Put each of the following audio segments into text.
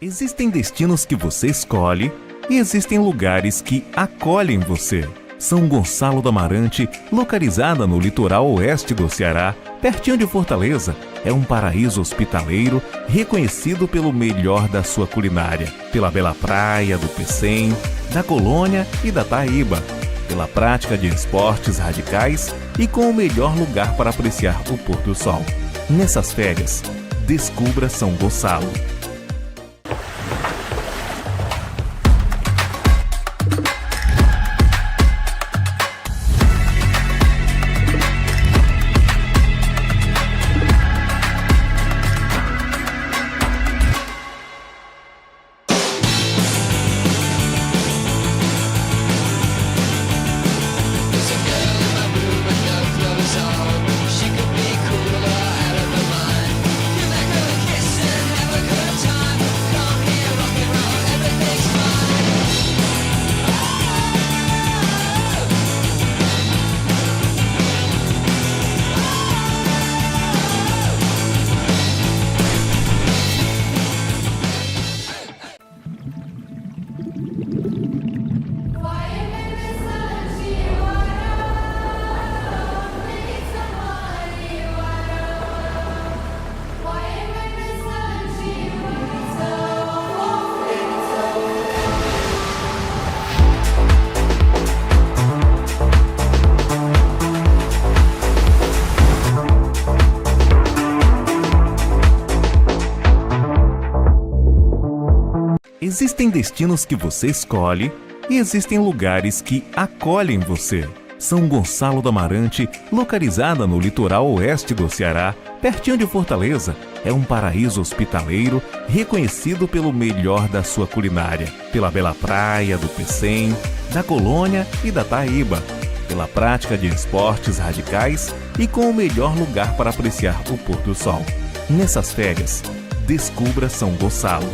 Existem destinos que você escolhe e existem lugares que acolhem você. São Gonçalo do Amarante, localizada no litoral oeste do Ceará, pertinho de Fortaleza, é um paraíso hospitaleiro reconhecido pelo melhor da sua culinária, pela bela praia do Pecém, da Colônia e da Taíba, pela prática de esportes radicais e com o melhor lugar para apreciar o pôr do sol. Nessas férias, descubra São Gonçalo. Existem destinos que você escolhe e existem lugares que acolhem você. São Gonçalo do Amarante, localizada no litoral oeste do Ceará, pertinho de Fortaleza, é um paraíso hospitaleiro reconhecido pelo melhor da sua culinária, pela bela praia do Pecém, da Colônia e da Taíba, pela prática de esportes radicais e com o melhor lugar para apreciar o pôr do sol. Nessas férias, descubra São Gonçalo.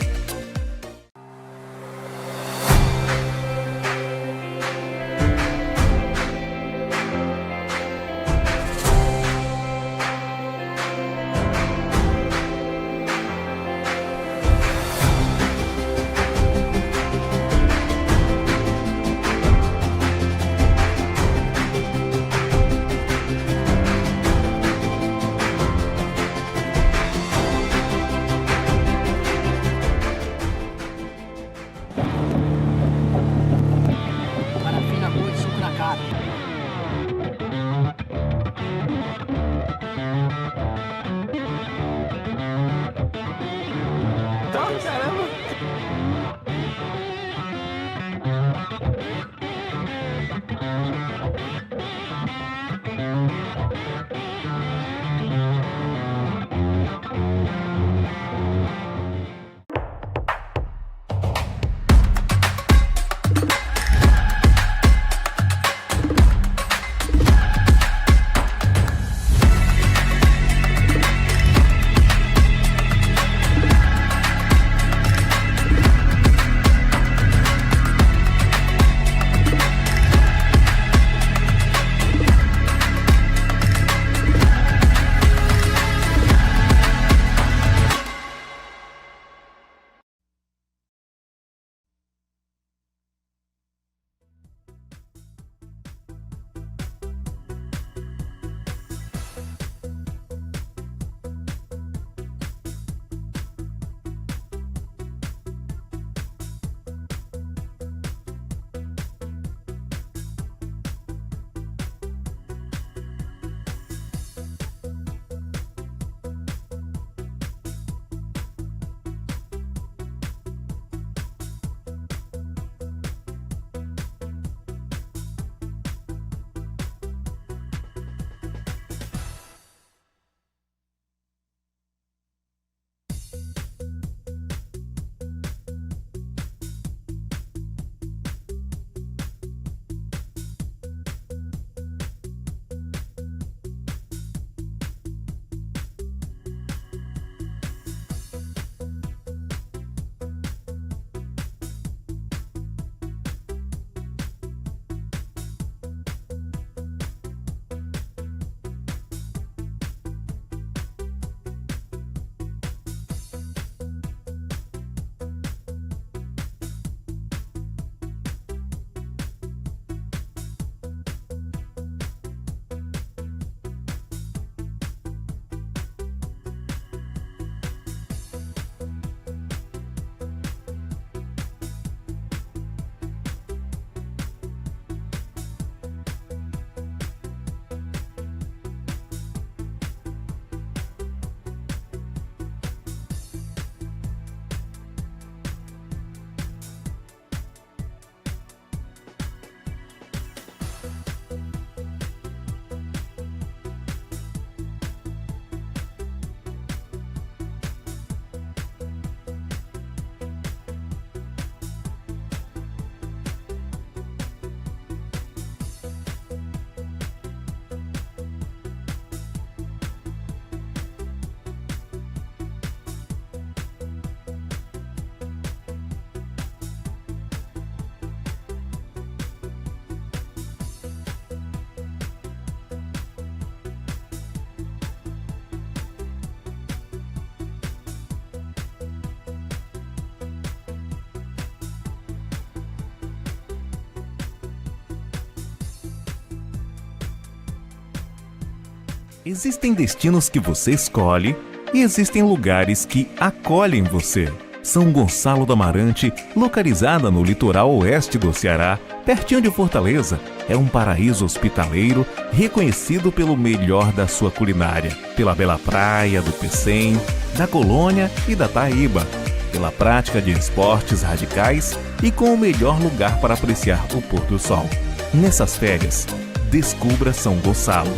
Existem destinos que você escolhe e existem lugares que acolhem você. São Gonçalo do Amarante, localizada no litoral oeste do Ceará, pertinho de Fortaleza, é um paraíso hospitaleiro reconhecido pelo melhor da sua culinária, pela bela praia do Pecém, da Colônia e da Taíba, pela prática de esportes radicais e com o melhor lugar para apreciar o pôr do sol. Nessas férias, descubra São Gonçalo.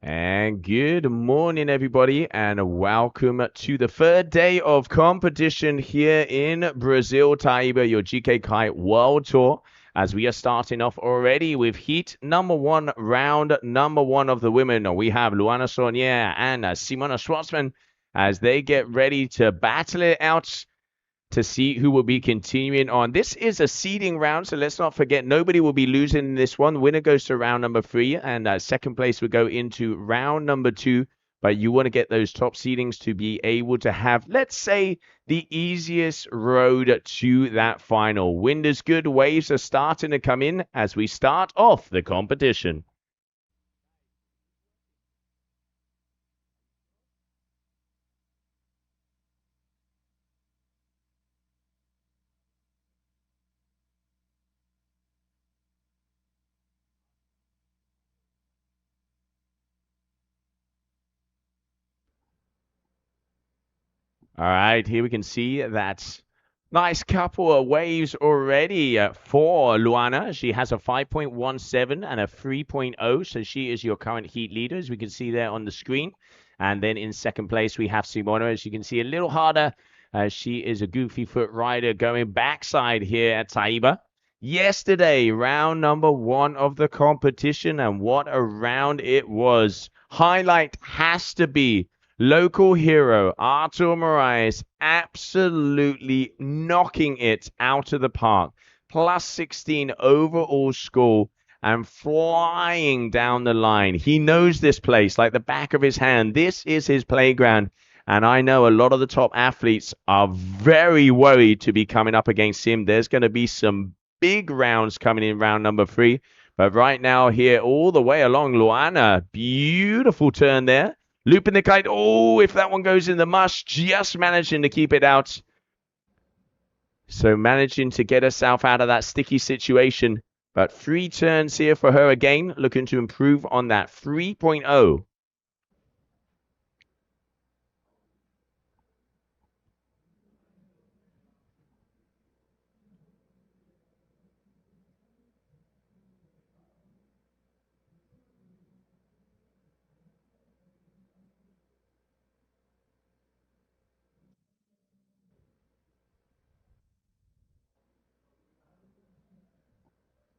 And good morning, everybody, and welcome to the third day of competition here in Brazil, Taíba, your GKA Kite World Tour, as we are starting off already with heat number one, round number one of the women. We have Luana Saunier and Simona Schwartzman as they get ready to battle it out to see who will be continuing on. This is a seeding round, so let's not forget nobody will be losing in this one. Winner goes to round number 3, and second place will go into round number 2. But you want to get those top seedings to be able to have, let's say, the easiest road to that final. Wind is good, waves are starting to come in as we start off the competition. All right, here we can see that nice couple of waves already for Luana. She has a 5.17 and a 3.0, so she is your current heat leader, as we can see there on the screen. And then in second place, we have Simona, as you can see, a little harder. She is a goofy foot rider going backside here at Taíba. Yesterday, round number 1 of the competition, and what a round it was. Highlight has to be local hero Artur Moraes absolutely knocking it out of the park. Plus 16 overall score and flying down the line. He knows this place like the back of his hand. This is his playground. And I know a lot of the top athletes are very worried to be coming up against him. There's going to be some big rounds coming in round number 3. But right now here all the way along, Luana, beautiful turn there. Looping the kite. Oh, if that one goes in the mush, just managing to keep it out. So managing to get herself out of that sticky situation. But 3 turns here for her again, looking to improve on that 3.0.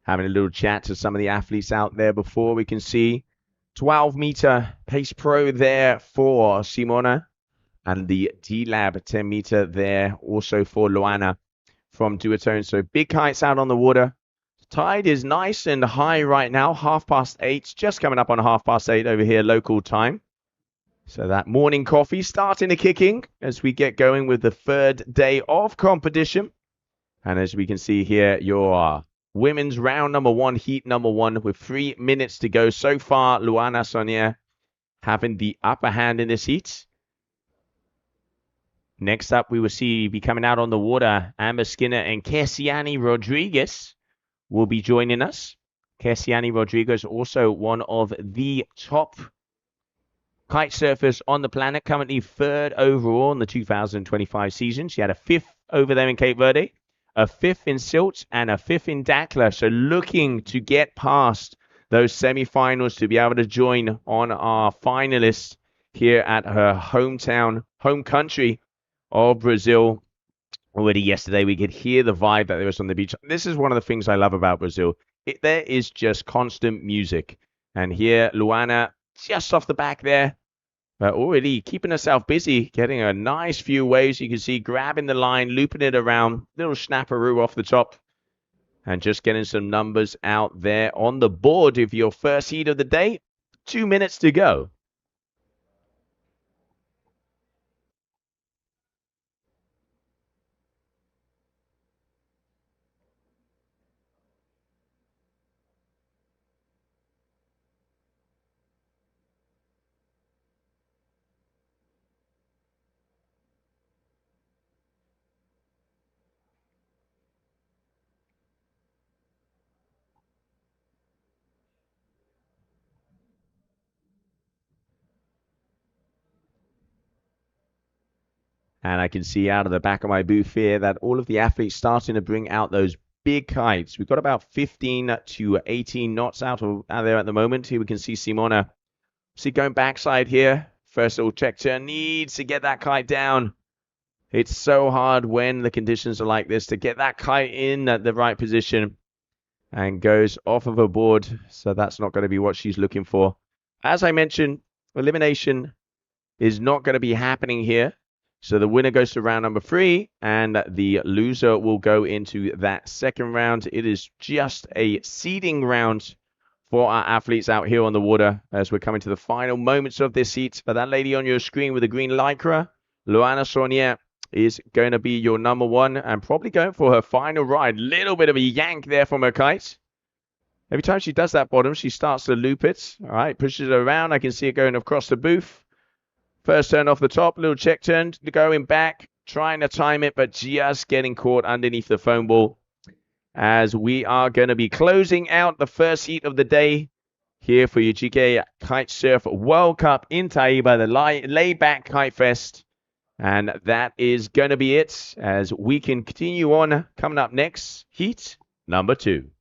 Having a little chat to some of the athletes out there before we can see 12-meter pace pro there for Simona and the D-Lab 10-meter there also for Luana from Duotone. So big kites out on the water. Tide is nice and high right now, 8:30, just coming up on 8:30 over here local time. So that morning coffee starting to kick in as we get going with the third day of competition. And as we can see here, your women's round number 1, heat number 1, with 3 minutes to go. So far, Luana Sonier having the upper hand in this heat. Next up, we will be coming out on the water. Amber Skinner and Kesiani Rodriguez will be joining us. Kesiani Rodriguez, also one of the top kite surfers on the planet, currently 3rd overall in the 2025 season. She had a 5th over there in Cape Verde, a 5th in Silt, and a 5th in Dakla. So looking to get past those semifinals to be able to join on our finalists here at her hometown, home country of Brazil. Already yesterday, we could hear the vibe that there was on the beach. This is one of the things I love about Brazil. There is just constant music. And here, Luana, just off the back there, but already keeping herself busy, getting a nice few waves. You can see grabbing the line, looping it around, little snapperoo off the top, and just getting some numbers out there on the board of your first heat of the day. 2 minutes to go. And I can see out of the back of my booth here that all of the athletes starting to bring out those big kites. We've got about 15 to 18 knots out there at the moment. Here we can see Simona. See going backside here. First little check turn. Needs to get that kite down. It's so hard when the conditions are like this to get that kite in at the right position. And goes off of her board. So that's not going to be what she's looking for. As I mentioned, elimination is not going to be happening here. So the winner goes to round number 3, and the loser will go into that second round. It is just a seeding round for our athletes out here on the water as we're coming to the final moments of this heat. But that lady on your screen with the green lycra, Luana Sonier, is going to be your number 1 and probably going for her final ride. Little bit of a yank there from her kite. Every time she does that bottom, she starts to loop it. All right, pushes it around. I can see it going across the booth. First turn off the top, little check turn, going back, trying to time it, but just getting caught underneath the foam ball. As we are going to be closing out the first heat of the day here for your GKA Kite Surf World Cup in Taíba, the Layback Kite Fest. And that is going to be it as we can continue on. Coming up next, heat number 2.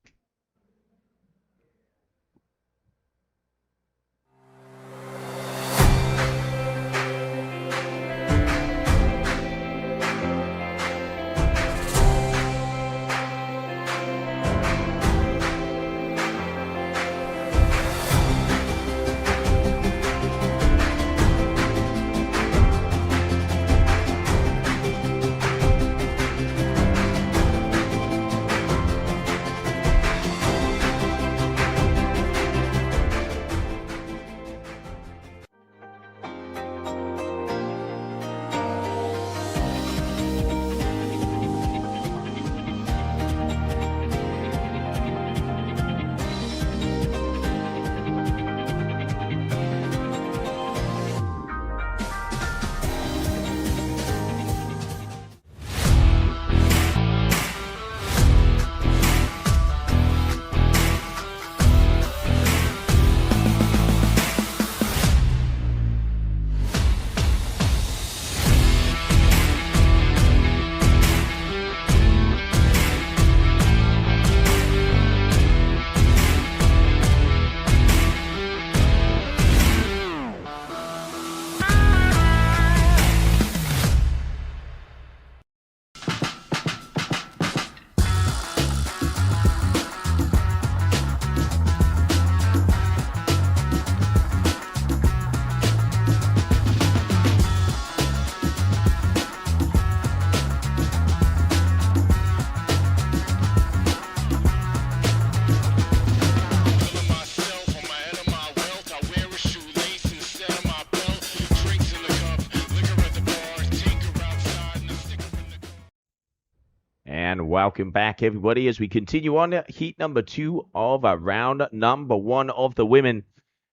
Welcome back, everybody, as we continue on heat number 2 of round number 1 of the women.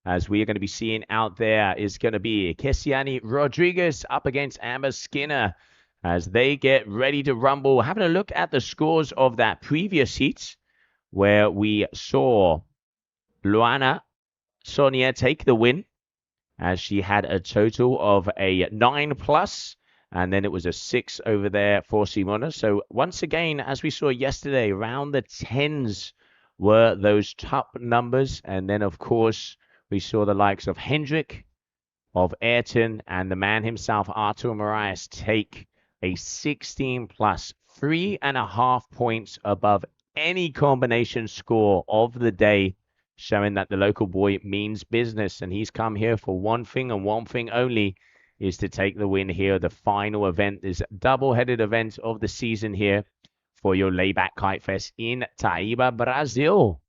As we are going to be seeing out there is going to be Kesiani Rodriguez up against Amber Skinner as they get ready to rumble. Having a look at the scores of that previous heat where we saw Luana Sonia take the win as she had a total of a 9+. And then it was a 6 over there for Simona. So once again, as we saw yesterday, around the 10s were those top numbers. And then, of course, we saw the likes of Hendrick, of Ayrton, and the man himself, Artur Moraes, take a 16+, 3.5 points above any combination score of the day, showing that the local boy means business. And he's come here for one thing and one thing only, is to take the win here. The final event is double-headed event of the season here for your Layback Kite Fest in Taíba, Brazil.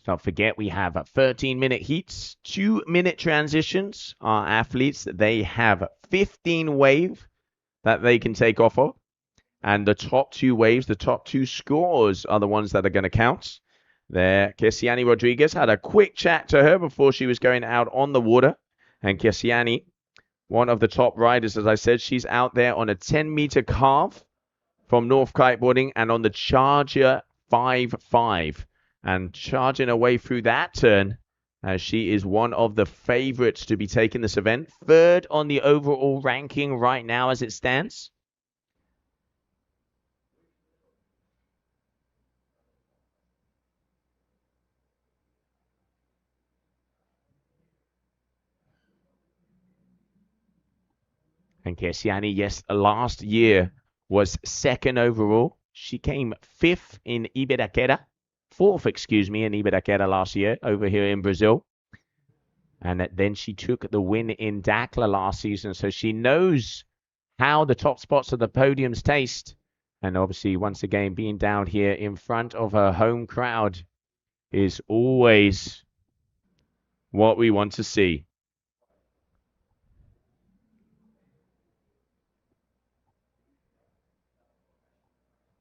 Don't forget, we have 13-minute heats, 2-minute transitions. Our athletes, they have 15 wave that they can take off of. And the top 2 waves, the top 2 scores are the ones that are going to count. There, Kesiani Rodriguez had a quick chat to her before she was going out on the water. And Kesiani, one of the top riders, as I said, she's out there on a 10-meter carve from North Kiteboarding and on the Charger 5.5. And charging away through that turn, as she is one of the favorites to be taking this event. 3rd on the overall ranking right now as it stands. And Kesiani, yes, last year was 2nd overall. She came 5th in Ibiraquera. 4th, excuse me, in Ibiraquera last year over here in Brazil. And then she took the win in Dakla last season. So she knows how the top spots of the podiums taste. And obviously, once again, being down here in front of her home crowd is always what we want to see.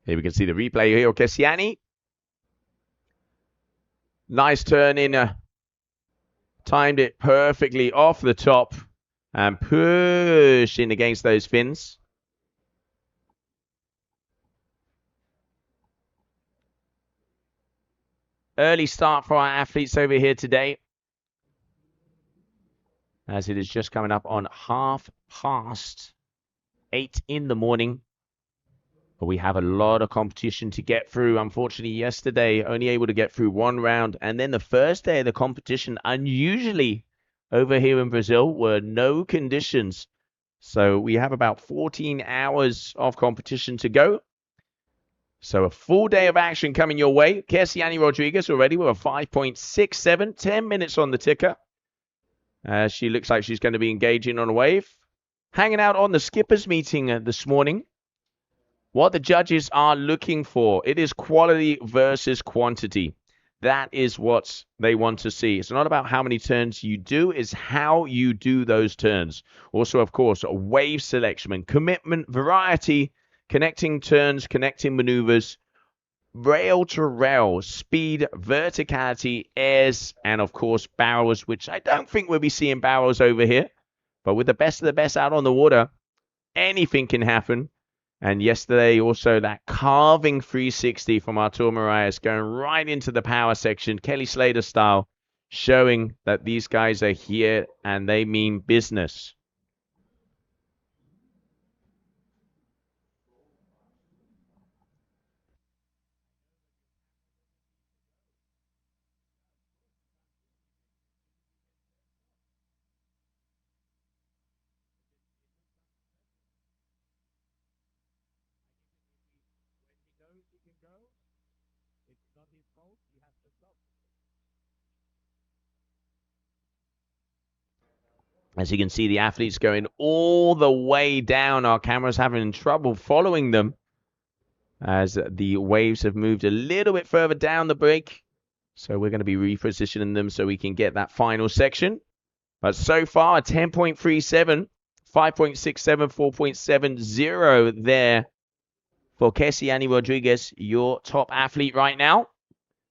Here we can see the replay here of Kesiani. Nice turn in. Timed it perfectly off the top and pushing against those fins. Early start for our athletes over here today, as it is just coming up on 8:30 in the morning. But we have a lot of competition to get through. Unfortunately, yesterday, only able to get through one round. And then the first day of the competition, unusually over here in Brazil, were no conditions. So we have about 14 hours of competition to go. So a full day of action coming your way. Kesiani Rodriguez already with a 5.67, 10 minutes on the ticker. She looks like she's going to be engaging on a wave. Hanging out on the skippers meeting this morning. What the judges are looking for, it is quality versus quantity. That is what they want to see. It's not about how many turns you do, it's how you do those turns. Also, of course, wave selection, commitment, variety, connecting turns, connecting maneuvers, rail to rail, speed, verticality, airs, and of course, barrels, which I don't think we'll be seeing barrels over here. But with the best of the best out on the water, anything can happen. And yesterday, also that carving 360 from Artur Moraes going right into the power section, Kelly Slater style, showing that these guys are here and they mean business. As you can see, the athletes going all the way down. Our camera's having trouble following them. as the waves have moved a little bit further down the break. So we're going to be repositioning them so we can get that final section. But so far, 10.37, 5.67, 4.70 there for Kessiani Rodriguez, your top athlete right now.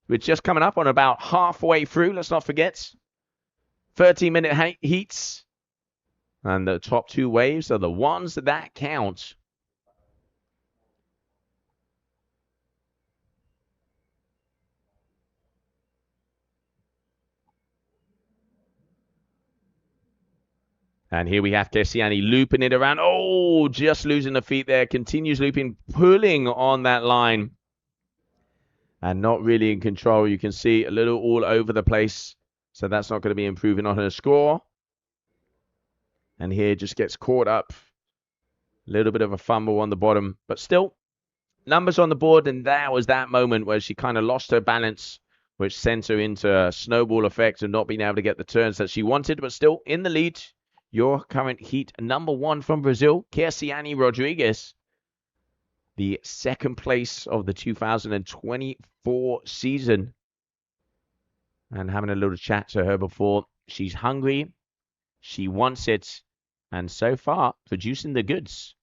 We're just coming up on about halfway through. Let's not forget 30-minute heats. And the top two waves are the ones that count. And here we have Kessiani looping it around. Oh, just losing the feet there. Continues looping, pulling on that line. And not really in control. You can see a little all over the place. So that's not going to be improving on her score. And here just gets caught up. A little bit of a fumble on the bottom. But still, numbers on the board. And that was that moment where she kind of lost her balance, which sent her into a snowball effect of not being able to get the turns that she wanted. But still in the lead. Your current heat number one from Brazil, Kessiani Rodriguez. The second place of the 2024 season. And having a little chat to her before. She's hungry. She wants it. And so far, producing the goods.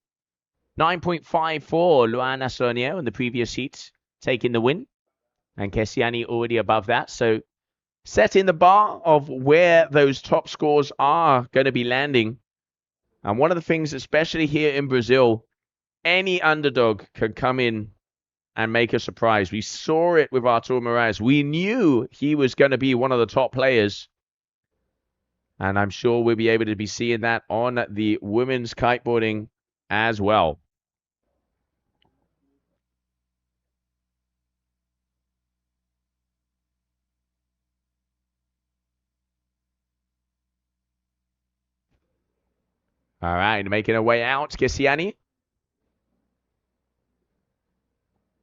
9.54 Luana Sonier in the previous heat, taking the win. And Kessiani already above that. So setting the bar of where those top scores are going to be landing. And one of the things, especially here in Brazil, any underdog can come in and make a surprise. We saw it with Artur Moraes. We knew he was going to be one of the top players. And I'm sure we'll be able to be seeing that on the women's kiteboarding as well. All right, making her way out, Kessiani.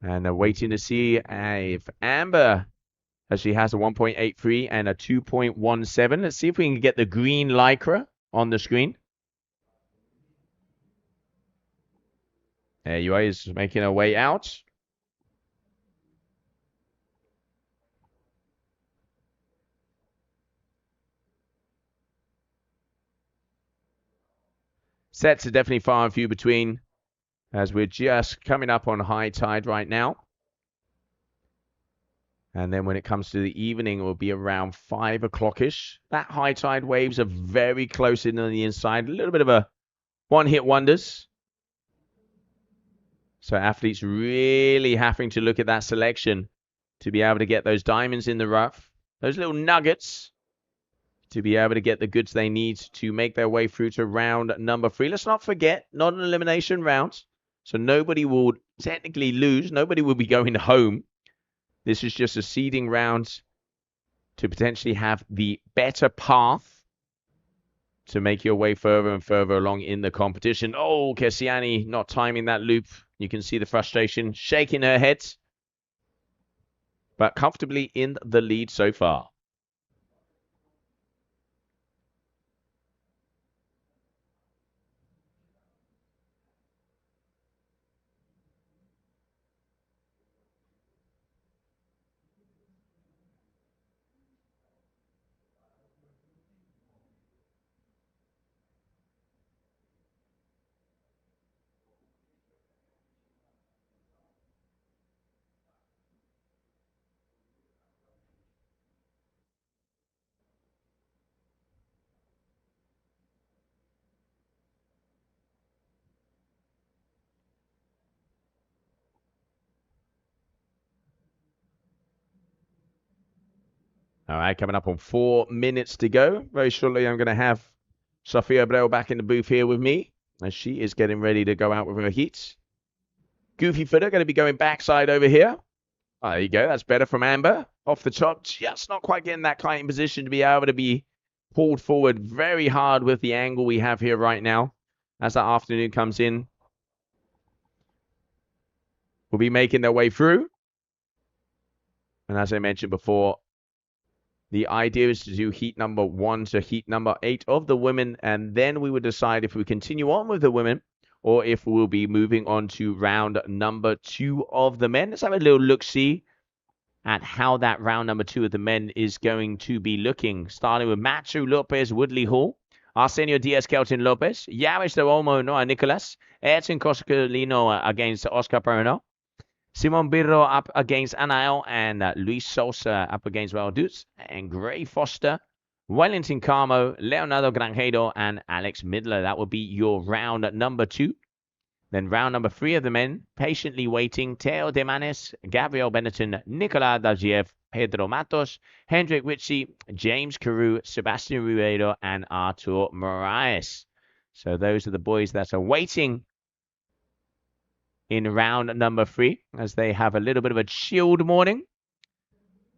And waiting to see if Amber, as she has a 1.83 and a 2.17. Let's see if we can get the green lycra on the screen. There you are, is making her way out. Sets are definitely far and few between, as we're just coming up on high tide right now. And then when it comes to the evening, it will be around 5 o'clock-ish. That high tide waves are very close in on the inside. A little bit of a one-hit wonders. So athletes really having to look at that selection to be able to get those diamonds in the rough. Those little nuggets to be able to get the goods they need to make their way through to round number 3. Let's not forget, not an elimination round. So nobody will technically lose. Nobody will be going home. This is just a seeding round to potentially have the better path to make your way further and further along in the competition. Oh, Kessiani not timing that loop. You can see the frustration, shaking her head. But comfortably in the lead so far. All right, coming up on 4 minutes to go. Very shortly, I'm going to have Sofia Abreu back in the booth here with me as she is getting ready to go out with her heats. Goofy Footer going to be going backside over here. Oh, there you go. That's better from Amber. Off the top, just not quite getting that kite in position to be able to be pulled forward very hard with the angle we have here right now. As that afternoon comes in, we'll be making their way through. And as I mentioned before, the idea is to do heat number 1 to heat number 8 of the women, and then we would decide if we continue on with the women or if we'll be moving on to round number 2 of the men. Let's have a little look-see at how that round number 2 of the men is going to be looking. Starting with Matthew Lopez, Woodley Hall, Arsenio Diaz, Kelton Lopez, Yaris de Olmo, Noah Nicolas, Ayrton Coscolino against Oscar Perno, Simon Birro up against Anael, and Luis Sosa up against Valduz, and Gray Foster, Wellington Carmo, Leonardo Granjero, and Alex Midler. That would be your round number 2. Then round number 3 of the men, patiently waiting, Teo De Manes, Gabriel Benetton, Nicolas Daziev, Pedro Matos, Hendrik Witsy, James Carew, Sebastian Ruedo, and Artur Moraes. So those are the boys that are waiting in round number 3, as they have a little bit of a chilled morning.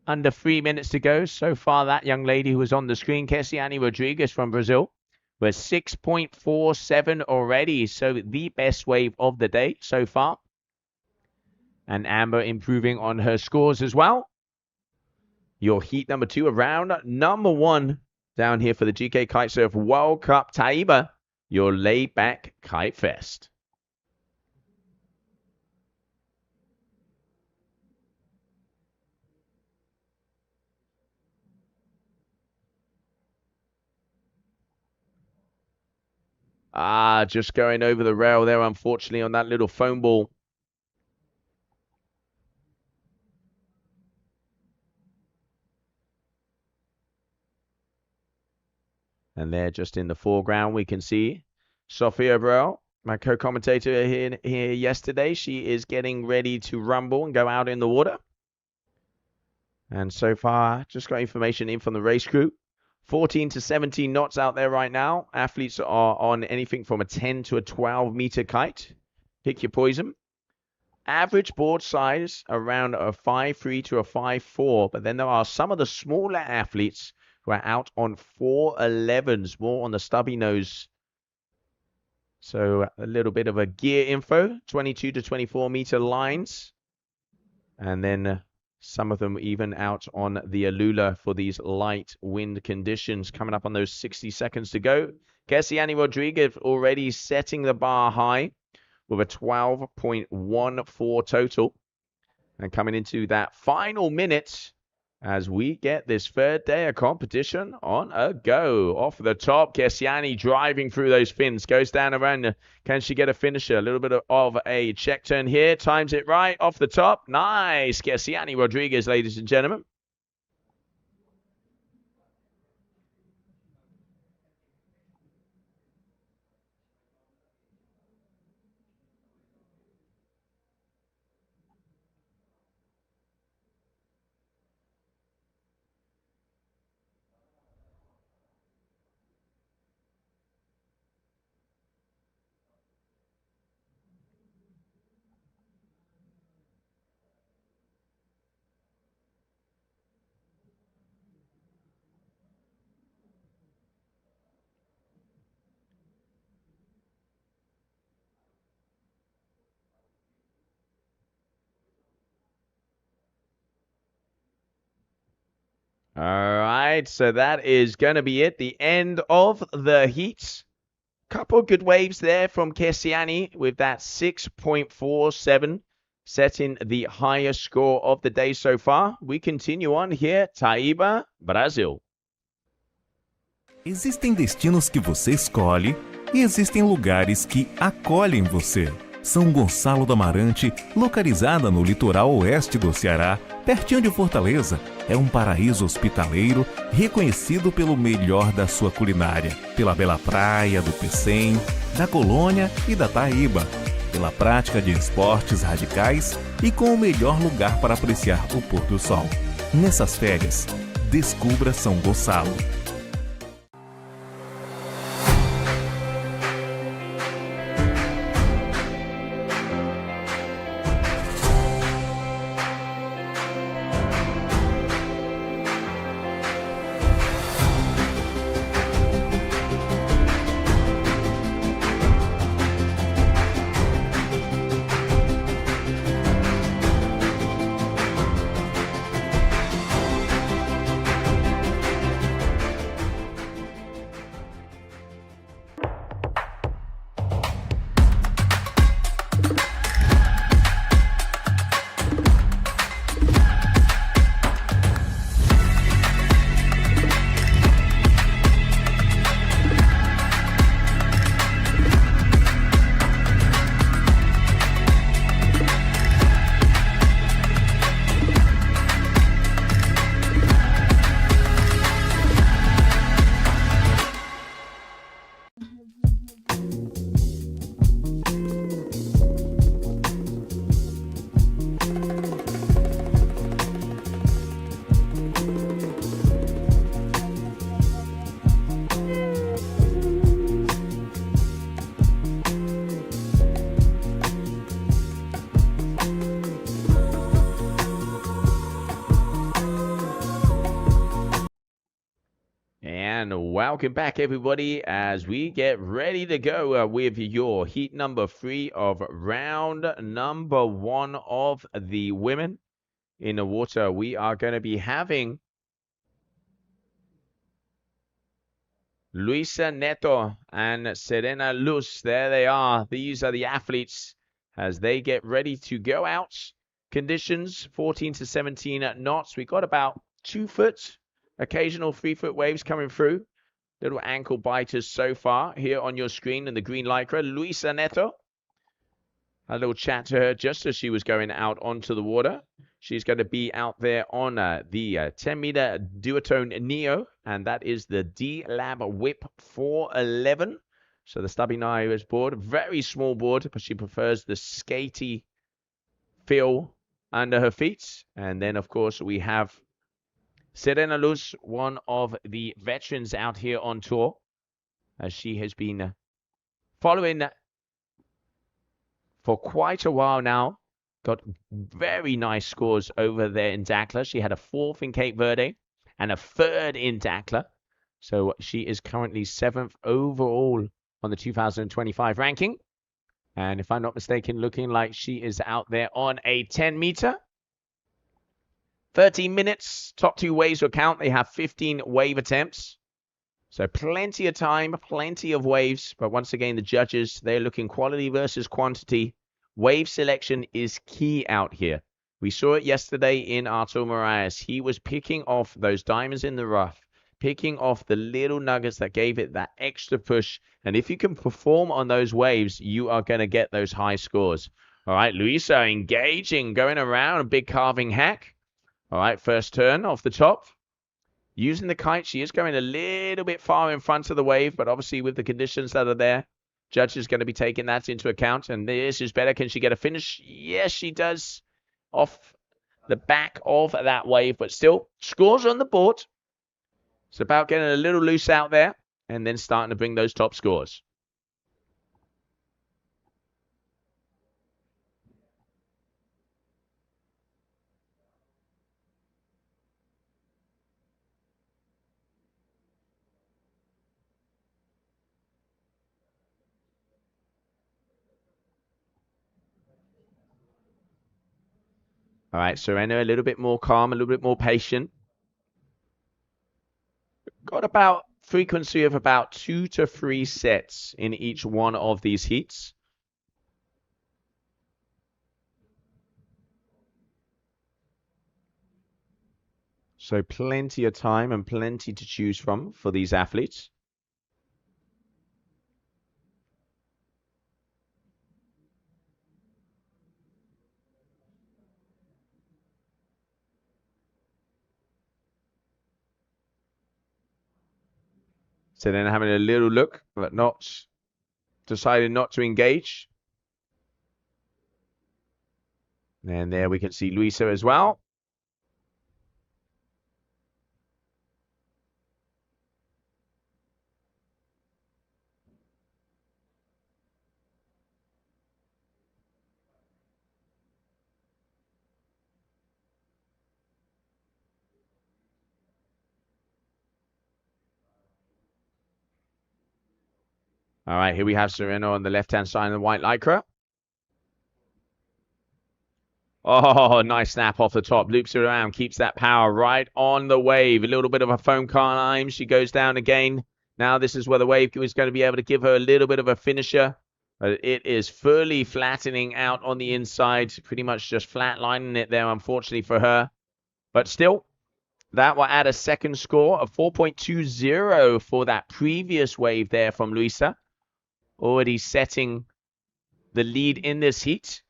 Under 3 minutes to go. So far, that young lady who was on the screen, Kessiane Rodriguez from Brazil, was 6.47 already. So the best wave of the day so far. And Amber improving on her scores as well. Your heat number 2, round number 1 down here for the GKA Kite Surf World Cup Taíba, your laid-back kite fest. Just going over the rail there, unfortunately, on that little foam ball. And there, just in the foreground, we can see Sophia Burrell, my co-commentator here yesterday. She is getting ready to rumble and go out in the water. And so far, just got information in from the race crew. 14 to 17 knots out there right now. Athletes are on anything from a 10 to a 12-meter kite. Pick your poison. Average board size around a 5.3 to a 5.4. But then there are some of the smaller athletes who are out on 4.11s, more on the stubby nose. So a little bit of a gear info. 22 to 24-meter lines. And then some of them even out on the Alula for these light wind conditions. Coming up on those 60 seconds to go. Kessiane Rodriguez already setting the bar high with a 12.14 total. And coming into that final minute as we get this third day of competition on a go. Off the top, Kessiane driving through those fins. Goes down around. Can she get a finisher? A little bit of a check turn here. Times it right. Off the top. Nice. Kessiane Rodriguez, ladies and gentlemen. All right, so that is going to be it. The end of the heats. Couple of good waves there from Kessiane with that 6.47, setting the highest score of the day so far. We continue on here, Taíba, Brasil. Existem destinos que você escolhe e existem lugares que acolhem você. São Gonçalo do Amarante, localizada no litoral oeste do Ceará, pertinho de Fortaleza, é um paraíso hospitaleiro reconhecido pelo melhor da sua culinária, pela bela praia do Pecém, da Colônia e da Taíba, pela prática de esportes radicais e com o melhor lugar para apreciar o pôr do sol. Nessas férias, descubra São Gonçalo. And welcome back, everybody, as we get ready to go with your heat number 3 of round number 1 of the women in the water. We are going to be having Luisa Neto and Serena Luz. There they are. These are the athletes as they get ready to go out. Conditions 14 to 17 knots. We got about 2 foot, occasional 3 foot waves coming through. Little ankle biters so far here on your screen in the green lycra. Luisa Neto. A little chat to her just as she was going out onto the water. She's going to be out there on the 10-meter duotone Neo, and that is the D-Lab Whip 411. So the stubby Naira's board, very small board, but she prefers the skatey feel under her feet. And then, of course, we have Serena Luz, one of the veterans out here on tour, as she has been following for quite a while now. Got very nice scores over there in Dakla. She had a 4th in Cape Verde and a 3rd in Dakla. So she is currently 7th overall on the 2025 ranking. And if I'm not mistaken, looking like she is out there on a 10-meter. 13 minutes, top 2 waves will count. They have 15 wave attempts. So plenty of time, plenty of waves. But once again, the judges, they're looking quality versus quantity. Wave selection is key out here. We saw it yesterday in Artur Moraes. He was picking off those diamonds in the rough, picking off the little nuggets that gave it that extra push. And if you can perform on those waves, you are going to get those high scores. All right, Luisa engaging, going around, a big carving hack. All right, first turn off the top. Using the kite, she is going a little bit far in front of the wave, but obviously with the conditions that are there, judge is going to be taking that into account. And this is better. Can she get a finish? Yes, she does. Off the back of that wave, but still, scores on the board. It's about getting a little loose out there and then starting to bring those top scores. All right, Serena, a little bit more calm, a little bit more patient. Got about frequency of about 2 to 3 sets in each one of these heats. So plenty of time and plenty to choose from for these athletes. So then having a little look, but not decided not to engage. And there we can see Luisa as well. All right, here we have Serena on the left-hand side of the white lycra. Oh, nice snap off the top. Loops it around, keeps that power right on the wave. A little bit of a foam climb. She goes down again. Now this is where the wave is going to be able to give her a little bit of a finisher. But it is fully flattening out on the inside. Pretty much just flatlining it there, unfortunately for her. But still, that will add a second score of 4.20 for that previous wave there from Luisa. Already setting the lead in this heat.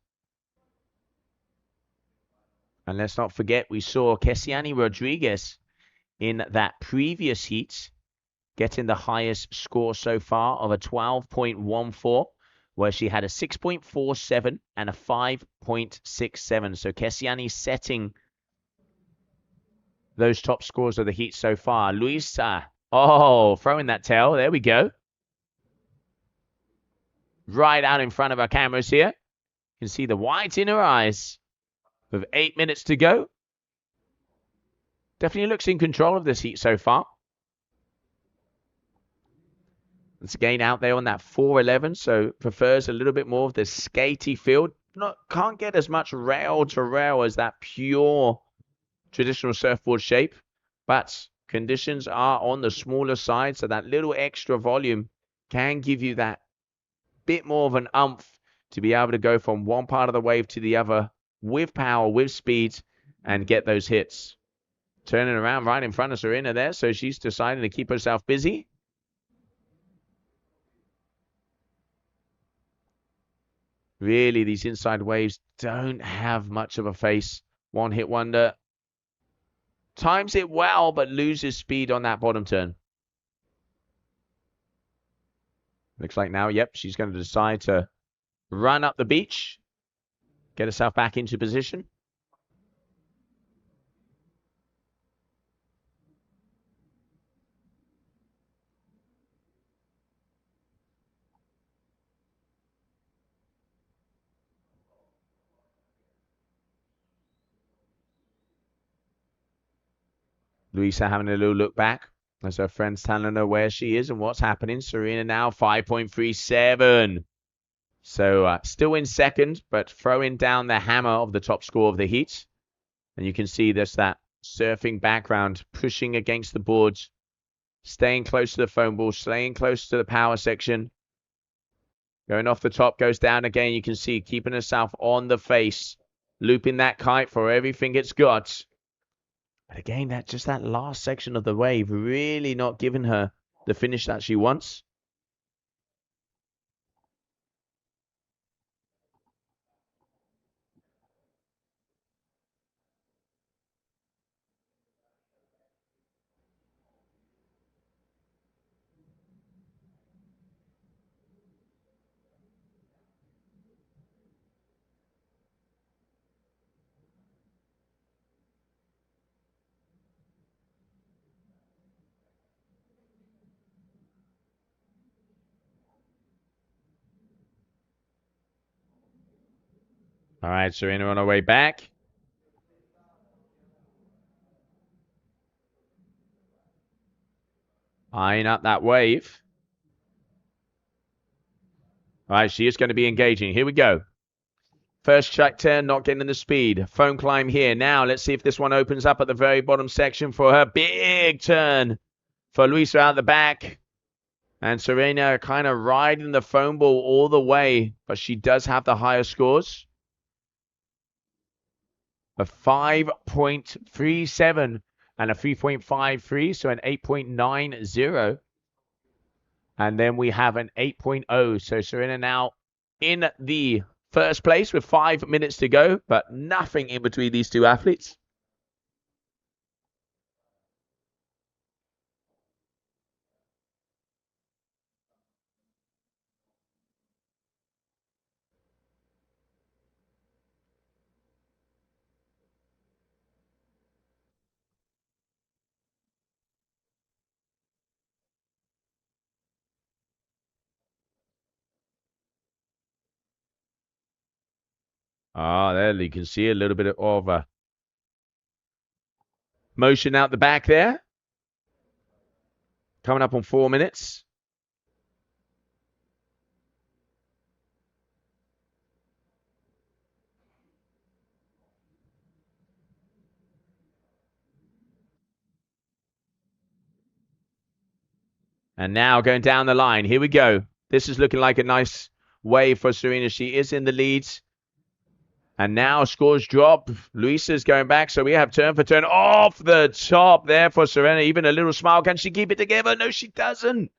And let's not forget, we saw Kessiani Rodriguez in that previous heat getting the highest score so far of a 12.14, where she had a 6.47 and a 5.67. So Kessiani setting those top scores of the heat so far. Luisa, oh, throwing that tail. There we go. Right out in front of our cameras here. You can see the white in her eyes. With 8 minutes to go. Definitely looks in control of this heat so far. It's again out there on that 411, so prefers a little bit more of the skatey field. Can't get as much rail to rail as that pure traditional surfboard shape, but conditions are on the smaller side, so that little extra volume can give you that bit more of an umph to be able to go from one part of the wave to the other with power, with speed, and get those hits. Turning around right in front of Serena there, so she's deciding to keep herself busy. Really, these inside waves don't have much of a face. One hit wonder. Times it well, but loses speed on that bottom turn. Looks like now, yep, she's going to decide to run up the beach, get herself back into position. Luisa having a little look back as her friend's telling her where she is and what's happening. Serena now 5.37. So still in second, but throwing down the hammer of the top score of the heat. And you can see there's that surfing background pushing against the boards, staying close to the foam ball, staying close to the power section. Going off the top, goes down again. You can see keeping herself on the face, looping that kite for everything it's got. But again, that last section of the wave really not giving her the finish that she wants. All right, Serena on her way back. Eyeing up that wave. All right, she is going to be engaging. Here we go. First check turn, not getting the speed. Foam climb here. Now, let's see if this one opens up at the very bottom section for her. Big turn for Luisa out the back. And Serena kind of riding the foam ball all the way, but she does have the higher scores. A 5.37 and a 3.53, so an 8.90. And then we have an 8.0. So Serena now in the first place with 5 minutes to go, but nothing in between these two athletes. There you can see a little bit of motion out the back there. Coming up on 4 minutes. And now going down the line. Here we go. This is looking like a nice wave for Serena. She is in the leads. And now scores drop. Luisa's going back. So we have turn for turn off the top there for Serena. Even a little smile. Can she keep it together? No, she doesn't.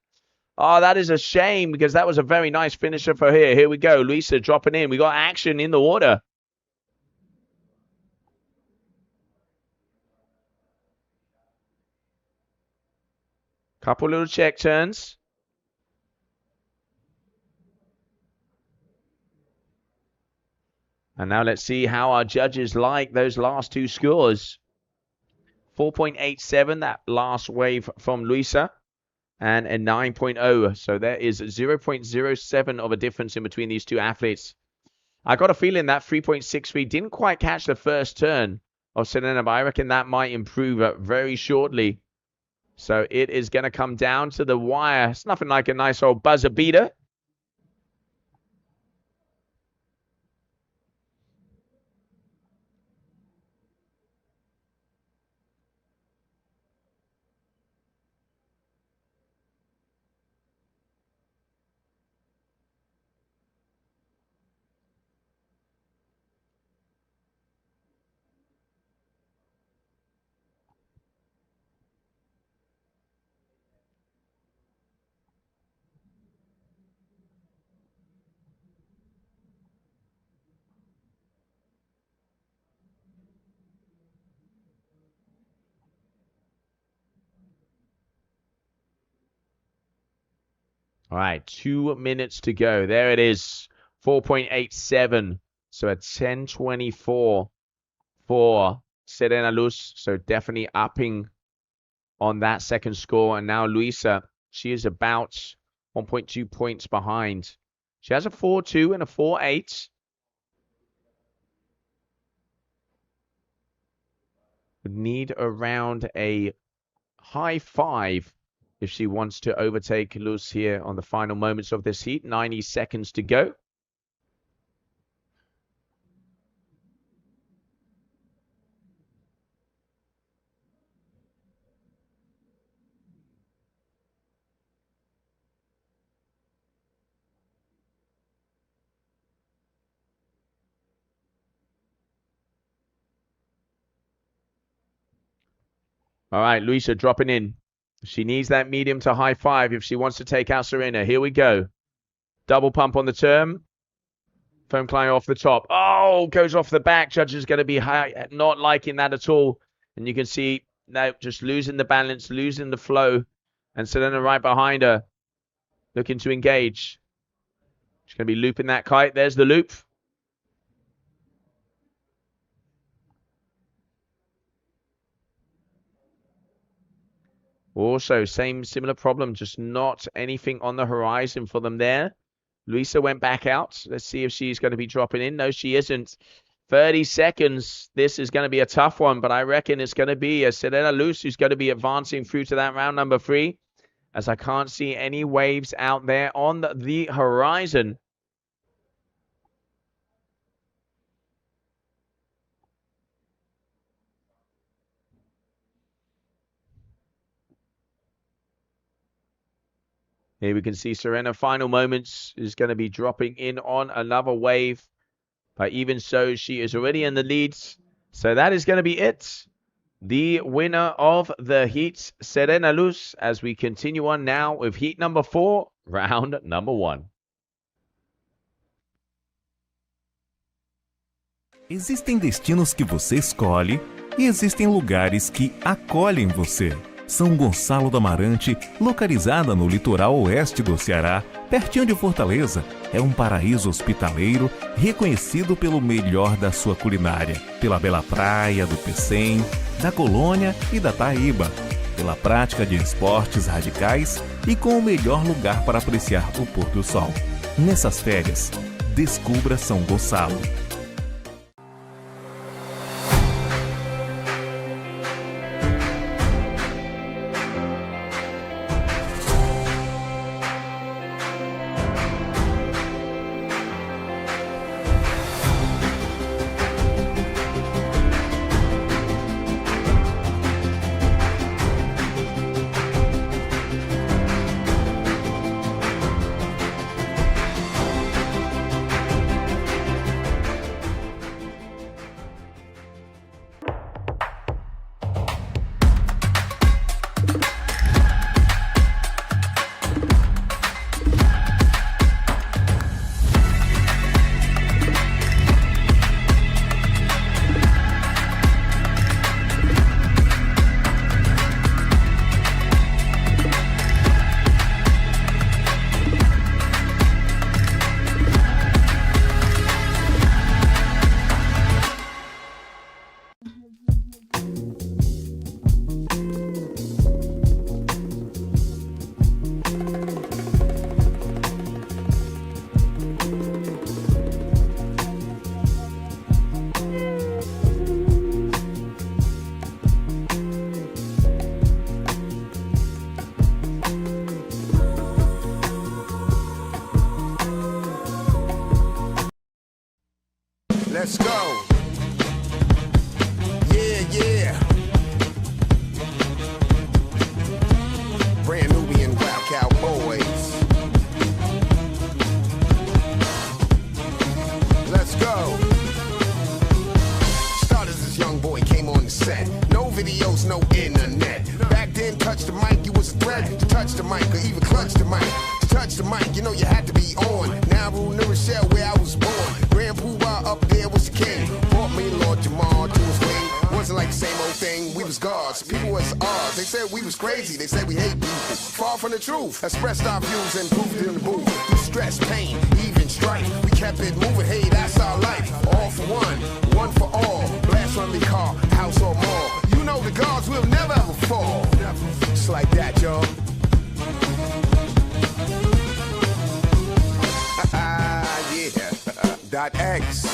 Oh, that is a shame because that was a very nice finisher for her. Here we go. Luisa dropping in. We got action in the water. Couple little check turns. And now let's see how our judges like those last two scores. 4.87, that last wave from Luisa, and a 9.0. So there is 0.07 of a difference in between these two athletes. I got a feeling that 3.63 didn't quite catch the first turn of Serena, but I reckon that might improve very shortly. So it is going to come down to the wire. It's nothing like a nice old buzzer beater. All right, 2 minutes to go. There it is, 4.87. So a 10.24 for Serena Luz. So definitely upping on that second score. And now Luisa, she is about 1.2 points behind. She has a 4.2 and a 4.8. Would need around a high 5 if she wants to overtake Luz here on the final moments of this heat. 90 seconds to go. All right, Luisa dropping in. She needs that medium to high 5 if she wants to take out Serena. Here we go. Double pump on the turn. Foam climb off the top. Oh, goes off the back. Judge is going to be high, not liking that at all. And you can see now just losing the balance, losing the flow. And Serena right behind her, looking to engage. She's going to be looping that kite. There's the loop. Also, similar problem, just not anything on the horizon for them there. Luisa went back out. Let's see if she's going to be dropping in. No, she isn't. 30 seconds. This is going to be a tough one, but I reckon it's going to be a Serena Luz who's going to be advancing through to that round number 3, as I can't see any waves out there on the horizon. Here we can see Serena, final moments, is going to be dropping in on another wave. But even so, she is already in the leads. So that is going to be it. The winner of the heat, Serena Luz, as we continue on now with heat number 4, round number 1. Existem destinos que você escolhe e existem lugares que acolhem você. São Gonçalo do Amarante, localizada no litoral oeste do Ceará, pertinho de Fortaleza, é um paraíso hospitaleiro reconhecido pelo melhor da sua culinária, pela bela praia do Pecém, da Colônia e da Taíba, pela prática de esportes radicais e com o melhor lugar para apreciar o pôr do sol. Nessas férias, descubra São Gonçalo. Let's go. Yeah. Brand Nubian Wild Cowboys. Let's go. Started as this young boy, came on the set. No videos, no internet. Back then, touch the mic, you was a threat. To touch the mic or even clutch the mic. To touch the mic, you know you had to be on. Now I rule New Rochelle where I was born. Grand Poobah up there was the king. Brought me Lord Jamal to his wing. Wasn't like the same old thing, we was gods. People was ours, they said we was crazy. They said we hate people. Far from the truth, expressed our views and proved it in the booth. Through stress, pain, even strife. We kept it moving, hey, that's our life. All for one for all. Blast from the car, house or mall. You know the gods will never ever fall. Just like that, y'all. Yeah. .X.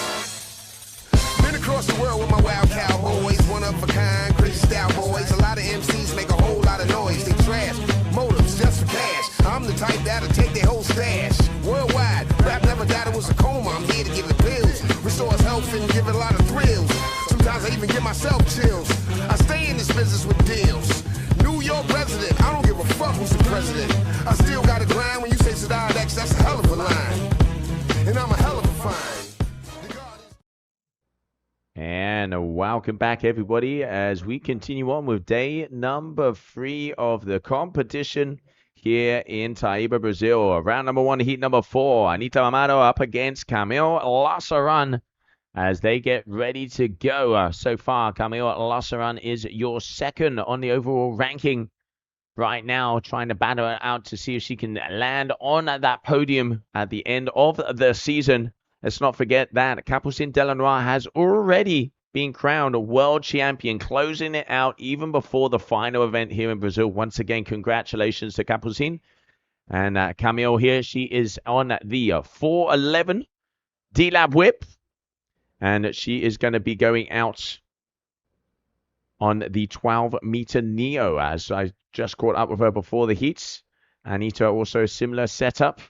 Been across the world with my wild cowboys, one of a kind, crazy style boys. A lot of MCs make a whole lot of noise. They trash motives just for cash. I'm the type that'll take their whole stash. Worldwide, rap never died, it was a coma. I'm here to give it pills, restores health and give it a lot of thrills. Sometimes I even give myself chills. I stay in this business with deals. New York resident, I don't give a fuck who's the president. I still gotta grind. When you say Sadar X, that's a hell of a line. And I'm a hell of a find. And welcome back, everybody, as we continue on with day number 3 of the competition here in Taíba, Brazil. Round number 1, heat number 4. Anita Mamado up against Camille Lassaran as they get ready to go. So far, Camille Lassaran is your second on the overall ranking right now, trying to battle it out to see if she can land on that podium at the end of the season. Let's not forget that Capucine Delanois has already been crowned a world champion, closing it out even before the final event here in Brazil. Once again, congratulations to Capucine. And Camille here, she is on the 411 D-Lab whip. And she is going to be going out on the 12-meter Neo, as I just caught up with her before the heats. Anita also similar setup.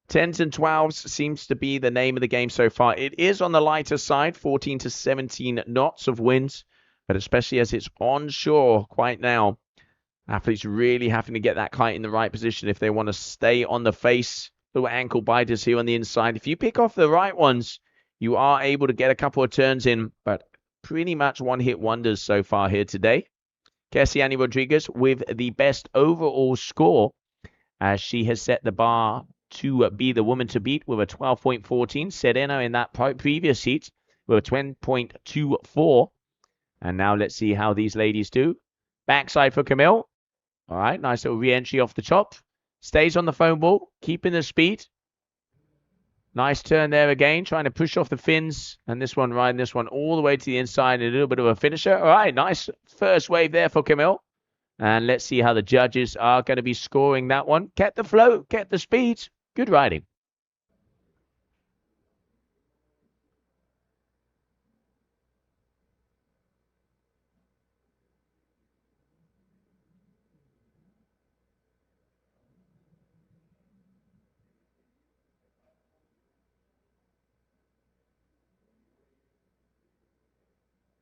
10s and 12s seems to be the name of the game so far. It is on the lighter side, 14 to 17 knots of wind, but especially as it's onshore quite now, athletes really having to get that kite in the right position if they want to stay on the face. Little ankle biters here on the inside. If you pick off the right ones, you are able to get a couple of turns in, but pretty much one-hit wonders so far here today. Cassiani Rodriguez with the best overall score, as she has set the bar to be the woman to beat with a 12.14. Serena in that previous heat with a 10.24. And now let's see how these ladies do. Backside for Camille. All right, nice little re-entry off the top. Stays on the foam ball, keeping the speed. Nice turn there again, trying to push off the fins. And this one, riding this one all the way to the inside. A little bit of a finisher. All right, nice first wave there for Camille. And let's see how the judges are going to be scoring that one. Get the flow, get the speed. Good riding.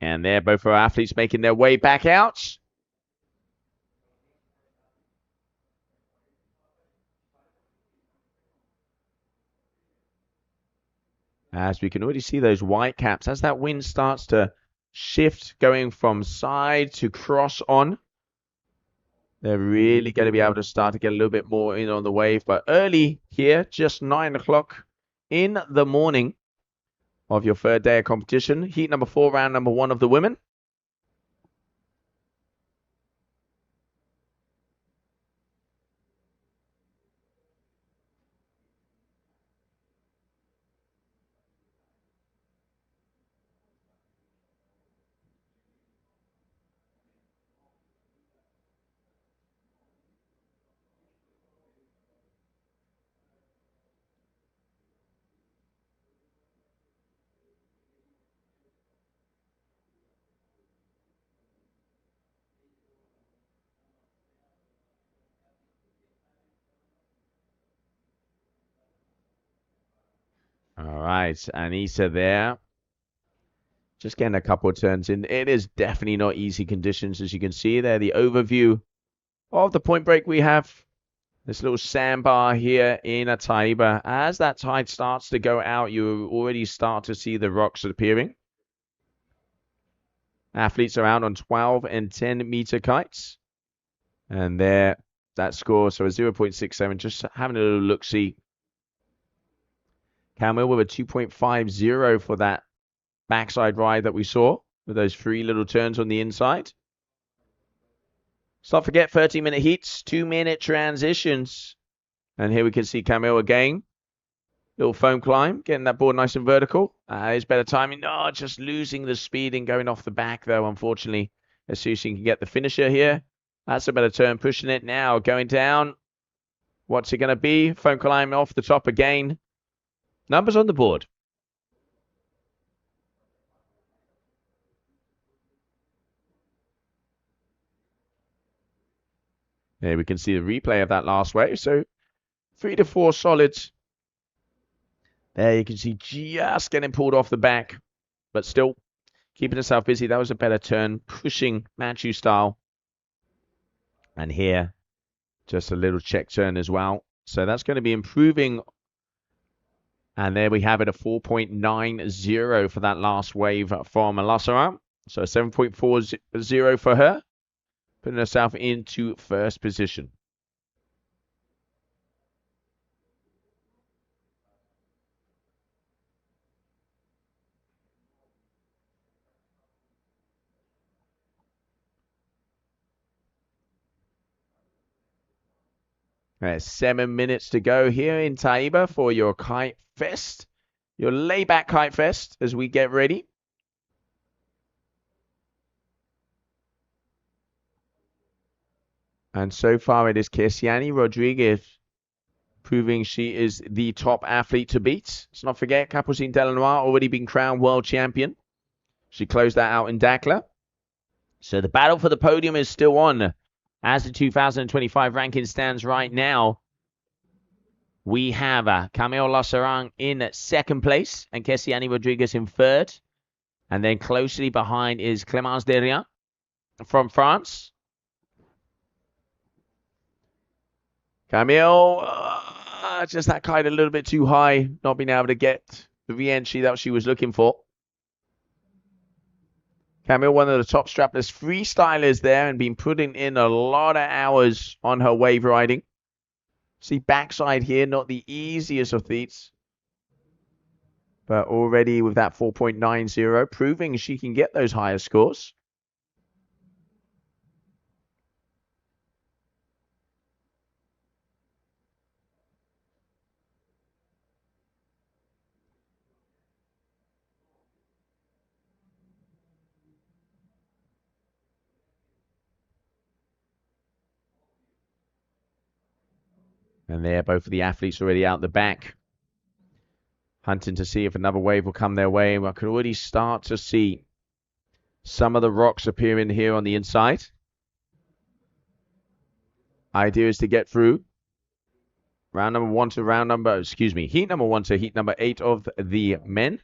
And there, both our athletes making their way back out. As we can already see those white caps, as that wind starts to shift, going from side to cross on, they're really going to be able to start to get a little bit more in on the wave. But early here, just 9 o'clock in the morning of your third day of competition. Heat number 4, round number 1 of the women. All right, Anissa there Just getting a couple of turns in. It is definitely not easy conditions, as you can see there. The overview of the point break we have. This little sandbar here in Taíba. As that tide starts to go out, you already start to see the rocks appearing. Athletes are out on 12 and 10 meter kites. And there, that score, so a 0.67. Just having a little look-see. Camille with a 2.50 for that backside ride that we saw with those 3 little turns on the inside. Let's not forget 30-minute heats, 2-minute transitions. And here we can see Camille again. Little foam climb, getting that board nice and vertical. Is better timing. No, just losing the speed and going off the back, though, unfortunately. As soon as you can get the finisher here. That's a better turn, pushing it now, going down. What's it going to be? Foam climb off the top again. Numbers on the board. There we can see the replay of that last wave. So 3 to 4 solids. There you can see just getting pulled off the back, but still keeping herself busy. That was a better turn, pushing Manchu style. And here, just a little check turn as well. So that's going to be improving. And there we have it, a 4.90 for that last wave from Lassaran. So 7.40 for her, putting herself into first position. There's 7 minutes to go here in Taíba for your Kite Fest, your layback Kite Fest as we get ready. And so far it is Kesiani Rodriguez proving she is the top athlete to beat. Let's not forget, Capucine Delanois already been crowned world champion. She closed that out in Dakar. So the battle for the podium is still on. As the 2025 ranking stands right now, we have Camille Lassaran in second place and Kesiani Rodriguez in third. And then closely behind is Clémence Derrien from France. Camille, just that kite a little bit too high, not being able to get the re-entry that she was looking for. Camille, one of the top strapless freestylers there and been putting in a lot of hours on her wave riding. See, backside here, not the easiest of feats. But already with that 4.90, proving she can get those higher scores. And there, both of the athletes already out the back. Hunting to see if another wave will come their way. I can already start to see some of the rocks appearing here on the inside. Idea is to get through heat number 1 to heat number 8 of the men.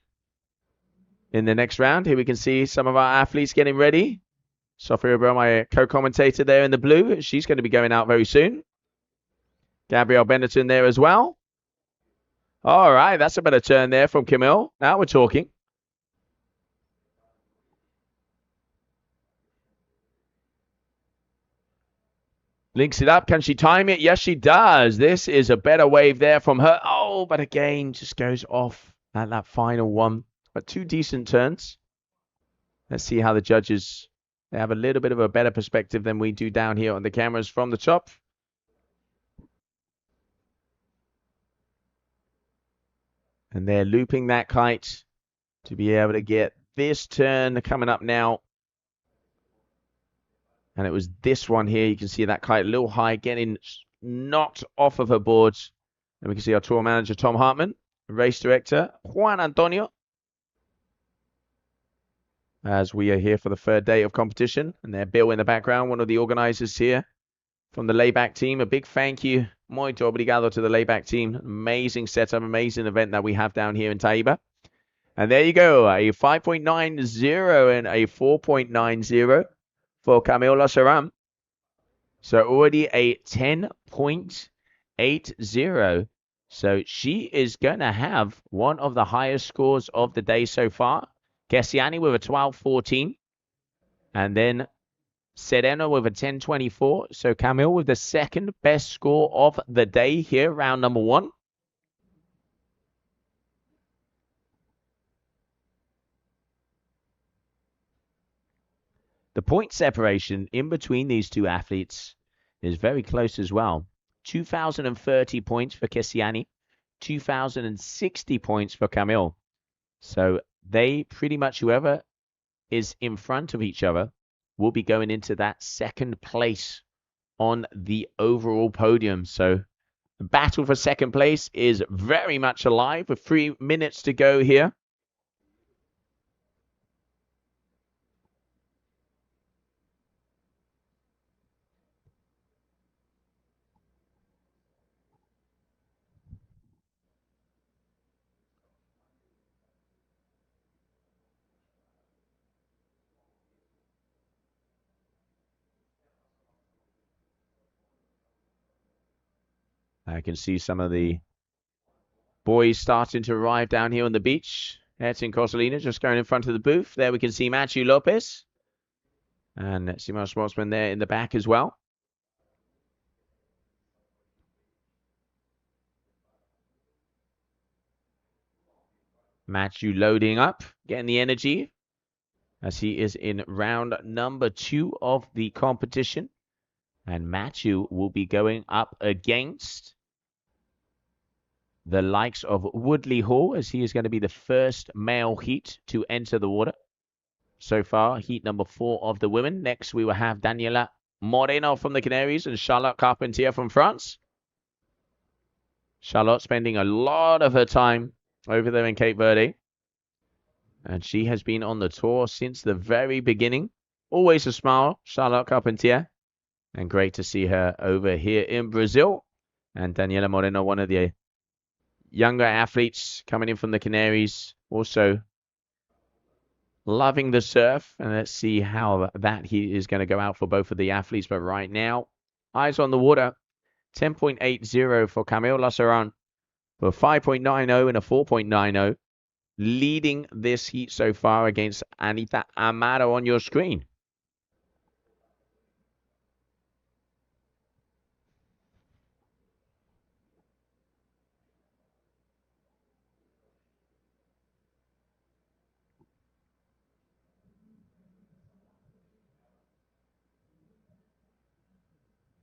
In the next round, here we can see some of our athletes getting ready. Sophia Bell, my co-commentator there in the blue. She's going to be going out very soon. Gabrielle Benetton there as well. All right, that's a better turn there from Camille. Now we're talking. Links it up. Can she time it? Yes, she does. This is a better wave there from her. Oh, but again, just goes off at that final one. But 2 decent turns. Let's see how the judges, they have a little bit of a better perspective than we do down here on the cameras from the top. And they're looping that kite to be able to get this turn coming up now. And it was this one here. You can see that kite a little high, getting knocked off of her boards. And we can see our tour manager, Tom Hartman, race director, Juan Antonio. As we are here for the 3rd day of competition. And they're Bill in the background, one of the organizers here from the layback team. A big thank you, muito obrigado, to the layback team. Amazing setup, amazing event that we have down here in Taíba. And there you go, a 5.90 and a 4.90 for Camille Lassaram. So already a 10.80. So she is going to have one of the highest scores of the day so far. Kessiani with a 12.14. And then Sereno with a 10.24. So Camille with the second best score of the day here, round number 1. The point separation in between these two athletes is very close as well. 2,030 points for Kessiani, 2,060 points for Camille. So they pretty much, whoever is in front of each other, will be going into that second place on the overall podium. So the battle for second place is very much alive with 3 minutes to go here. I can see some of the boys starting to arrive down here on the beach. Edson Cosolina just going in front of the booth. There we can see Matthew Lopez. And Simon Sportsman there in the back as well. Matthew loading up, getting the energy as he is in round number 2 of the competition. And Matthew will be going up against the likes of Woodley Hall, as he is going to be the first male heat to enter the water. So far, heat number 4 of the women. Next, we will have Daniela Moreno from the Canaries and Charlotte Carpentier from France. Charlotte spending a lot of her time over there in Cape Verde. And she has been on the tour since the very beginning. Always a smile, Charlotte Carpentier. And great to see her over here in Brazil. And Daniela Moreno, one of the younger athletes coming in from the Canaries, also loving the surf. And let's see how that he is going to go out for both of the athletes. But right now, eyes on the water. 10.80 for Camille Lassaran, for 5.90 and a 4.90, leading this heat so far against Anita Amaro on your screen.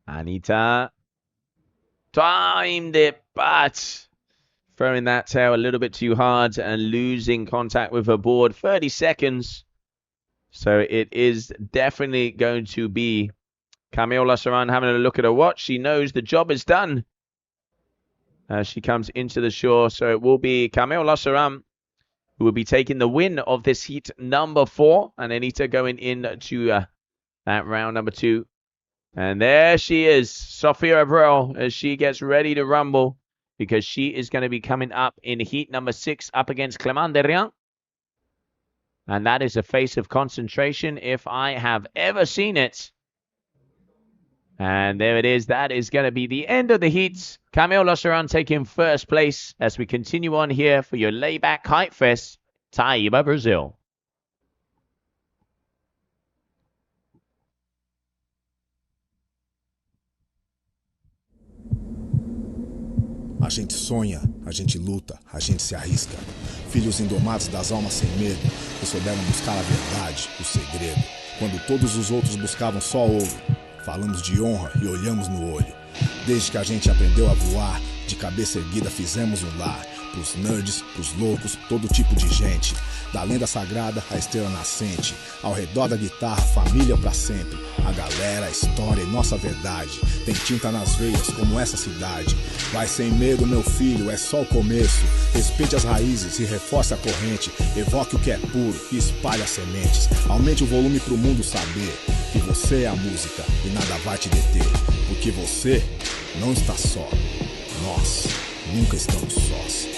Anita timed it, but throwing that tail a little bit too hard and losing contact with her board. 30 seconds. So it is definitely going to be Camille Lassaran having a look at her watch. She knows the job is done as she comes into the shore. So it will be Camille Lassaran who will be taking the win of this heat number 4. And Anita going into that round number 2. And there she is, Sofia Abreu, as she gets ready to rumble, because she is going to be coming up in heat number 6 up against Clément Derrien. And that is a face of concentration if I have ever seen it. And there it is. That is going to be the end of the heats. Camille Lassaran taking first place as we continue on here for your Layback Kite Fest, Taíba, Brazil. A gente sonha, a gente luta, a gente se arrisca. Filhos indomados das almas sem medo, que souberam buscar a verdade, o segredo. Quando todos os outros buscavam só ouro, falamos de honra e olhamos no olho. Desde que a gente aprendeu a voar, de cabeça erguida fizemos um lar. Pros nerds, pros loucos, todo tipo de gente. Da lenda sagrada à estrela nascente. Ao redor da guitarra, família pra sempre. A galera, a história e nossa verdade. Tem tinta nas veias como essa cidade. Vai sem medo, meu filho, é só o começo. Respeite as raízes e reforce a corrente. Evoque o que é puro e espalhe as sementes. Aumente o volume pro mundo saber que você é a música e nada vai te deter. Porque você não está só. Nós nunca estamos sós.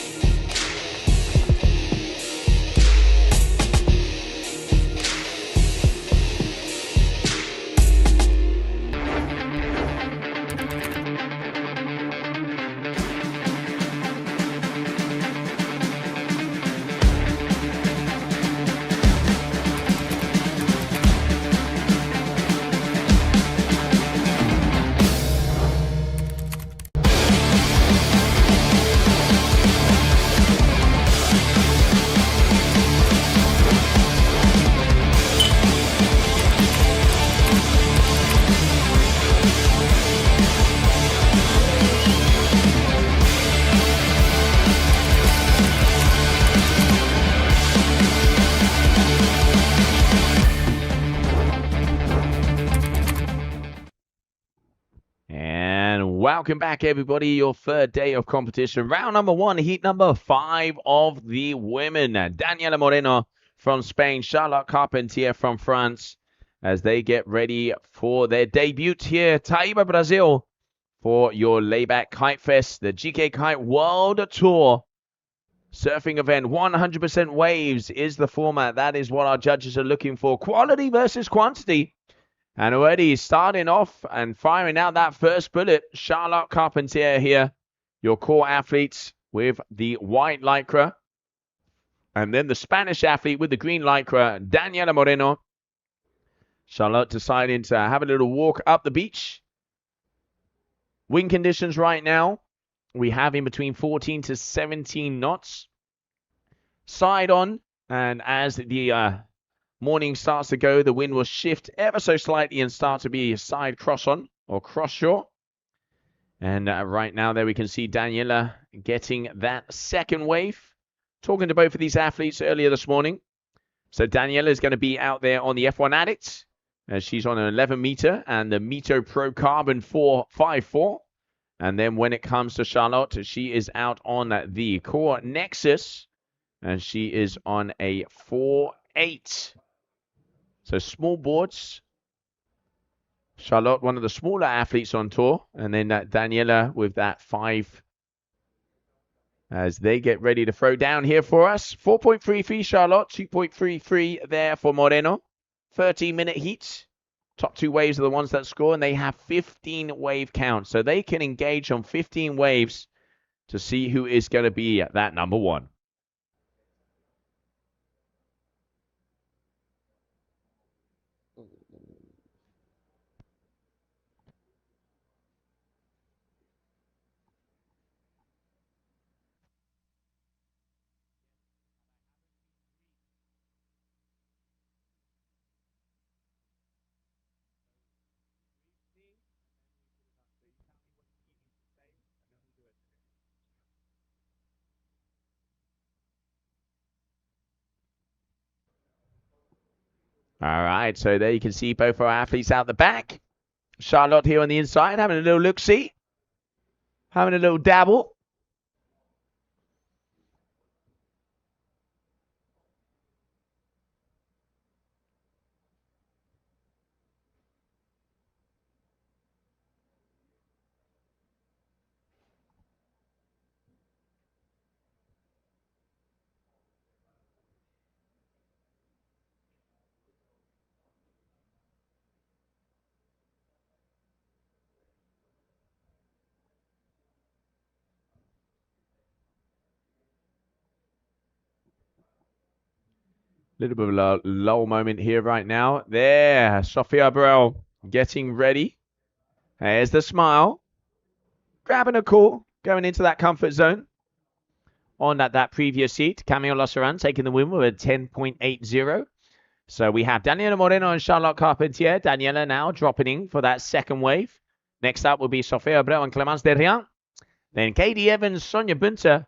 Welcome back, everybody. Your third day of competition. Round number 1, heat number 5 of the women. Daniela Moreno from Spain, Charlotte Carpentier from France, as they get ready for their debut here, Taíba, Brazil, for your layback kite fest, the GKA Kite World Tour surfing event. 100% waves is the format. That is what our judges are looking for. Quality versus quantity. And already starting off and firing out that first bullet, Charlotte Carpentier here, your core athletes with the white lycra. And then the Spanish athlete with the green lycra, Daniela Moreno. Charlotte deciding to have a little walk up the beach. Wind conditions right now, we have in between 14 to 17 knots. Side on, and as the morning starts to go, the wind will shift ever so slightly and start to be side cross on or cross shore. And right now there we can see Daniela getting that second wave. Talking to both of these athletes earlier this morning. So Daniela is going to be out there on the F1 Addict. She's on an 11 meter and the Mito Pro Carbon 454. And then when it comes to Charlotte, she is out on the Core Nexus. And she is on a 4.8. So small boards. Charlotte, one of the smaller athletes on tour. And then Daniela with that 5 as they get ready to throw down here for us. 4.33 Charlotte, 2.33 there for Moreno. 13-minute heats. Top 2 waves are the ones that score, and they have 15 wave count. So they can engage on 15 waves to see who is going to be at that number 1. All right, so there you can see both our athletes out the back. Charlotte here on the inside, having a little look-see. Having a little dabble. Little bit of a lull moment here right now. There, Sofia Abreu getting ready. There's the smile. Grabbing a call, going into that comfort zone. On that previous seat, Camilo Losaran taking the win with a 10.80. So we have Daniela Moreno and Charlotte Carpentier. Daniela now dropping in for that second wave. Next up will be Sofia Abreu and Clemence Derrien. Then Katie Evans, Sonia Bunter,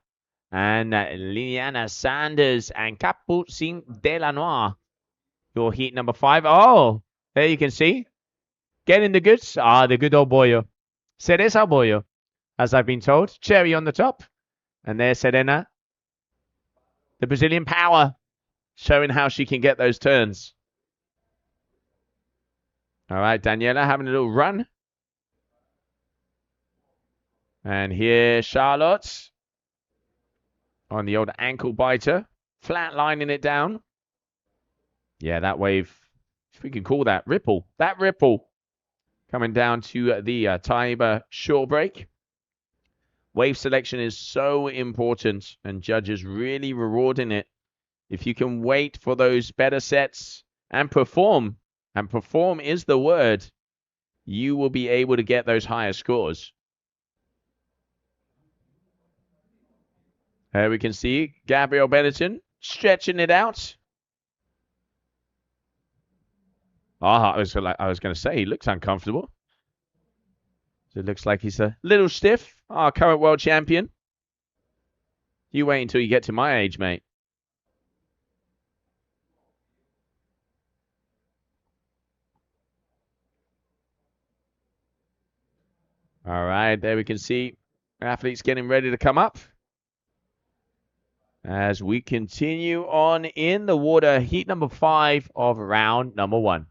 and Liliana Sanders and Capucin Delanois. Your heat number 5. Oh, there you can see. Getting the goods. The good old boyo. Cereza boyo, as I've been told. Cherry on the top. And there's Serena. The Brazilian power. Showing how she can get those turns. All right, Daniela having a little run. And here, Charlotte. On the old ankle biter. Flat lining it down. Yeah, that wave, if we can call that ripple. That ripple coming down to the Taíba shore break. Wave selection is so important, and judges really rewarding it. If you can wait for those better sets and perform is the word, you will be able to get those higher scores. Here we can see Gabriel Benetton stretching it out. I was going to say, he looks uncomfortable. So it looks like he's a little stiff. Our current world champion. You wait until you get to my age, mate. All right, there we can see athletes getting ready to come up as we continue on in the water, heat number 5 of round number 1.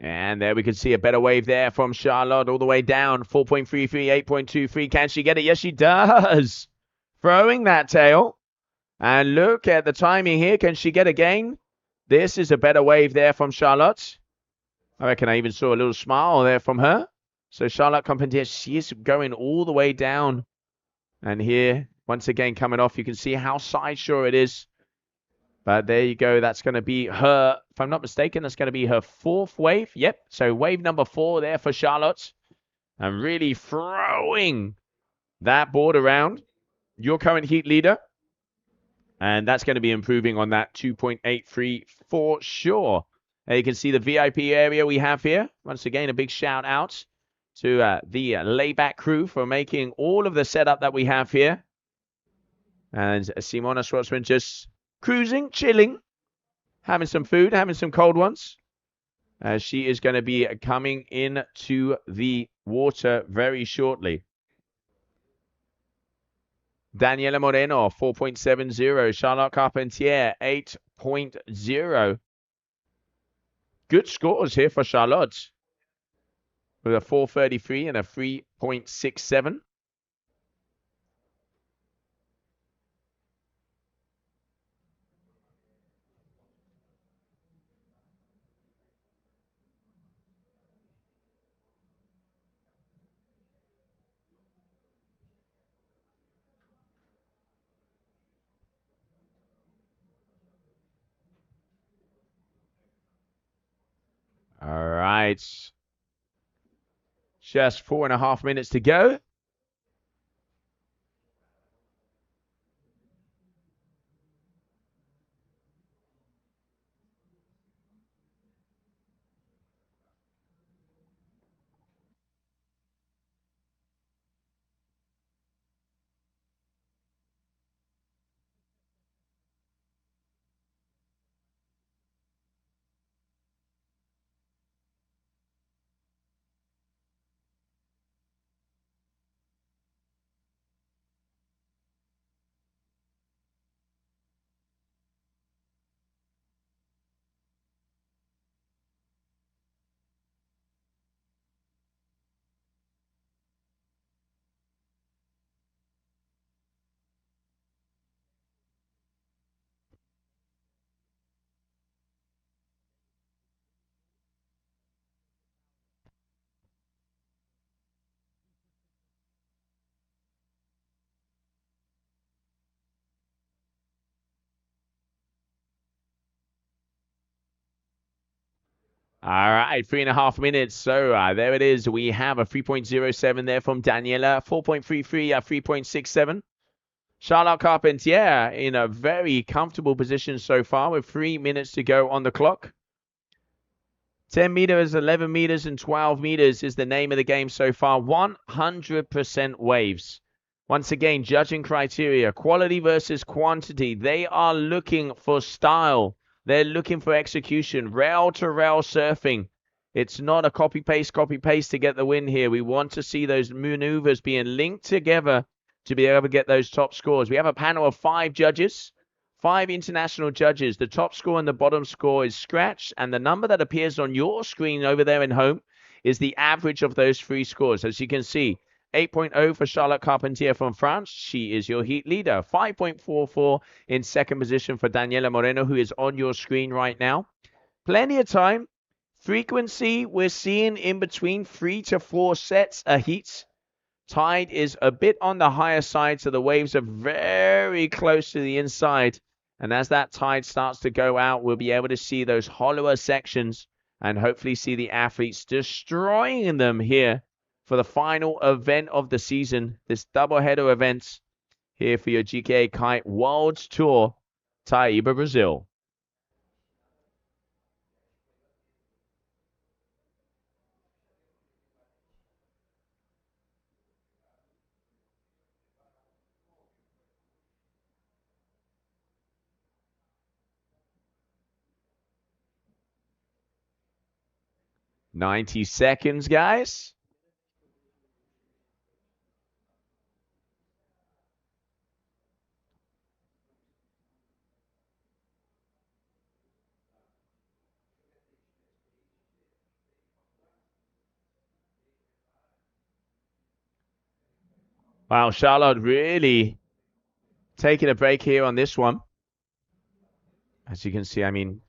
And there we can see a better wave there from Charlotte all the way down. 4.33, 8.23. Can she get it? Yes, she does. Throwing that tail. And look at the timing here. Can she get a gain? This is a better wave there from Charlotte. I reckon I even saw a little smile there from her. So Charlotte Carpentier, she is going all the way down. And here, once again, coming off, you can see how side shore it is. But there you go. That's going to be her, if I'm not mistaken, that's going to be her 4th wave. Yep. So wave number 4 there for Charlotte. And really throwing that board around. Your current heat leader. And that's going to be improving on that 2.83 for sure. You can see the VIP area we have here. Once again, a big shout out to the layback crew for making all of the setup that we have here. And Simona Schwartzman just cruising, chilling, having some food, having some cold ones. She is going to be coming into the water very shortly. Daniela Moreno, 4.70. Charlotte Carpentier, 8.0. Good scores here for Charlotte. With a 4.33 and a 3.67. All right. Just 4.5 minutes to go. All right, 3.5 minutes. So there it is. We have a 3.07 there from Daniela, 4.33, 3.67. Charlotte Carpentier in a very comfortable position so far with 3 minutes to go on the clock. 10 meters, 11 meters, and 12 meters is the name of the game so far. 100% waves. Once again, judging criteria, quality versus quantity. They are looking for style. They're looking for execution. Rail-to-rail surfing. It's not a copy-paste to get the win here. We want to see those maneuvers being linked together to be able to get those top scores. We have a panel of 5 judges. 5 international judges. The top score and the bottom score is scratched, and the number that appears on your screen over there in home is the average of those 3 scores. As you can see, 8.0 for Charlotte Carpentier from France. She is your heat leader. 5.44 in second position for Daniela Moreno, who is on your screen right now. Plenty of time. Frequency, we're seeing in between 3 to 4 sets a heat. Tide is a bit on the higher side, so the waves are very close to the inside. And as that tide starts to go out, we'll be able to see those hollower sections and hopefully see the athletes destroying them here for the final event of the season. This doubleheader event here for your GKA Kite World Tour, Taíba, Brazil. $90 guys. Wow, Charlotte really taking a break here on this one. As you can see, I mean,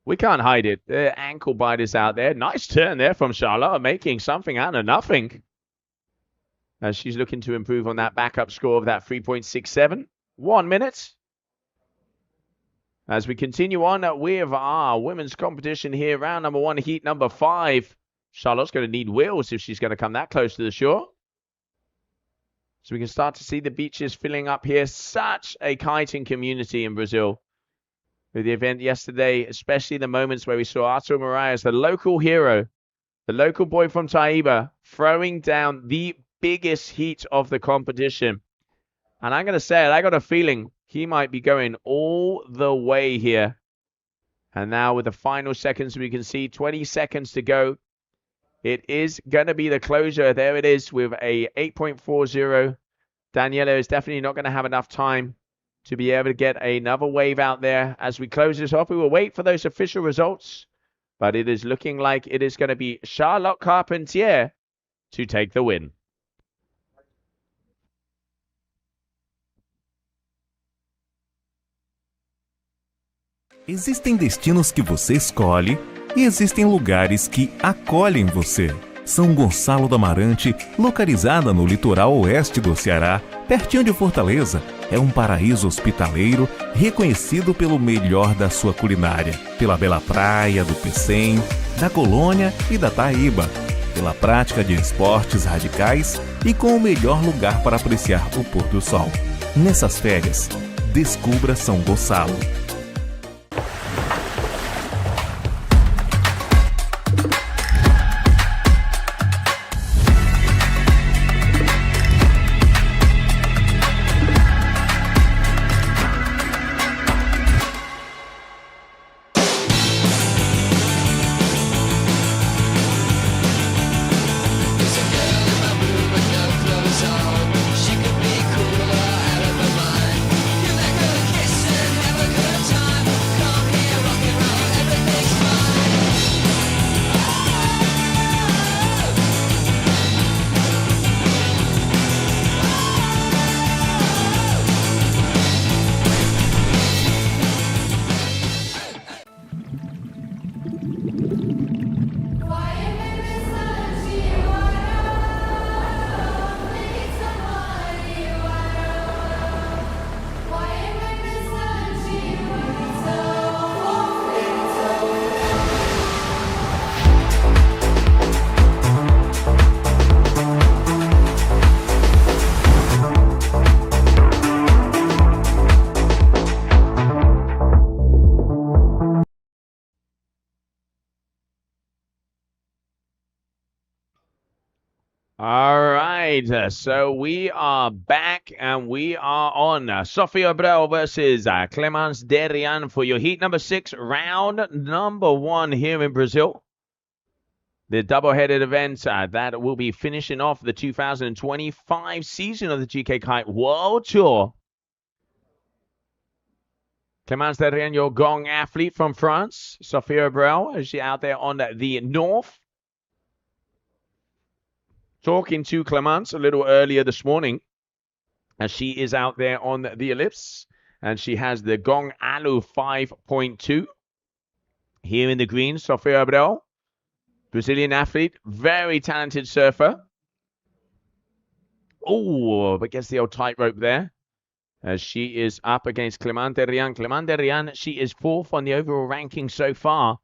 we can't hide it. The ankle bite is out there. Nice turn there from Charlotte, making something out of nothing. As she's looking to improve on that backup score of that 3.67. 1 minute. As we continue on with our women's competition here, round number 1, heat number 5. Charlotte's going to need wheels if she's going to come that close to the shore. So we can start to see the beaches filling up here. Such a kiting community in Brazil. With the event yesterday, especially the moments where we saw Artur Moraes, the local hero, the local boy from Taíba, throwing down the biggest heat of the competition. And I'm going to say it, I got a feeling he might be going all the way here. And now with the final seconds, we can see 20 seconds to go. It is going to be the closure. There it is with a 8.40. Daniela is definitely not going to have enough time to be able to get another wave out there. As we close this off, we will wait for those official results. But it is looking like it is going to be Charlotte Carpentier to take the win. Existem destinos que você escolhe e existem lugares que acolhem você. São Gonçalo do Amarante, localizada no litoral oeste do Ceará, pertinho de Fortaleza, é um paraíso hospitaleiro reconhecido pelo melhor da sua culinária, pela bela praia do Pecém, da Colônia e da Taíba, pela prática de esportes radicais e com o melhor lugar para apreciar o pôr do sol. Nessas férias, descubra São Gonçalo. She could be cool or out of her mind. You make her kiss and never could All right, so we are back and we are on Sofia Abreu versus Clemence Derian for your heat number 6, round number 1 here in Brazil. The double-headed event that will be finishing off the 2025 season of the GKA Kite World Tour. Clemence Derian, your gong athlete from France. Sofia Abreu, is she out there on the north? Talking to Clemence a little earlier this morning, as she is out there on the ellipse, and she has the Gong Alu 5.2. Here in the green, Sofia Abreu, Brazilian athlete, very talented surfer. Oh, but gets the old tightrope there, as she is up against Clemence Derian. Clemence Derian, she is 4th on the overall ranking so far,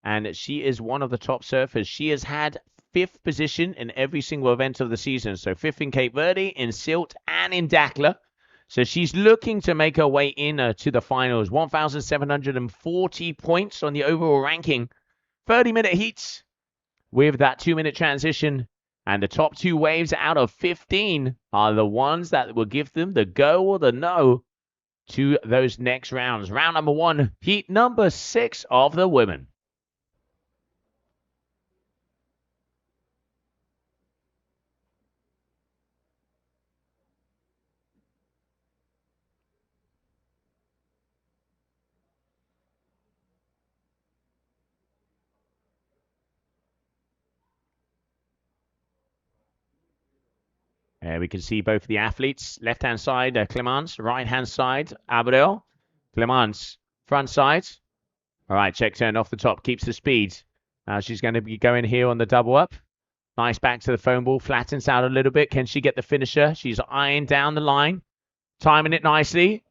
and she is one of the top surfers. She has had 5th position in every single event of the season. So 5th in Cape Verde, in Silt, and in Dakla. So she's looking to make her way in to the finals. 1,740 points on the overall ranking. 30-minute heats with that 2-minute transition. And the top 2 waves out of 15 are the ones that will give them the go or the no to those next rounds. Round number 1, heat number 6 of the women. We can see both the athletes. Left-hand side, Clemence. Right-hand side, Abreu. Clemence, front side. All right, check turn off the top. Keeps the speed. Now she's going to be going here on the double up. Nice back to the foam ball. Flattens out a little bit. Can she get the finisher? She's eyeing down the line. Timing it nicely.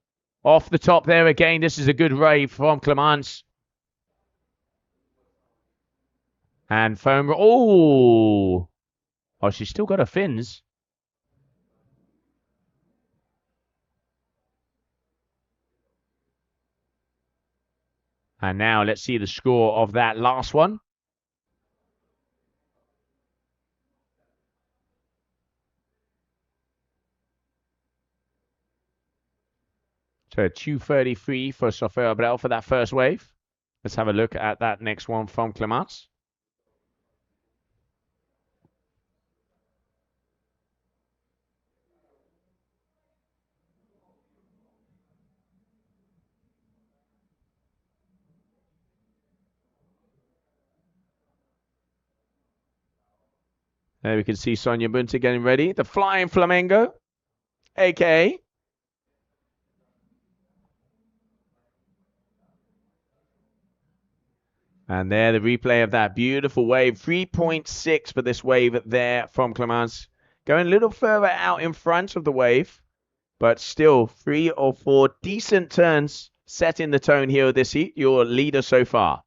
Off the top there again. This is a good wave from Clemence. And foam. Oh, she's still got her fins. And now let's see the score of that last one. So 233 for Sofia Abreu for that first wave. Let's have a look at that next one from Clemence. There we can see Sonia Bunta getting ready. The Flying Flamingo, a.k.a. And there, the replay of that beautiful wave. 3.6 for this wave there from Clemence. Going a little further out in front of the wave, but still 3 or 4 decent turns setting the tone here of this heat. Your leader so far.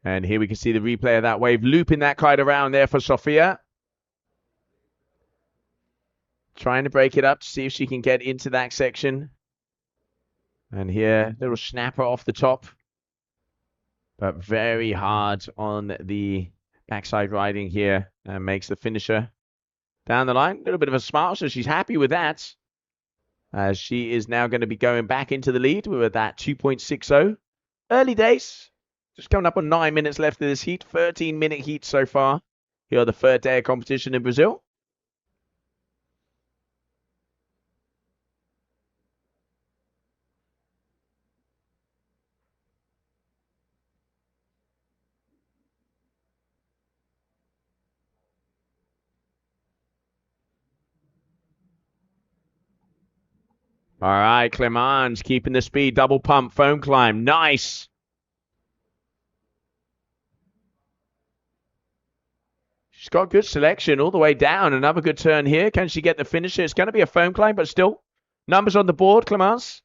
And here we can see the replay of that wave, looping that kite around there for Sofia. Trying to break it up to see if she can get into that section. And here, little snapper off the top. But very hard on the backside riding here. And makes the finisher down the line. A little bit of a smile, so she's happy with that. As she is now going to be going back into the lead with that 2.60. Early days. Just coming up on 9 minutes left of this heat. 13-minute heat so far. Here on the 3rd day of competition in Brazil. All right, Clemence keeping the speed. Double pump, foam climb. Nice. She's got good selection all the way down. Another good turn here. Can she get the finisher? It's going to be a foam climb, but still. Numbers on the board, Clemence.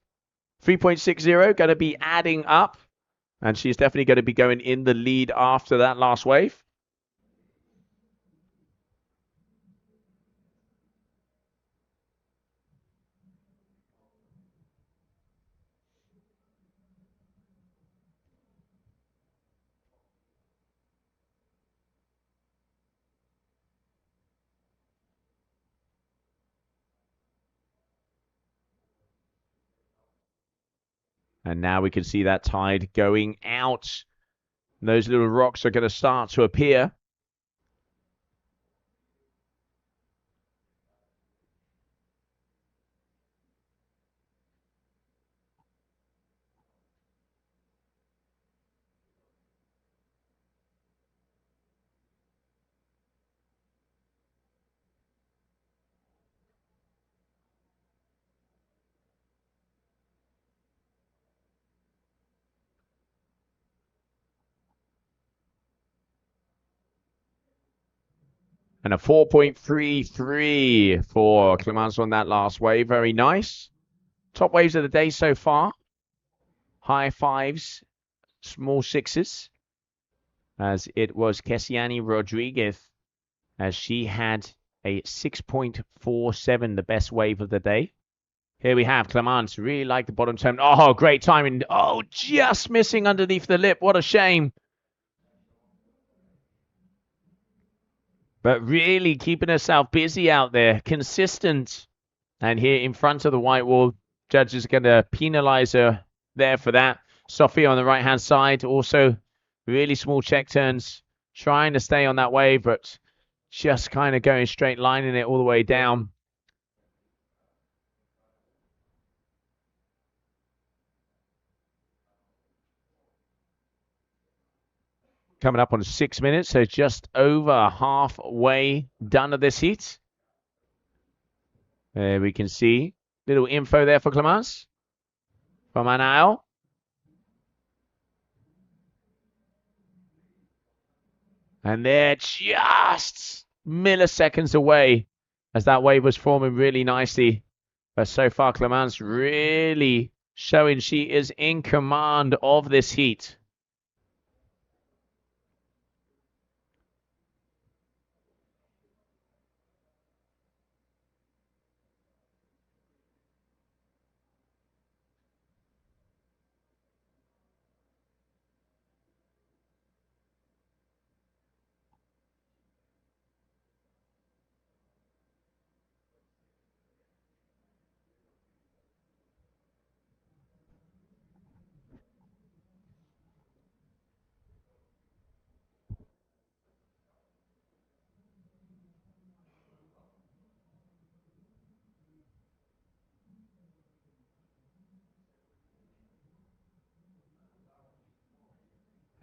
3.60, going to be adding up. And she's definitely going to be going in the lead after that last wave. And now we can see that tide going out. Those little rocks are going to start to appear. And a 4.33 for Clemence on that last wave. Very nice. Top waves of the day so far. High fives, small sixes. As it was Kessiani Rodriguez, as she had a 6.47, the best wave of the day. Here we have Clemence. Really like the bottom turn. Oh, great timing. Oh, just missing underneath the lip. What a shame. But really keeping herself busy out there, consistent. And here in front of the white wall, judges are going to penalize her there for that. Sophia on the right-hand side, also really small check turns, trying to stay on that wave, but just kind of going straight lining it all the way down. Coming up on 6 minutes, so just over halfway done of this heat. There we can see little info there for Clemence from Anael. And they're just milliseconds away as that wave was forming really nicely. But so far, Clemence really showing she is in command of this heat.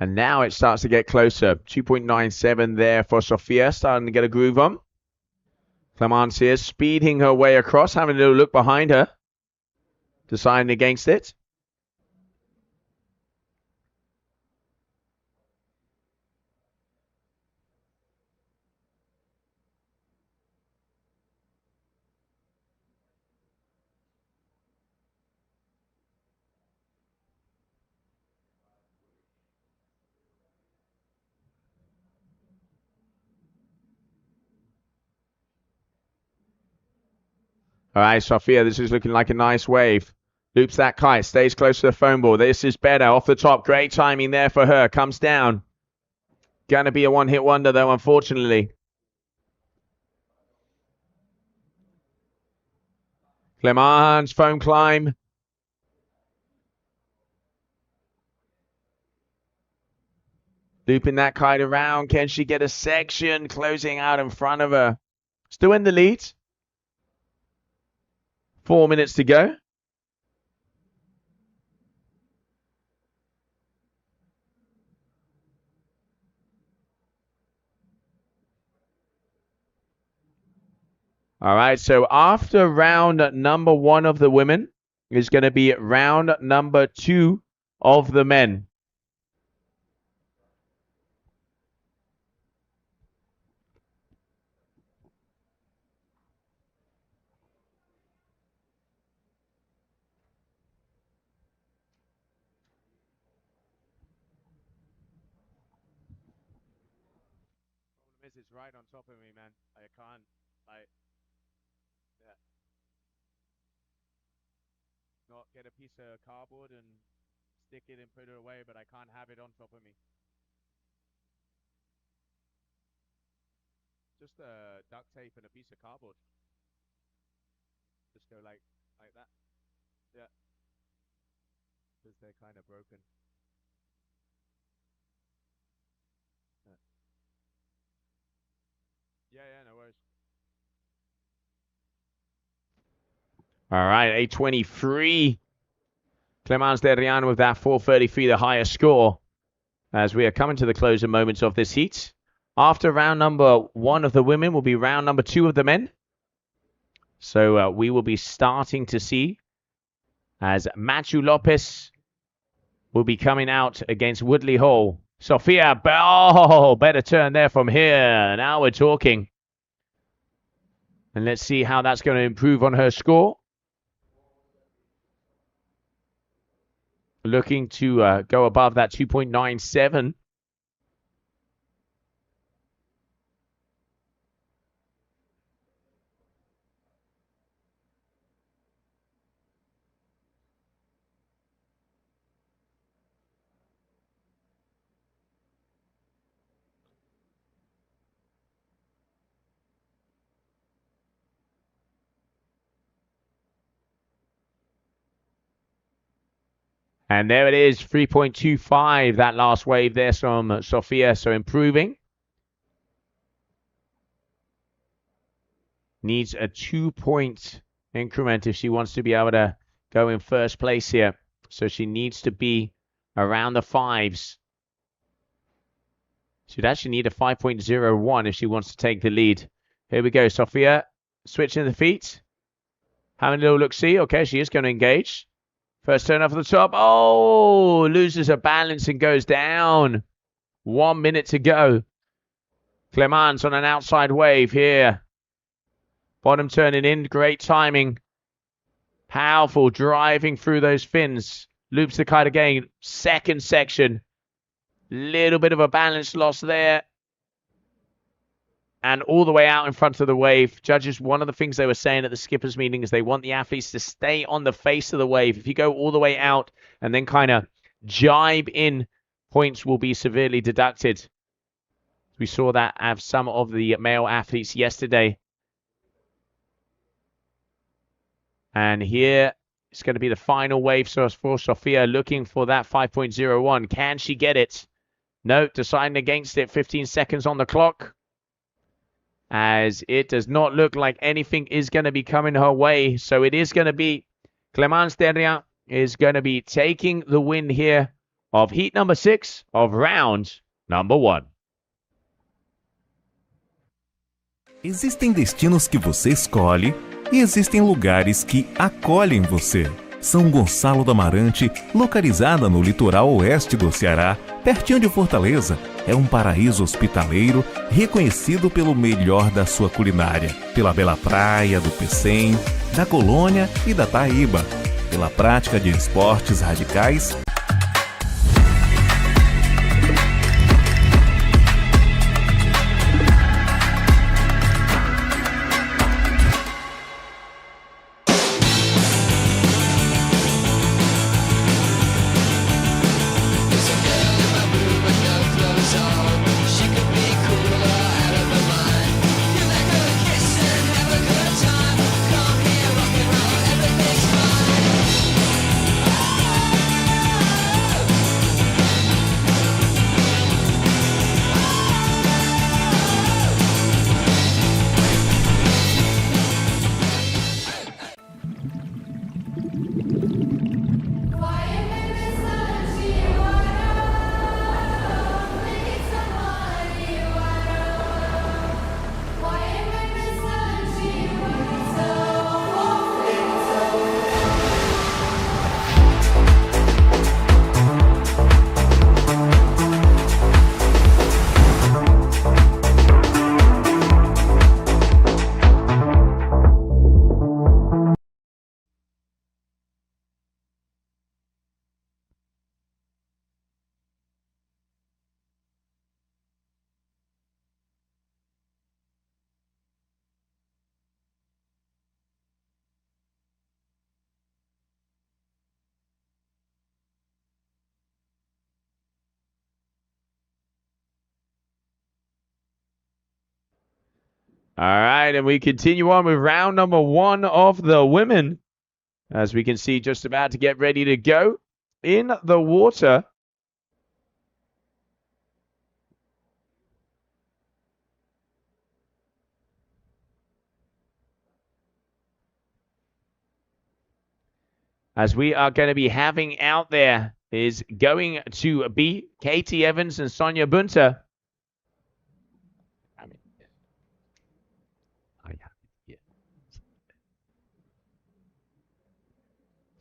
And now it starts to get closer. 2.97 there for Sophia, starting to get a groove on. Clemence here, speeding her way across, having a little look behind her. Deciding against it. All right, Sophia, this is looking like a nice wave. Loops that kite, stays close to the foam ball. This is better off the top. Great timing there for her. Comes down. Gonna be a one-hit wonder, though, unfortunately. Clemence, foam climb. Looping that kite around. Can she get a section? Closing out in front of her. Still in the lead. 4 minutes to go. All right, so after round number 1 of the women is going to be round number 2 of the men. is it's right on top of me, man. I can't, yeah. Not get a piece of cardboard and stick it and put it away, but I can't have it on top of me. Just duct tape and a piece of cardboard. Just go like that. Yeah. Because they're kind of broken. Yeah, no worries. All right, 823. Clemence Derian with that 433, the highest score, as we are coming to the closing moments of this heat. After round number 1 of the women will be round number 2 of the men. So we will be starting to see as Matthew Lopez will be coming out against Woodley Hall. Sophia, better turn there from here. Now we're talking. And let's see how that's going to improve on her score. Looking to go above that 2.97. And there it is, 3.25, that last wave there from Sophia, so improving. Needs a 2-point increment if she wants to be able to go in first place here. So she needs to be around the 5s. She'd actually need a 5.01 if she wants to take the lead. Here we go, Sophia, switching the feet. Having a little look-see. Okay, she is going to engage. First turn off the top. Oh, loses her balance and goes down. 1 minute to go. Clemence on an outside wave here. Bottom turning in. Great timing. Powerful driving through those fins. Loops the kite again. Second section. Little bit of a balance loss there. And all the way out in front of the wave. Judges, one of the things they were saying at the skippers meeting is they want the athletes to stay on the face of the wave. If you go all the way out and then kind of jibe in, points will be severely deducted. We saw that of some of the male athletes yesterday. And here it's going to be the final wave source for Sophia, looking for that 5.01. Can she get it? No, deciding against it. 15 seconds on the clock. As it does not look like anything is going to be coming her way. So it is going to be Clemence Derian is going to be taking the win here of heat number 6 of round number 1. Existem destinos que você escolhe e existem lugares que acolhem você. São Gonçalo do Amarante, localizada no litoral oeste do Ceará, pertinho de Fortaleza, é um paraíso hospitaleiro reconhecido pelo melhor da sua culinária, pela bela praia do Pecém, da Colônia e da Taíba, pela prática de esportes radicais All right, and we continue on with round number 1 of the women. As we can see, just about to get ready to go in the water. As we are going to be having out there is going to be Katie Evans and Sonia Bunter.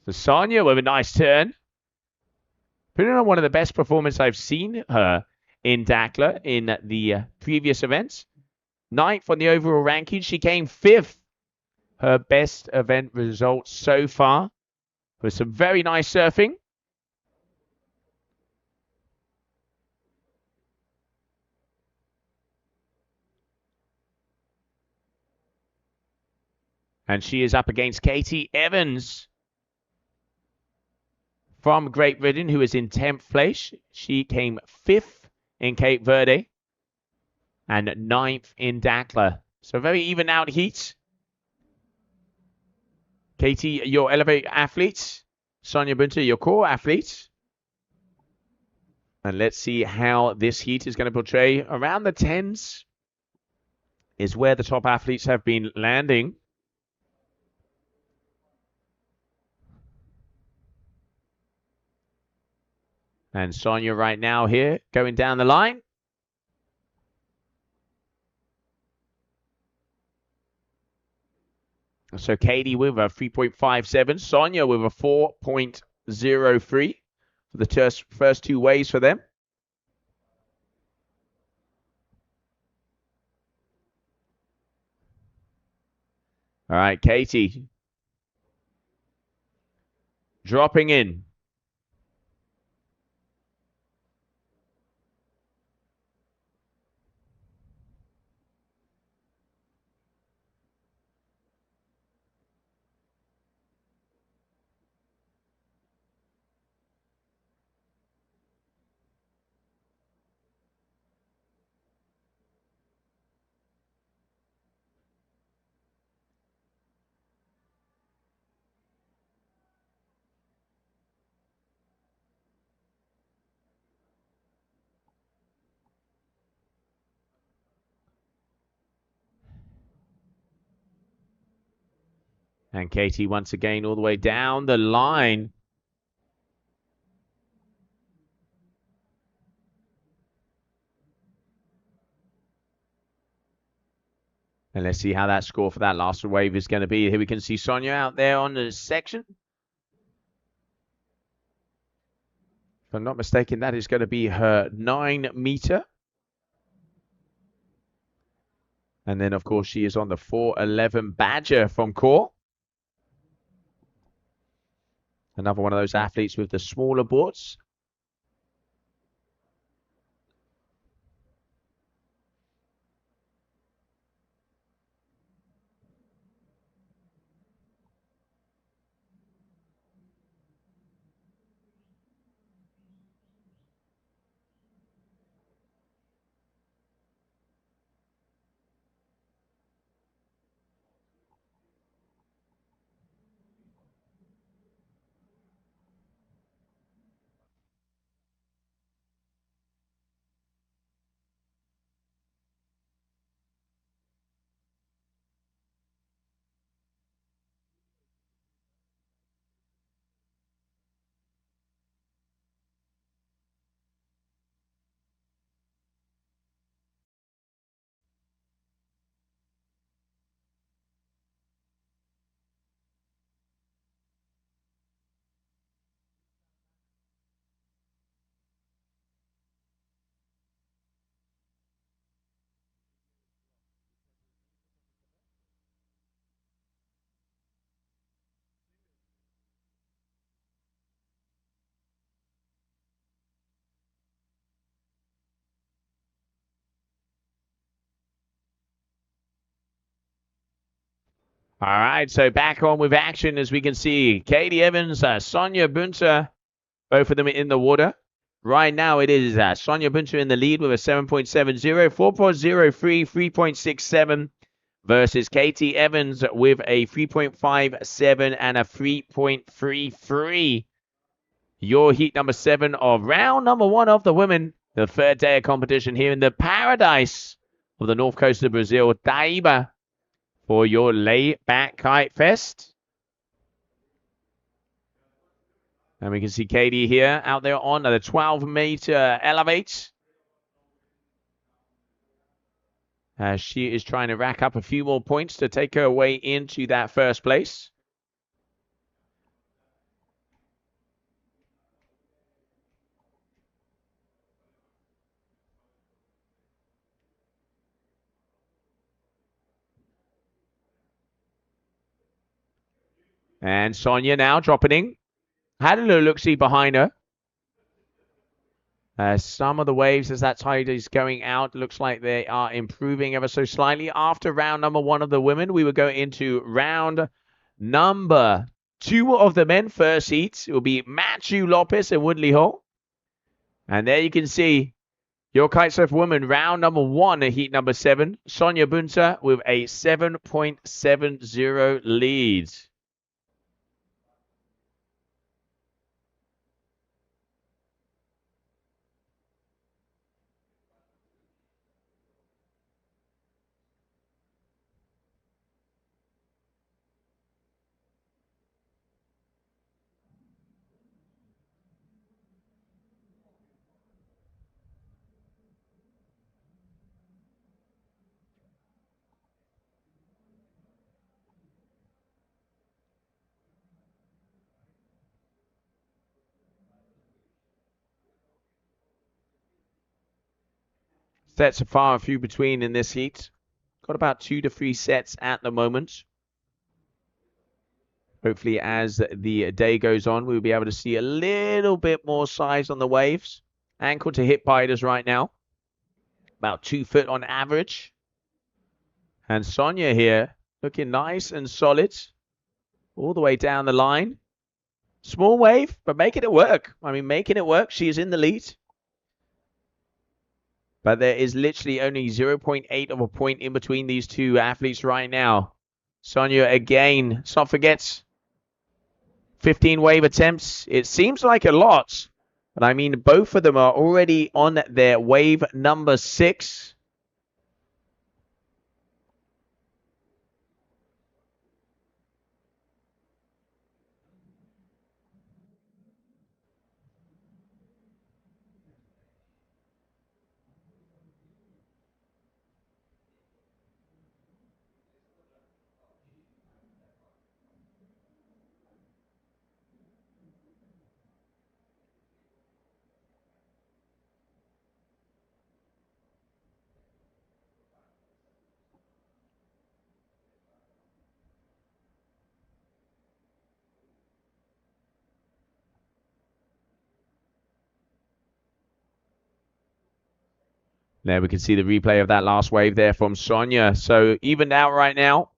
So Sonia with a nice turn. Putting on one of the best performances I've seen her in Dakla in the previous events. 9th on the overall ranking. She came 5th. Her best event results so far. With some very nice surfing. And she is up against Katie Evans from Great Britain, who is in 10th place. She came 5th in Cape Verde and 9th in Dakla. So very even out heats. Katie, your elevate athletes. Sonia Bunter, your core athletes. And let's see how this heat is going to portray. Around the 10s is where the top athletes have been landing. And Sonia right now here going down the line. So Katie with a 3.57. Sonia with a 4.03 for the first 2 waves for them. All right, Katie. Dropping in. And Katie once again all the way down the line. And let's see how that score for that last wave is going to be. Here we can see Sonia out there on the section. If I'm not mistaken, that is going to be her 9-meter. And then, of course, she is on the 411 Badger from Core. Another one of those athletes with the smaller boards. All right, so back on with action as we can see Katie Evans, Sonia Bunter, both of them in the water. Right now it is Sonia Bunter in the lead with a 7.70, 4.03, 3.67 versus Katie Evans with a 3.57 and a 3.33. Your heat number 7 of round number 1 of the women. The third day of competition here in the paradise of the north coast of Brazil, Taíba, for your laid-back kite fest. And we can see Katie here out there on the 12-meter elevate. As she is trying to rack up a few more points to take her way into that first place. And Sonia now dropping in. Had a little look-see behind her. Some of the waves as that tide is going out, looks like they are improving ever so slightly. After round number 1 of the women, we will go into round number 2 of the men. First heat, it will be Matthew Lopez and Woodley Hall. And there you can see your kitesurf woman, round number 1, heat number 7. Sonia Bunta with a 7.70 lead. Sets are far and few between in this heat. Got about 2 to 3 sets at the moment. Hopefully, as the day goes on, we'll be able to see a little bit more size on the waves. Ankle to hip biters right now. About 2 foot on average. And Sonia here looking nice and solid. All the way down the line. Small wave, but making it work. I mean, making it work. She is in the lead. But there is literally only 0.8 of a point in between these two athletes right now. Sonia again, let's not forget, 15 wave attempts. It seems like a lot, but I mean, both of them are already on their wave number 6. There we can see the replay of that last wave there from Sonia. So evened out right now.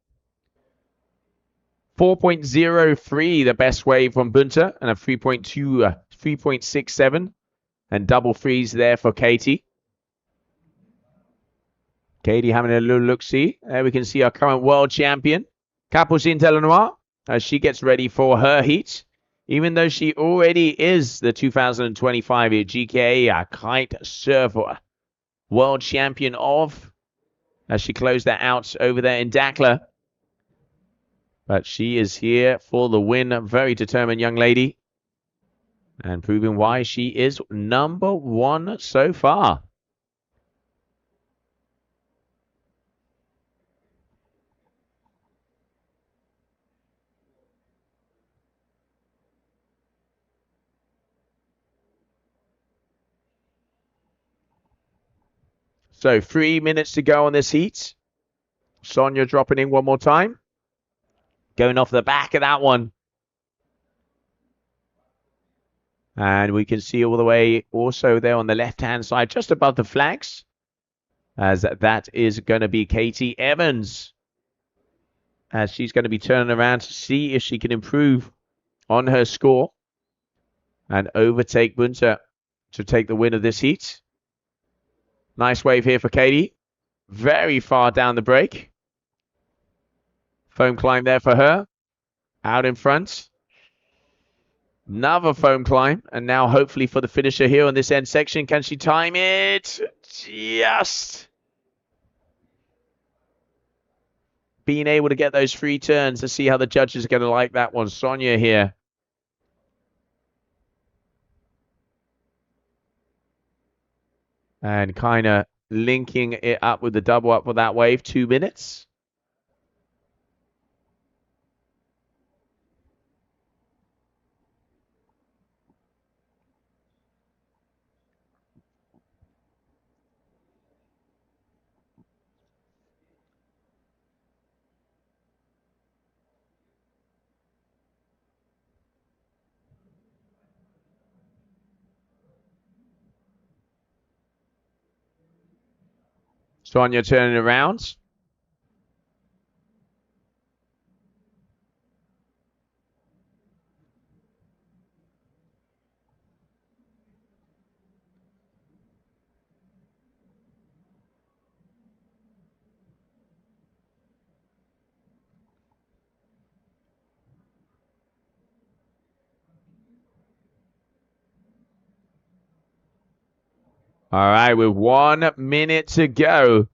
4.03, the best wave from Bunta, and a 3.67, and double threes there for Katie. Katie having a little look-see. There we can see our current world champion, Capucine Telenoir, as she gets ready for her heat. Even though she already is the 2025 GKA Kite Surfer world champion of, as she closed that out over there in Dakla. But she is here for the win. A very determined young lady. And proving why she is number 1 so far. So 3 minutes to go on this heat. Sonia dropping in one more time. Going off the back of that one. And we can see all the way also there on the left-hand side, just above the flags, as that is going to be Katie Evans. As she's going to be turning around to see if she can improve on her score and overtake Bunta to take the win of this heat. Nice wave here for Katie. Very far down the break. Foam climb there for her. Out in front. Another foam climb. And now hopefully for the finisher here on this end section. Can she time it? Just being able to get those 3 turns to see how the judges are going to like that one. Sonia here. And kind of linking it up with the double up for that wave. 2 minutes. Sonia turning around. All right, with 1 minute to go.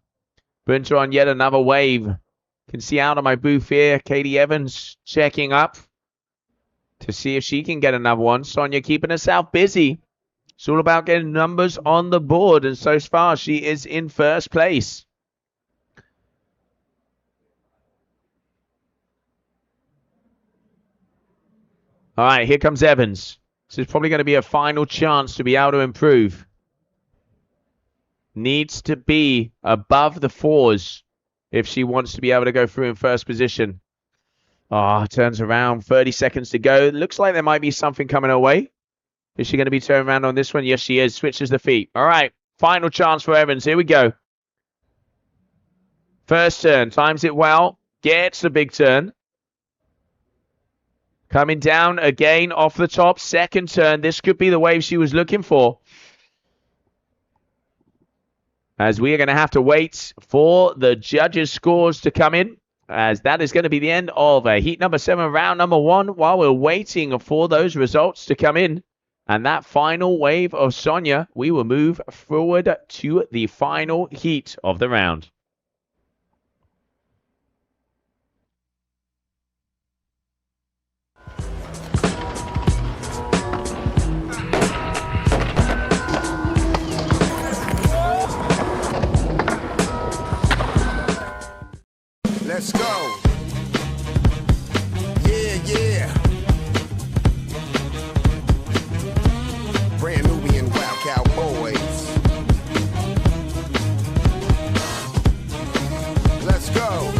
Bunter on yet another wave. Can see out of my booth here. Katie Evans checking up to see if she can get another one. Sonia keeping herself busy. It's all about getting numbers on the board. And so far, she is in first place. All right, here comes Evans. This is probably going to be a final chance to be able to improve. Needs to be above the 4s if she wants to be able to go through in first position. Turns around. 30 seconds to go. Looks like there might be something coming her way. Is she going to be turning around on this one? Yes, she is. Switches the feet. All right. Final chance for Evans. Here we go. First turn. Times it well. Gets the big turn. Coming down again off the top. Second turn. This could be the wave she was looking for. As we are going to have to wait for the judges' scores to come in, as that is going to be the end of heat number 7, round number 1, while we're waiting for those results to come in. And that final wave of Sonia, we will move forward to the final heat of the round. Let's go. Yeah, yeah. Brand Nubian Wild Cowboys. Let's go.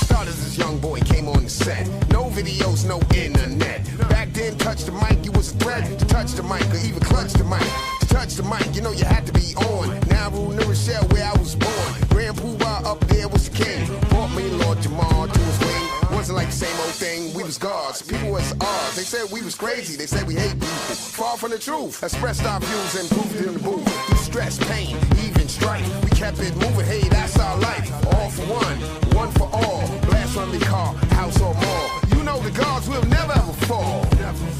Started as this young boy, came on the set. No videos, no internet. Back then, touch the mic, you was a threat. To touch the mic or even clutch the mic. To touch the mic, you know you had to be on. Now I rule New Rochelle where I was born. Grand Poobah up there was the king. Brought me Lord Jamal to his wing. Wasn't like the same old thing, we was gods. People was ours, they said we was crazy. They said we hate people. Far from the truth. Expressed our views and proved it in the booth. Through stress, pain, even strife. We kept it moving, hey, that's our life. All for one, one for all. Blast from the car, house or mall. You know the gods will never ever fall.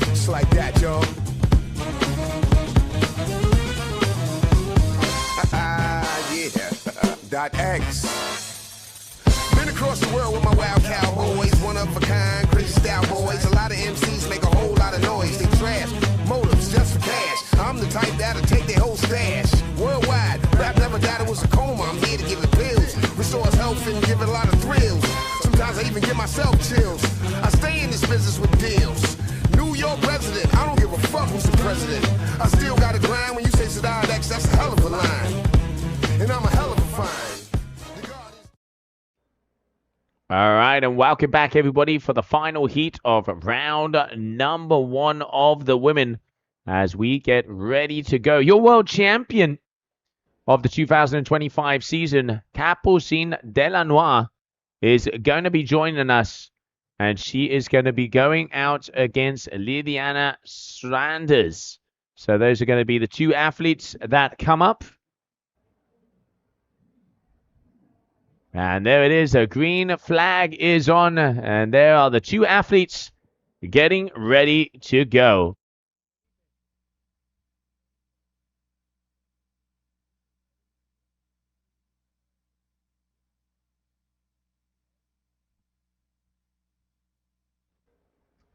Just like that, y'all. Yeah. .X. Been across the world with my wild cowboys, one of a kind, crazy style boys. A lot of MCs make a whole lot of noise. They trash motives just for cash. I'm the type that'll take their whole stash. Worldwide, rap never died, it was a coma. I'm here to give it pills, restores health and give it a lot of thrills. Sometimes I even give myself chills. I stay in this business with deals. New York resident, I don't give a fuck who's the president. I still got a grind when you say Sadar X, that's a hell of a line. And I'm a hell of a fine. All right, and welcome back, everybody, for the final heat of round number 1 of the women as we get ready to go. Your world champion of the 2025 season, Capucine Delanois, is going to be joining us, and she is going to be going out against Liliana Sanders. So those are going to be the 2 athletes that come up. And there it is. The green flag is on. And there are the two athletes getting ready to go.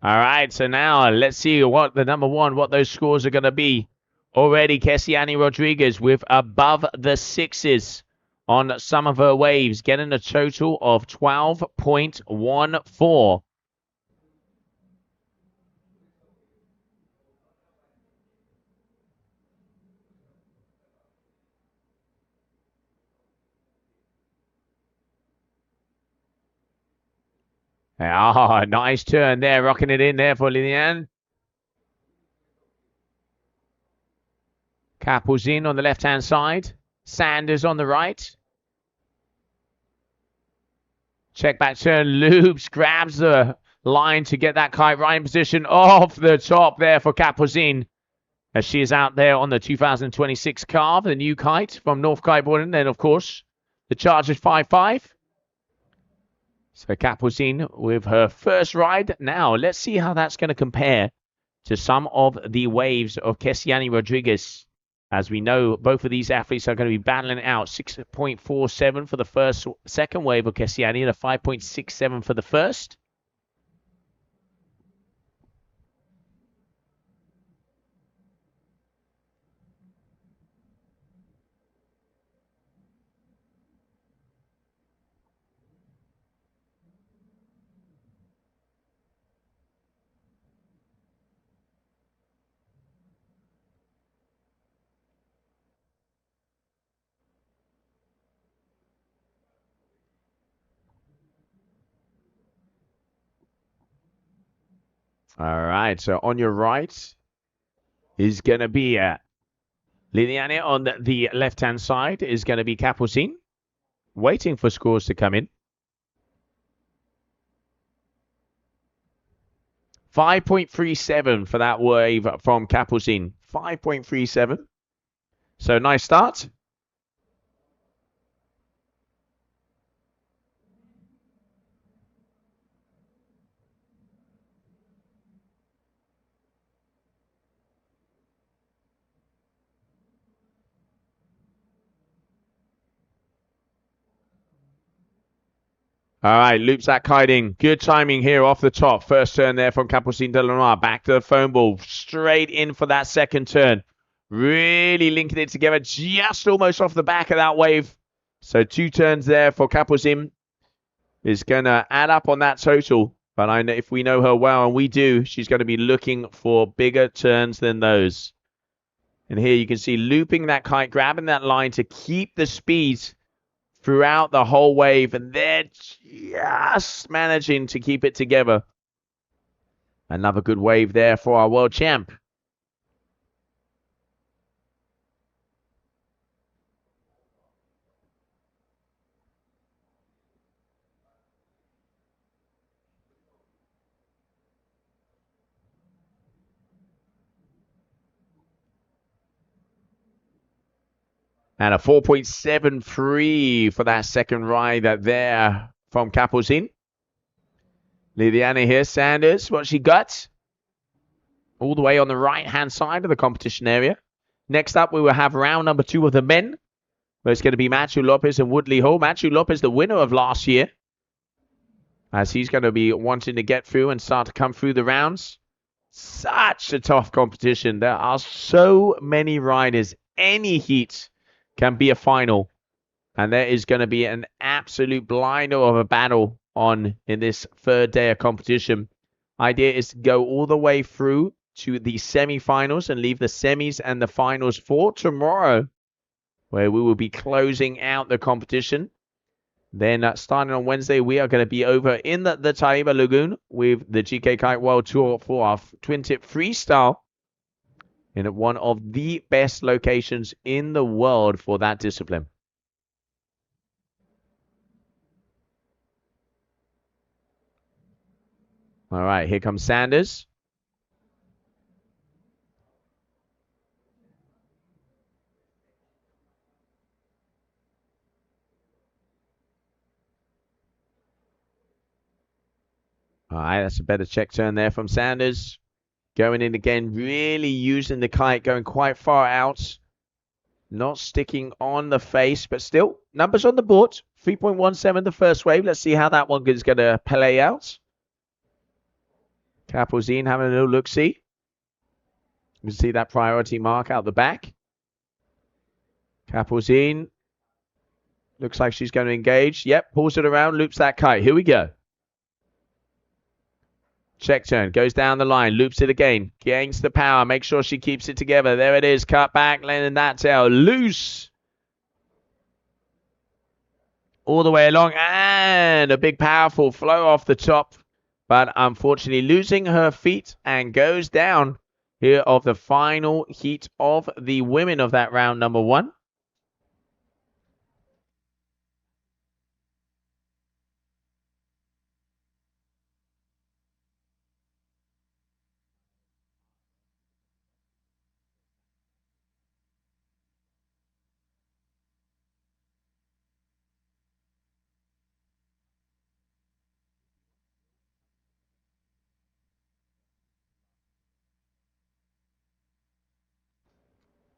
All right, so now let's see what those scores are going to be. Already, Kessiani Rodriguez with above the sixes on some of her waves, getting a total of 12.14. Ah, nice turn there, rocking it in there for Liliane. Capuzin on the left-hand side. Sanders on the right. Check back turn. Loops grabs the line to get that kite right in position off the top there for Capuzin. As she is out there on the 2026 Carve, the new kite from North Kiteboard. And then, of course, the Charger 5.5. So Capuzin with her first ride. Now, let's see how that's going to compare to some of the waves of Kessiani Rodriguez. As we know, both of these athletes are going to be battling out 6.47 for the second wave of Kessiani and a 5.67 for the first. All right, so on your right is going to be Liliane. On the left-hand side is going to be Capuzin, waiting for scores to come in. 5.37 for that wave from Capuzin. 5.37. So nice start. All right, loops that kiting. Good timing here off the top. First turn there from Capucine de Lenoir. Back to the foam ball. Straight in for that second turn. Really linking it together just almost off the back of that wave. So 2 turns there for Capucine is going to add up on that total. But I know if we know her well, and we do, she's going to be looking for bigger turns than those. And here you can see looping that kite, grabbing that line to keep the speed throughout the whole wave, and they're just managing to keep it together. Another good wave there for our world champ. And a 4.73 for that second ride there from Capuzin. Liliana here, Sanders, what she got? All the way on the right-hand side of the competition area. Next up, we will have round number 2 of the men. Where it's going to be Matthew Lopez and Woodley Hall. Matthew Lopez, the winner of last year. As he's going to be wanting to get through and start to come through the rounds. Such a tough competition. There are so many riders. Any heat can be a final. And there is going to be an absolute blinder of a battle on in this third day of competition. Idea is to go all the way through to the semi-finals and leave the semis and the finals for tomorrow, where we will be closing out the competition. Then starting on Wednesday, we are going to be over in the Taíba Lagoon with the GKA Kite World Tour for our twin tip freestyle in one of the best locations in the world for that discipline. All right, here comes Sanders. All right, that's a better check turn there from Sanders. Going in again, really using the kite, going quite far out. Not sticking on the face, but still, numbers on the board. 3.17 the first wave. Let's see how that one is going to play out. Kapuzin having a little look-see. You can see that priority mark out the back. Kapuzin. Looks like she's going to engage. Yep, pulls it around, loops that kite. Here we go. Check turn, goes down the line, loops it again. Gains the power, make sure she keeps it together. There it is, cut back, letting that tail loose. All the way along, and a big powerful flow off the top. But unfortunately losing her feet and goes down here of the final heat of the women of that round number 1.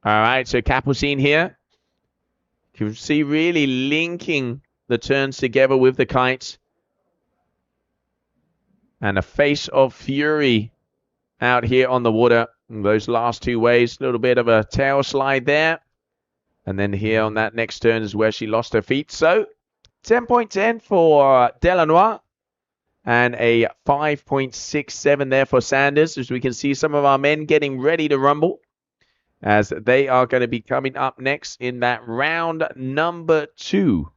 All right, so Kapuzin here. You can see really linking the turns together with the kites. And a face of fury out here on the water. And those last 2 waves, a little bit of a tail slide there. And then here on that next turn is where she lost her feet. So 10.10 for Delanois. And a 5.67 there for Sanders. As we can see some of our men getting ready to rumble, as they are going to be coming up next in that round number 2.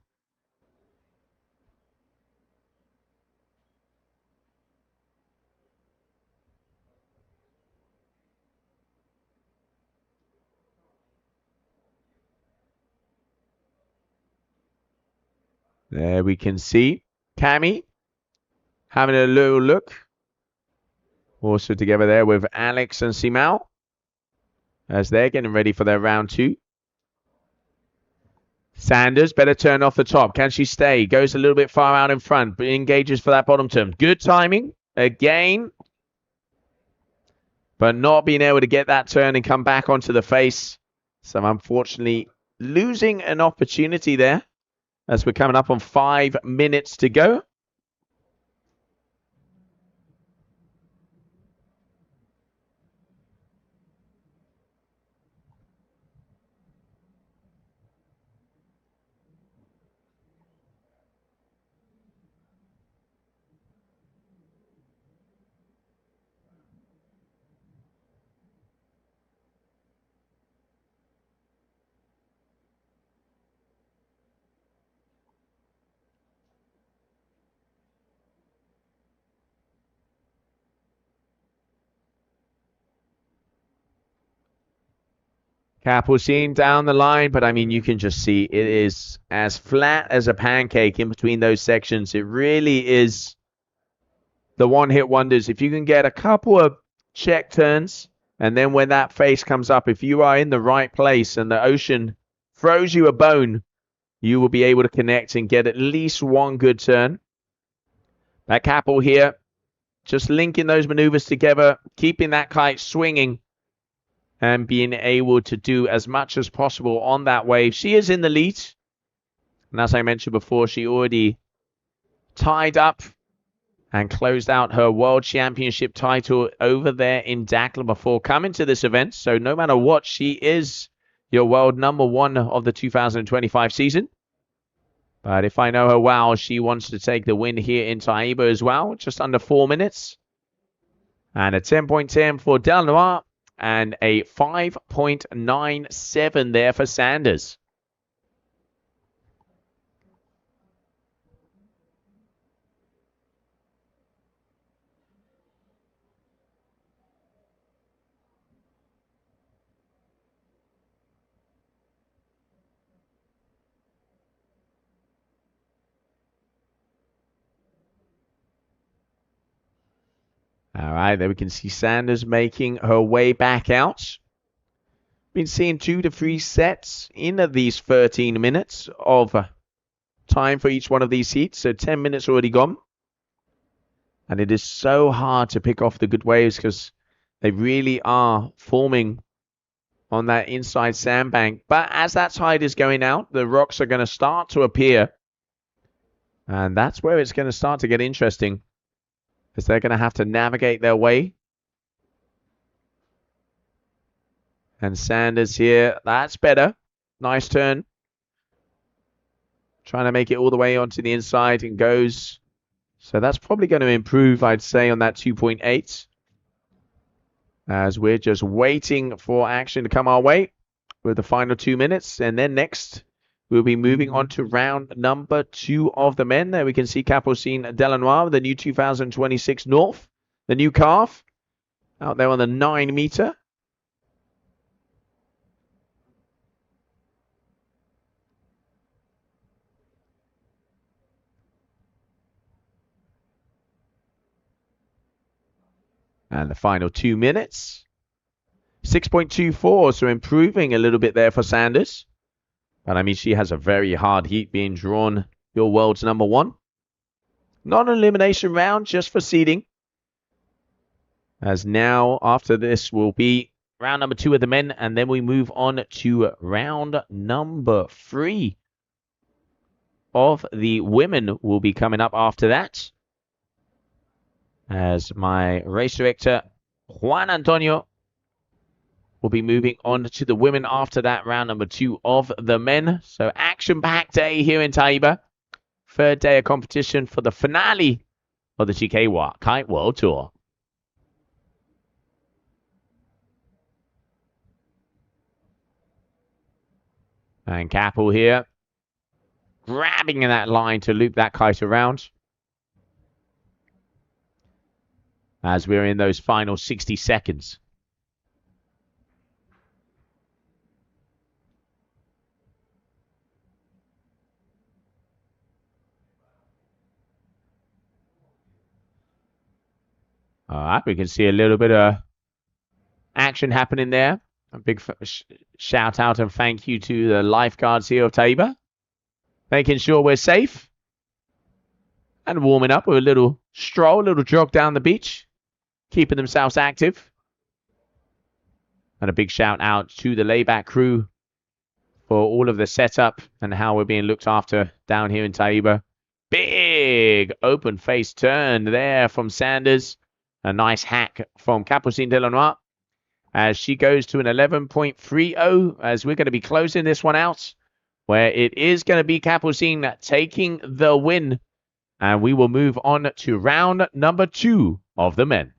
There we can see Cami having a little look. Also together there with Alex and Simao, as they're getting ready for their round 2. Sanders, better turn off the top. Can she stay? Goes a little bit far out in front, but engages for that bottom turn. Good timing again, but not being able to get that turn and come back onto the face. So unfortunately losing an opportunity there, as we're coming up on 5 minutes to go. Kapuzin down the line, but I mean, you can just see it is as flat as a pancake in between those sections. It really is the one-hit wonders. If you can get a couple of check turns, and then when that face comes up, if you are in the right place and the ocean throws you a bone, you will be able to connect and get at least one good turn. That Capel here, just linking those maneuvers together, keeping that kite swinging, and being able to do as much as possible on that wave. She is in the lead. And as I mentioned before, she already tied up and closed out her World Championship title over there in Dakar before coming to this event. So no matter what, she is your world number 1 of the 2025 season. But if I know her well, she wants to take the win here in Taíba as well. Just under 4 minutes. And a 10.10 for Delanois. And a 5.97 there for Sanders. All right, there we can see Sanders making her way back out. Been seeing 2 to 3 sets in these 13 minutes of time for each one of these heats. So 10 minutes already gone. And it is so hard to pick off the good waves because they really are forming on that inside sandbank. But as that tide is going out, the rocks are going to start to appear. And that's where it's going to start to get interesting, because they're going to have to navigate their way. And Sanders here, that's better. Nice turn. Trying to make it all the way onto the inside and goes. So that's probably going to improve, I'd say, on that 2.8. As we're just waiting for action to come our way with the final 2 minutes. And then next, we'll be moving on to round number 2 of the men. There we can see Capucine Delanois with the new 2026 North, the new calf, out there on the 9 meter. And the final 2 minutes. 6.24, so improving a little bit there for Sanders. But I mean, she has a very hard heat being drawn. Your world's number 1. Not an elimination round, just for seeding. As now, after this, will be round number 2 of the men. And then we move on to round number 3 of the women will be coming up after that. As my race director, Juan Antonio, will be moving on to the women after that, round number 2 of the men. So action-packed day here in Taíba. 3rd day of competition for the finale of the GKA Kite World Tour. And Capel here, grabbing that line to loop that kite around. As we're in those final 60 seconds. All right, we can see a little bit of action happening there. A big shout out and thank you to the lifeguards here of Taíba, making sure we're safe. And warming up with a little stroll, a little jog down the beach, keeping themselves active. And a big shout out to the layback crew for all of the setup and how we're being looked after down here in Taíba. Big open face turn there from Sanders. A nice hack from Capucine Delanois as she goes to an 11.30 as we're going to be closing this one out, where it is going to be Capucine taking the win. And we will move on to round number 2 of the men.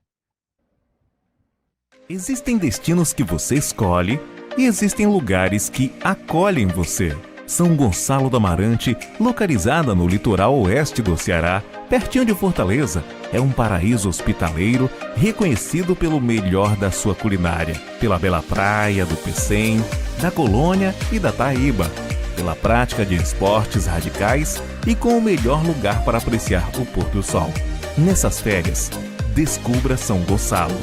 Existem destinos que você escolhe e existem lugares que acolhem você. São Gonçalo do Amarante, localizada no litoral oeste do Ceará, pertinho de Fortaleza, é um paraíso hospitaleiro reconhecido pelo melhor da sua culinária, pela bela praia do Pecém, da Colônia e da Taíba, pela prática de esportes radicais e com o melhor lugar para apreciar o pôr do sol. Nessas férias, descubra São Gonçalo.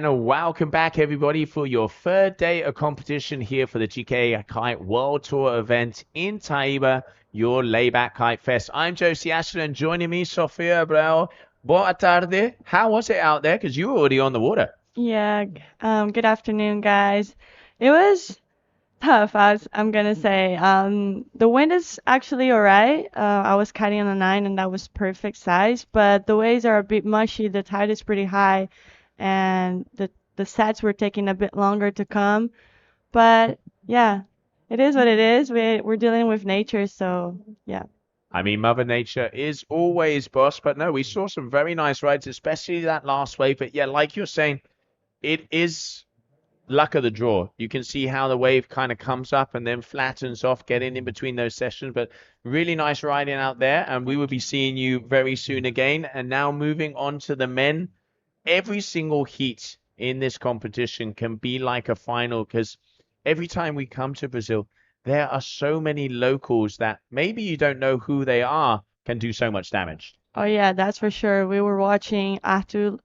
And welcome back, everybody, for your third day of competition here for the GKA Kite World Tour event in Taíba, your layback kite fest. I'm Josie Ashton, and joining me, Sofia Abreu. Boa tarde. How was it out there? Because you were already on the water. Yeah, good afternoon, guys. It was tough, as I'm gonna say. The wind is actually alright. I was kiting on a 9 and that was perfect size, but the waves are a bit mushy, the tide is pretty high, and the sets were taking a bit longer to come. But yeah, it is what it is. We're dealing with nature, so yeah. I mean, Mother Nature is always boss, but no, we saw some very nice rides, especially that last wave. But yeah, like you're saying, it is luck of the draw. You can see how the wave kind of comes up and then flattens off, getting in between those sessions. But really nice riding out there, and we will be seeing you very soon again. And now moving on to the men. Every single heat in this competition can be like a final, because every time we come to Brazil, there are so many locals that maybe you don't know who they are, can do so much damage. Oh yeah, that's for sure. We were watching Arthur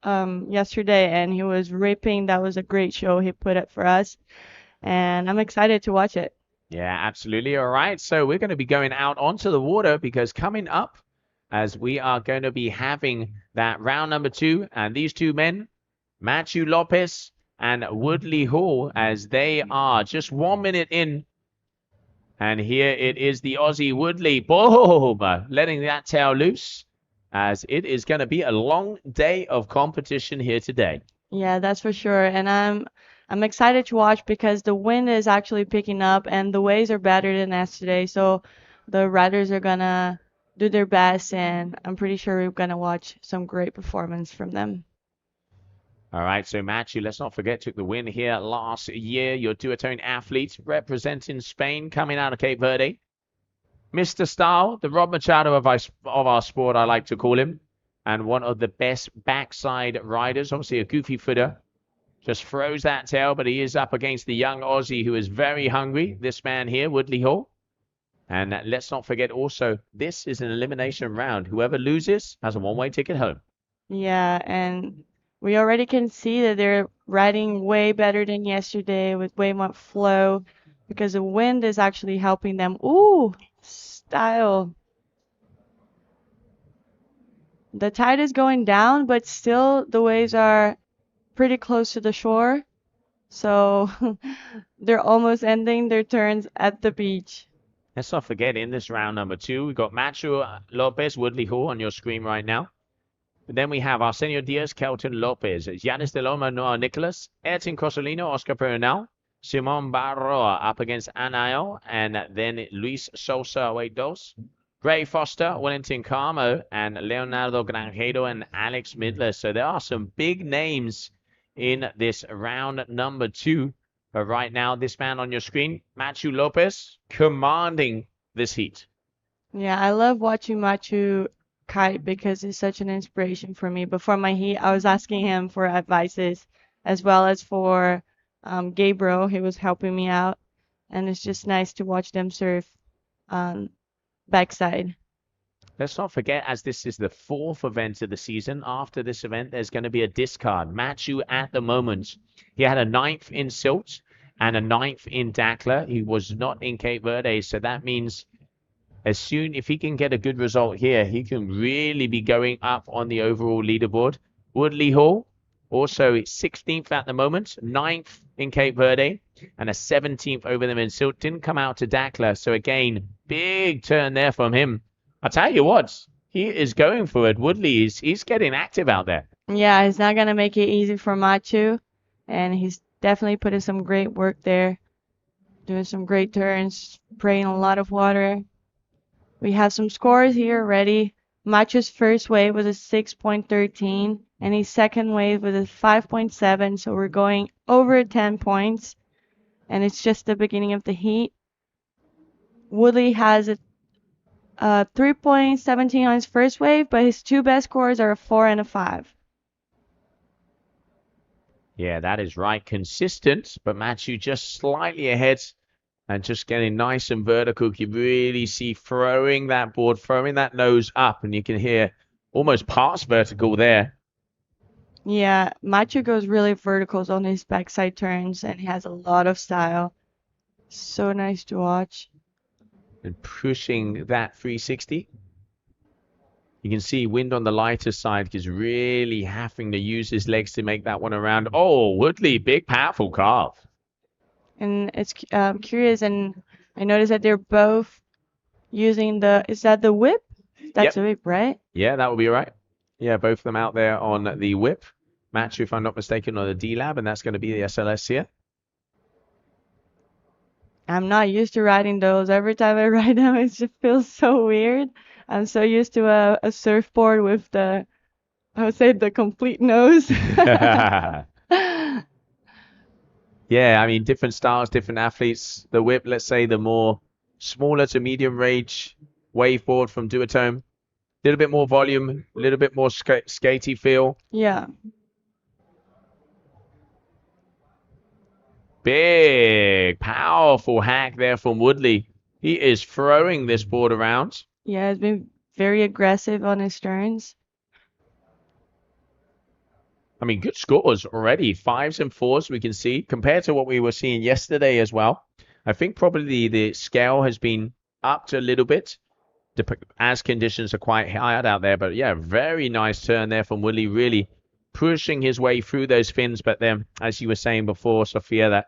yesterday and he was ripping. That was a great show he put up for us, and I'm excited to watch it. Yeah, absolutely. All right. So we're going to be going out onto the water, because coming up, as we are going to be having that round number 2, and these two men, Matthew Lopez and Woodley Hall, as they are just 1 minute in. And here it is, the Aussie Woodley, boom, letting that tail loose, as it is going to be a long day of competition here today. Yeah, that's for sure. And I'm excited to watch because the wind is actually picking up and the waves are better than yesterday. So the riders are gonna do their best, and I'm pretty sure we're gonna watch some great performance from them. All right, so Matthew, let's not forget, took the win here last year. Your duotone athlete representing Spain, coming out of Cape Verde. Mr. Style, the Rob Machado of our sport, I like to call him. And one of the best backside riders, obviously a goofy footer. Just throws that tail, but he is up against the young Aussie who is very hungry. This man here, Woodley Hall. And let's not forget also, this is an elimination round. Whoever loses has a one-way ticket home. Yeah, and we already can see that they're riding way better than yesterday with way more flow because the wind is actually helping them. Ooh, style. The tide is going down, but still the waves are pretty close to the shore. So they're almost ending their turns at the beach. Let's not forget, in this round number 2, we've got Matthew Lopez, Woodley Hall on your screen right now. But then we have Arsenio Diaz, Kelton Lopez, Yanis de Loma, Noah Nicholas, Ayrton Cosolino, Oscar Pernal, Simon Barroa up against Anayo, and then Luis Sosa, wait, dos. Gray Foster, Wellington Carmo, and Leonardo Granjero and Alex Midler. So there are some big names in this round number 2. But right now, this man on your screen, Matthew Lopez, commanding this heat. Yeah, I love watching Machu kite because he's such an inspiration for me. Before my heat, I was asking him for advices as well as for Gabriel. He was helping me out, and it's just nice to watch them surf backside. Let's not forget, as this is the 4th event of the season, after this event, there's going to be a discard. Matthew, at the moment, he had a 9th in Silt and a 9th in Dakla. He was not in Cape Verde, so that means as soon, if he can get a good result here, he can really be going up on the overall leaderboard. Woodley Hall, also 16th at the moment, 9th in Cape Verde, and a 17th over them in Silt. Didn't come out to Dakla, so again, big turn there from him. I tell you what, he is going for it. Woodley he's getting active out there. Yeah, he's not gonna make it easy for Machu, and he's definitely putting some great work there, doing some great turns, spraying a lot of water. We have some scores here already. Machu's first wave was a 6.13, and his second wave was a 5.7, so we're going over 10 points, and it's just the beginning of the heat. Woodley has a 3.17 on his first wave, but his 2 best scores are a 4 and a 5. Yeah, that is right. Consistent, but Matthew just slightly ahead and just getting nice and vertical. You really see throwing that board, throwing that nose up, and you can hear almost past vertical there. Yeah, Machu goes really verticals on his backside turns and he has a lot of style. So nice to watch. And pushing that 360. You can see Wind on the lighter side is really having to use his legs to make that one around. Oh, Woodley, big, powerful carve. And it's curious, and I noticed that they're both using is that the whip? That's the whip, right? Yeah, that will be right. Yeah, both of them out there on the whip. Match, if I'm not mistaken, on the D-Lab, and that's going to be the SLS here. I'm not used to riding those. Every time I ride them, it just feels so weird. I'm so used to a surfboard with I would say the complete nose. Yeah, I mean, different styles, different athletes. The whip, let's say the more smaller to medium range waveboard from Duotone. A little bit more volume, a little bit more skatey feel. Yeah. Big, powerful hack there from Woodley. He is throwing this board around. Yeah, it's been very aggressive on his turns. I mean, good scores already. 5s and 4s we can see compared to what we were seeing yesterday as well. I think probably the scale has been upped a little bit as conditions are quite hard out there. But yeah, very nice turn there from Woodley, really pushing his way through those fins. But then, as you were saying before, Sophia, that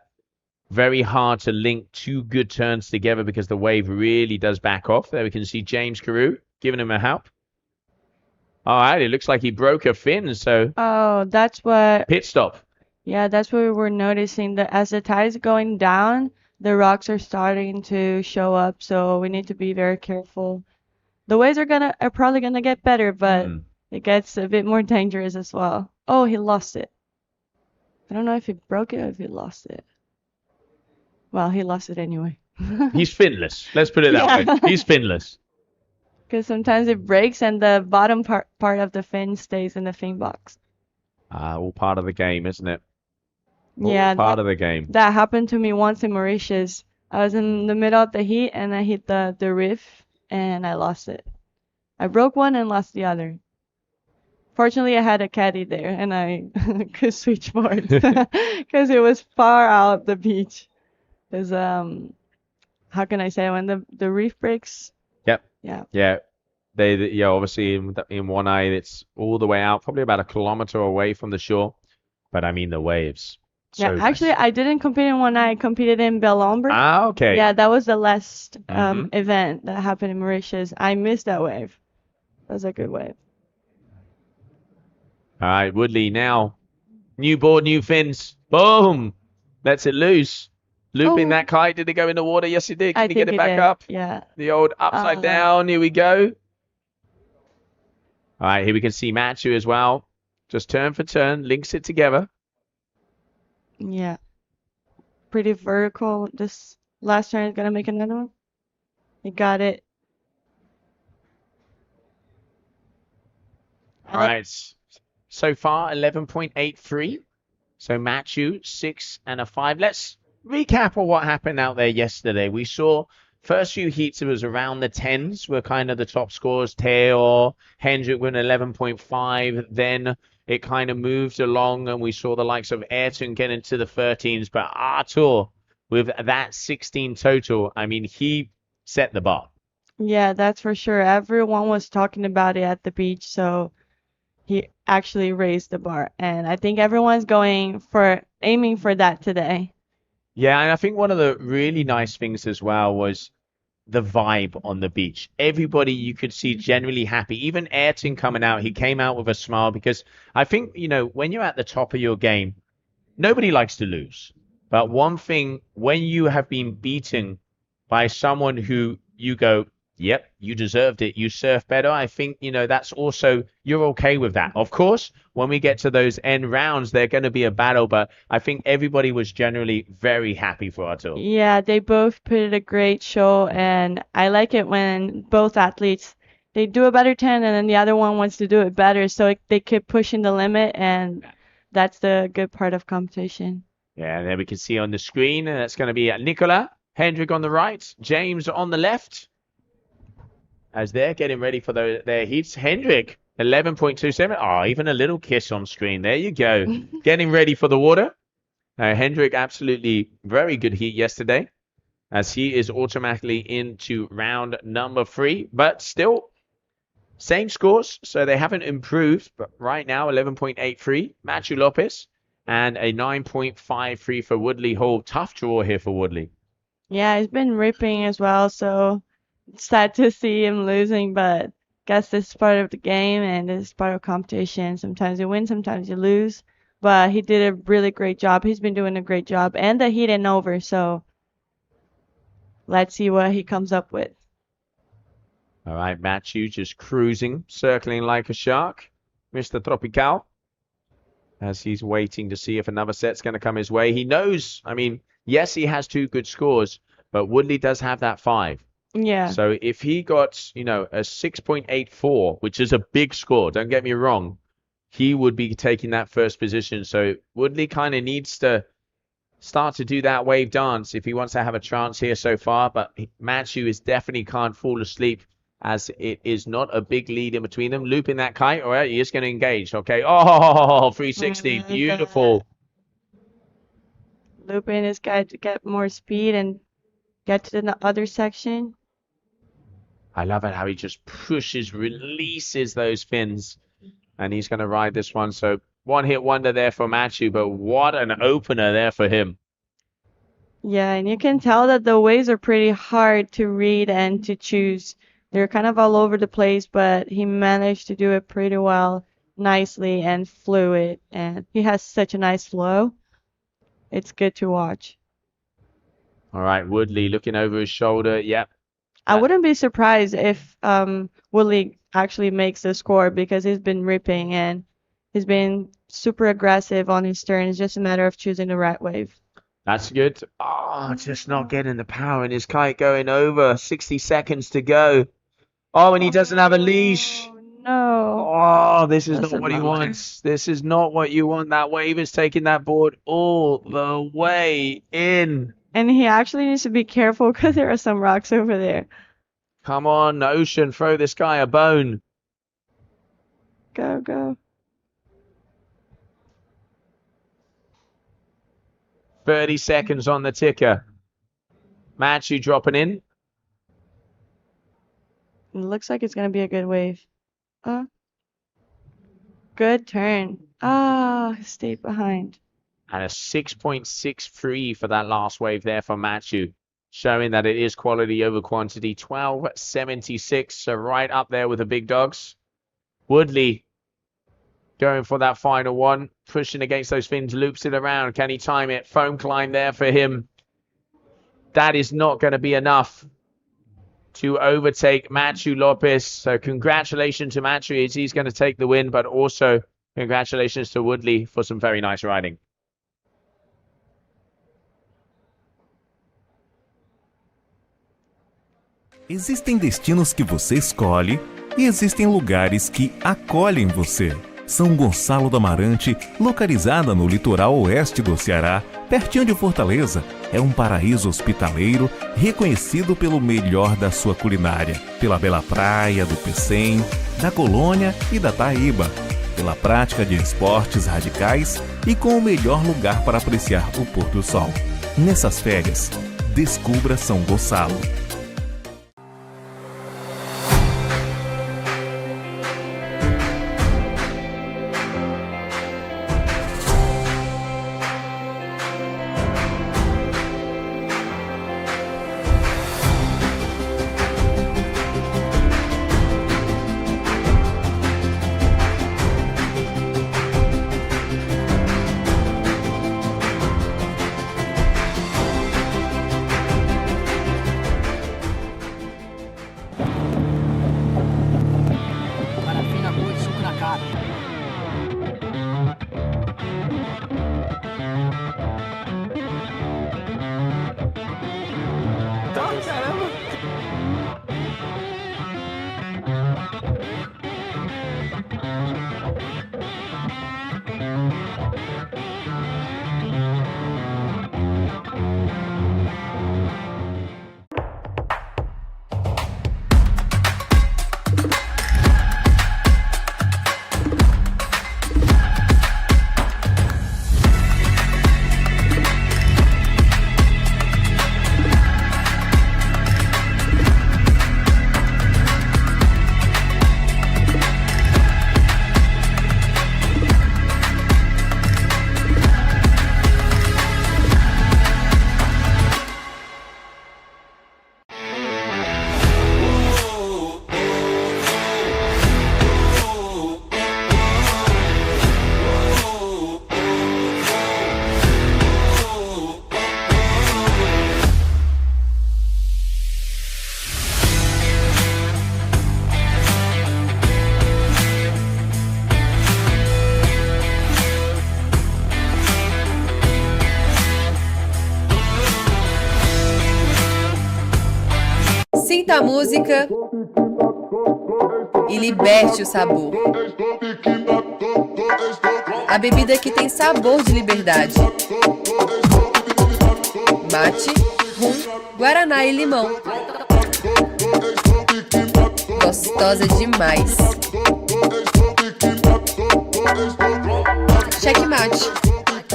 very hard to link two good turns together because the wave really does back off. There we can see James Carew giving him a help. All right, it looks like he broke a fin, so Oh, that's what. pit stop. Yeah, that's what we were noticing. That as the tide's going down, the rocks are starting to show up. So we need to be very careful. The waves are probably gonna get better, but it gets a bit more dangerous as well. Oh, he lost it. I don't know if he broke it or if he lost it. Well, he lost it anyway. He's finless. Let's put it that way. He's finless. Because sometimes it breaks and the bottom part of the fin stays in the fin box. All part of the game, isn't it? Yeah, All part of the game. that happened to me once in Mauritius. I was in the middle of the heat and I hit the reef and I lost it. I broke one and lost the other. Fortunately, I had a caddy there and I could switch boards because it was far out the beach. Because how can I say, when the reef breaks? Yep. Yeah. Yeah. Yeah, obviously in one eye, it's all the way out, probably about a kilometer away from the shore. But I mean, the waves. Yeah, So actually, nice. I didn't compete in one night. I competed in Belombre. Okay. Yeah, that was the last Mhm. event that happened in Mauritius. I missed that wave. That was a good wave. All right, Woodley now. New board, new fins. Boom. Lets it loose. Looping Oh. that kite. Did it go in the water? Yes, it did. Can I you get think it back did. up? Yeah. The old upside down. Here we go. All right, here we can see Matthew as well. Just turn for turn, links it together. Yeah. Pretty vertical. This last turn is gonna make another one. He got it. All right. So far, 11.83. So Matthew, 6 and a 5. Let's recap on what happened out there yesterday. We saw first few heats, it was around the 10s were kind of the top scores. Teo, Hendrick with an 11.5. Then it kind of moved along and we saw the likes of Ayrton get into the 13s. But Artur, with that 16 total, I mean, he set the bar. Yeah, that's for sure. Everyone was talking about it at the beach, so he actually raised the bar. And I think everyone's aiming for that today. Yeah, and I think one of the really nice things as well was the vibe on the beach. Everybody you could see generally happy. Even Ayrton coming out, he came out with a smile because I think, when you're at the top of your game, nobody likes to lose. But one thing, when you have been beaten by someone who you go, yep, you deserved it, you surf better, I think, that's also, you're okay with that. Of course, when we get to those end rounds, they're going to be a battle, but I think everybody was generally very happy for Artur. Yeah, they both put it a great show, and I like it when both athletes, they do a better 10 and then the other one wants to do it better, so they keep pushing the limit, and that's the good part of competition. Yeah, and there we can see on the screen, and that's going to be Nicola, Hendrick on the right, James on the left. As they're getting ready for their heats. Hendrick, 11.27. Oh, even a little kiss on screen. There you go. Getting ready for the water. Hendrik, absolutely very good heat yesterday, as he is automatically into round number 3. But still, same scores, so they haven't improved. But right now, 11.83, Matthew Lopez, and a 9.53 for Woodley Hall. Tough draw here for Woodley. Yeah, he's been ripping as well, so it's sad to see him losing, but guess this is part of the game and this is part of competition. Sometimes you win, sometimes you lose, but he did a really great job. He's been doing a great job, and the heat ain't over, so let's see what he comes up with. All right, Matthew just cruising, circling like a shark. Mr. Tropical, as he's waiting to see if another set's going to come his way. He knows, I mean, yes, he has 2 good scores, but Woodley does have that 5. Yeah. So if he got, a 6.84, which is a big score, don't get me wrong, he would be taking that first position. So Woodley kind of needs to start to do that wave dance if he wants to have a chance here so far. But Matthew is definitely can't fall asleep, as it is not a big lead in between them. Looping that kite, all right, he is going to engage. Okay. Oh, 360. Beautiful. Looping this guy to get more speed and get to the other section. I love it how he just pushes, releases those fins, and he's going to ride this one. So one hit wonder there for Matthew, but what an opener there for him. Yeah, and you can tell that the waves are pretty hard to read and to choose. They're kind of all over the place, but he managed to do it pretty well, nicely and fluid, and he has such a nice flow. It's good to watch. All right, Woodley looking over his shoulder. Yep. I wouldn't be surprised if Woodley actually makes the score, because he's been ripping and he's been super aggressive on his turn. It's just a matter of choosing the right wave. That's good. Oh, just not getting the power in his kite, going over. 60 seconds to go. Oh, and he doesn't have a leash. No. Oh, this is That's not a what he bummer. wants. This is not what you want. That wave is taking that board all the way in. And he actually needs to be careful because there are some rocks over there. Come on, Ocean, throw this guy a bone. Go, go. 30 seconds on the ticker. Matthew dropping in. It looks like it's going to be a good wave. Good turn. Stayed behind. And a 6.63 for that last wave there for Matthew, showing that it is quality over quantity. 12.76, so right up there with the big dogs. Woodley going for that final one, pushing against those fins, loops it around. Can he time it? Foam climb there for him. That is not going to be enough to overtake Matthew Lopez. So congratulations to Matthew, as he's going to take the win, but also congratulations to Woodley for some very nice riding. Existem destinos que você escolhe e existem lugares que acolhem você. São Gonçalo do Amarante, localizada no litoral oeste do Ceará, pertinho de Fortaleza, é um paraíso hospitaleiro reconhecido pelo melhor da sua culinária, pela bela praia do Pecém, da Colônia e da Taíba, pela prática de esportes radicais e com o melhor lugar para apreciar o pôr do sol. Nessas férias, descubra São Gonçalo. Sinta a música e liberte o sabor. A bebida que tem sabor de liberdade. Mate, rum, guaraná e limão. Gostosa demais. Checkmate,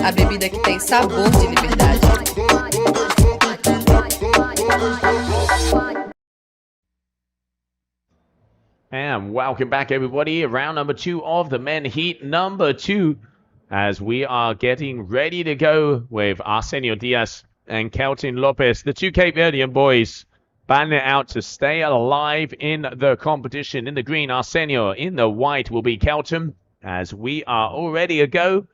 a bebida que tem sabor de liberdade. And welcome back, everybody. Round number 2 of the men heat number 2, as we are getting ready to go with Arsenio Diaz and Kelton Lopez, the two Cape Verdean boys, battling it out to stay alive in the competition. In the green, Arsenio. In the white will be Kelton, as we are all ready to go.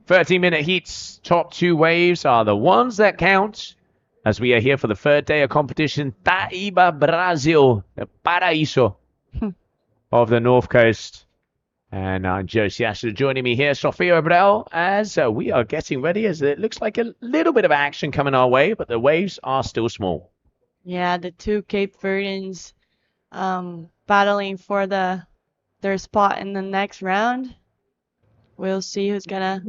30-minute heats. Top 2 waves are the ones that count, as we are here for the 3rd day of competition. Taíba, Brazil, the Paraíso of the North Coast. And I'm Josie Asher joining me here, Sofia Abreu, as we are getting ready, as it looks like a little bit of action coming our way, but the waves are still small. Yeah, the two Cape Verdeans battling for their spot in the next round. We'll see who's gonna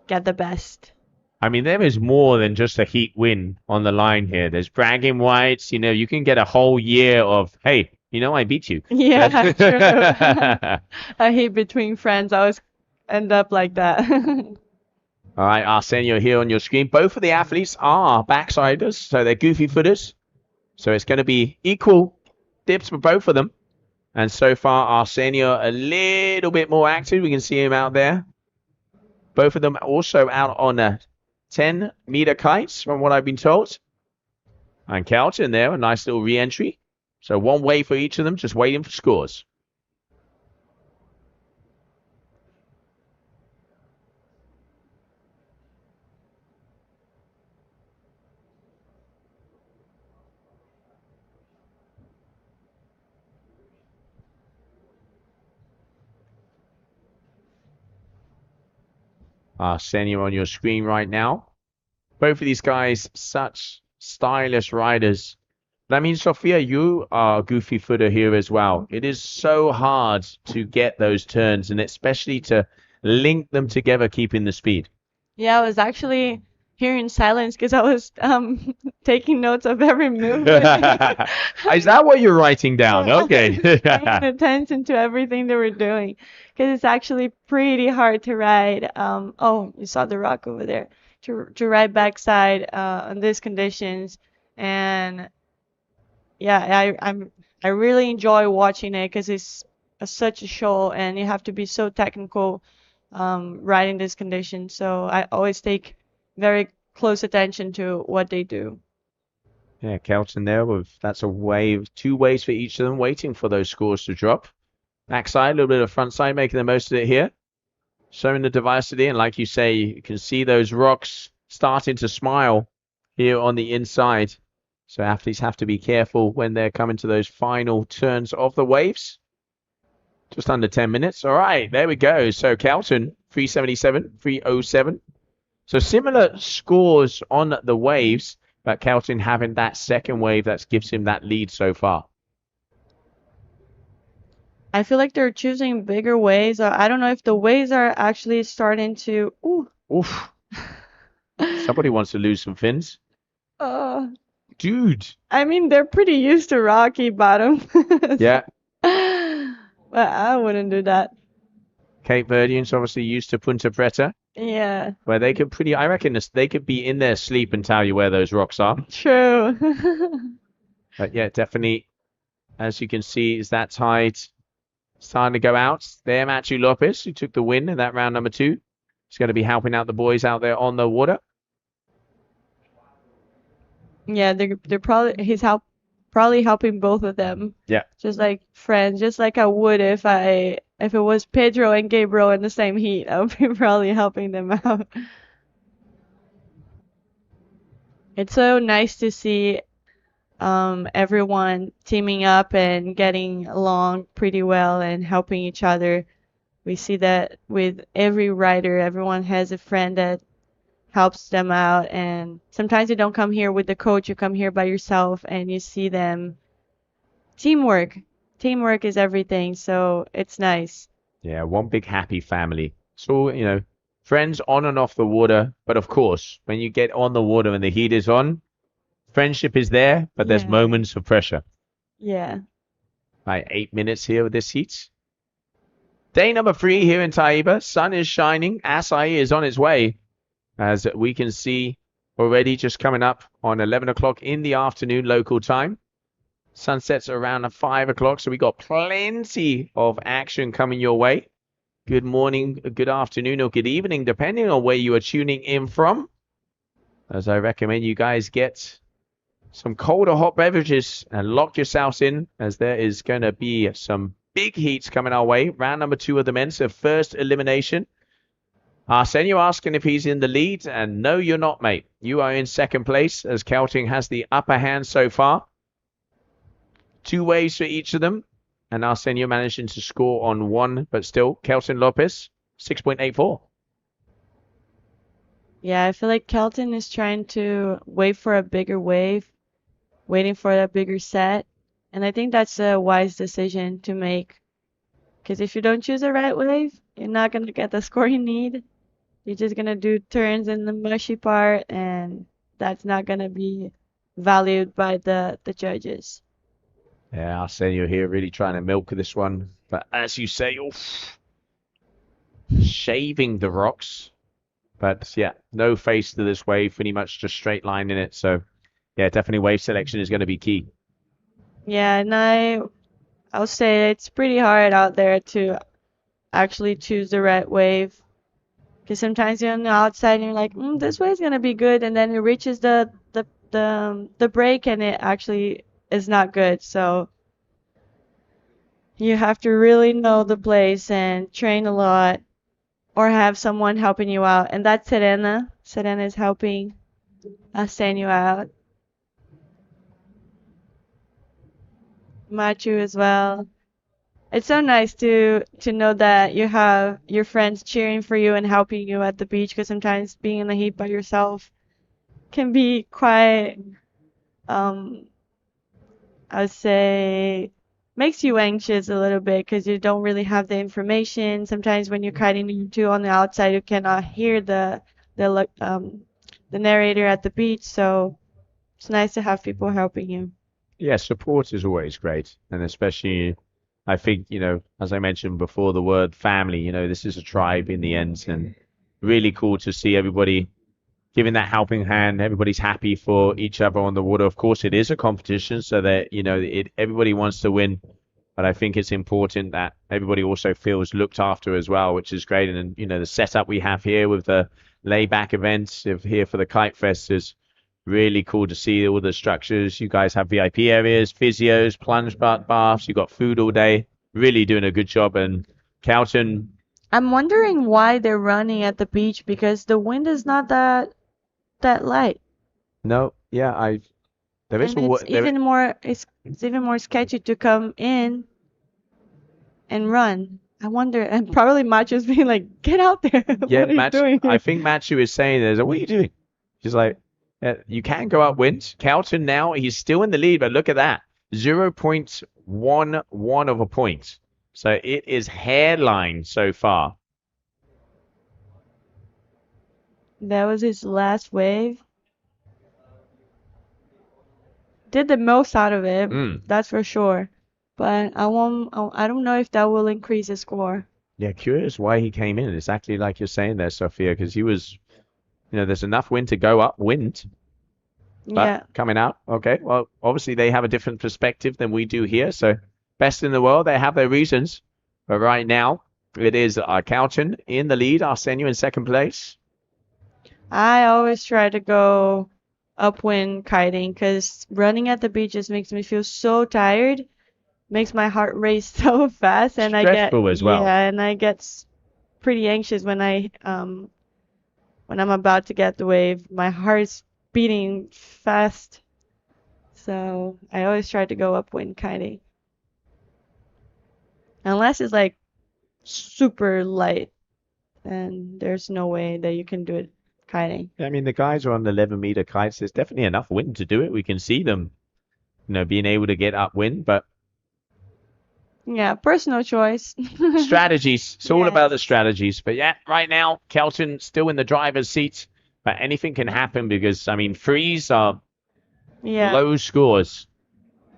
get the best. I mean, there is more than just a heat win on the line here. There's bragging rights. You know, you can get a whole year of, hey, you know, I beat you. Yeah, true. A heat between friends. I always end up like that. All right, Arsenio here on your screen. Both of the athletes are backsiders, so they're goofy footers. So it's going to be equal dips for both of them. And so far, Arsenio a little bit more active. We can see him out there. Both of them also out on 10-meter kites, from what I've been told. And Kelton there, a nice little re-entry. So one way for each of them, just waiting for scores. Arsenio on your screen right now. Both of these guys, such stylish riders. That means, Sophia, you are a goofy footer here as well. It is so hard to get those turns, and especially to link them together, keeping the speed. Yeah, I was actually here in silence because I was taking notes of every move. Is that what you're writing down? Okay. Paying attention to everything they were doing, because it's actually pretty hard to ride. Oh, you saw the rock over there. To ride backside on these conditions, and yeah, I really enjoy watching it because it's such a show, and you have to be so technical riding these conditions. So I always take very close attention to what they do. Yeah, Kelton there with, that's a wave, 2 waves for each of them, waiting for those scores to drop. Backside, a little bit of front side, making the most of it here. Showing the diversity, and like you say, you can see those rocks starting to smile here on the inside. So athletes have to be careful when they're coming to those final turns of the waves. Just under 10 minutes. All right, there we go. So Kelton, 377, 307. So similar scores on the waves, but Kelton having that second wave that gives him that lead so far. I feel like they're choosing bigger waves. I don't know if the waves are actually starting to. Ooh. Oof. Somebody wants to lose some fins. Dude. I mean, they're pretty used to rocky bottom. Yeah. But I wouldn't do that. Cape Verdeans obviously used to Punta Preta, Yeah, where they could I reckon they could be in their sleep and tell you where those rocks are. true. But yeah, definitely, as you can see, is that tide starting to go out. There, Matthew Lopez, who took the win in that round number 2. He's going to be helping out the boys out there on the water. Yeah, they're probably helping both of them. Yeah. Just like friends, just like I would if it was Pedro and Gabriel in the same heat. I would be probably helping them out. It's so nice to see everyone teaming up and getting along pretty well and helping each other. We see that with every rider, everyone has a friend that helps them out. And sometimes you don't come here with the coach, you come here by yourself and you see them. Teamwork. Teamwork is everything, so it's nice. Yeah, one big happy family. So, friends on and off the water. But of course, when you get on the water and the heat is on, friendship is there, but there's Yeah. moments of pressure. Yeah. Right, 8 minutes here with this heat. Day number 3 here in Taíba. Sun is shining. Acai is on its way. As we can see already just coming up on 11 o'clock in the afternoon local time. Sunsets around 5 o'clock, so we got plenty of action coming your way. Good morning, good afternoon, or good evening, depending on where you are tuning in from. As I recommend you guys get some cold or hot beverages and lock yourselves in, as there is going to be some big heats coming our way. Round number 2 of the men, so first elimination. Arsenio asking if he's in the lead, and no, you're not, mate. You are in second place, as Kelting has the upper hand so far. 2 waves for each of them, and Arsenio managing to score on 1, but still, Kelton Lopez, 6.84. Yeah, I feel like Kelton is trying to wait for a bigger wave, waiting for a bigger set. And I think that's a wise decision to make. Because if you don't choose the right wave, you're not going to get the score you need. You're just going to do turns in the mushy part, and that's not going to be valued by the judges. Yeah, Arsenio here really trying to milk this one. But as you say, shaving the rocks. But yeah, no face to this wave, pretty much just straight line in it. So yeah, definitely wave selection is going to be key. Yeah, and I'll say it's pretty hard out there to actually choose the right wave. Because sometimes you're on the outside and you're like, this wave's going to be good. And then it reaches the break and it actually is not good. So you have to really know the place and train a lot or have someone helping you out. And that's Serena. Serena is helping send you out. Machu as well. It's so nice to know that you have your friends cheering for you and helping you at the beach, because sometimes being in the heat by yourself can be quite, I would say, makes you anxious a little bit because you don't really have the information. Sometimes when you're kiting too on the outside, you cannot hear the narrator at the beach. So it's nice to have people helping you. Yeah, support is always great. And especially, I think, as I mentioned before, the word family, this is a tribe in the end. And really cool to see everybody giving that helping hand. Everybody's happy for each other on the water. Of course, it is a competition, so that, everybody wants to win. But I think it's important that everybody also feels looked after as well, which is great. And, the setup we have here with the layback events here for the Kite Fest is really cool to see all the structures. You guys have VIP areas, physios, plunge baths. You got food all day. Really doing a good job. And Calton, I'm wondering why they're running at the beach, because the wind is not that light. no, yeah, there is And it's even more sketchy to come in and run. I wonder, and probably Macho's being like, "Get out there! yeah, What are you doing I here?" think Matthew is saying there's what are you doing? She's like, you can go upwind. Calton now, he's still in the lead, but look at that. 0.11 of a point. So it is hairline so far. That was his last wave. Did the most out of it, that's for sure. But I don't know if that will increase his score. Yeah, curious why he came in. Exactly like you're saying there, Sophia, because he was, there's enough wind to go upwind. But Yeah. coming out, okay. Well, obviously they have a different perspective than we do here. So best in the world, they have their reasons. But right now, it is Calton in the lead, Arsenio in second place. I always try to go upwind kiting because running at the beach just makes me feel so tired, makes my heart race so fast, and Stressful as well. yeah, and I get pretty anxious when I'm about to get the wave. My heart's beating fast, so I always try to go upwind kiting, unless it's like super light, and there's no way that you can do it kiting. I mean, the guys are on the 11-meter kites. There's definitely enough wind to do it. We can see them, being able to get upwind, but Yeah, personal choice. strategies. It's all about the Yes. strategies. But yeah, right now, Kelton still in the driver's seat, but anything can happen because, I mean, threes are Yeah. low scores.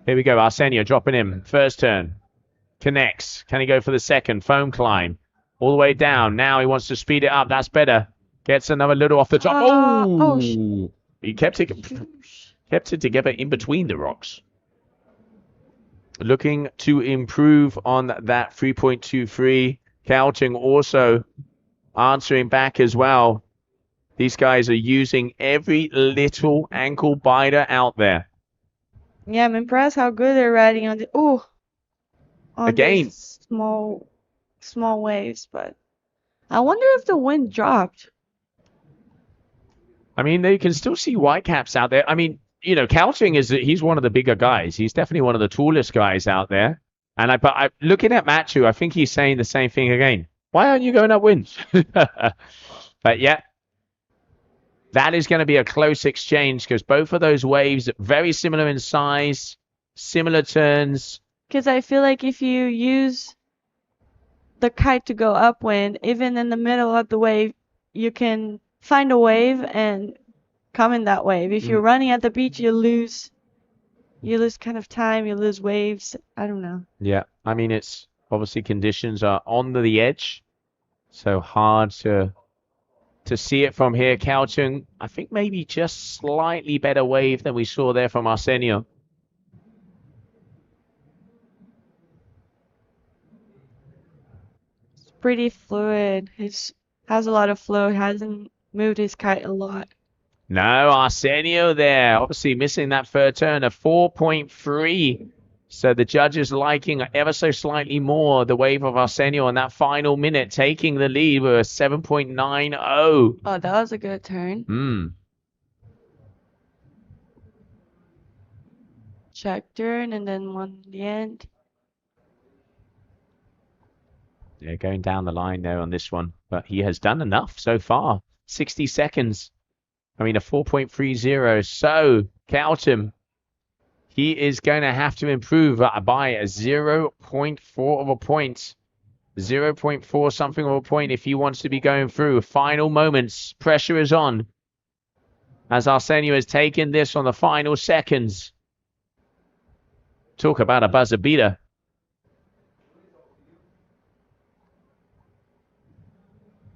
Here we go. Arsenio dropping in. First turn. Connects. Can he go for the second? Foam climb. All the way down. Now he wants to speed it up. That's better. Gets another little off the top. He kept it together in between the rocks. Looking to improve on that 3.23. Kelton also answering back as well. These guys are using every little ankle biter out there. Yeah, I'm impressed how good they're riding on the Again. these small waves, but I wonder if the wind dropped. I mean, they can still see whitecaps out there. I mean, Kelton he's one of the bigger guys. He's definitely one of the tallest guys out there. And but looking at Matthew, I think he's saying the same thing again. Why aren't you going upwind? But yeah, that is going to be a close exchange because both of those waves are very similar in size, similar turns. Because I feel like if you use the kite to go upwind, even in the middle of the wave, you can find a wave and come in that wave. If you're running at the beach, you lose kind of time, you lose waves. I don't know. Yeah, I mean, it's obviously conditions are on the edge, so hard to see it from here. Kelton, I think maybe just slightly better wave than we saw there from Arsenio. It's pretty fluid. Has a lot of flow. Hasn't moved his kite a lot. No, Arsenio there. Obviously missing that third turn, a 4.3. So the judges liking ever so slightly more the wave of Arsenio on that final minute, taking the lead with a 7.90. Oh, that was a good turn. Check turn and then one in the end. Yeah, going down the line there on this one. But he has done enough so far. 60 seconds. I mean, a 4.30. So, Kelton, he is going to have to improve by a 0.4 of a point. 0.4 something of a point if he wants to be going through. Final moments. Pressure is on. As Arsenio has taken this on the final seconds. Talk about a buzzer beater.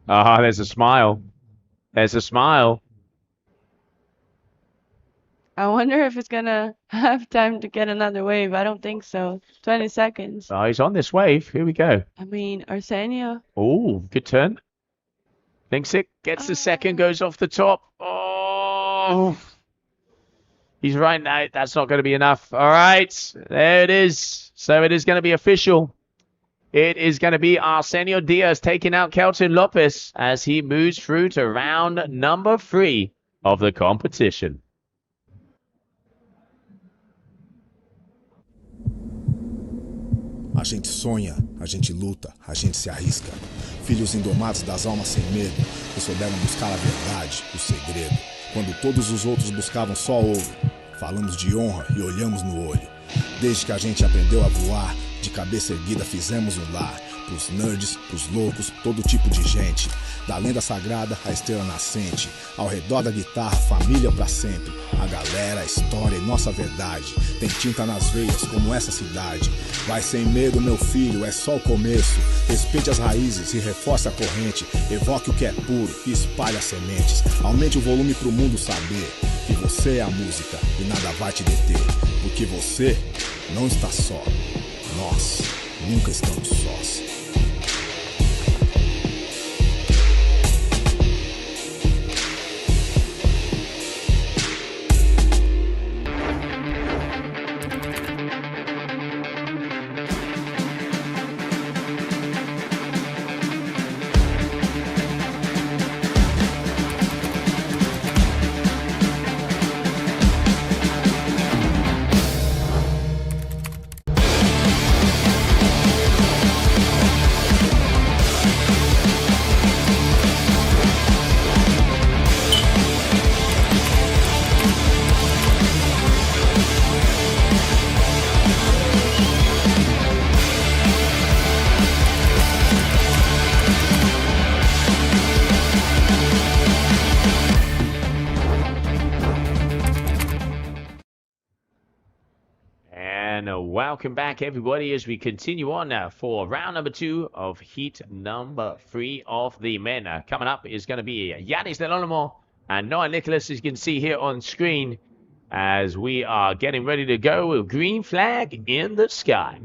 Ah, there's a smile. There's a smile. I wonder if it's gonna have time to get another wave. I don't think so. 20 seconds. Oh, he's on this wave. Here we go. I mean, Arsenio. Oh, good turn. Thinks it. Gets the second. Goes off the top. Oh. He's right now. That's not going to be enough. All right. There it is. So it is going to be official. It is going to be Arsenio Diaz taking out Kelton Lopez as he moves through to round number 3 of the competition. A gente sonha, a gente luta, a gente se arrisca. Filhos indomados das almas sem medo, que souberam buscar a verdade, o segredo. Quando todos os outros buscavam só ouro, falamos de honra e olhamos no olho. Desde que a gente aprendeu a voar, de cabeça erguida fizemos um lar. Pros nerds, pros loucos, todo tipo de gente. Da lenda sagrada à estrela nascente. Ao redor da guitarra, família pra sempre. A galera, a história e nossa verdade. Tem tinta nas veias como essa cidade. Vai sem medo, meu filho, é só o começo. Respeite as raízes e reforce a corrente. Evoque o que é puro e espalhe as sementes. Aumente o volume pro mundo saber que você é a música e nada vai te deter. Porque você não está só. Nós nunca estamos sós. Welcome back, everybody, as we continue on now for round number 2 of heat number 3 of the men. Coming up is going to be Yanis Delonamo and Noah Nicholas, as you can see here on screen, as we are getting ready to go with green flag in the sky.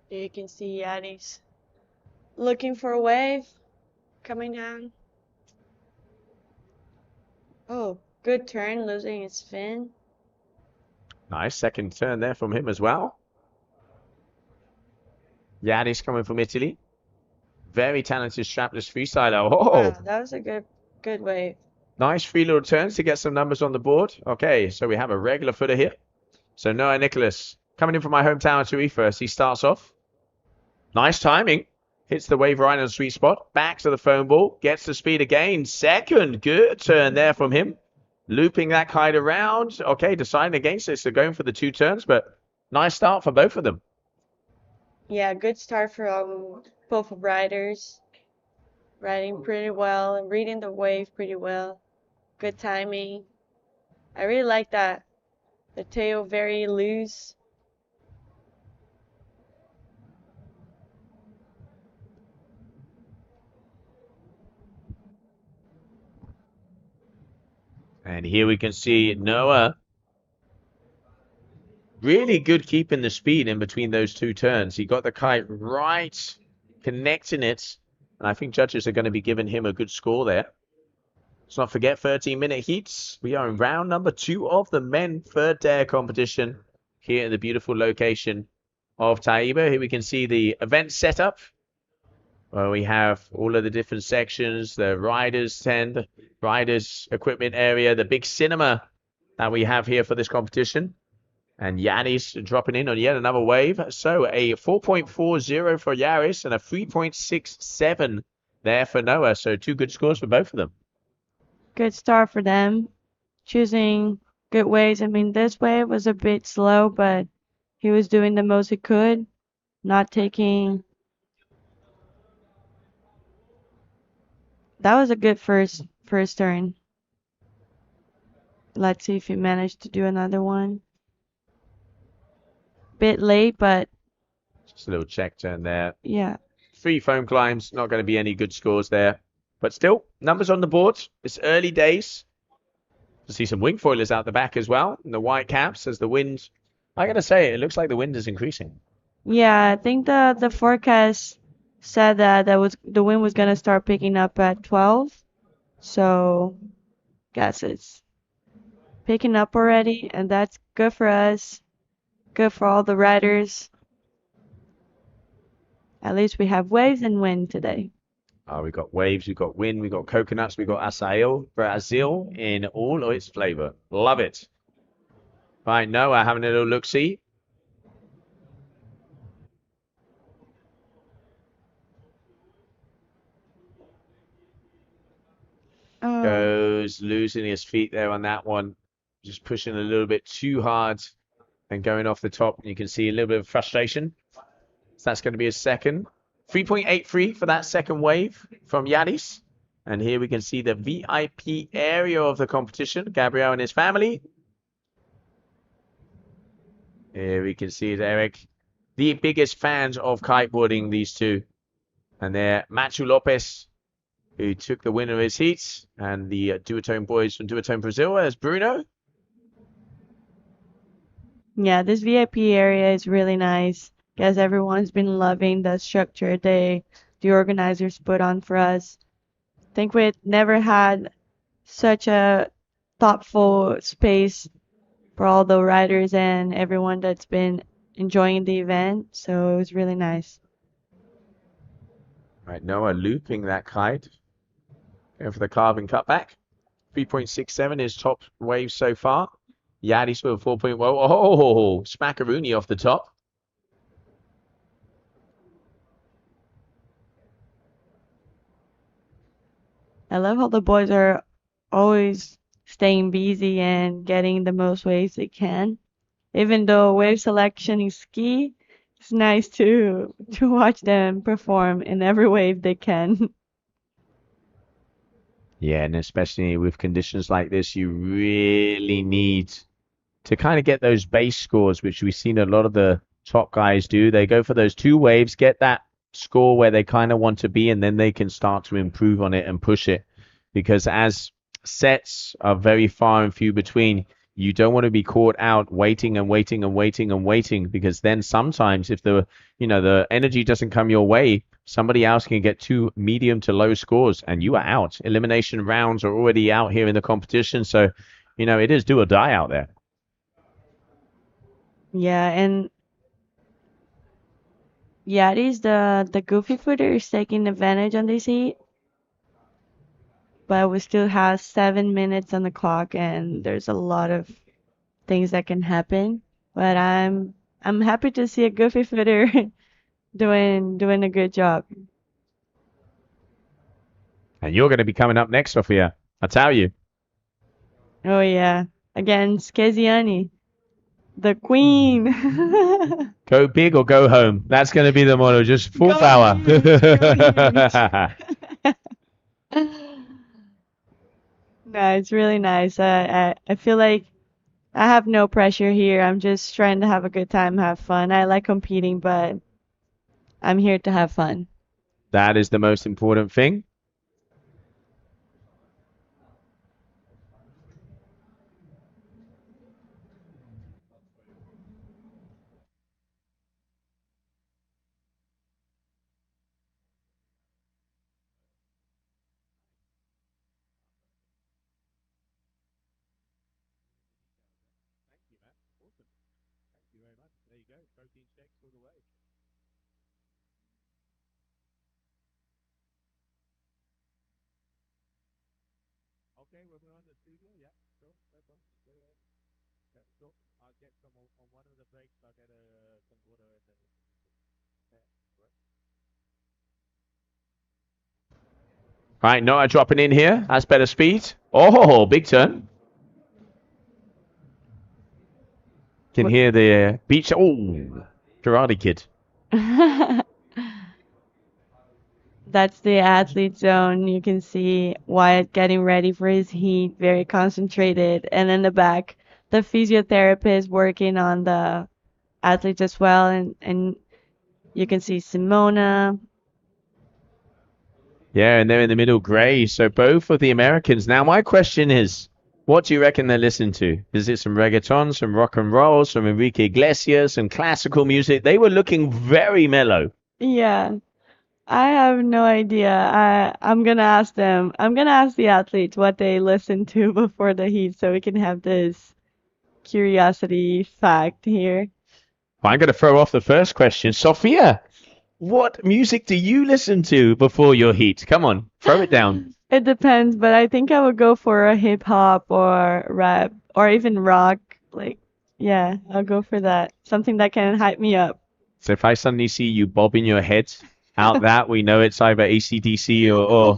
You can see Yadi's looking for a wave coming down. Oh, good turn, losing his fin. Nice second turn there from him as well. Yanis coming from Italy. Very talented strapless freestyler. Oh, Wow, that was a good wave. nice 3 little turns to get some numbers on the board. Okay, so we have a regular footer here. So Noah Nicholas coming in from my hometown, Tarifa, as he starts off. Nice timing. Hits the wave right on the sweet spot. Back to the foam ball. Gets the speed again. Second good turn there from him. Looping that kite around. Okay, deciding against it. So going for the 2 turns, but nice start for both of them. Yeah, good start for both riders. Riding pretty well and reading the wave pretty well. Good timing. I really like that. The tail very loose. And here we can see Noah. Really good keeping the speed in between those 2 turns. He got the kite right, connecting it. And I think judges are going to be giving him a good score there. Let's not forget 13-minute heats. We are in round number 2 of the men third dare competition here at the beautiful location of Taíba. Here we can see the event setup, where we have all of the different sections, the riders tent, riders equipment area, the big cinema that we have here for this competition. And Yanis dropping in on yet another wave. So a 4.40 for Yaris and a 3.67 there for Noah. So 2 good scores for both of them. Good start for them. Choosing good waves. I mean, this wave was a bit slow, but he was doing the most he could. Not taking... That was a good first turn. Let's see if he managed to do another one. Bit late, but Just a little check turn there. yeah. 3 foam climbs, not going to be any good scores there. But still, numbers on the board. It's early days. To see some wing foilers out the back as well. And the white caps as the wind. I got to say, it looks like the wind is increasing. Yeah, I think the forecast said that the wind was gonna start picking up at 12. So guess it's picking up already, and that's good for us. Good for all the riders. At least we have waves and wind today. We've got waves, we've got wind, we've got coconuts, we've got açaí, Brazil in all of its flavor. Love it. Right, Noah having a little look-see. Goes losing his feet there on that one. Just pushing a little bit too hard and going off the top. You can see a little bit of frustration. So that's going to be a second. 3.83 for that second wave from Yanis. And here we can see the VIP area of the competition. Gabriel and his family. Here we can see Eric. The biggest fans of kiteboarding, these two. And they're Machu Lopez, who took the winner of his heats. And the Duotone boys from Duotone Brazil as Bruno. Yeah, this VIP area is really nice. Guess everyone's been loving the structure the organizers put on for us. I think we never had such a thoughtful space for all the riders and everyone that's been enjoying the event. So it was really nice. Right, Noah looping that kite. Going for the carving cutback. 3.67 is top wave so far. Yadis with a 4.1. Oh, smackaroonie off the top. I love how the boys are always staying busy and getting the most waves they can. Even though wave selection is key, It's nice to watch them perform in every way they can. Yeah, and especially with conditions like this, you really need to kind of get those base scores, which we've seen a lot of the top guys do. They go for those two waves, get that score where they kind of want to be, and then they can start to improve on it and push it. Because as sets are very far and few between, you don't want to be caught out waiting and waiting and waiting and waiting, because then sometimes if the energy doesn't come your way, somebody else can get two medium to low scores and you are out. Elimination rounds are already out here in the competition, so it is do or die out there. Yeah, and yeah, it is the goofy footer is taking advantage on this heat, but we still have 7 minutes on the clock, and there's a lot of things that can happen. But I'm happy to see a goofy footer doing a good job. And you're going to be coming up next, Sophia. I tell you. Oh yeah, against Keziani, the queen. Go big or go home. That's going to be the motto. Just full Go power. huge, go huge. No, it's really nice. I feel like I have no pressure here. I'm just trying to have a good time, have fun. I like competing, but I'm here to have fun. That is the most important thing. Right, Noah dropping in here. That's better speed. Oh, big turn. Can hear the beach. Oh, Karate Kid. That's the athlete zone. You can see Wyatt getting ready for his heat, very concentrated. And in the back, the physiotherapist working on the athletes as well. And you can see Simona. Yeah, and they're in the middle, Gray. So both of the Americans. Now, my question is, what do you reckon they're listening to? Is it some reggaeton, some rock and roll, some Enrique Iglesias, some classical music? They were looking very mellow. Yeah, I have no idea. I'm gonna ask them. I'm gonna ask the athletes what they listen to before the heat so we can have this curiosity fact here. I'm going to throw off the first question. Sophia, what music do you listen to before your heat? Come on, throw it down. It depends, but I think I would go for a hip hop or rap or even rock. Like, yeah, I'll go for that. Something that can hype me up. So if I suddenly see you bobbing your head out that, we know it's either AC/DC or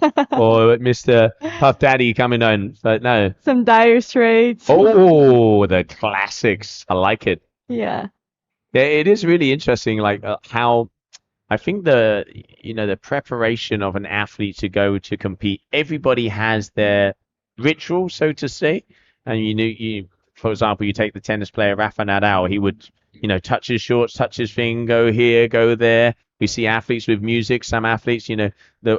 Mr. Puff Daddy coming on. But no. Some Dire Straits. Oh, the classics. I like it. Yeah. Yeah, it is really interesting, like how I think the preparation of an athlete to go to compete. Everybody has their ritual, so to say, and for example, you take the tennis player Rafa Nadal. He would, touch his shorts, touch his thing, go here, go there. We see athletes with music. Some athletes,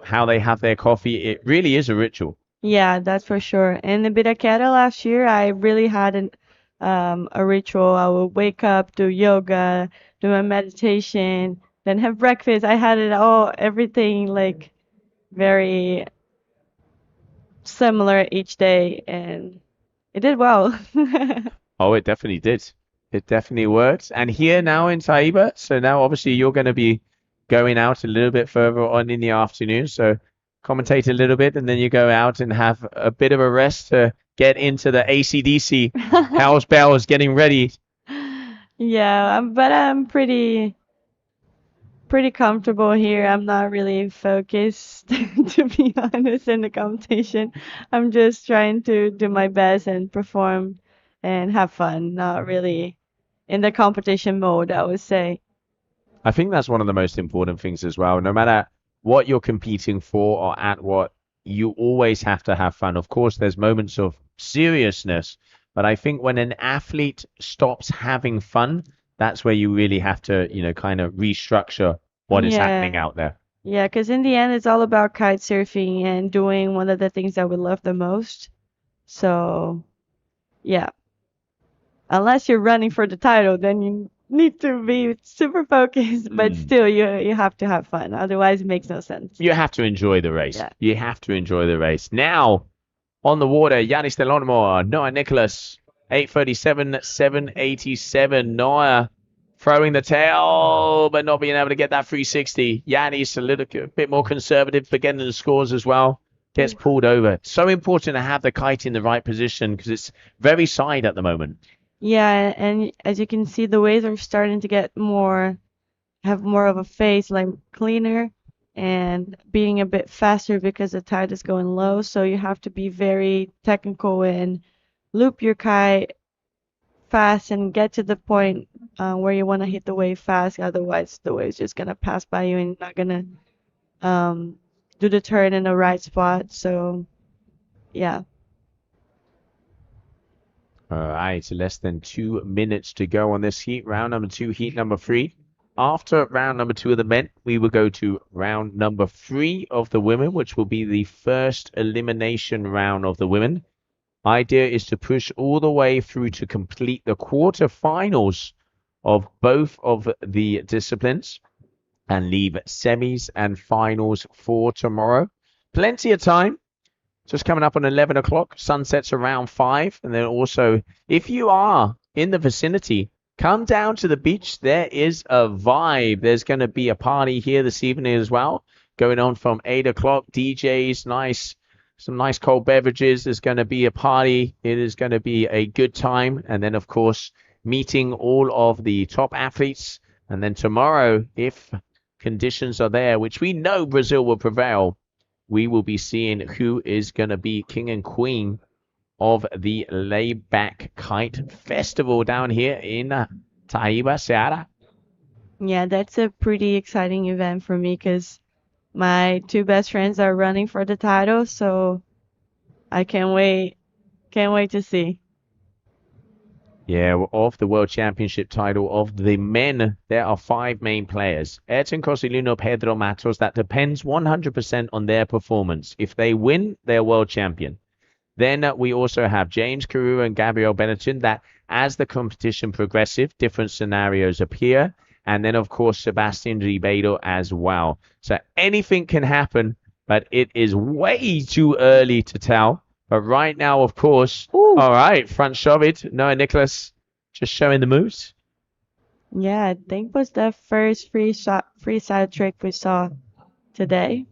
how they have their coffee. It really is a ritual. Yeah, that's for sure. In the Biraquera last year, I really had a ritual. I would wake up, do yoga, do a meditation, then have breakfast. I had it all, everything like very similar each day, and it did well. Oh, it definitely did. It definitely worked. And here now in Taíba, so now obviously you're going to be going out a little bit further on in the afternoon. So commentate a little bit, and then you go out and have a bit of a rest to get into the AC/DC. House bells getting ready. Yeah, but I'm pretty comfortable here. I'm not really focused, to be honest, in the competition. I'm just trying to do my best and perform and have fun, not really in the competition mode, I would say. I think that's one of the most important things as well. No matter what you're competing for or at what, you always have to have fun. Of course, there's moments of seriousness, but I think when an athlete stops having fun, that's where you really have to, kind of restructure what is happening Yeah. out there. Yeah, because in the end, it's all about kite surfing and doing one of the things that we love the most. So, yeah, unless you're running for the title, then you need to be super focused, but still, you have to have fun. Otherwise, it makes no sense. You have to enjoy the race. Yeah. You have to enjoy the race. Now, on the water, Yanis Delonmo, Noah Nicholas, 8:37, 7:87. Noah throwing the tail, but not being able to get that 360. Yanis a little bit more conservative, but getting the scores as well. Gets pulled over. So important to have the kite in the right position because it's very side at the moment. Yeah, and as you can see, the waves are starting to have more of a face, like cleaner and being a bit faster because the tide is going low. So you have to be very technical and loop your kite fast and get to the point where you want to hit the wave fast. Otherwise, the wave's just gonna pass by you and you're not gonna do the turn in the right spot. So, yeah. All right, less than 2 minutes to go on this heat. Round number 2, heat number 3. After round number 2 of the men, we will go to round number 3 of the women, which will be the first elimination round of the women. Idea is to push all the way through to complete the quarterfinals of both of the disciplines and leave semis and finals for tomorrow. Plenty of time. Just coming up on 11 o'clock. Sunsets around 5. And then also, if you are in the vicinity, come down to the beach. There is a vibe. There's going to be a party here this evening as well. Going on from 8 o'clock. DJs, some nice cold beverages. There's going to be a party. It is going to be a good time. And then, of course, meeting all of the top athletes. And then tomorrow, if conditions are there, which we know Brazil will prevail, we will be seeing who is going to be king and queen of the Layback Kite Festival down here in Taíba, Ceará. Yeah, that's a pretty exciting event for me because my two best friends are running for the title, so I can't wait. Can't wait to see. Yeah, of the World Championship title of the men, there are 5 main players. Ayrton Cosilino, Pedro Matos, that depends 100% on their performance. If they win, they're world champion. Then we also have James Carew and Gabriel Benetton, that as the competition progresses, different scenarios appear. And then, of course, Sebastian Ribeiro as well. So anything can happen, but it is way too early to tell. But right now, of course, all right, front shove it. Noah Nicholas just showing the moves. Yeah, I think was the first freestyle trick we saw today.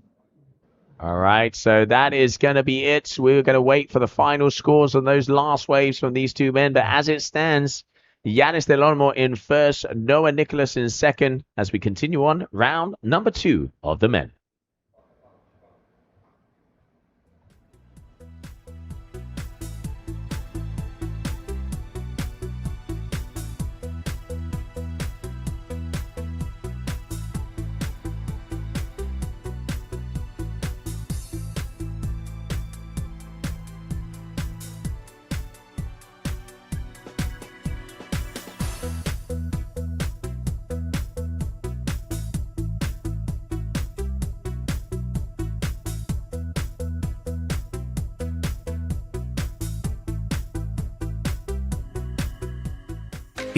All right, so that is going to be it. We're going to wait for the final scores on those last waves from these two men. But as it stands, Yanis Delonmo in first, Noah Nicholas in second, as we continue on round number 2 of the men.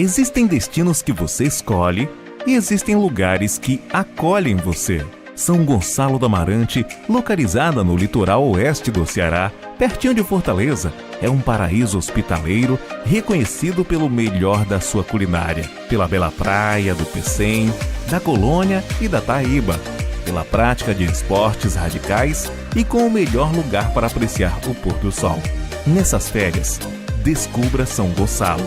Existem destinos que você escolhe e existem lugares que acolhem você. São Gonçalo do Amarante, localizada no litoral oeste do Ceará, pertinho de Fortaleza, é um paraíso hospitaleiro reconhecido pelo melhor da sua culinária, pela bela praia do Pecém, da Colônia e da Taíba, pela prática de esportes radicais e com o melhor lugar para apreciar o pôr do sol. Nessas férias, descubra São Gonçalo.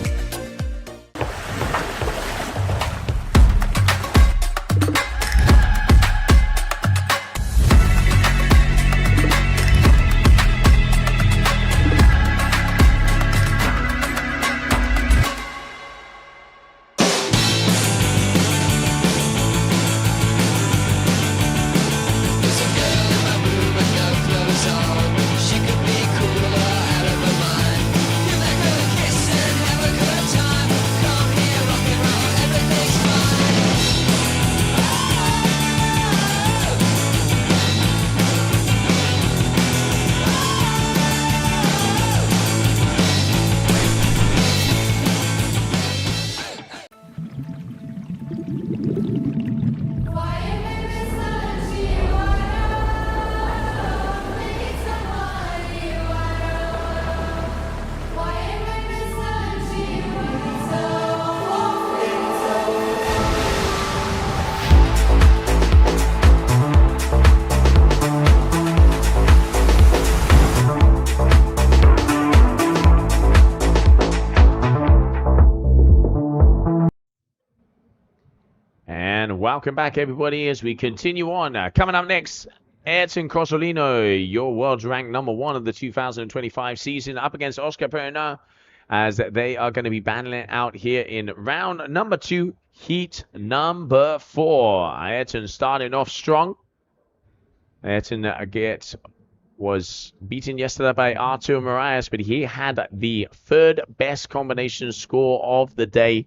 Welcome back, everybody, as we continue on. Coming up next, Ayrton Crosolino, your world's ranked #1 of the 2025 season, up against Oscar Perna, as they are going to be battling it out here in round number 2, heat number 4. Ayrton starting off strong. Ayrton was beaten yesterday by Artur Marias, but he had the third best combination score of the day.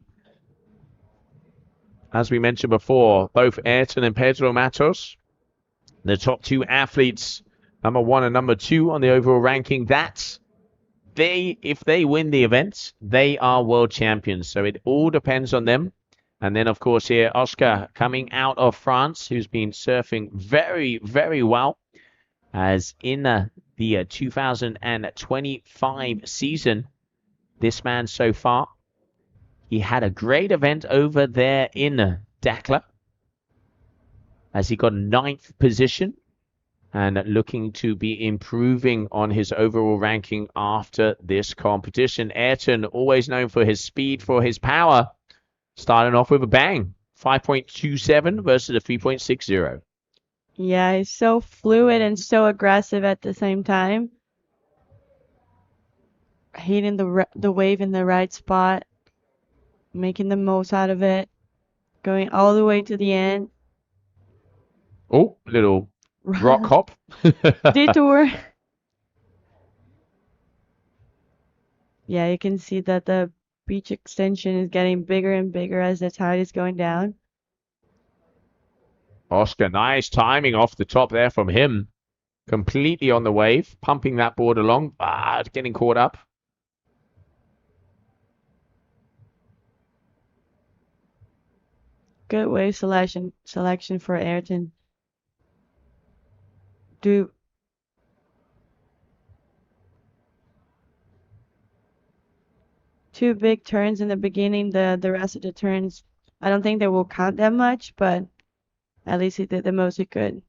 As we mentioned before, both Ayrton and Pedro Matos, the top 2 athletes, #1 and #2 on the overall ranking, if they win the event, they are world champions. So it all depends on them. And then, of course, here, Oscar coming out of France, who's been surfing very, very well, as in the 2025 season, this man so far, he had a great event over there in Dakar, as he got 9th position and looking to be improving on his overall ranking after this competition. Ayrton, always known for his speed, for his power, starting off with a bang. 5.27 versus a 3.60. Yeah, he's so fluid and so aggressive at the same time. Hitting the wave in the right spot, making the most out of it, going all the way to the end. Oh, little rock hop. Detour. Yeah, you can see that the beach extension is getting bigger and bigger as the tide is going down. Oscar, nice timing off the top there from him. Completely on the wave, pumping that board along, but getting caught up. Good wave selection for Ayrton. Two big turns in the beginning. The rest of the turns, I don't think they will count that much, but at least he did the most he could.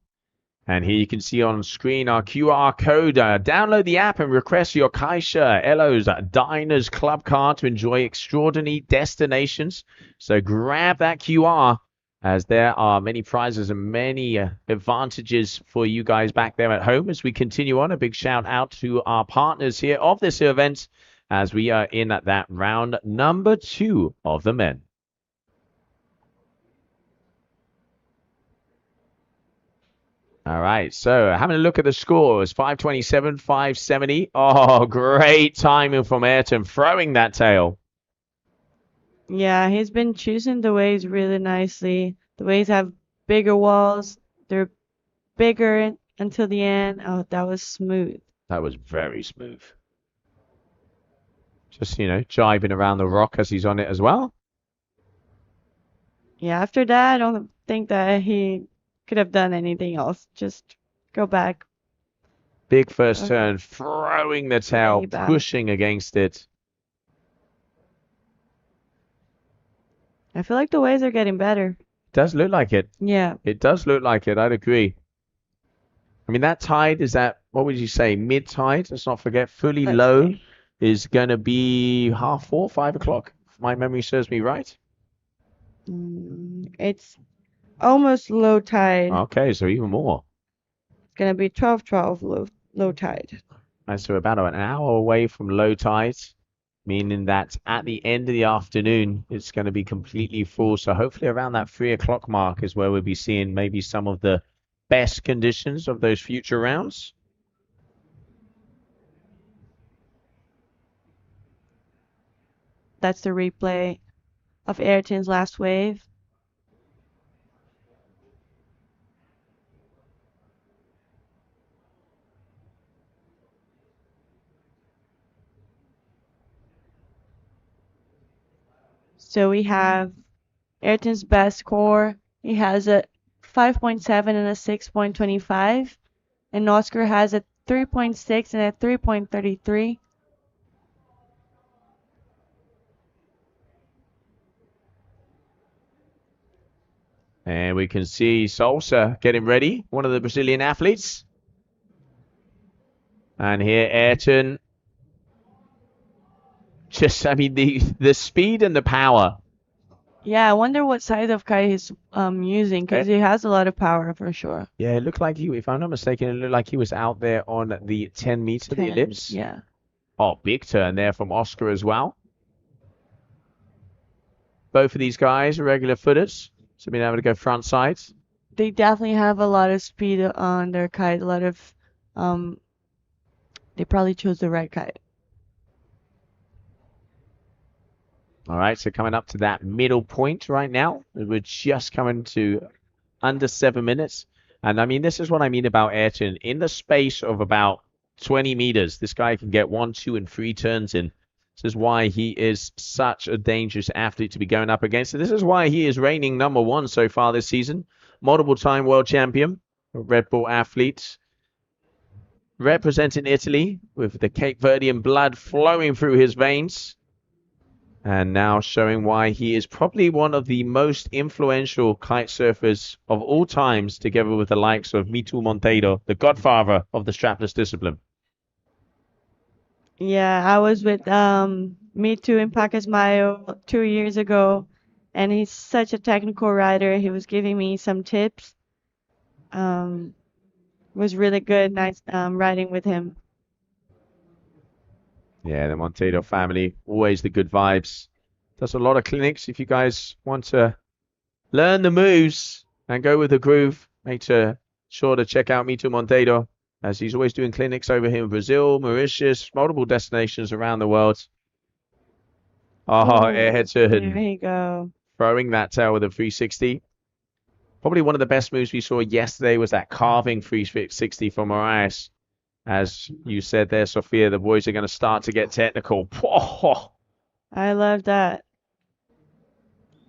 And here you can see on screen our QR code. Download the app and request your Kaisha Elo's Diners Club card to enjoy extraordinary destinations. So grab that QR, as there are many prizes and many advantages for you guys back there at home as we continue on. A big shout out to our partners here of this event, as we are in at that round number 2 of the men. All right, so having a look at the scores, 527, 570. Oh, great timing from Ayrton, throwing that tail. Yeah, he's been choosing the waves really nicely. The waves have bigger walls. They're bigger until the end. Oh, that was smooth. That was very smooth. Just, jibing around the rock as he's on it as well. Yeah, after that, I don't think that he could have done anything else. Just go back. Big first turn, throwing the tail, pushing against it. I feel like the waves are getting better. Does look like it. Yeah. It does look like it. I'd agree. I mean, that tide is at, what would you say, mid-tide? Let's not forget, fully low is going to be 4:30, 5 o'clock. If my memory serves me right. It's almost low tide. Okay, so even more. It's going to be 12:12 low tide. And so about an hour away from low tide, meaning that at the end of the afternoon, it's going to be completely full. So hopefully around that 3 o'clock mark is where we'll be seeing maybe some of the best conditions of those future rounds. That's the replay of Ayrton's last wave. So we have Ayrton's best score. He has a 5.7 and a 6.25. And Oscar has a 3.6 and a 3.33. And we can see Salsa getting ready, one of the Brazilian athletes. And here Ayrton, the speed and the power Yeah, I wonder what size of kite he's using because he has a lot of power for sure. Yeah, it looked like he, if I'm not mistaken, it looked like he was out there on the 10 meter, the 10, ellipse. yeah. Oh, big turn there from Oscar as well. Both of these guys are regular footers, so being able to go front sides. They definitely have a lot of speed on their kite. A lot of, um, they probably chose the right kite. All right, so coming up to that middle point right now. We're just coming to under 7 minutes. And I mean, this is what I mean about Ayrton. In the space of about 20 meters, this guy can get 1, 2, and 3 turns in. This is why he is such a dangerous athlete to be going up against. And this is why he is reigning #1 so far this season. Multiple time world champion, a Red Bull athlete. Representing Italy with the Cape Verdean blood flowing through his veins. And now showing why he is probably one of the most influential kite surfers of all times, together with the likes of Mitu Monteiro, the godfather of the strapless discipline. Yeah, I was with Me Too in Pacasmayo 2 years ago, and he's such a technical rider. He was giving me some tips. Was really good, nice riding with him. Yeah, the Monteiro family, always the good vibes. Does a lot of clinics. If you guys want to learn the moves and go with the groove, make sure to check out Mitu Monteiro, as he's always doing clinics over here in Brazil, Mauritius, multiple destinations around the world. Oh, Ayrton. There you go. Throwing that tail with a 360. Probably one of the best moves we saw yesterday was that carving 360 from Moraes. As you said there, Sophia, the boys are going to start to get technical. I love that.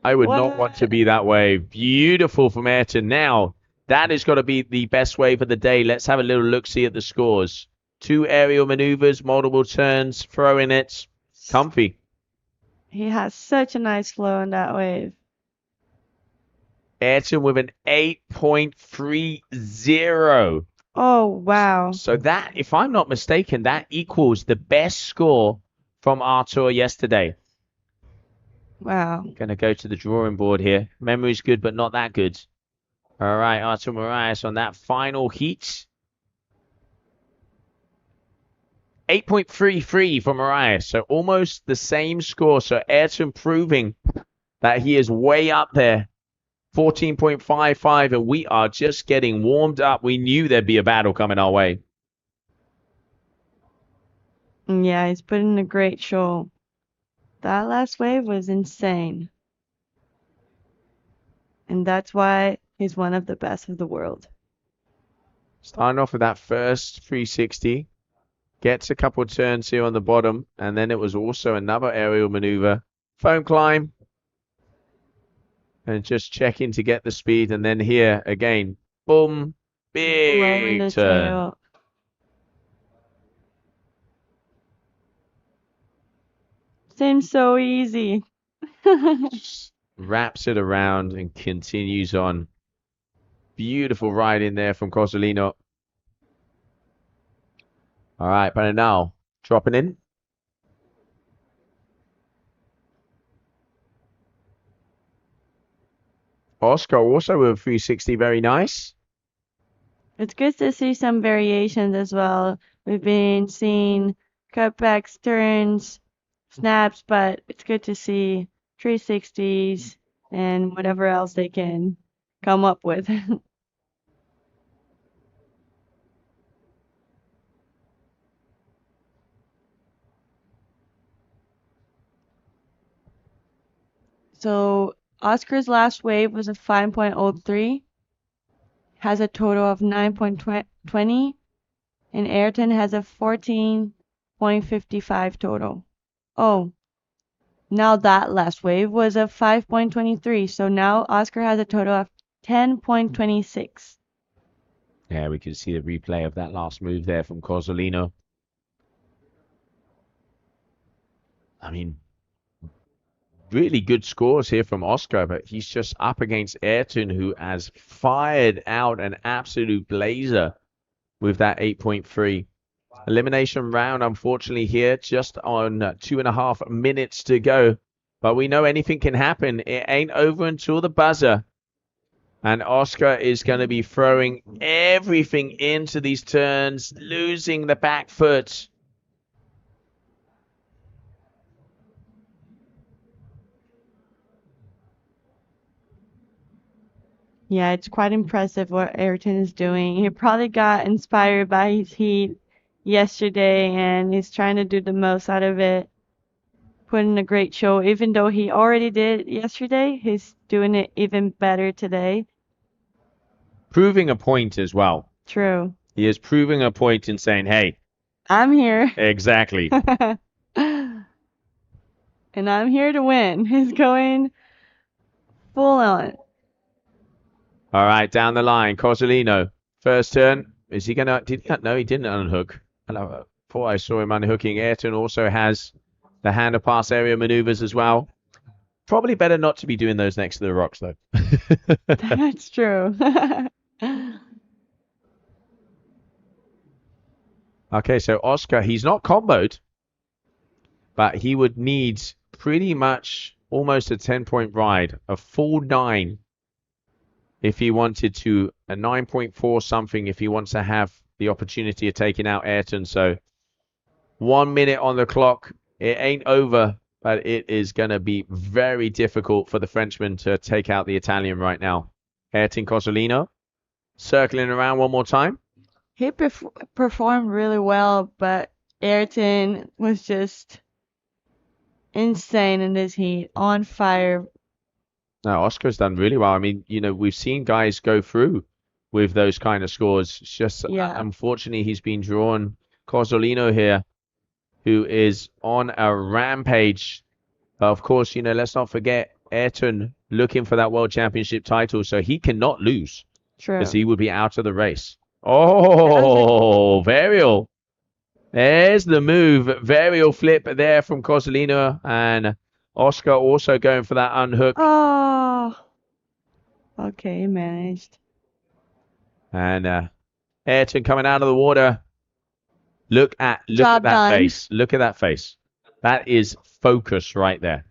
I would not want to be that way. Beautiful from Ayrton. Now, that has got to be the best wave of the day. Let's have a little look-see at the scores. 2 aerial maneuvers, multiple turns, throwing it. Comfy. He has such a nice flow on that wave. Ayrton with an 8.30. Oh, wow. So that, if I'm not mistaken, that equals the best score from our tour yesterday. Wow. Going to go to the drawing board here. Memory's good, but not that good. All right, Artur Moraes on that final heat. 8.33 for Moraes, so almost the same score. So Ayrton proving that he is way up there. 14.55, and we are just getting warmed up. We knew there'd be a battle coming our way. Yeah, he's put in a great show. That last wave was insane. And that's why he's one of the best of the world. Starting off with that first 360. Gets a couple of turns here on the bottom. And then it was also another aerial maneuver. Foam climb. And just checking to get the speed. And then here again. Boom. Big turn. Seems so easy. Just wraps it around and continues on. Beautiful ride in there from Cosolino. All right, but now dropping in. Oscar also with a 360, very nice. It's good to see some variations as well. We've been seeing cutbacks, turns, snaps, but it's good to see 360s and whatever else they can come up with. So Oscar's last wave was a 5.03, has a total of 9.20, and Ayrton has a 14.55 total. Oh, now that last wave was a 5.23, so now Oscar has a total of 10.26. Yeah, we can see the replay of that last move there from Cosolino. I mean, really good scores here from Oscar, but he's just up against Ayrton, who has fired out an absolute blazer with that 8.3. Elimination round, unfortunately, here, just on 2.5 minutes to go. But we know anything can happen. It ain't over until the buzzer. And Oscar is going to be throwing everything into these turns, losing the back foot. Yeah, it's quite impressive what Ayrton is doing. He probably got inspired by his heat yesterday and he's trying to do the most out of it. Putting a great show. Even though he already did yesterday, he's doing it even better today. Proving a point as well. True. He is proving a point in saying, hey, I'm here. exactly. And I'm here to win. He's going full on. All right, down the line, Cosolino. First turn. Is he going to... No, he didn't unhook. I thought I saw him unhooking. Ayrton also has the hand pass area maneuvers as well. Probably better not to be doing those next to the rocks, though. That's true. Okay, so Oscar, he's not comboed, but he would need pretty much almost a 10-point ride, a full 9 if he wanted to, a 9.4 something if he wants to have the opportunity of taking out Ayrton. So 1 minute on the clock. It ain't over, but it is going to be very difficult for the Frenchman to take out the Italian right now. Ayrton Cosolino circling around one more time. He performed really well, but Ayrton was just insane in this heat, on fire. No, Oscar's done really well. I mean, we've seen guys go through with those kind of scores. It's just, unfortunately, he's been drawn. Cosolino here, who is on a rampage. Of course, let's not forget Ayrton looking for that World Championship title, so he cannot lose. True. Because he would be out of the race. Oh, varial. There's the move. Varial flip there from Cosolino, and Oscar also going for that unhook. Oh. Okay, managed. And Ayrton coming out of the water. Look at Job that done. face. Look at that face. That is focus right there.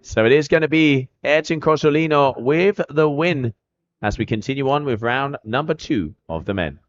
So it is going to be Ayrton Cosolino with the win as we continue on with round number 2 of the men.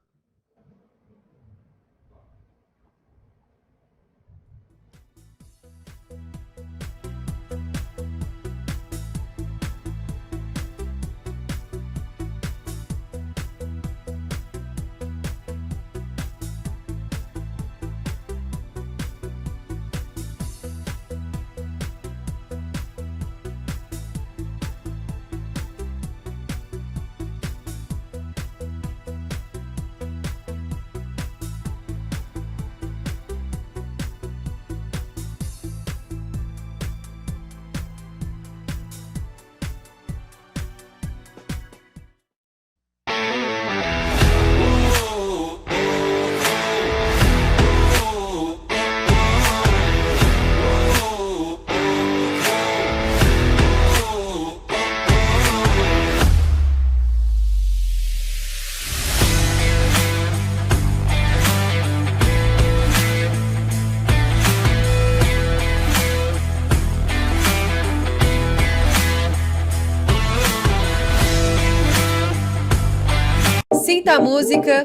Sinta a música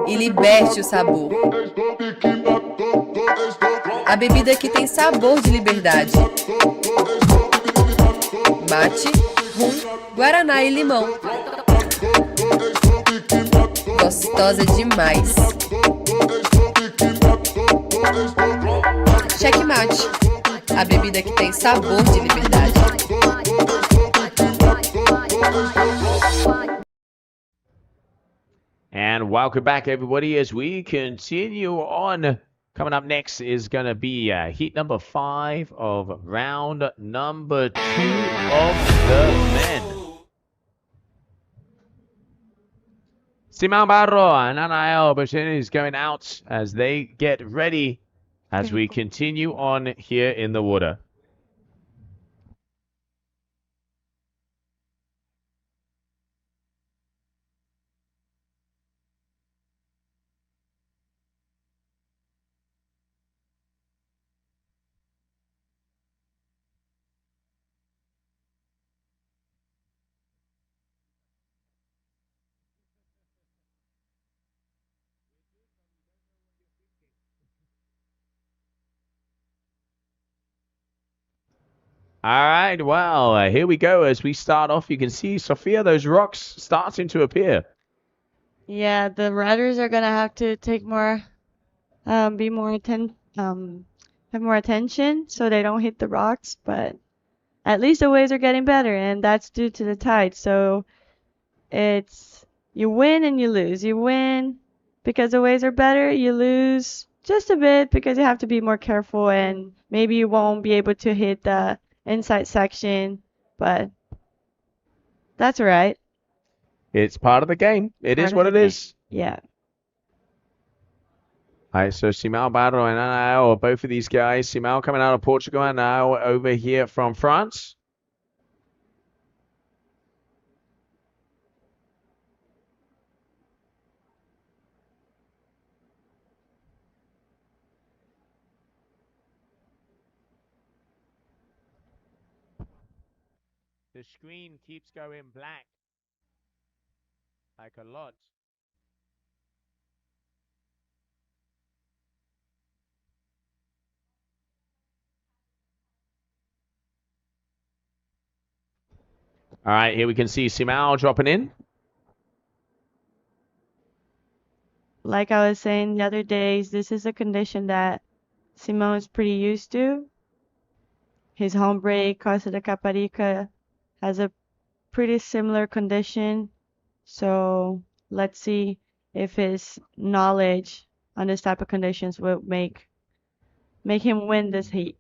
e liberte o sabor. A bebida que tem sabor de liberdade. Mate, rum, guaraná e limão. Gostosa demais. Checkmate, a bebida que tem sabor de liberdade. And welcome back, everybody, as we continue on. Coming up next is going to be heat number 5 of round number 2 of the men. Simão Barro and Anael Bashir is going out as they get ready as we continue on here in the water. All right, well, here we go. As we start off, you can see, Sophia, those rocks starting to appear. Yeah, the rudders are gonna have to take more, be more have more attention so they don't hit the rocks. But at least the waves are getting better, and that's due to the tide. So it's you win and you lose. You win because the waves are better. You lose just a bit because you have to be more careful, and maybe you won't be able to hit the inside section, but that's all right. It's part of the game. It is Part of what the it game. is. Yeah. All right, so Simão Barro and Anao, both of these guys. Simão coming out of Portugal and now over here from France. The screen keeps going black. Like a lot. All right, here we can see Simão dropping in. Like I was saying the other days, this is a condition that Simão is pretty used to. His home break, Costa de Caparica, has a pretty similar condition. So let's see if his knowledge on this type of conditions will make him win this heat.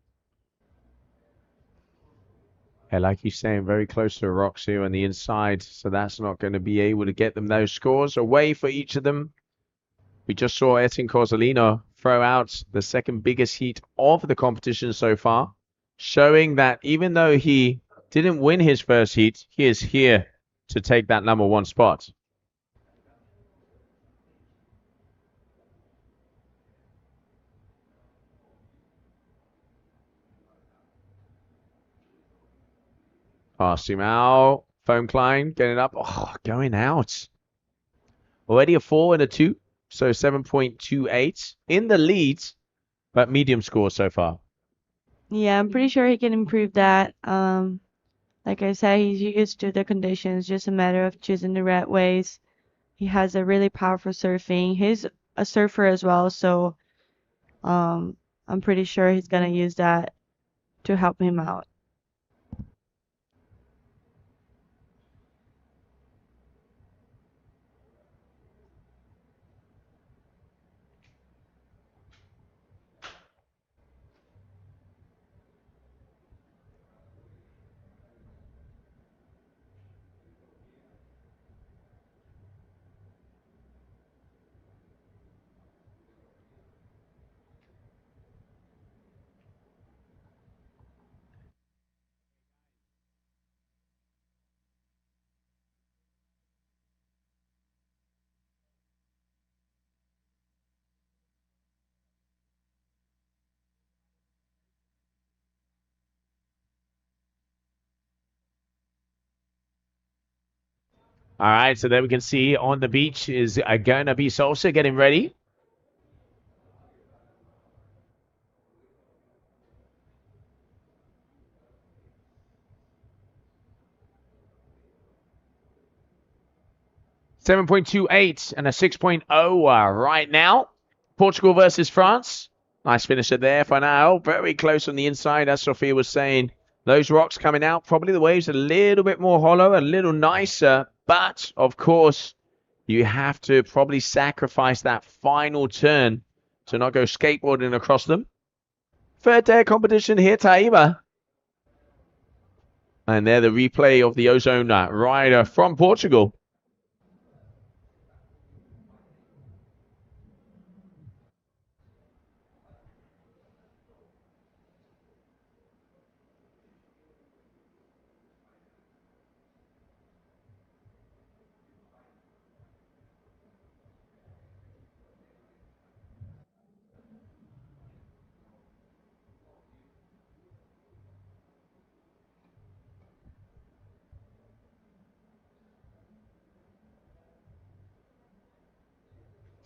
Yeah, like he's saying, very close to the rocks here on the inside, so that's not going to be able to get them those scores away for each of them. We just saw Etin Corsolino throw out the second biggest heat of the competition so far, showing that even though he didn't win his first heat, he is here to take that number one spot. Simão, foam climb, getting up. Oh, going out. Already a 4 and a 2, so 7.28 in the lead, but medium score so far. Yeah, I'm pretty sure he can improve that. Like I said, he's used to the conditions, just a matter of choosing the right ways. He has a really powerful surfing. He's a surfer as well, so I'm pretty sure he's gonna use that to help him out. All right, so there we can see on the beach is going to be Salsa getting ready. .28 and a 6.0 right now. Portugal versus France. Nice finisher there for now. Very close on the inside, as Sophia was saying. Those rocks coming out. Probably the waves a little bit more hollow, a little nicer. But, of course, you have to probably sacrifice that final turn to not go skateboarding across them. Third day of competition here, Taíba. And there the replay of the Ozone rider from Portugal.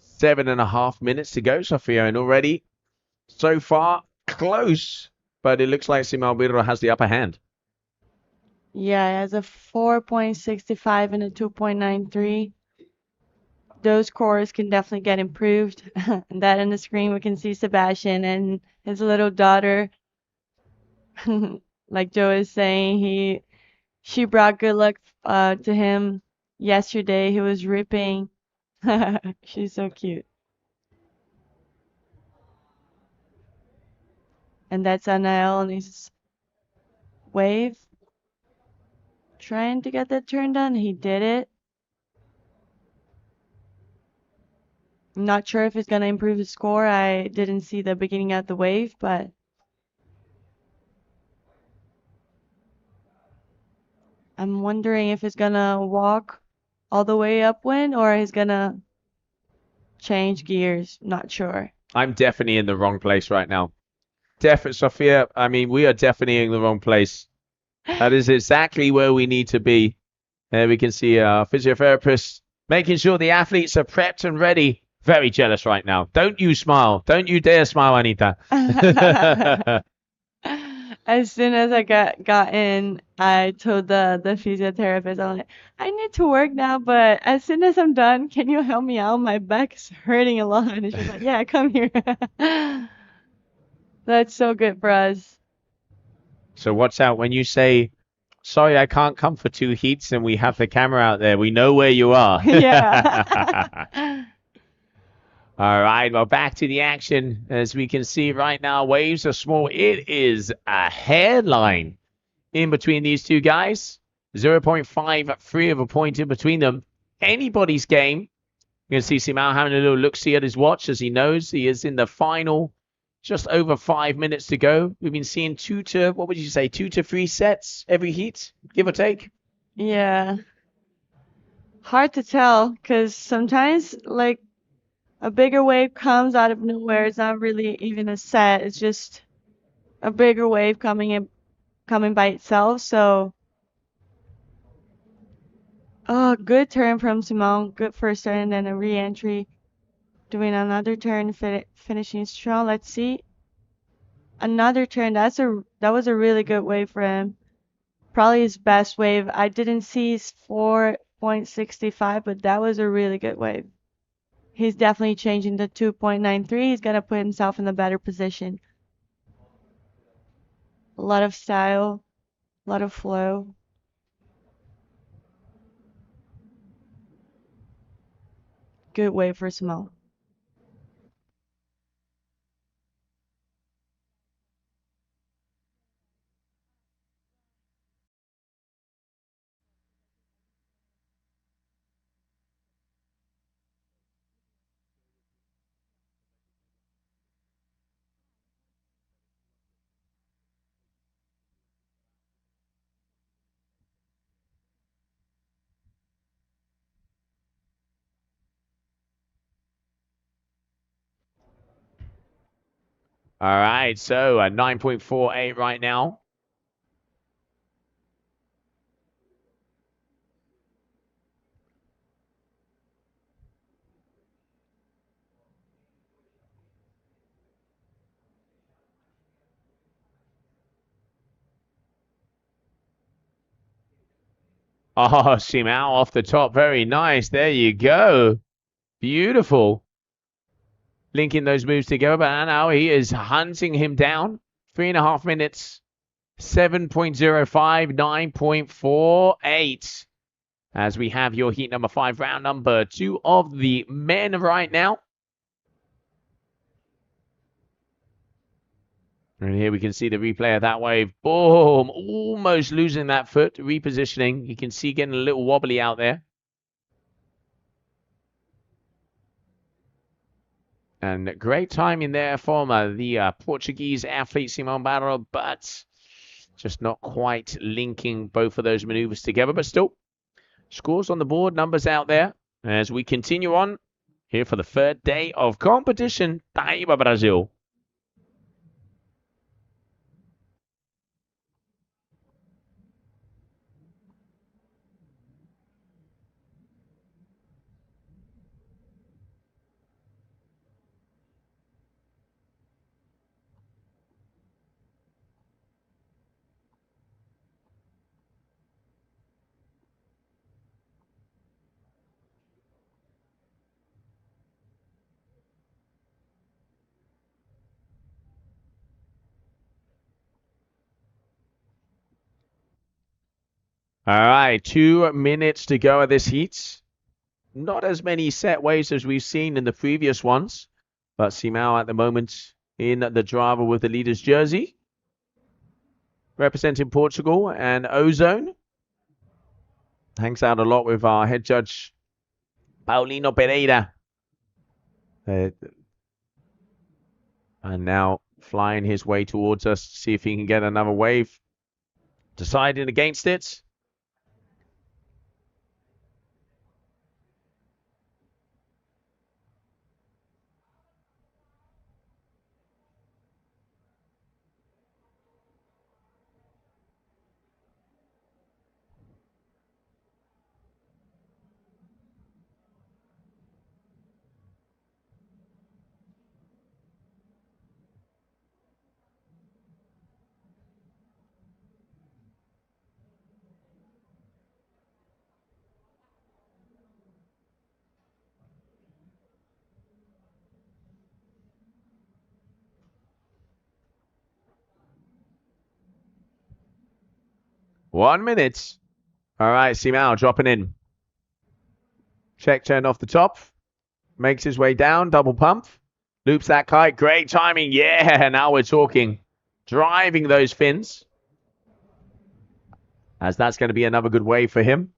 Seven and a half minutes to go, Sophia, and already so far close, but it looks like Simão Birro has the upper hand. Yeah, it has a 4.65 and a 2.93. Those scores can definitely get improved. And that on the screen, we can see Sebastian and his little daughter. Like Joe is saying, she brought good luck to him yesterday. He was ripping. She's so cute. And that's Anael and his wave. Trying to get that turn done. He did it. I'm not sure if it's going to improve his score. I didn't see the beginning of the wave, but I'm wondering if it's going to walk all the way upwind or he's going to change gears. Not sure. I'm definitely in the wrong place right now. Definitely, Sophia. I mean, we are definitely in the wrong place. That is exactly where we need to be. There we can see our physiotherapist making sure the athletes are prepped and ready. Very jealous right now. Don't you smile. Don't you dare smile, Anita. As soon as I got in, I told the physiotherapist, I'm like, I need to work now, but as soon as I'm done, can you help me out? My back's hurting a lot. And she's like, yeah, come here. That's so good for us. So watch out when you say, sorry, I can't come for 2 heats and we have the camera out there. We know where you are. Yeah. All right, well, back to the action. As we can see right now, waves are small. It is a headline in between these two guys. 0.53 of a point in between them. Anybody's game. You can see Simao having a little look-see at his watch as he knows he is in the final. Just over 5 minutes to go. We've been seeing 2 to 3 sets every heat, give or take. Yeah. Hard to tell because sometimes, like, a bigger wave comes out of nowhere. It's not really even a set. It's just a bigger wave coming by itself. So, oh, good turn from Simone. Good first turn and then a re-entry. Doing another turn, finishing strong. Let's see. Another turn. That was a really good wave for him. Probably his best wave. I didn't see his 4.65, but that was a really good wave. He's definitely changing to 2.93. He's gonna put himself in a better position. A lot of style, a lot of flow. Good wave for Simone. All right, so 9.48 right now. Oh, Simao off the top. Very nice. There you go. Beautiful. Linking those moves together, but now he is hunting him down. 3.5 minutes. 7.05, 9.48. As we have your heat number 5, round number 2 of the men right now. And here we can see the replay of that wave. Boom! Almost losing that foot. Repositioning. You can see getting a little wobbly out there. And great timing there from the Portuguese athlete Simão Barro, but just not quite linking both of those maneuvers together. But still, scores on the board, numbers out there. As we continue on here for the 3rd day of competition, Taíba, Brazil. All right, 2 minutes to go at this heat. Not as many set waves as we've seen in the previous ones, but Simao at the moment in the driver with the leader's jersey, representing Portugal and Ozone. Hangs out a lot with our head judge, Paulino Pereira. And now flying his way towards us to see if he can get another wave. Deciding against it. One minute. All right, Simao dropping in. Check turn off the top. Makes his way down, double pump. Loops that kite. Great timing. Yeah, now we're talking. Driving those fins. As that's going to be another good wave for him.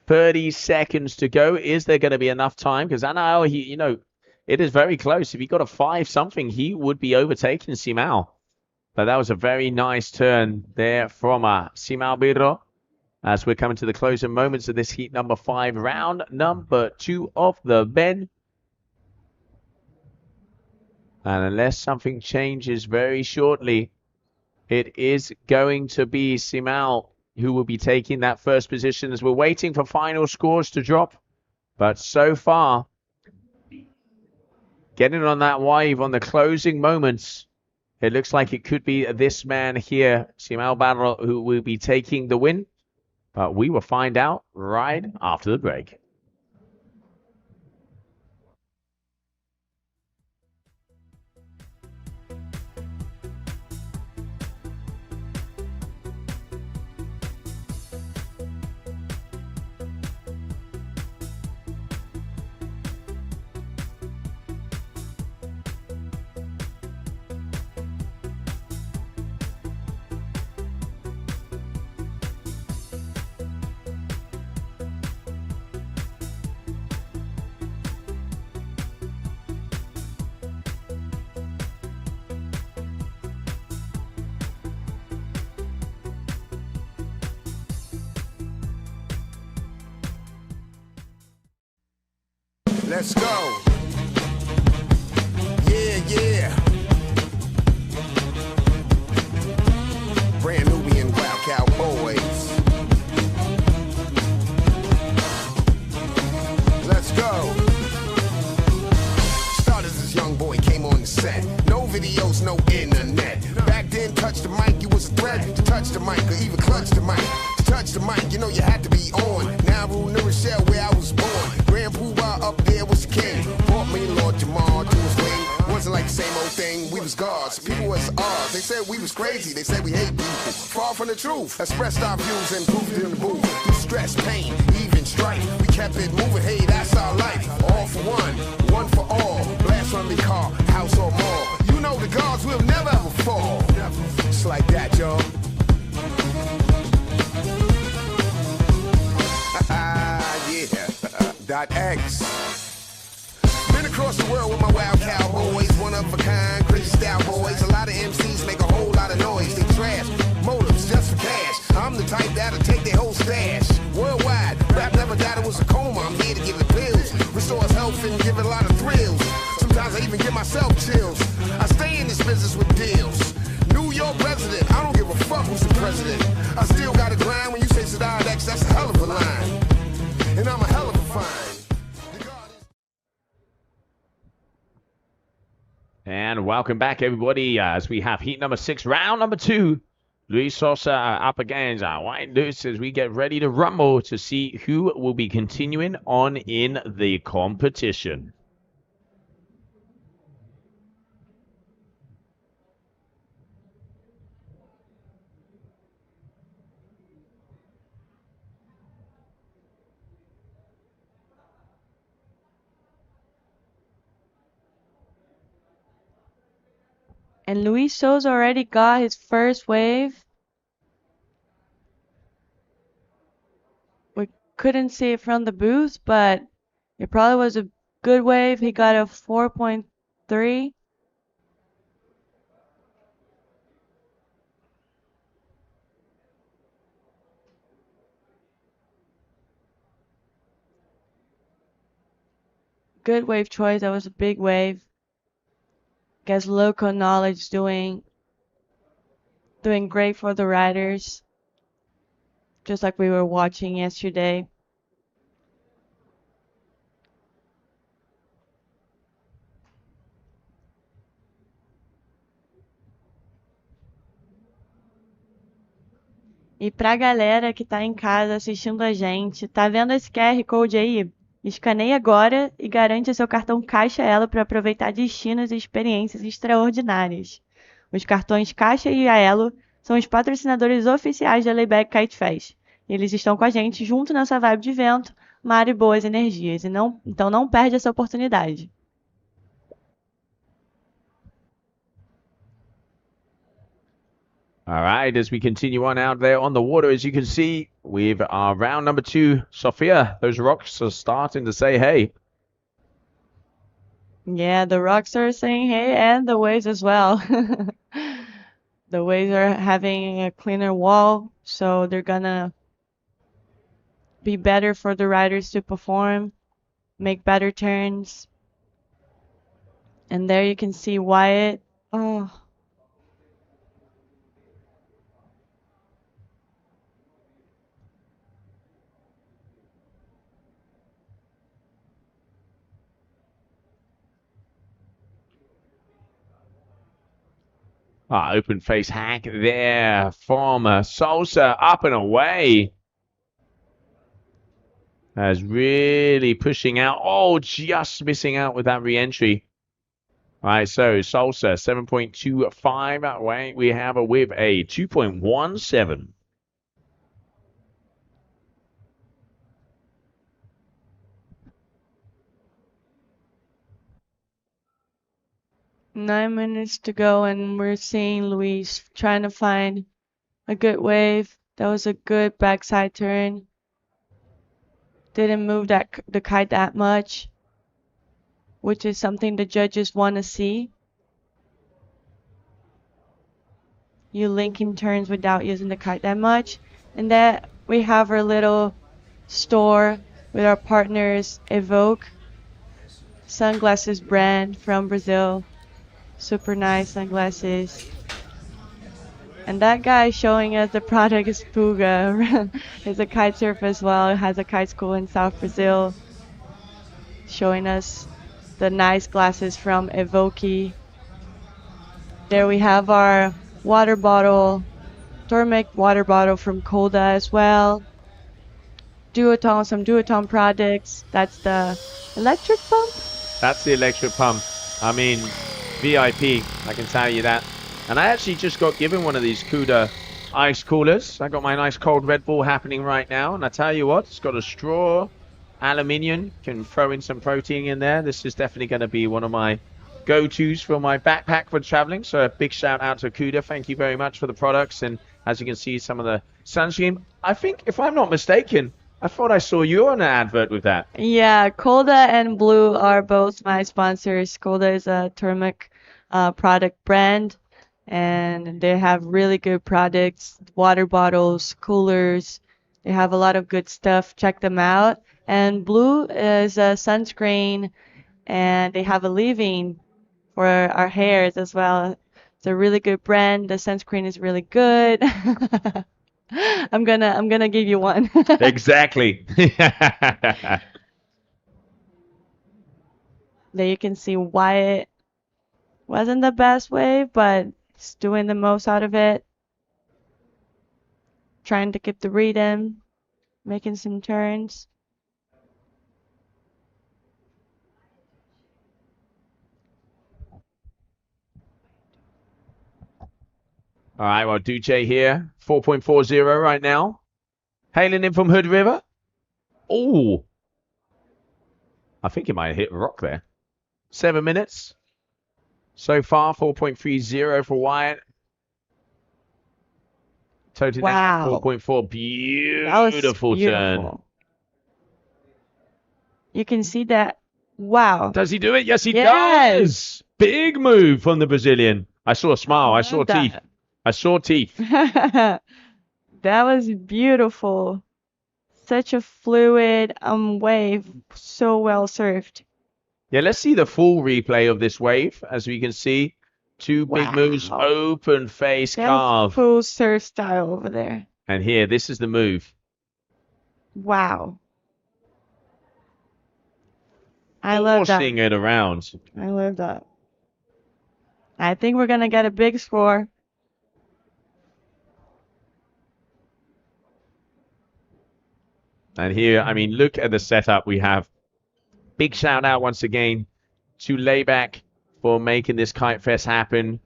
30 seconds to go. Is there going to be enough time? Because Anao, it is very close. If he got a 5-something, he would be overtaking Simao. But that was a very nice turn there from Simao Birro. As we're coming to the closing moments of this heat number 5, round number 2 of the Ben. And unless something changes very shortly, it is going to be Simao who will be taking that first position as we're waiting for final scores to drop. But so far, getting on that wave on the closing moments, it looks like it could be this man here, Simao Barro, who will be taking the win. But we will find out right after the break. Let's go. Yeah, yeah. Brand Nubian Wild Cowboys. Let's go. Started as this young boy, came on the set. No videos, no internet. Back then, touch the mic, you was a threat. To touch the mic or even clutch the mic. To touch the mic, you know you had to be on. Now rule New Rochelle, where I was born. Grand Poobah up there was the king. Brought me Lord Jamal to his wing. Wasn't like the same old thing, we was gods. People was ours, they said we was crazy. They said we hate people. Far from the truth, expressed our views and proved it in the booth. Through stress, pain, even strife. We kept it moving, hey, that's our life. All for one for all. Blast from the car, house or mall. You know the gods will never ever fall. Just like that, y'all. Yeah. .X. Been across the world with my wild cowboys, one of a kind, crazy style boys. A lot of MCs make a whole lot of noise. They trash motives just for cash. I'm the type that'll take their whole stash. Worldwide, rap never died, it was a coma. I'm here to give it pills, restores health and give it a lot of thrills. Sometimes I even give myself chills. I stay in this business with deals. New York president, I don't give a fuck who's the president. I still gotta grind when you say Sadat X, that's a hell of a line. And I'm a hell of a find. And welcome back, everybody, as we have heat number 6, round number 2. Luis Sosa up against White Loose as we get ready to rumble to see who will be continuing on in the competition. And Luis Souza already got his first wave. We couldn't see it from the booth, but it probably was a good wave. He got a 4.3. Good wave choice. That was a big wave. Guess local knowledge doing great for the riders. Just like we were watching yesterday. E pra galera que tá em casa assistindo a gente, tá vendo esse QR Code aí? Escaneie agora e garante seu cartão Caixa Elo para aproveitar destinos e experiências extraordinárias. Os cartões Caixa e Elo são os patrocinadores oficiais da Layback Kite Fest. Eles estão com a gente junto nessa vibe de vento, mar e boas energias. Então não perde essa oportunidade. All right, as we continue on out there on the water, as you can see, with our round number 2, Sofia, those rocks are starting to say hey. Yeah, the rocks are saying hey, and the waves as well. The waves are having a cleaner wall, so they're gonna be better for the riders to perform, make better turns. And there you can see Wyatt. Oh. Open face hack there from Salsa, up and away. As really pushing out. Oh, just missing out with that re-entry. All right, so Salsa 7.25 away. We have with a 2.17. Nine minutes to go, and we're seeing Luis trying to find a good wave. That was a good backside turn. Didn't move the kite that much, which is something the judges want to see. You linking turns without using the kite that much. And that we have our little store with our partners, Evoke sunglasses brand from Brazil. Super nice sunglasses. And that guy showing us the product is Puga. He's a kite surfer as well. Has a kite school in South Brazil. Showing us the nice glasses from Evoke. There we have our water bottle, Tormek water bottle from Coda as well. Duotone, some Duotone products. That's the electric pump. That's the electric pump. I mean, VIP, I can tell you that. And I actually just got given one of these Cuda ice coolers. I got my nice cold Red Bull happening right now. And I tell you what, it's got a straw, aluminium, can throw in some protein in there. This is definitely going to be one of my go-tos for my backpack for traveling. So a big shout out to Cuda. Thank you very much for the products. And as you can see, some of the sunscreen. I think, if I'm not mistaken, I thought I saw you on an advert with that. Yeah, Coda and Blue are both my sponsors. Coda is a Turmeric product brand, and they have really good products, water bottles, coolers. They have a lot of good stuff. Check them out. And Blue is a sunscreen, and they have a leave-in for our hairs as well. It's a really good brand. The sunscreen is really good. I'm gonna give you one. Exactly. There you can see Wyatt wasn't the best wave, but he's doing the most out of it. Trying to keep the rhythm, making some turns. All right, well, Duce here, 4.40 right now. Hailing in from Hood River. Oh, I think he might have hit a rock there. 7 minutes. So far, 4.30 for Wyatt. Total Wow. 4.4. That was Beautiful turn. beautiful. You can see that. Wow. Does he do it? Yes, he Yes. does. Big move from the Brazilian. I saw a smile. I saw love teeth. that. I saw teeth. That was beautiful. Such a fluid wave. So well surfed. Yeah, let's see the full replay of this wave. As we can see, two big moves, Wow. open face That's carve. full surf style over there. And here, this is the move. Wow. I love that. Forcing it around. I love that. I think we're gonna get a big score. And here, I mean, look at the setup we have. Big shout out once again to Layback for making this Kite Fest happen.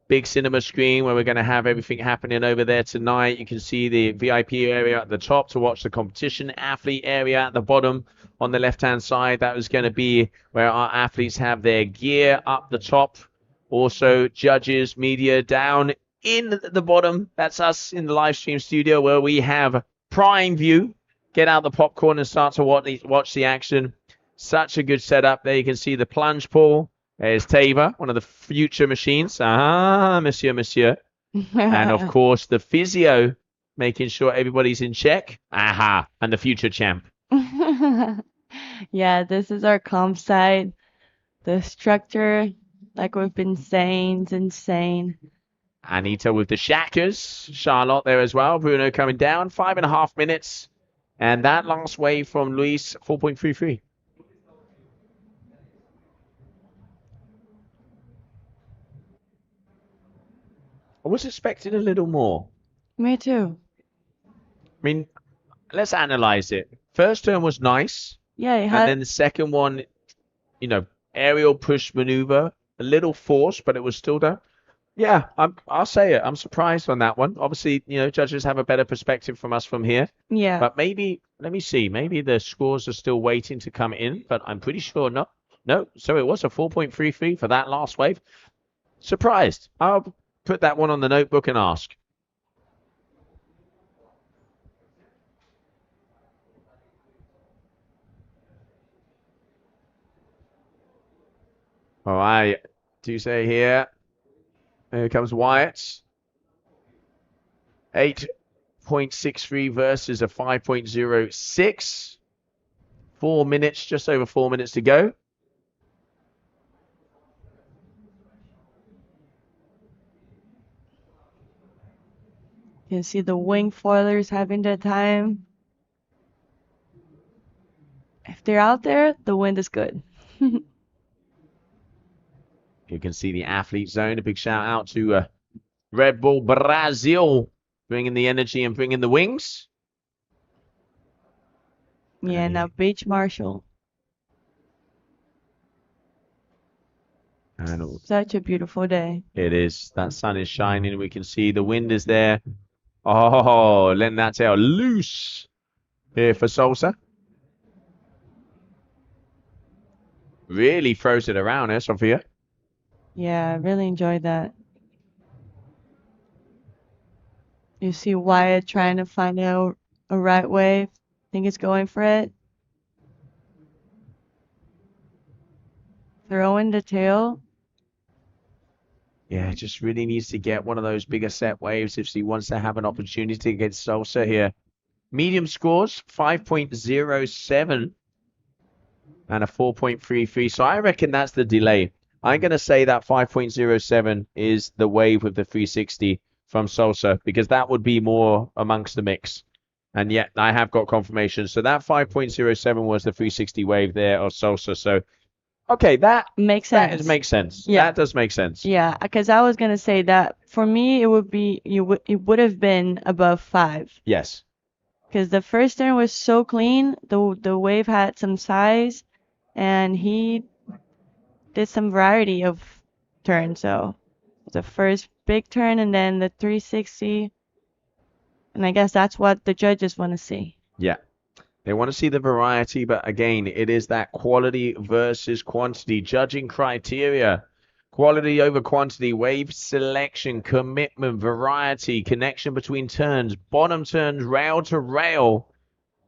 Big cinema screen where we're going to have everything happening over there tonight. You can see the VIP area at the top to watch the competition. Athlete area at the bottom on the left-hand side. That was going to be where our athletes have their gear up the top. Also, judges, media down in the bottom. That's us in the live stream studio where we have prime view. Get out the popcorn and start to watch the action. Such a good setup. There you can see the plunge pool. There's Taíba, one of the future machines. Ah, monsieur. And of course, the physio, making sure everybody's in check. Aha, and the future champ. Yeah, this is our comp site. The structure, like we've been saying, is insane. Anita with the shackers. Charlotte there as well. Bruno coming down. 5.5 minutes. And that last wave from Luis, 4.33. I was expecting a little more. Me too. I mean, let's analyze it. First turn was nice. Yeah, it And had then the second one, aerial push maneuver, a little forced, but it was still done. Yeah, I'll say it. I'm surprised on that one. Obviously, judges have a better perspective from us from here. yeah. But maybe, let me see. Maybe the scores are still waiting to come in, but I'm pretty sure not. No, so it was a 4.33 for that last wave. Surprised. I'll put that one on the notebook and ask. All right, do say here. Here comes Wyatt. 8.63 versus a 5.06. 4 minutes, just over 4 minutes to go. You can see the wing foilers having their time. If they're out there, the wind is good. You can see the athlete zone. A big shout out to Red Bull Brazil, bringing the energy and bringing the wings. Yeah, now Beach Marshall. And Such a beautiful day. it is. That sun is shining. We can see the wind is there. Oh, letting that tail loose here for Salsa. Really throws it around here, Sophia. Yeah, I really enjoyed that. You see Wyatt trying to find out a right wave. Think he's going for it. Throwing the tail. Yeah, just really needs to get one of those bigger set waves if he wants to have an opportunity against Salsa here. Medium scores, 5.07 and a 4.33. So I reckon that's the delay. I'm going to say that 5.07 is the wave with the 360 from Salsa because that would be more amongst the mix. And yet I have got confirmation. So that 5.07 was the 360 wave there of Salsa. So, okay, that Makes sense. makes sense. Yeah. That does make sense. Yeah, because I was gonna say that for me it would have been above 5. Yes. Because the first turn was so clean, the wave had some size, and he did some variety of turns. So the first big turn and then the 360, and I guess that's what the judges want to see. Yeah. They want to see the variety, but again, it is that quality versus quantity judging criteria Quality over quantity, wave selection, commitment, variety, connection between turns, bottom turns, rail to rail,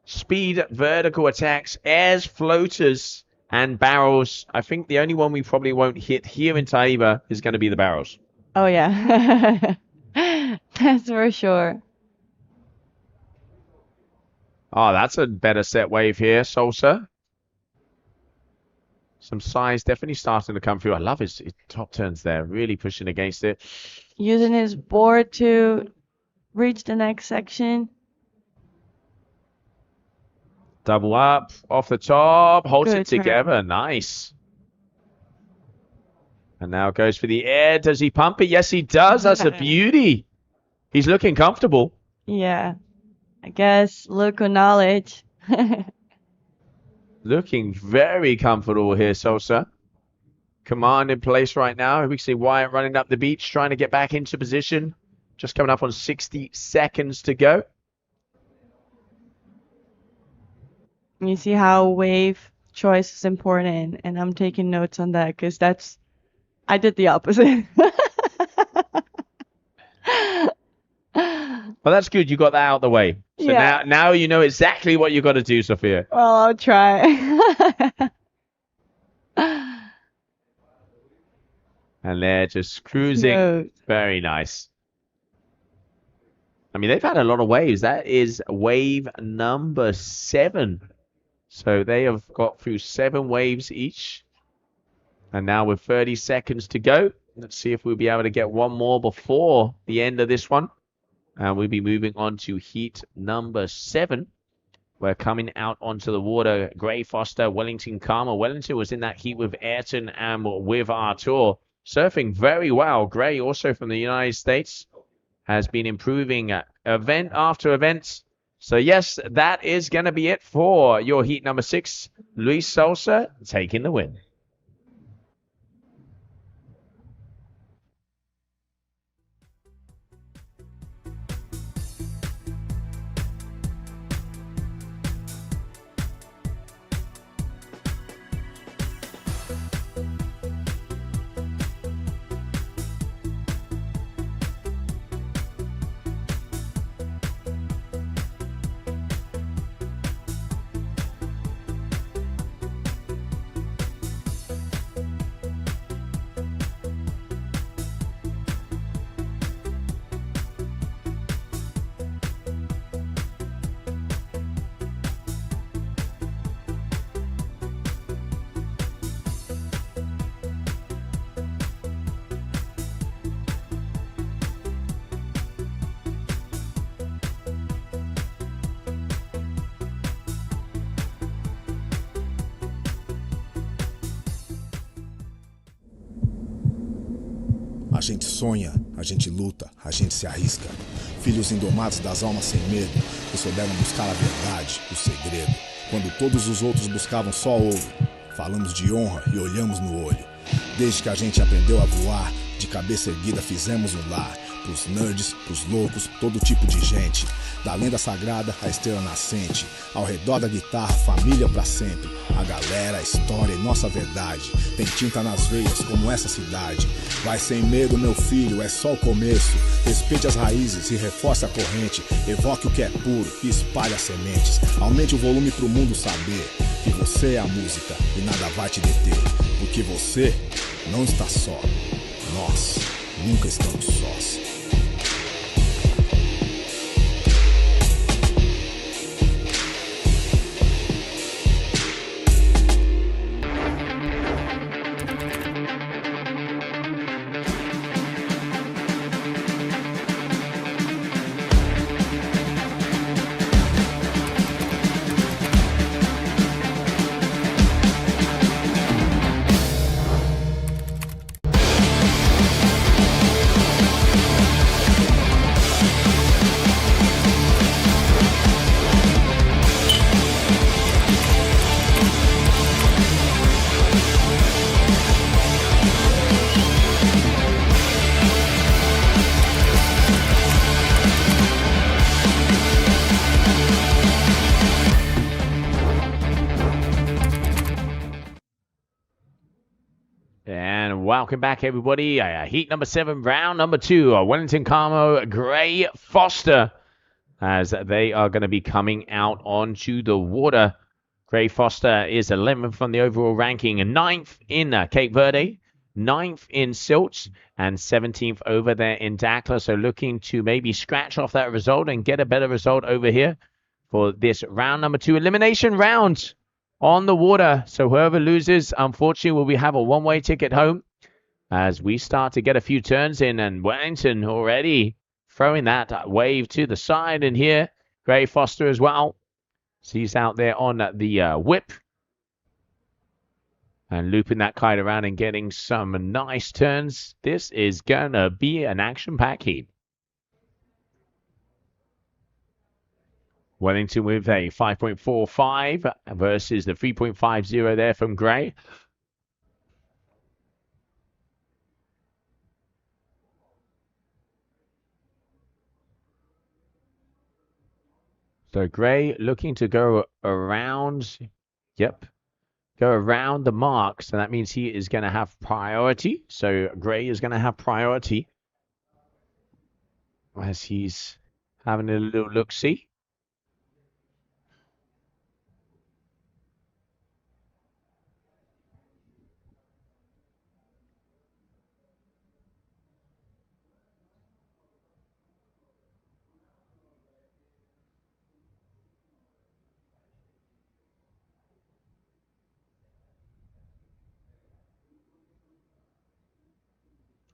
speed, vertical attacks, airs, floaters, and barrels. I think the only one we probably won't hit here in Taíba is going to be the barrels. Oh yeah. That's for sure. Oh, that's a better set wave here, Salsa. Some size definitely starting to come through. I love his top turns there, really pushing against it. Using his board to reach the next section. Double up, off the top, holds Good it turn. together. Nice. And now goes for the air. Does he pump it? Yes, he does. That's a beauty. He's looking comfortable. Yeah. I guess local knowledge. Looking very comfortable here, Sosa. Command in place right now. We can see Wyatt running up the beach, trying to get back into position. Just coming up on 60 seconds to go. You see how wave choice is important, and I'm taking notes on that because I did the opposite. Well, that's good. You got that out of the way. So Yeah. now you know exactly what you got to do, Sophia. Well, I'll try. And they're just cruising. Smooth. Very nice. I mean, they've had a lot of waves. That is wave number 7. So they have got through 7 waves each. And now with 30 seconds to go, let's see if we'll be able to get one more before the end of this one. And we'll be moving on to heat number 7. We're coming out onto the water. Gray, Foster, Wellington, Karma. Wellington was in that heat with Ayrton and with Artur. Surfing very well. Gray, also from the United States, has been improving event after event. So yes, that is going to be it for your heat number 6. Luis Salsa taking the win. A gente sonha, a gente luta, a gente se arrisca. Filhos indomados das almas sem medo, que souberam buscar a verdade, o segredo. Quando todos os outros buscavam só ouro, falamos de honra e olhamos no olho. Desde que a gente aprendeu a voar, de cabeça erguida fizemos um lar. Pros nerds, pros loucos, todo tipo de gente. Da lenda sagrada à estrela nascente. Ao redor da guitarra, família pra sempre. A galera, a história e nossa verdade. Tem tinta nas veias como essa cidade. Vai sem medo, meu filho, é só o começo. Respeite as raízes e reforce a corrente. Evoque o que é puro e espalhe as sementes. Aumente o volume pro mundo saber que você é a música e nada vai te deter. Porque você não está só. Nós nunca estamos sós. And welcome back, everybody. Heat number 7, round number 2. Wellington Carmo, Gray Foster, as they are going to be coming out onto the water. Gray Foster is 11th from the overall ranking, and 9th in Cape Verde, 9th in Silts, and 17th over there in Dakla. So looking to maybe scratch off that result and get a better result over here for this round number 2 elimination round on the water. So whoever loses, unfortunately, will have a one-way ticket home as we start to get a few turns in. And Wellington already throwing that wave to the side. And here, Gray Foster as well. So he's out there on the whip and looping that kite around and getting some nice turns. This is going to be an action-packed heat. Wellington with a 5.45 versus the 3.50 there from Gray. So Gray looking to go around, go around the mark. So that means he is going to have priority. So Gray is going to have priority as he's having a little look-see.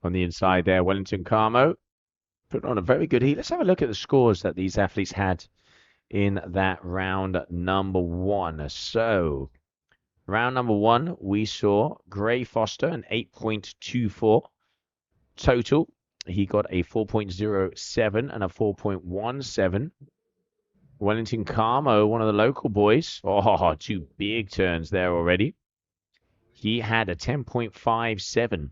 On the inside there, Wellington Carmo put on a very good heat. Let's have a look at the scores that these athletes had in that round number 1. So, round number 1, we saw Gray Foster an 8.24 total. He got a 4.07 and a 4.17. Wellington Carmo, one of the local boys. Oh, 2 big turns there already. He had a 10.57.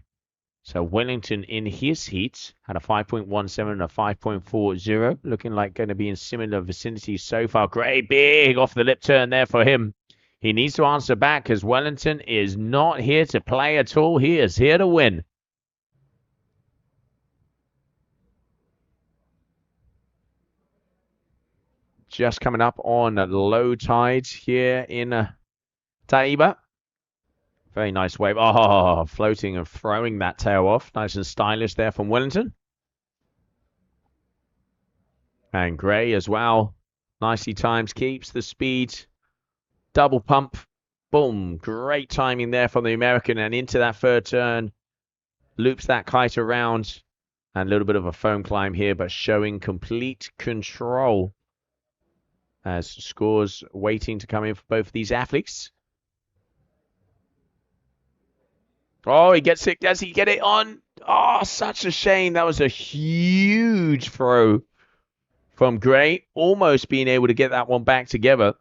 So Wellington in his heats had a 5.17 and a 5.40. Looking like going to be in similar vicinity so far. Great big off the lip turn there for him. He needs to answer back because Wellington is not here to play at all. He is here to win. Just coming up on low tides here in Taíba. Very nice wave. Oh, floating and throwing that tail off. Nice and stylish there from Wellington. And Gray as well. Nicely times, keeps the speed. Double pump. Boom. Great timing there from the American. And into that third turn. Loops that kite around. And a little bit of a foam climb here, but showing complete control. As scores waiting to come in for both of these athletes. Oh, he gets it. Does he get it on? Oh, such a shame. That was a huge throw from Gray. Almost being able to get that one back together.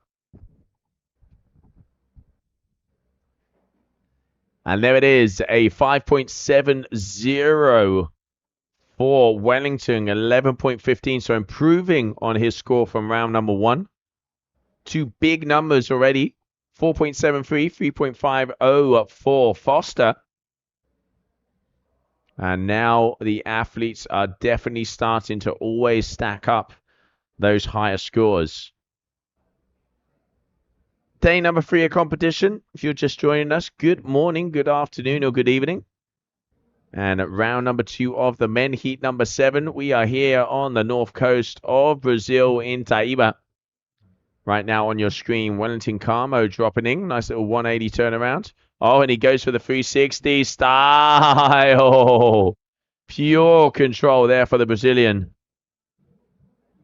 And there it is. A 5.70 for Wellington. 11.15. So improving on his score from round number 1. 2 big numbers already. 4.73, 3.50 for Foster. And now the athletes are definitely starting to always stack up those higher scores. Day number 3 of competition. If you're just joining us, good morning, good afternoon, or good evening. And at round number 2 of the men, heat number 7, we are here on the north coast of Brazil in Taíba. Right now on your screen, Wellington Carmo dropping in. Nice little 180 turnaround. Oh, and he goes for the 360 style. Pure control there for the Brazilian.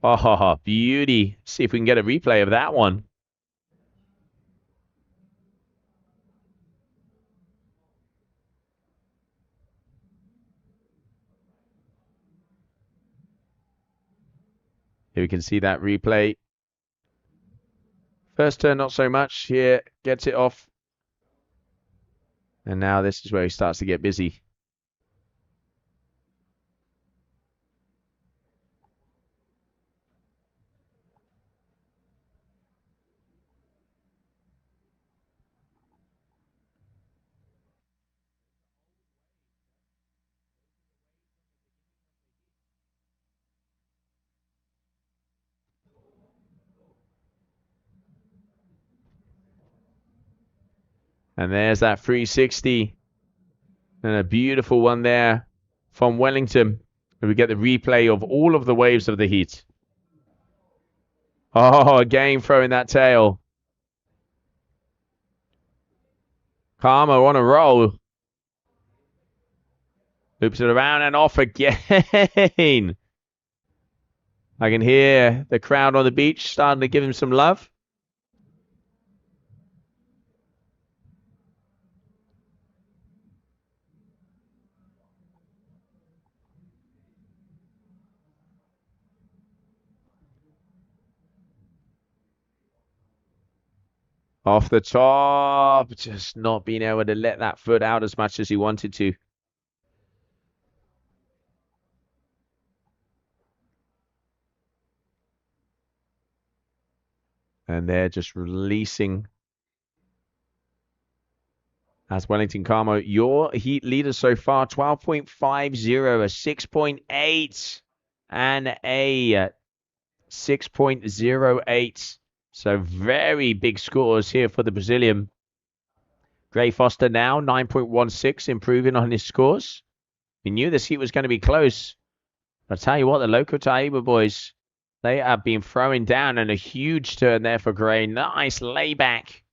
Oh, beauty. See if we can get a replay of that one. Here we can see that replay. First turn, not so much. Here, gets it off. And now this is where he starts to get busy. And there's that 360. And a beautiful one there from Wellington. And we get the replay of all of the waves of the heat. Oh, again throwing that tail. Karma on a roll. Loops it around and off again. I can hear the crowd on the beach starting to give him some love. Off the top, just not being able to let that foot out as much as he wanted to. And they're just releasing. As Wellington Carmo, your heat leader so far, 12.50, a 6.8, and a 6.08. So very big scores here for the Brazilian. Gray Foster now, 9.16, improving on his scores. We knew this heat was going to be close. I'll tell you what, the local Taíba boys, they have been throwing down, and a huge turn there for Gray. Nice layback.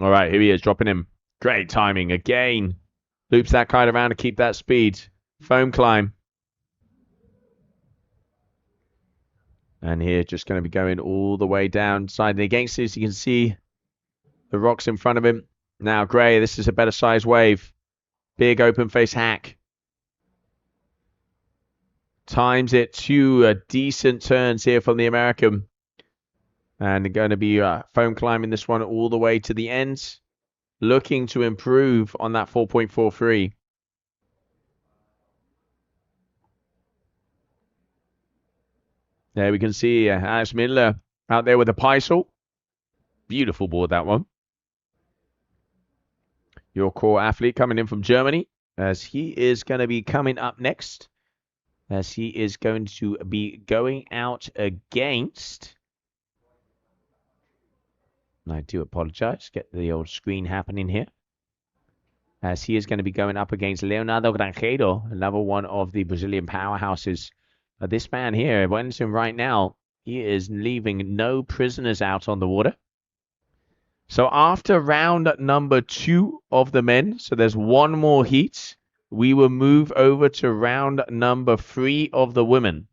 All right, here he is, dropping him. Great timing again. Loops that kite around to keep that speed. Foam climb. And here, just going to be going all the way down. Siding against this, you can see the rocks in front of him. Now, Gray, this is a better size wave. Big open face hack. Times it to decent turns here from the American. And going to be foam climbing this one all the way to the end. Looking to improve on that 4.43. There we can see Alex Miller out there with a Peisel. Beautiful board, that one. Your core athlete coming in from Germany, as he is going to be coming up next. As he is going to be going out against... I do apologize. Get the old screen happening here. As he is going to be going up against Leonardo Grangeiro, another one of the Brazilian powerhouses. This man here, Wellington right now, he is leaving no prisoners out on the water. So after round number 2 of the men, so there's one more heat, we will move over to round number 3 of the women.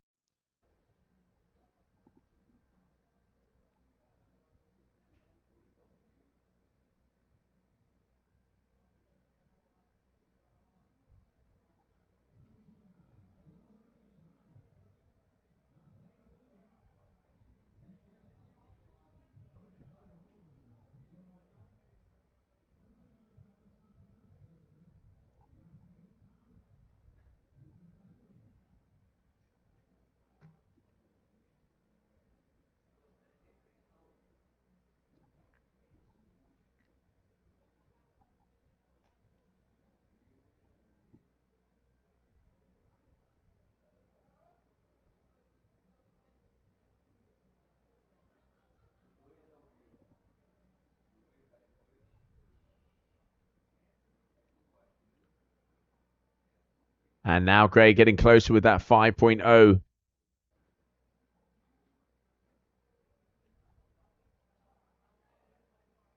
And now Gray getting closer with that 5.0.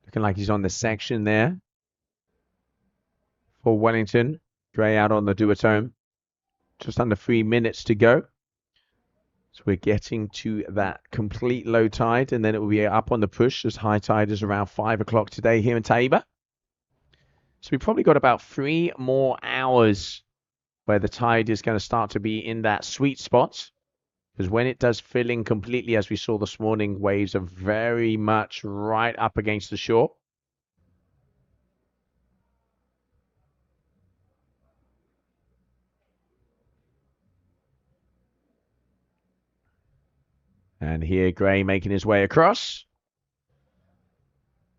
Looking like he's on the section there for Wellington. Gray out on the duotone. Just under 3 minutes to go. So we're getting to that complete low tide, and then it will be up on the push as high tide is around 5 o'clock today here in Taíba. So we've probably got about 3 more hours where the tide is going to start to be in that sweet spot. Because when it does fill in completely, as we saw this morning, waves are very much right up against the shore. And here Gray making his way across.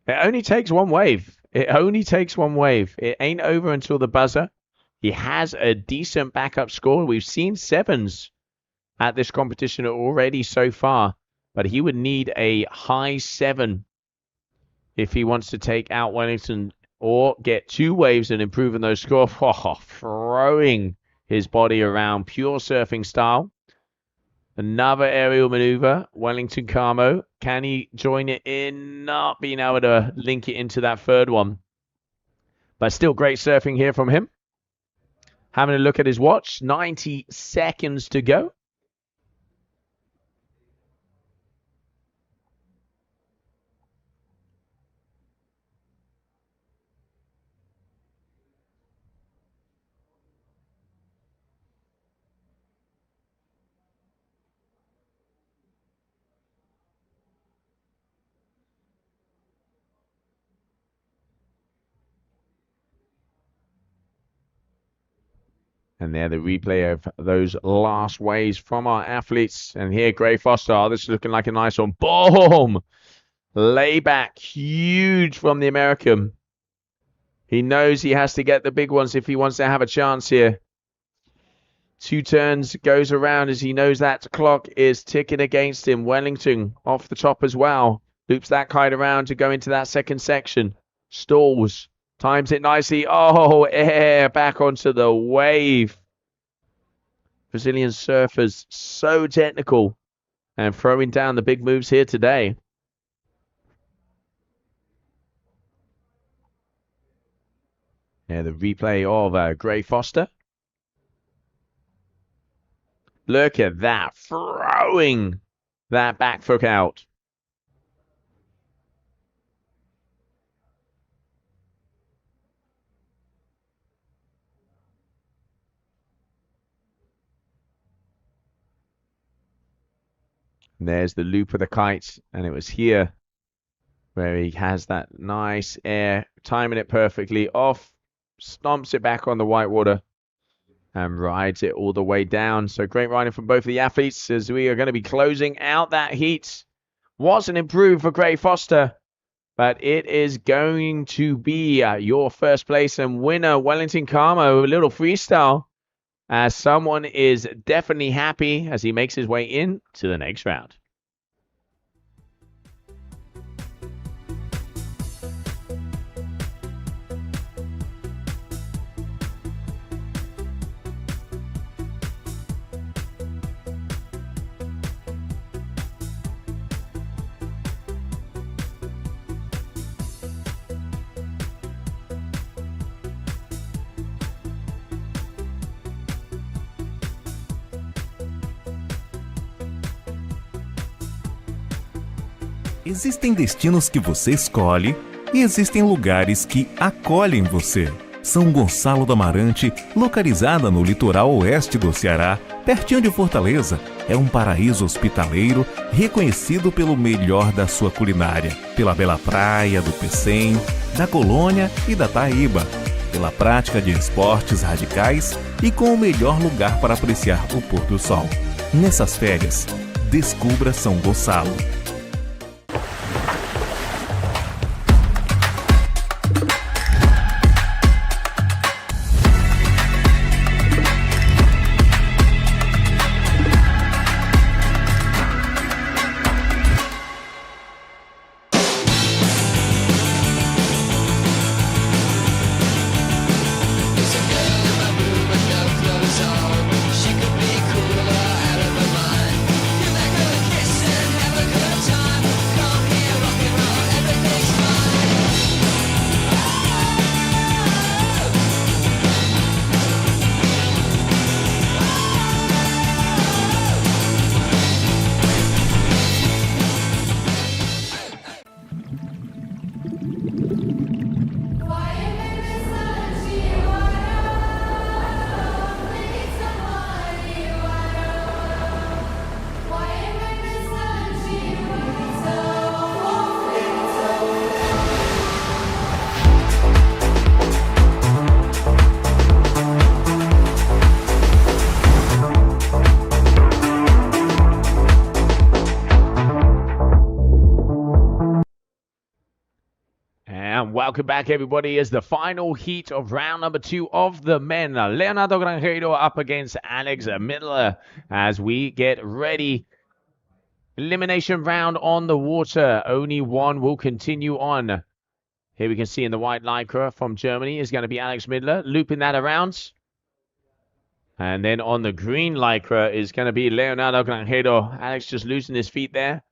It only takes one wave. It only takes one wave. It ain't over until the buzzer. He has a decent backup score. We've seen 7s at this competition already so far, but he would need a high 7 if he wants to take out Wellington or get 2 waves and improve on those scores. Oh, throwing his body around, pure surfing style. Another aerial maneuver. Wellington Carmo. Can he join it in? Not being able to link it into that third one. But still great surfing here from him. Having a look at his watch. 90 seconds to go. And there, the replay of those last waves from our athletes. And here, Gray Foster. Oh, this is looking like a nice one. Boom! Layback. Huge from the American. He knows he has to get the big ones if he wants to have a chance here. 2 turns, goes around as he knows that clock is ticking against him. Wellington off the top as well. Loops that kite around to go into that second section. Stalls. Times it nicely. Oh, air back onto the wave. Brazilian surfers so technical and throwing down the big moves here today. Yeah, the replay of Gray Foster. Look at that. Throwing that back foot out. And there's the loop of the kite, and it was here where he has that nice air, timing it perfectly off, stomps it back on the whitewater, and rides it all the way down. So great riding from both of the athletes as we are going to be closing out that heat. Wasn't improved for Gray Foster, but it is going to be your first place and winner, Wellington Carmo, a little freestyle. As someone is definitely happy as he makes his way in to the next round. Existem destinos que você escolhe e existem lugares que acolhem você. São Gonçalo do Amarante, localizada no litoral oeste do Ceará, pertinho de Fortaleza, é um paraíso hospitaleiro reconhecido pelo melhor da sua culinária, pela bela praia do Pecém, da Colônia e da Taíba, pela prática de esportes radicais e com o melhor lugar para apreciar o pôr do sol. Nessas férias, descubra São Gonçalo. She could be cool or out of her mind. Give that girl a kiss and have a good Welcome back, everybody, as the final heat of round number 2 of the men. Leonardo Granjero up against Alex Midler as we get ready. Elimination round on the water. Only one will continue on. Here we can see in the white lycra from Germany is going to be Alex Midler, looping that around. And then on the green lycra is going to be Leonardo Granjero. Alex just losing his feet there.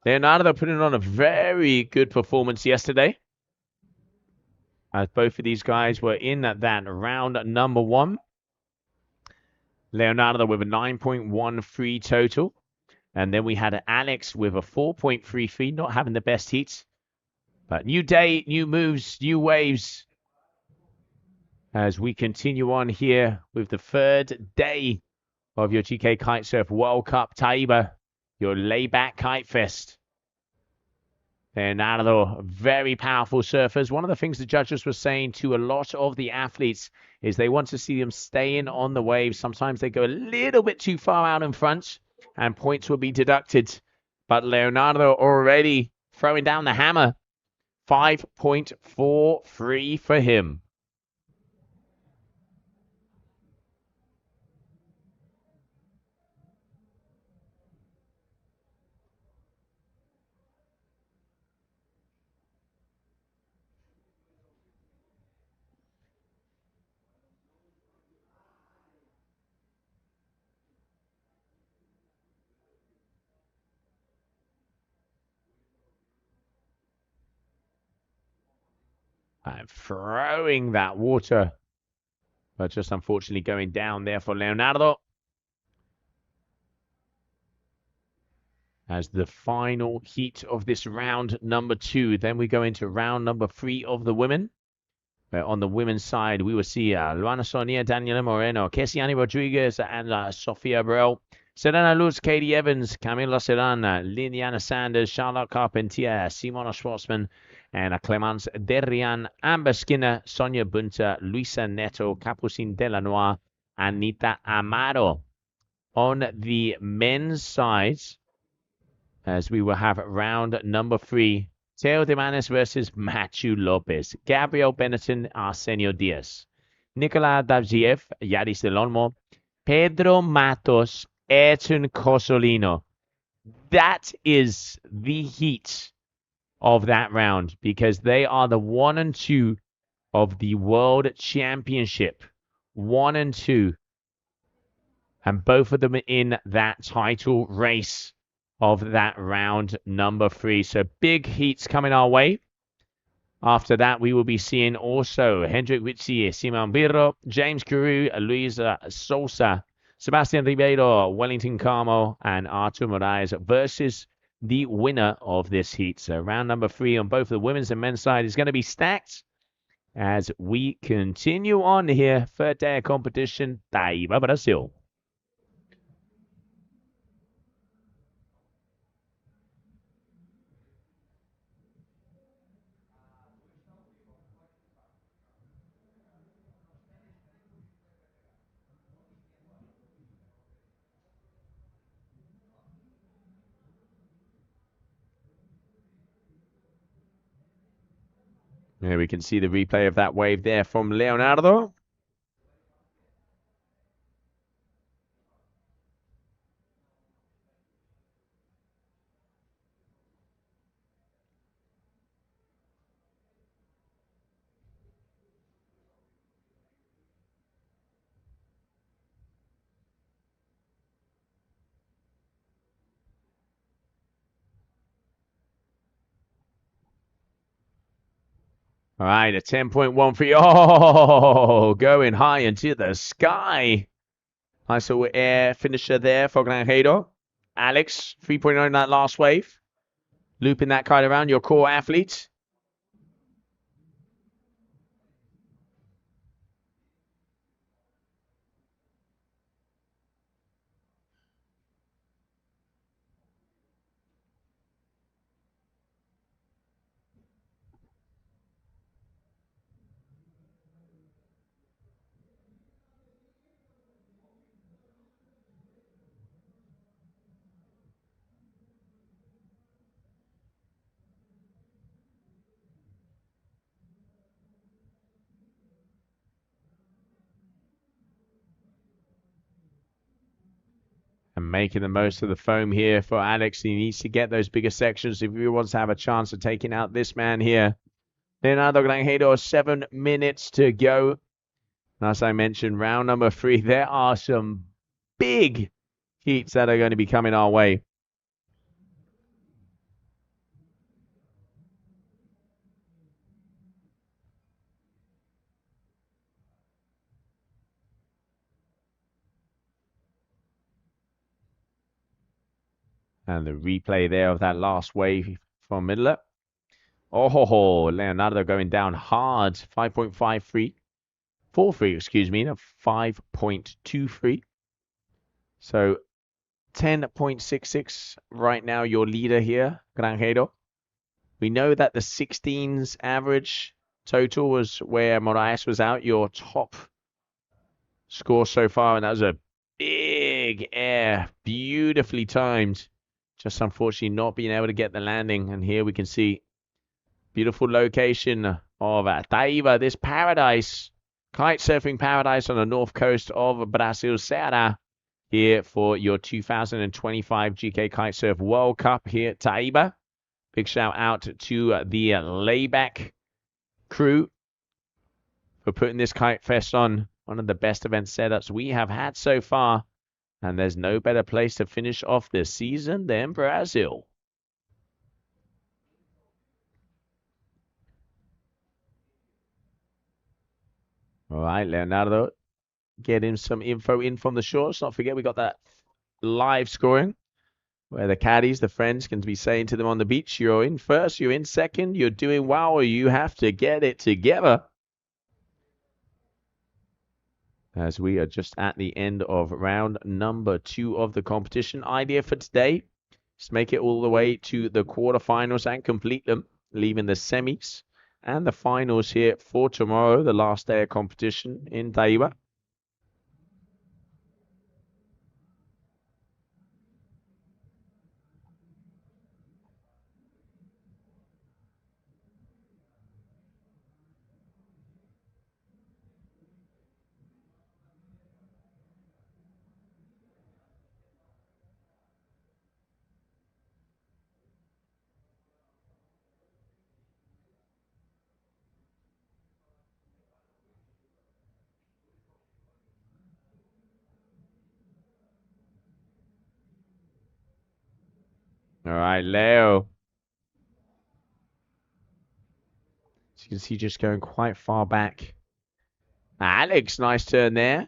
Leonardo putting on a very good performance yesterday, as both of these guys were in that round number 1. Leonardo with a 9.13 total. And then we had Alex with a 4.33, not having the best heats. But new day, new moves, new waves. As we continue on here with the 3rd day of your GKA Kitesurf World Cup Taíba, your layback kite fest. Leonardo, very powerful surfers. One of the things the judges were saying to a lot of the athletes is they want to see them staying on the waves. Sometimes they go a little bit too far out in front and points will be deducted. But Leonardo already throwing down the hammer. 5.43 for him. And throwing that water, but just unfortunately going down there for Leonardo. As the final heat of this round number 2. Then we go into round number 3 of the women. Where on the women's side, we will see Luana Sonia, Daniela Moreno, Kesiani Rodriguez, and Sofia Abreu. Serena Luz, Katie Evans, Camila Serrana, Liliana Sanders, Charlotte Carpentier, Simona Schwartzman, and Clemence Derrian, Amber Skinner, Sonia Bunta, Luisa Neto, Capucine Delanois, Anita Amaro. On the men's side, as we will have round number 3, Teo de Manes versus Matthew Lopez, Gabriel Benetton, Arsenio Diaz, Nicolas Davziev, Yaris Del Olmo, Pedro Matos, Ayrton Cosolino. That is the heat of that round, because they are the 1 and 2 of the World Championship. 1 and 2. And both of them are in that title race of that round number 3. So big heats coming our way. After that, we will be seeing also Hendrik Witzier, Simon Birro, James Carew, Luisa Sosa, Sebastian Ribeiro, Wellington Carmo, and Artur Moraes versus the winner of this heat. So round number 3 on both the women's and men's side is going to be stacked as we continue on here. 3rd day of competition, Taíba, Brazil. Here we can see the replay of that wave there from Leonardo. All right, a 10.13. Oh, going high into the sky. Nice little air finisher there for Granjero. Alex, 3.0 in that last wave. Looping that kite around, your core athlete. making the most of the foam here for Alex. He needs to get those bigger sections if he wants to have a chance of taking out this man here. Leonardo Granjero, 7 minutes to go. As I mentioned, round number 3, there are some big heats that are going to be coming our way. And the replay there of that last wave from Midler. Oh, Leonardo going down hard. 5.53. 4-3, excuse me. 5.23. So 10.66 right now, your leader here, Granjero. We know that the 16s average total was where Moraes was out, your top score so far, and that was a big air, beautifully timed. Just unfortunately not being able to get the landing. And here we can see beautiful location of Taíba, this paradise, kite surfing paradise on the north coast of Brazil, Ceará, here for your 2025 GK Kite Surf World Cup here at Taíba. Big shout out to the Layback crew for putting this Kite Fest on. One of the best event setups we have had so far. And there's no better place to finish off this season than Brazil. All right, Leonardo, getting some info in from the shores. Not forget, we got that live scoring where the caddies, the friends, can be saying to them on the beach, you're in first, you're in second, you're doing well, or you have to get it together. As we are just at the end of round number 2 of the competition. Idea for today is to make it all the way to the quarterfinals and complete them, leaving the semis and the finals here for tomorrow, the last day of competition in Taíba. All right, Leo. So you can see just going quite far back. Alex, nice turn there.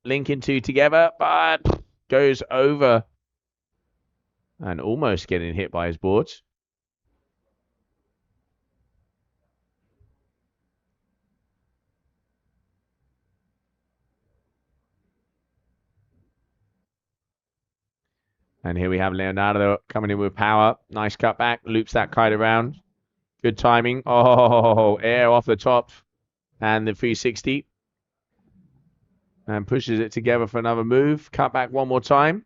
Linking two together, but goes over and almost getting hit by his boards. And here we have Leonardo coming in with power. Nice cut back, loops that kite around. Good timing. Oh, air off the top. And the 360. And pushes it together for another move. Cut back one more time.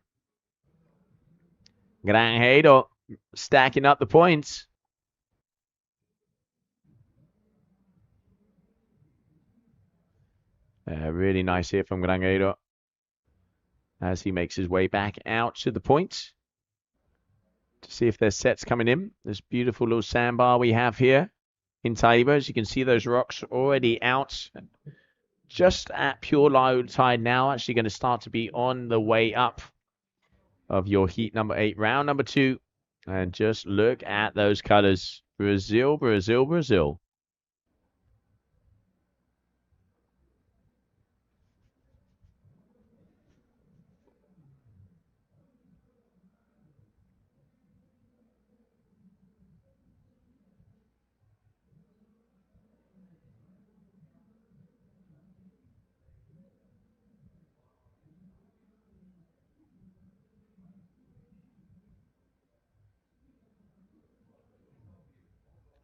Granjero stacking up the points. Really nice here from Granjero as he makes his way back out to the point to see if there's sets coming in. This beautiful little sandbar we have here in Taíba. As you can see, those rocks already out just at pure low tide now. Actually going to start to be on the way up of your heat number 8, round number 2. And just look at those colors. Brazil, Brazil, Brazil.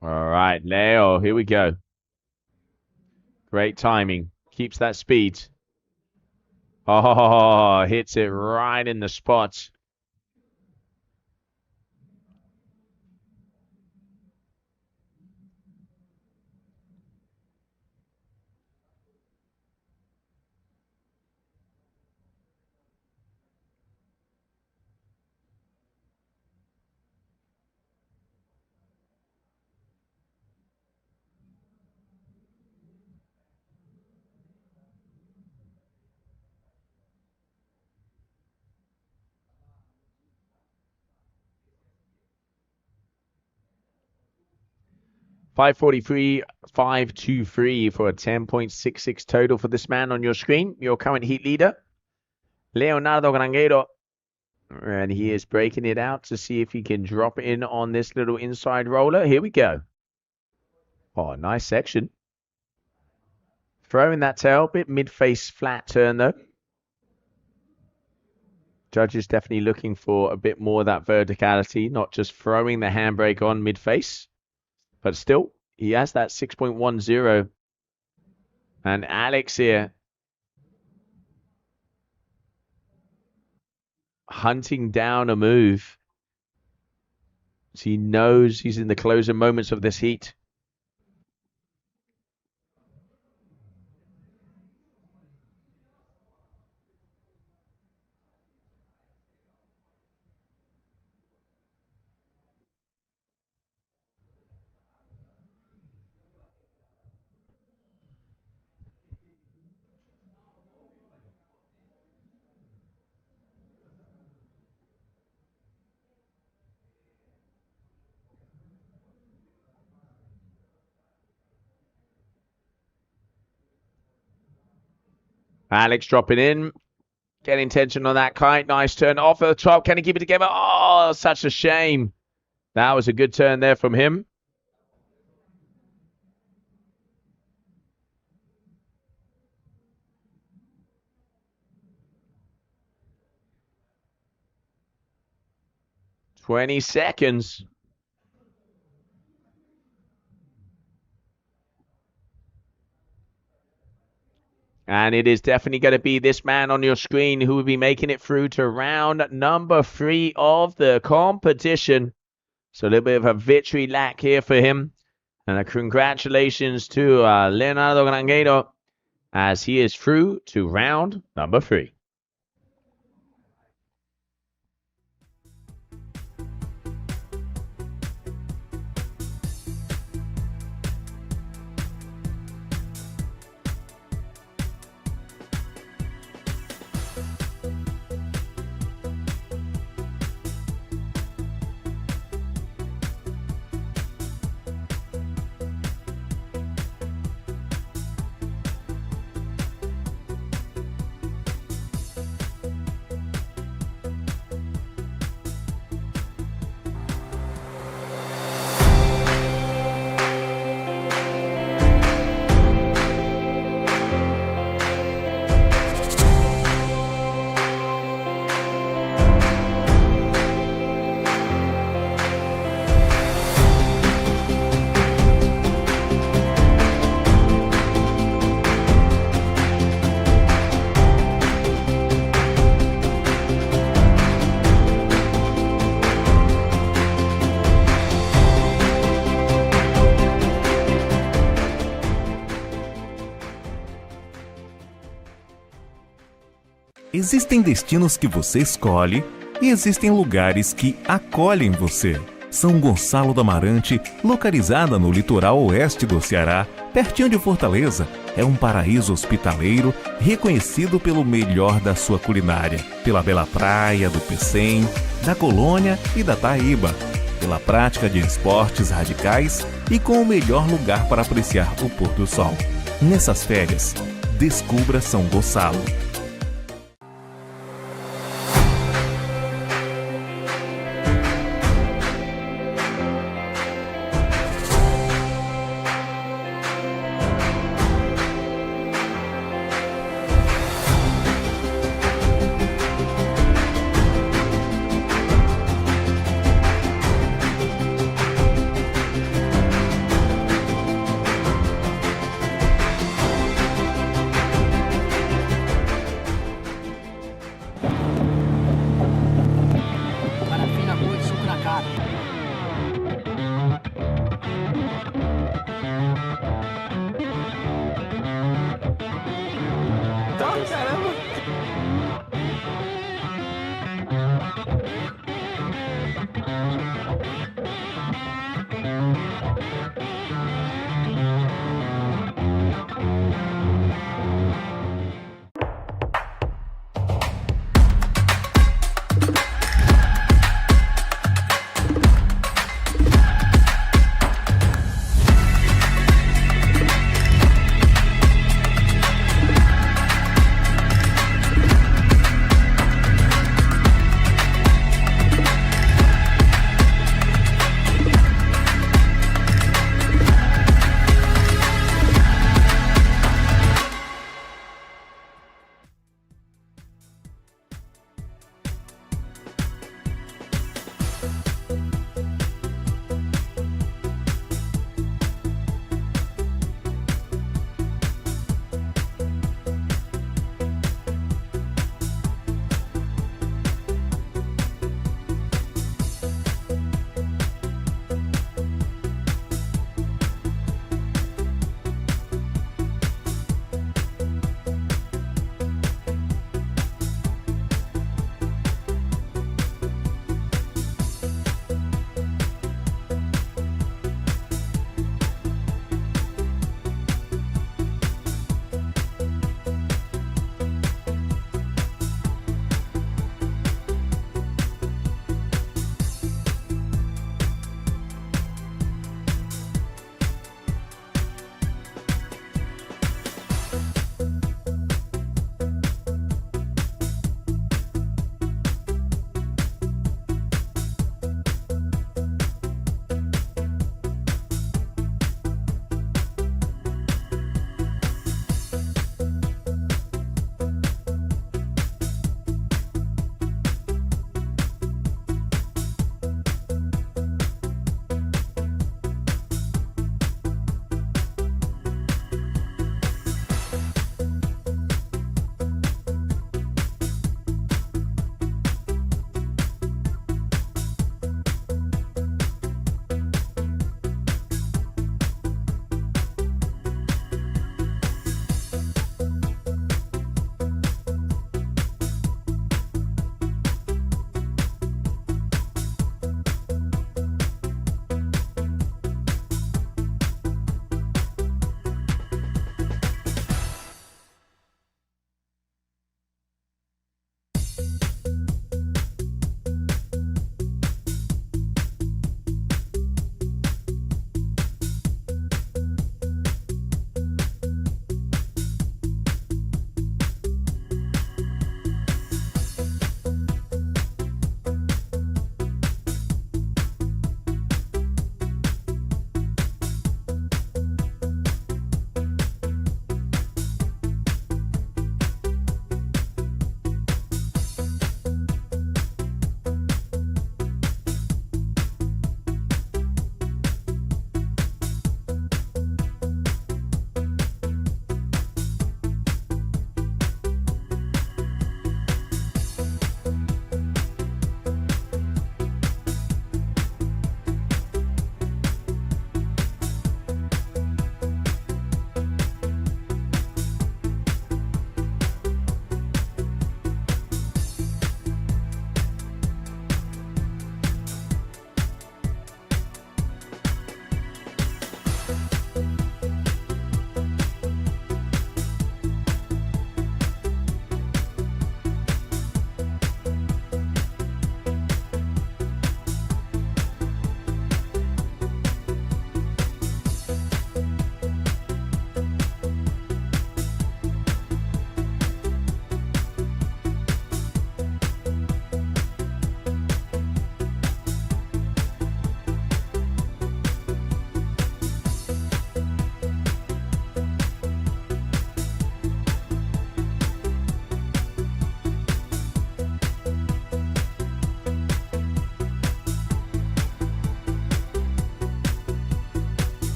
All right, Leo, here we go. Great timing. Keeps that speed. Oh, hits it right in the spot. 5:43.523 for a 10.66 total for this man on your screen. Your current heat leader, Leonardo Grangueiro. And he is breaking it out to see if he can drop in on this little inside roller. Here we go. Oh, nice section. Throwing that tail, bit mid-face flat turn though. Judge is definitely looking for a bit more of that verticality, not just throwing the handbrake on mid-face. But still, he has that 6.10. And Alex here, hunting down a move. He knows he's in the closing moments of this heat. Alex dropping in. Getting tension on that kite. Nice turn off at the top. Can he keep it together? Oh, such a shame. That was a good turn there from him. "20 seconds. And it is definitely going to be this man on your screen who will be making it through to round number 3 of the competition. So a little bit of a victory lap here for him. And a congratulations to Leonardo Grangueiro as he is through to round number 3. Existem destinos que você escolhe e existem lugares que acolhem você. São Gonçalo do Amarante, localizada no litoral oeste do Ceará, pertinho de Fortaleza, é um paraíso hospitaleiro reconhecido pelo melhor da sua culinária, pela bela praia do Pecém, da Colônia e da Taíba, pela prática de esportes radicais e com o melhor lugar para apreciar o pôr do sol. Nessas férias, descubra São Gonçalo.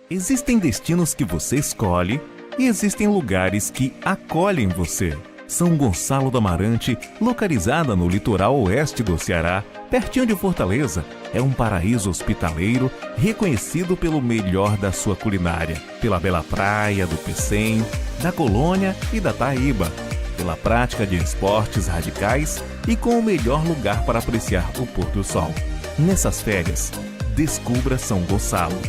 Existem destinos que você escolhe e existem lugares que acolhem você. São Gonçalo do Amarante, localizada no litoral oeste do Ceará, pertinho de Fortaleza, é um paraíso hospitaleiro reconhecido pelo melhor da sua culinária, pela bela praia do Pecém, da Colônia e da Taíba, pela prática de esportes radicais e com o melhor lugar para apreciar o pôr do sol. Nessas férias, descubra São Gonçalo.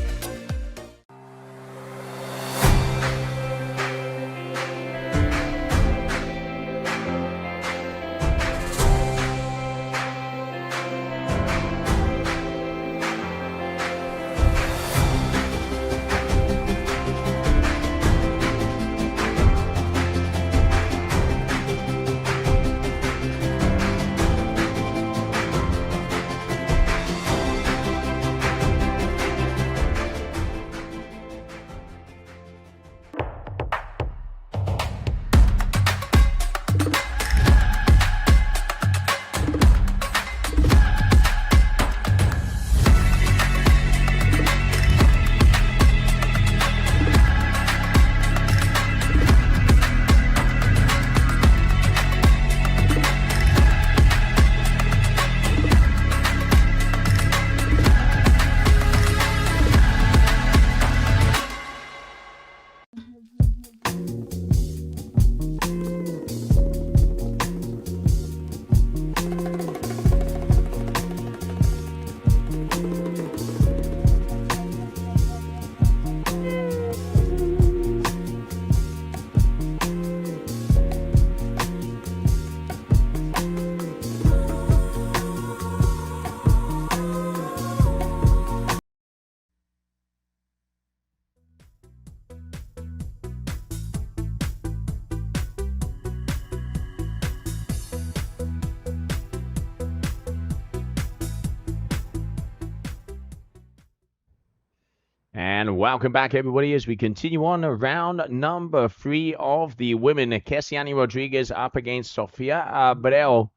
And welcome back, everybody, as we continue on round number 3 of the women. Kessiane Rodriguez up against Sofia Abreu,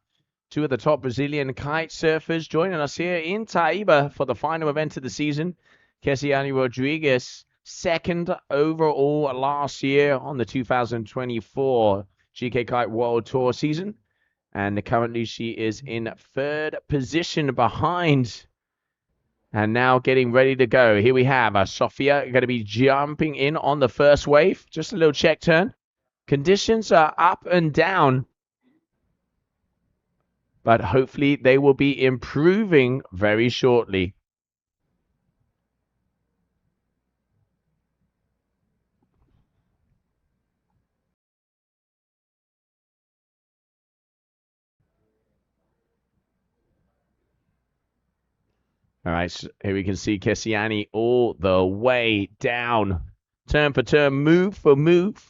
two of the top Brazilian kite surfers, joining us here in Taíba for the final event of the season. Kessiane Rodriguez, second overall last year on the 2024 GKA Kite World Tour season. And currently she is in third position behind. And now getting ready to go. Here we have Sofia going to be jumping in on the first wave. Just a little check turn. Conditions are up and down, but hopefully they will be improving very shortly. All right, so here we can see Kessiane all the way down. Turn for turn, move for move.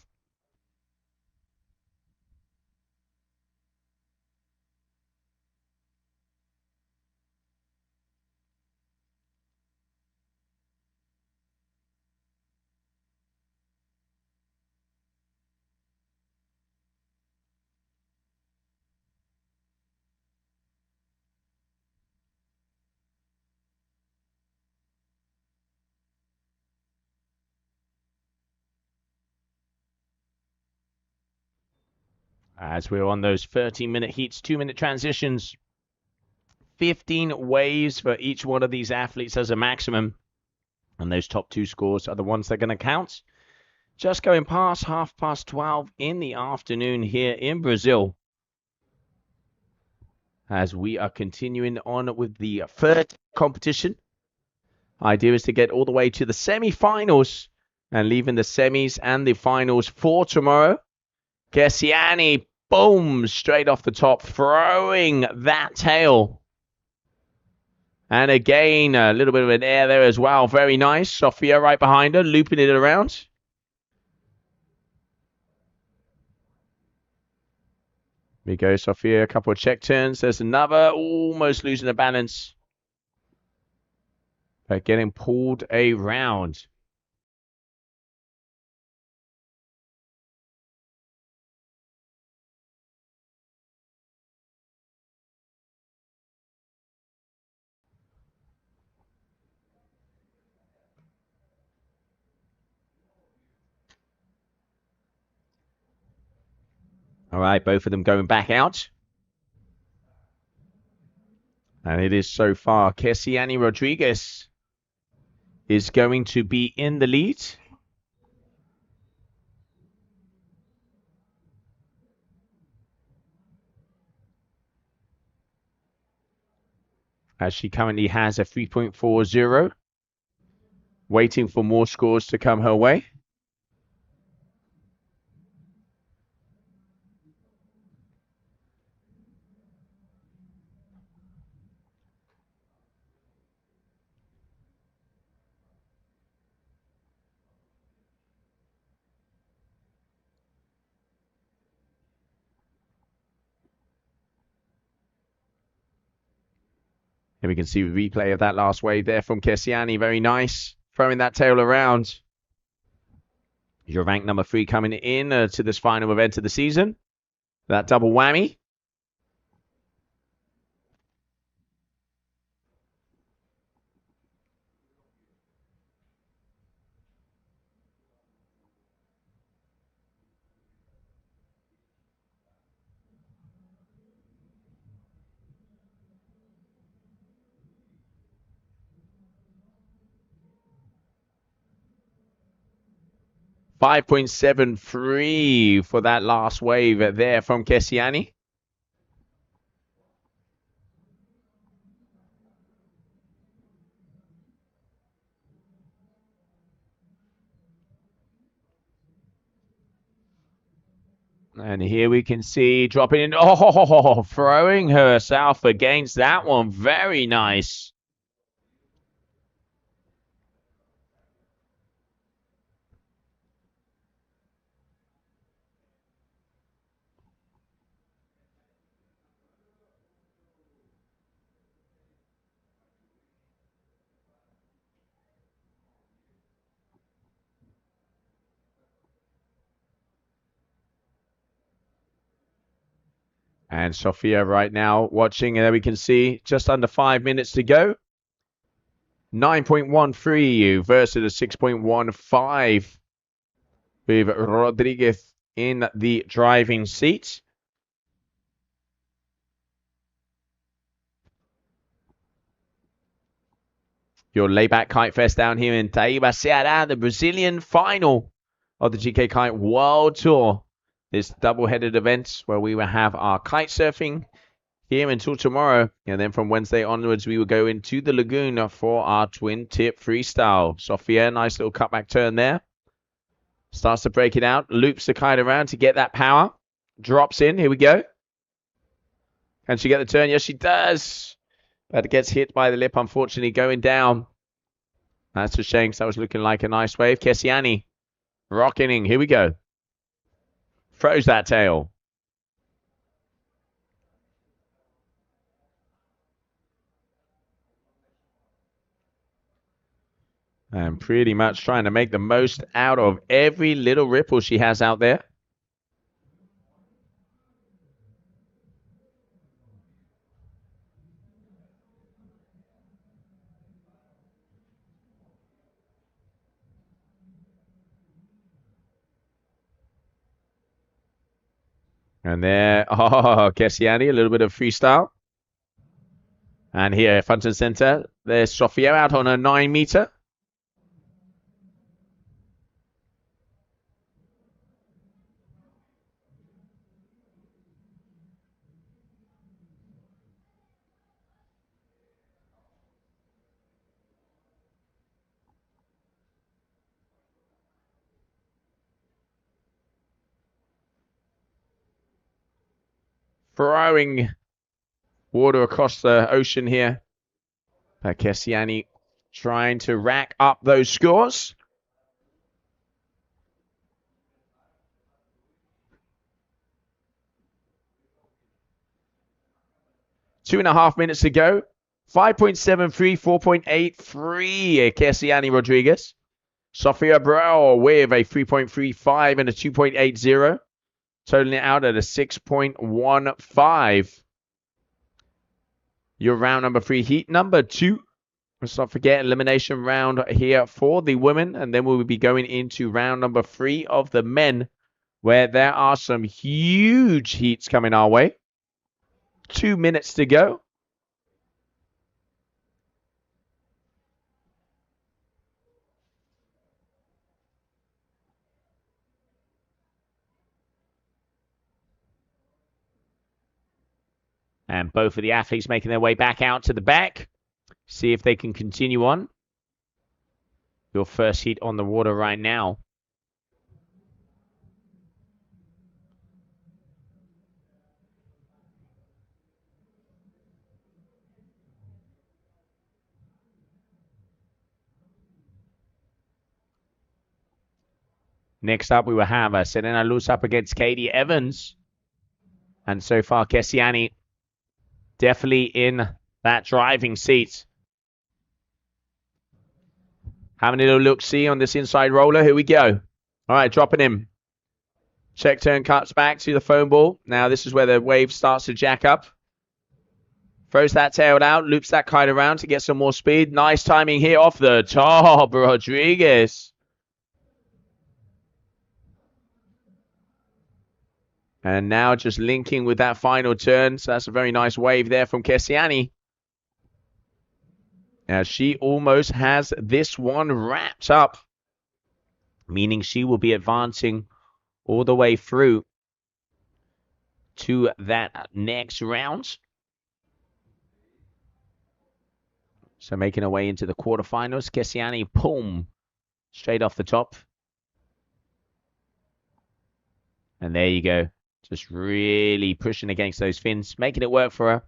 As we're on those 30-minute heats, 2-minute transitions, 15 waves for each one of these athletes as a maximum. And those top two scores are the ones that are going to count. Just going past 12:30 in the afternoon here in Brazil. As we are continuing on with the third competition. Idea is to get all the way to the semi-finals and leaving the semis and the finals for tomorrow. Kessiane, boom, straight off the top, throwing that tail. And again, a little bit of an air there as well. Very nice. Sofia right behind her, looping it around. Here we go, Sofia, a couple of check turns. There's another, almost losing the balance. But getting pulled around. right, both of them going back out. And it is so far Kessiani Rodriguez is going to be in the lead. As she currently has a 3.40. Waiting for more scores to come her way. And we can see a replay of that last wave there from Kessiani. Very nice. Throwing that tail around. Your rank number 3 coming in to this final event of the season. That double whammy. $5.73 for that last wave there from Kessiani. And here we can see dropping in. Oh, throwing herself against that one. Very nice. And Sophia right now watching, and there we can see just under 5 minutes to go. 9.13 versus a 6.15 with Rodriguez in the driving seat. Your layback kite fest down here in Taíba, Ceará, the Brazilian final of the GKA Kite World Tour. This double-headed event where we will have our kite surfing here until tomorrow. And then from Wednesday onwards, we will go into the lagoon for our twin tip freestyle. Sophia, nice little cutback turn there. Starts to break it out, loops the kite around to get that power. Drops in, here we go. Can she get the turn? Yes, she does. But it gets hit by the lip, unfortunately, going down. That's a shame, because that was looking like a nice wave. Kessiani rocking, here we go. Throws that tail. And pretty much trying to make the most out of every little ripple she has out there. And there, Kessiani, a little bit of freestyle. And here, front and center, there's Sophia out on a 9-meter. Throwing water across the ocean here. Kessiani trying to rack up those scores. Two and a half minutes to go. 5.73, 4.83, Kessiani Rodriguez. Sophia Brau with a 3.35 and a 2.80. Totaling it out at a 6.15. Your round number 3, heat number 2. Let's not forget elimination round here for the women. And then we will be going into round number 3 of the men where there are some huge heats coming our way. 2 minutes to go. And both of the athletes making their way back out to the back. See if they can continue on. Your first heat on the water right now. Next up, we will have Serena Luz up against Katie Evans. And so far, Kessiani definitely in that driving seat. Having a little look-see on this inside roller. Here we go. All right, dropping him. Check turn cuts back to the foam ball. Now this is where the wave starts to jack up. Throws that tail out, loops that kite around to get some more speed. Nice timing here off the top, Rodriguez. And now just linking with that final turn. So that's a very nice wave there from Kessiani. Now she almost has this one wrapped up, meaning she will be advancing all the way through to that next round. So making her way into the quarterfinals. Kessiani, boom, straight off the top. And there you go. Just really pushing against those fins, making it work for her.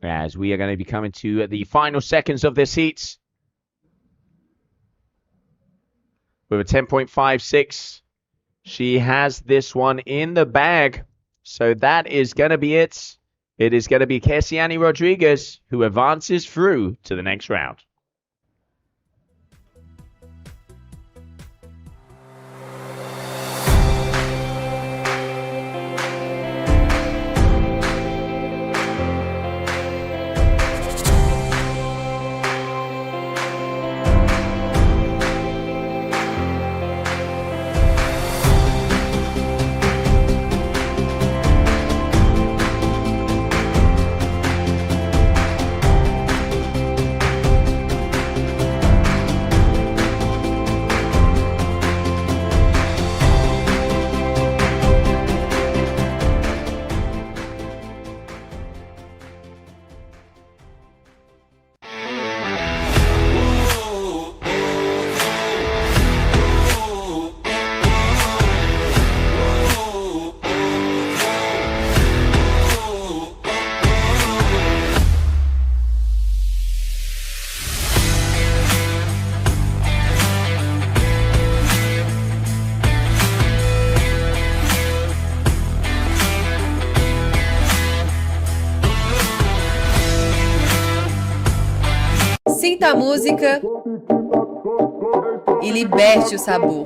As we are going to be coming to the final seconds of this heat. With a 10.56. She has this one in the bag. So that is going to be it. It is going to be Kessiani Rodriguez who advances through to the next round. Sinta a música e liberte o sabor.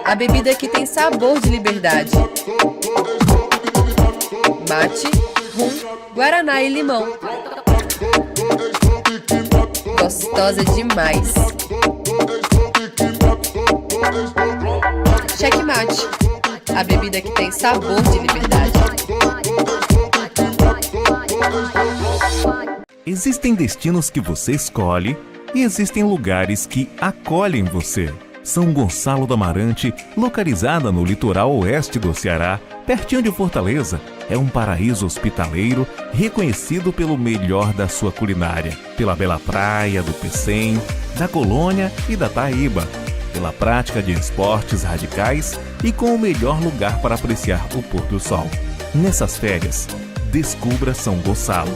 A bebida que tem sabor de liberdade. Mate, rum, guaraná e limão. Gostosa demais. Checkmate, a bebida que tem sabor de liberdade. Existem destinos que você escolhe e existem lugares que acolhem você. São Gonçalo do Amarante, localizada no litoral oeste do Ceará, pertinho de Fortaleza, é um paraíso hospitaleiro reconhecido pelo melhor da sua culinária, pela bela praia do Pecém, da Colônia e da Taíba, pela prática de esportes radicais e com o melhor lugar para apreciar o pôr do sol. Nessas férias, descubra São Gonçalo.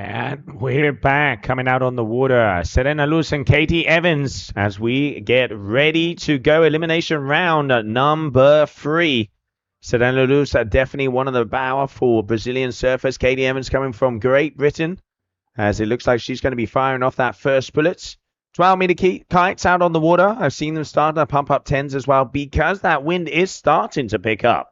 And we're back, coming out on the water. Serena Luz and Katie Evans as we get ready to go. Elimination round number 3. Serena Luz are definitely one of the powerful Brazilian surfers. Katie Evans coming from Great Britain, as it looks like she's going to be firing off that first bullet. 12-meter kites out on the water. I've seen them start to pump up 10s as well because that wind is starting to pick up.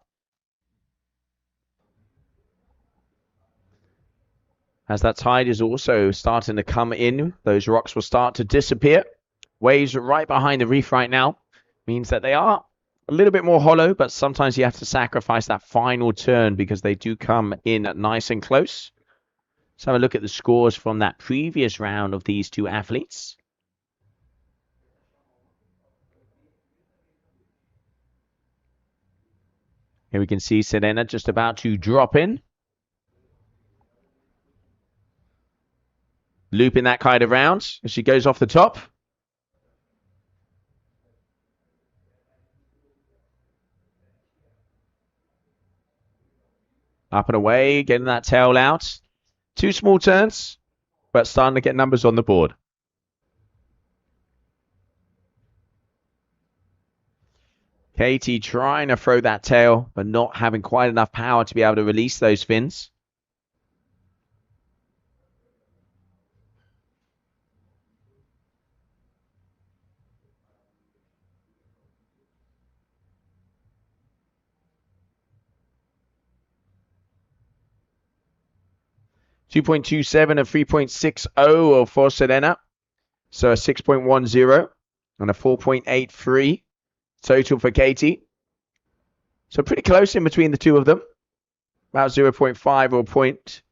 As that tide is also starting to come in, those rocks will start to disappear. Waves right behind the reef right now means that they are a little bit more hollow, but sometimes you have to sacrifice that final turn because they do come in nice and close. Let's have a look at the scores from that previous round of these two athletes. Here we can see Serena just about to drop in. Looping that kite around as she goes off the top. Up and away, getting that tail out. 2 small turns, but starting to get numbers on the board. Katie trying to throw that tail, but not having quite enough power to be able to release those fins. .227 and 3.60 for Serena. So a 6.10 and a 4.83 total for Katie. So pretty close in between the two of them. About 0.5 or a point.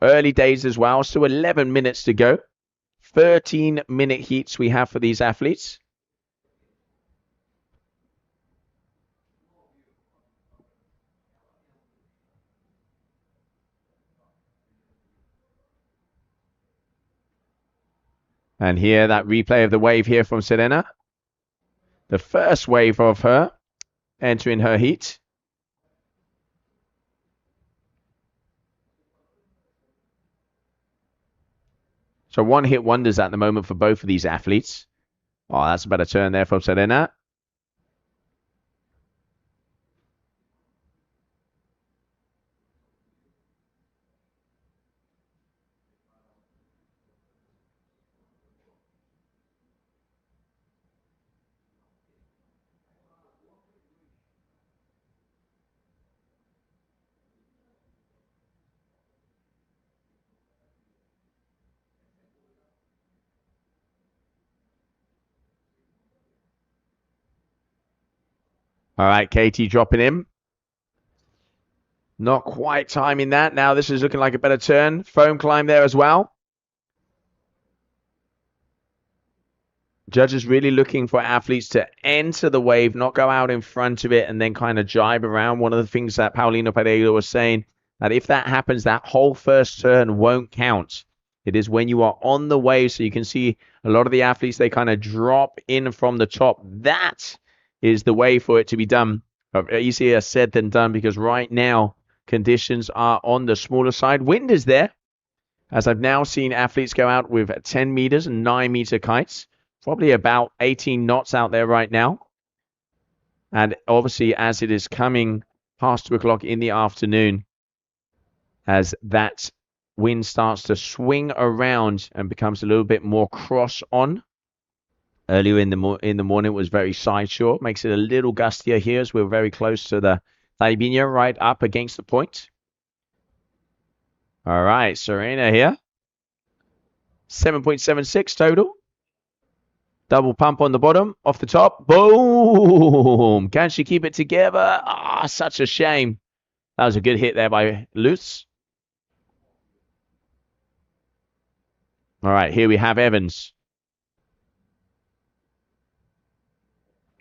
Early days as well. Still 11 minutes to go. 13-minute heats we have for these athletes. And here, that replay of the wave here from Serena. The first wave of her entering her heat. So one-hit wonders at the moment for both of these athletes. Oh, that's a better turn there from Serena. All right, Katie dropping in. Not quite timing that. Now this is looking like a better turn. Foam climb there as well. Judges really looking for athletes to enter the wave, not go out in front of it and then kind of jibe around. One of the things that Paulino Pereira was saying, that if that happens, that whole first turn won't count. It is when you are on the wave. So you can see a lot of the athletes, they kind of drop in from the top. That is the way for it to be done. Easier said than done, because right now conditions are on the smaller side. Wind is there, as I've now seen athletes go out with 10 meters and 9-meter kites. Probably about 18 knots out there right now. And obviously, as it is coming past 2 o'clock in the afternoon, as that wind starts to swing around and becomes a little bit more cross on. Earlier in the morning, it was very side shore. Makes it a little gustier here as we're very close to the Taíba, right up against the point. All right, Serena here. 7.76 total. Double pump on the bottom, off the top. Boom! Can she keep it together? Ah, such a shame. That was a good hit there by Luz. All right, here we have Evans.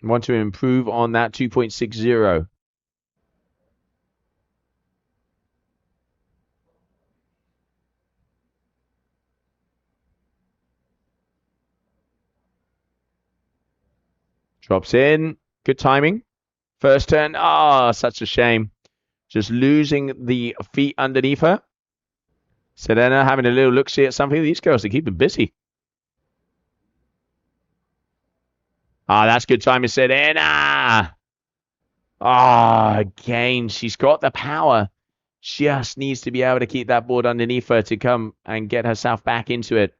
Want to improve on that 2.60. Drops in. Good timing. First turn. Ah, such a shame. Just losing the feet underneath her. Selena having a little look-see at something. These girls are keeping busy. Ah, that's good timing, Selena. Ah, again, she's got the power. Just needs to be able to keep that board underneath her to come and get herself back into it.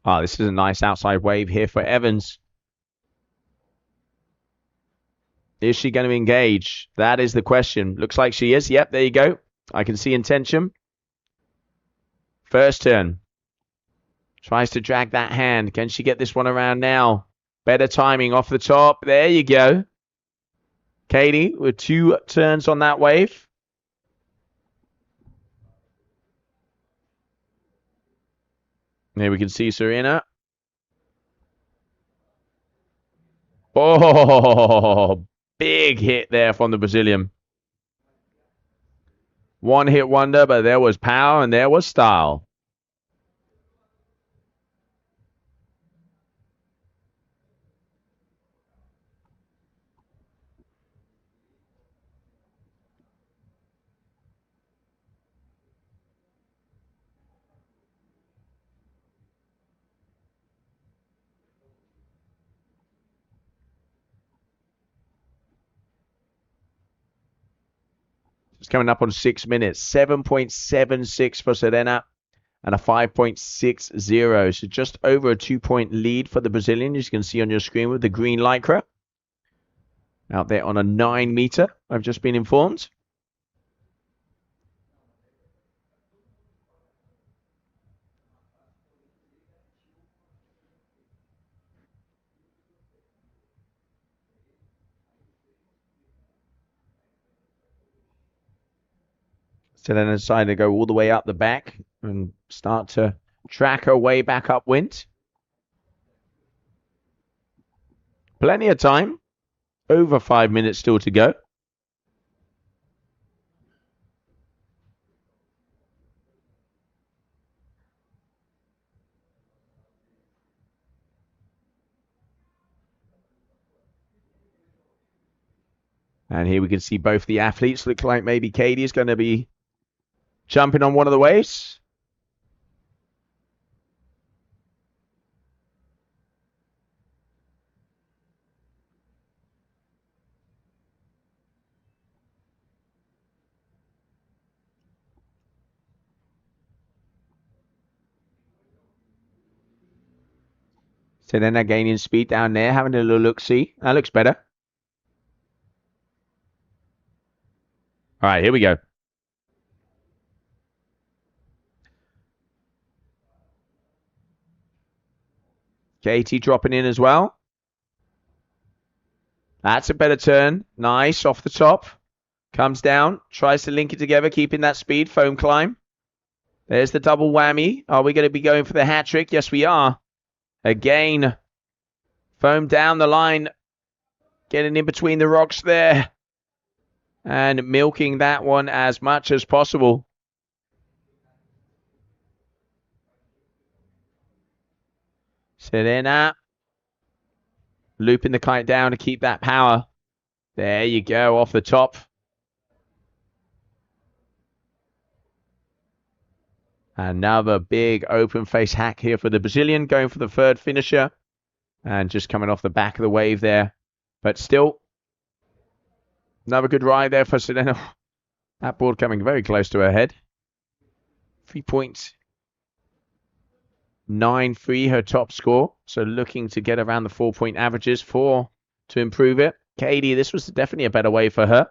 Ah, this is a nice outside wave here for Evans. Is she going to engage? That is the question. Looks like she is. Yep, there you go. I can see intention. First turn. Tries to drag that hand. Can she get this one around now? Better timing off the top. There you go. Katie with 2 turns on that wave. Here we can see Serena. Oh, big hit there from the Brazilian. One hit wonder, but there was power and there was style. It's coming up on 6 minutes. 7.76 for Serena and a 5.60. So just over a 2-point lead for the Brazilian, as you can see on your screen with the green lycra. Out there on a 9 meter, I've just been informed. So then decided to go all the way up the back and start to track her way back upwind. Plenty of time. Over 5 minutes still to go. And here we can see both the athletes. Look like maybe Katie is going to be jumping on one of the waves. So then they're gaining speed down there, having a little look-see. That looks better. All right, here we go. Katie dropping in as well. That's a better turn. Nice, off the top. Comes down, tries to link it together, keeping that speed. Foam climb. There's the double whammy. Are we going to be going for the hat trick? Yes, we are. Again, foam down the line. Getting in between the rocks there. And milking that one as much as possible. Serena. Looping the kite down to keep that power. There you go, off the top. Another big open face hack here for the Brazilian, going for the third finisher. And just coming off the back of the wave there. But still, another good ride there for Serena. That board coming very close to her head. 3.93 her top score. So looking to get around the 4-point averages to improve it. Katie, this was definitely a better wave for her.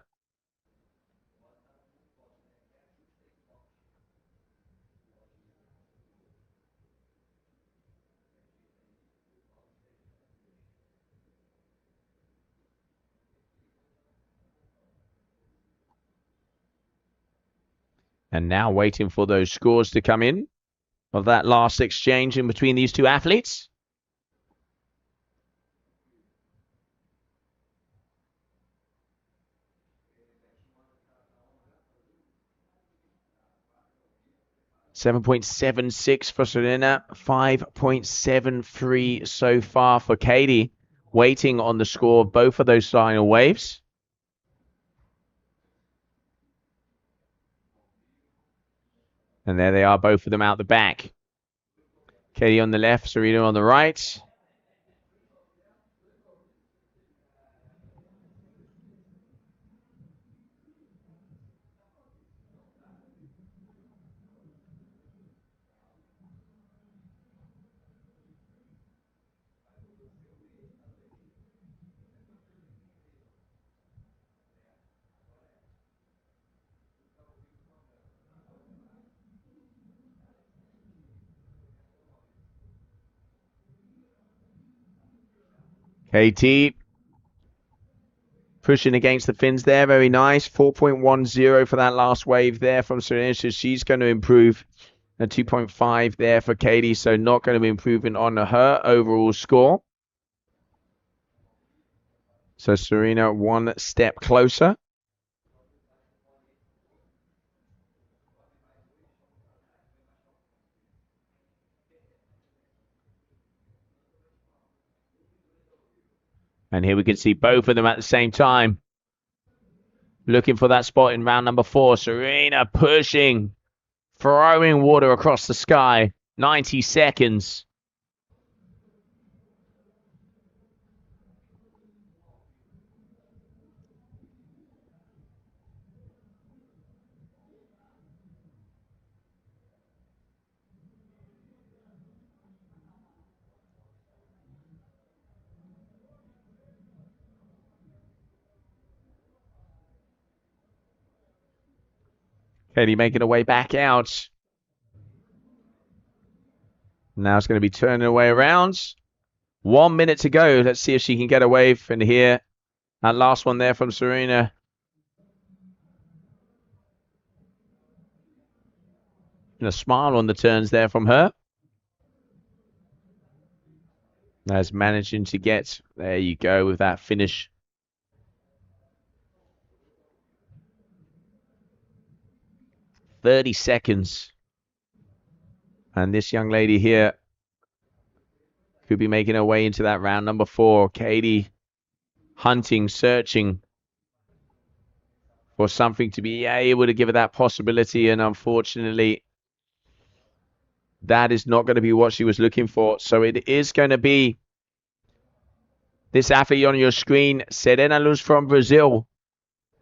And now waiting for those scores to come in of that last exchange in between these two athletes. 7.76 for Serena, 5.73 so far for Katie. Waiting on the score of both of those final waves. And there they are, both of them out the back. Katie on the left, Serena on the right. KT pushing against the fins there. Very nice. 4.10 for that last wave there from Serena. So she's going to improve. A 2.5 there for Katie. So not going to be improving on her overall score. So Serena one step closer. And here we can see both of them at the same time. Looking for that spot in round number 4. Serena pushing, throwing water across the sky. 90 seconds. Katie making her way back out. Now it's going to be turning her way around. 1 minute to go. Let's see if she can get a wave in here. That last one there from Serena. And a smile on the turns there from her. As managing to get, there you go, with that finish. "30 seconds. And this young lady here could be making her way into that round number 4. Katie hunting, searching for something to be able to give her that possibility. And unfortunately, that is not going to be what she was looking for. So it is going to be this athlete on your screen, Serena Luz from Brazil,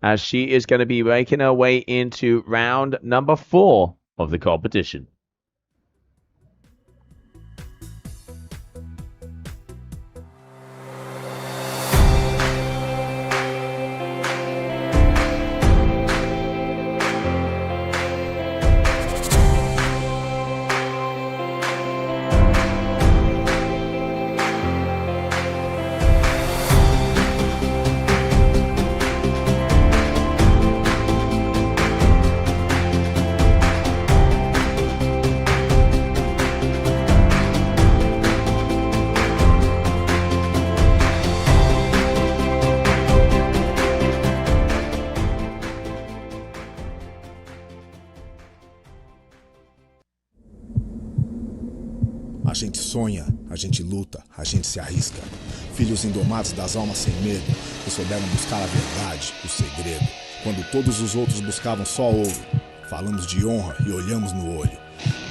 as she is going to be making her way into round number 4 of the competition. A gente sonha, a gente luta, a gente se arrisca. Filhos indomados das almas sem medo, que souberam buscar a verdade, o segredo. Quando todos os outros buscavam só ouro, falamos de honra e olhamos no olho.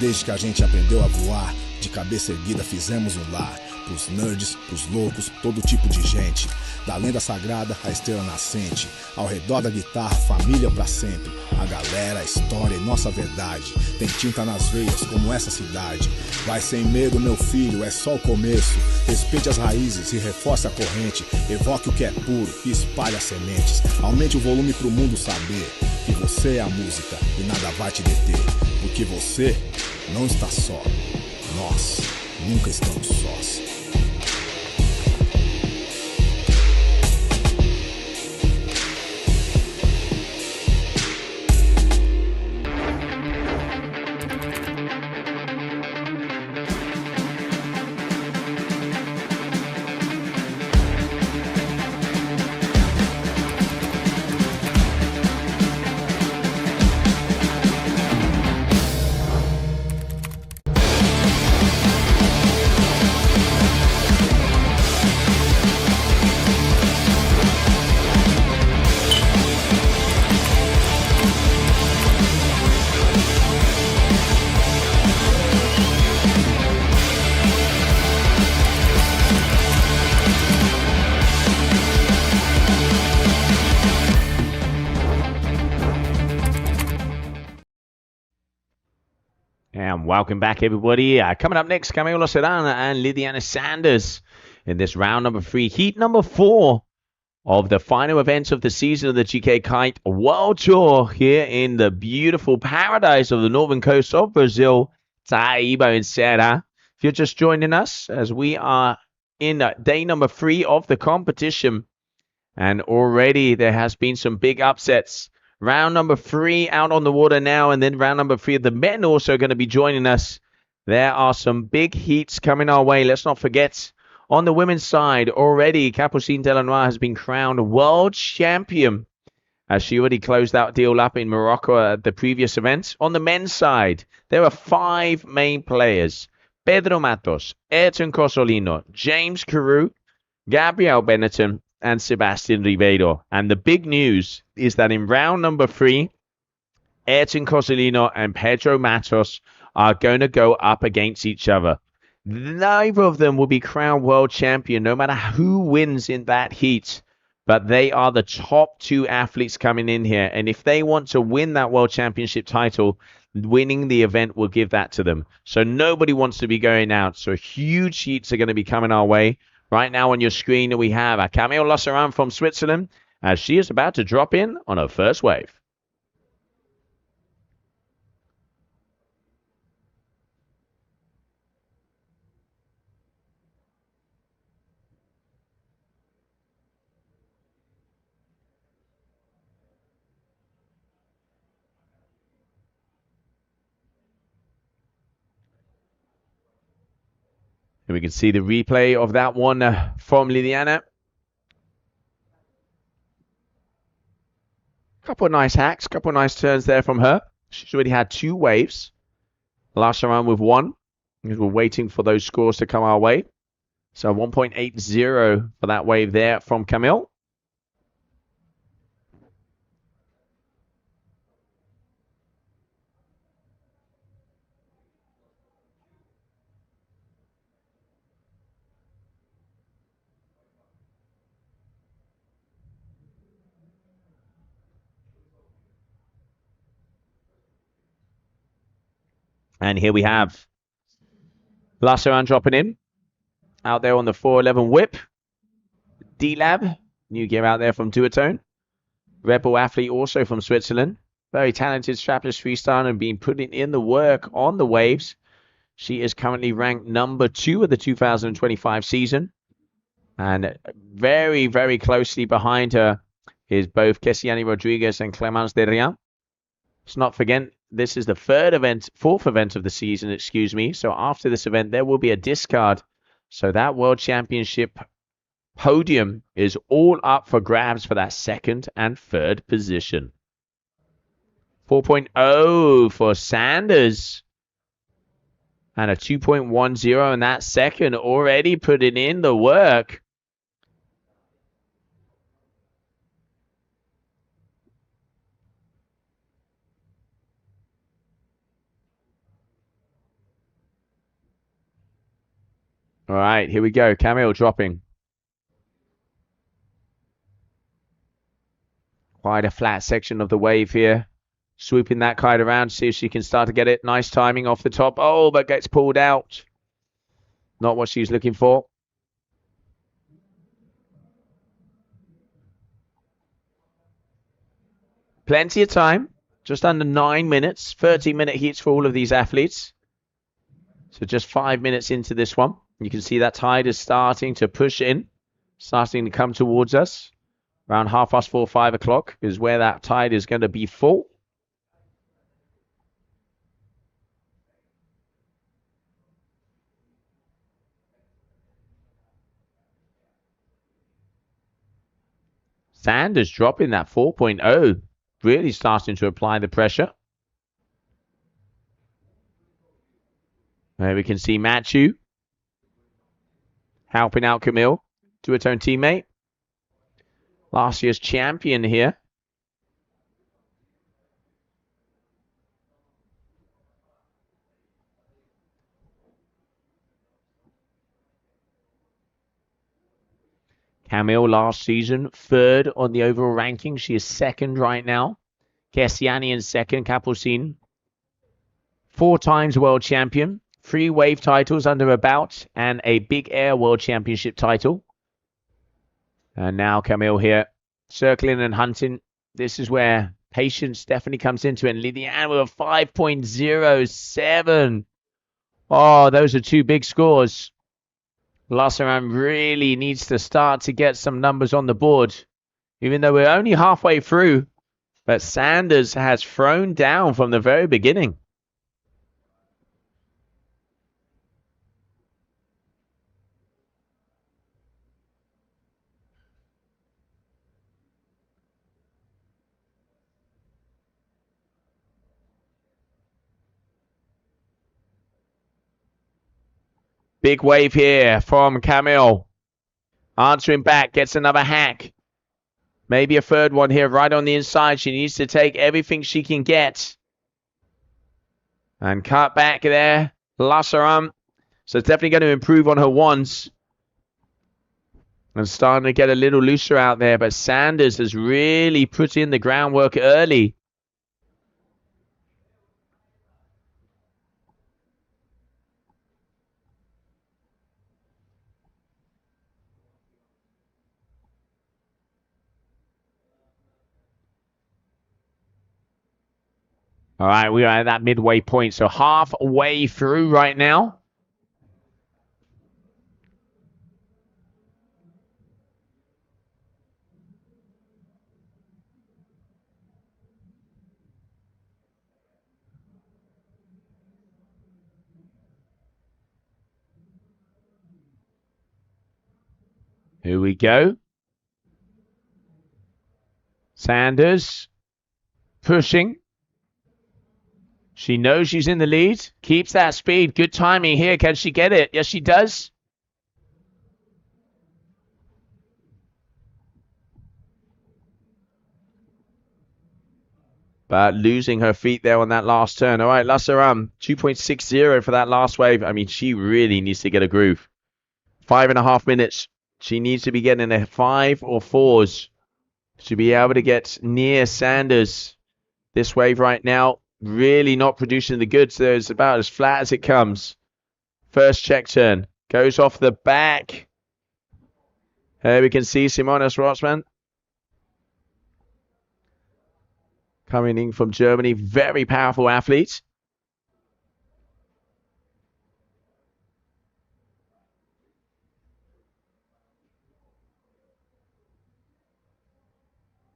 Desde que a gente aprendeu a voar, de cabeça erguida fizemos um lar. Pros nerds, pros loucos, todo tipo de gente. Da lenda sagrada à estrela nascente. Ao redor da guitarra, família pra sempre. A galera, a história e nossa verdade. Tem tinta nas veias como essa cidade. Vai sem medo, meu filho, é só o começo. Respeite as raízes e reforce a corrente. Evoque o que é puro e espalhe as sementes. Aumente o volume pro mundo saber que você é a música e nada vai te deter. Porque você não está só. Nós nunca estamos sós. And welcome back, everybody. Coming up next, Camilo Serrano and Lydiana Sanders in this round number 3, heat number 4 of the final events of the season of the GKA Kite World Tour here in the beautiful paradise of the northern coast of Brazil, Taíba in Ceará. If you're just joining us, as we are in day number 3 of the competition, and already there has been some big upsets. Round number 3 out on the water now, and then round number 3 of the men also going to be joining us. There are some big heats coming our way. Let's not forget, on the women's side, already Capucine Delanois has been crowned world champion, as she already closed that deal up in Morocco at the previous event. On the men's side, there are 5 main players: Pedro Matos, Ayrton Cosolino, James Carew, Gabriel Benetton, and Sebastian Ribeiro. And the big news is that in round number 3, Ayrton Cosolino and Pedro Matos are going to go up against each other. Neither of them will be crowned world champion, no matter who wins in that heat. But they are the top 2 athletes coming in here. And if they want to win that world championship title, winning the event will give that to them. So nobody wants to be going out. So huge heats are going to be coming our way. Right now on your screen, we have Camille Lassaran from Switzerland, as she is about to drop in on her first wave. And we can see the replay of that one from Lydiana. Couple of nice hacks, couple of nice turns there from her. She's already had 2 waves. Last round with 1. We're waiting for those scores to come our way. So 1.80 for that wave there from Camille. And here we have Lassaran dropping in. Out there on the 411 whip. D-Lab, new gear out there from Duotone. Rebel athlete also from Switzerland. Very talented strapless freestyler and being putting in the work on the waves. She is currently ranked number 2 of the 2025 season. And very, very closely behind her is both Kessiani Rodriguez and Clemence Derrien. Let's not forget, this is the 4th event of the season, excuse me. So after this event, there will be a discard. So that World Championship podium is all up for grabs for that 2nd and 3rd position. 4.0 for Sanders. And a 2.10 in that 2nd, already putting in the work. All right, here we go. Camille dropping. Quite a flat section of the wave here. Swooping that kite around, see if she can start to get it. Nice timing off the top. Oh, but gets pulled out. Not what she's looking for. Plenty of time. Just under 9 minutes. 30-minute heats for all of these athletes. So just 5 minutes into this one. You can see that tide is starting to push in, starting to come towards us. Around 4:30, 5 o'clock is where that tide is going to be full. Sanders dropping that 4.0, really starting to apply the pressure. There we can see Matthew helping out Camille, Duotone teammate. Last year's champion here. Camille last season, 3rd on the overall ranking. She is 2nd right now. Kessiani in 2nd. Capucine 4 times world champion, 3 wave titles under her belt, and a big air world championship title. And now Camille here, circling and hunting. This is where patience definitely comes into it. And Lydiane with a 5.07. Oh, those are 2 big scores. Lassaran really needs to start to get some numbers on the board, even though we're only halfway through. But Sanders has thrown down from the very beginning. Big wave here from Camille. Answering back, gets another hack. Maybe a third one here right on the inside. She needs to take everything she can get. And cut back there. Lassaran. So it's definitely going to improve on her ones. And starting to get a little looser out there. But Sanders has really put in the groundwork early. All right, we are at that midway point. So halfway through right now. Here we go. Sanders pushing. She knows she's in the lead. Keeps that speed. Good timing here. Can she get it? Yes, she does. But losing her feet there on that last turn. All right, Lassaran, 2.60 for that last wave. I mean, she really needs to get a groove. 5.5 minutes. She needs to be getting a 5 or 4s to be able to get near Sanders. This wave right now, really not producing the goods. There, it's about as flat as it comes. First check turn. Goes off the back. Here we can see Simonas Rossmann. Coming in from Germany. Very powerful athlete.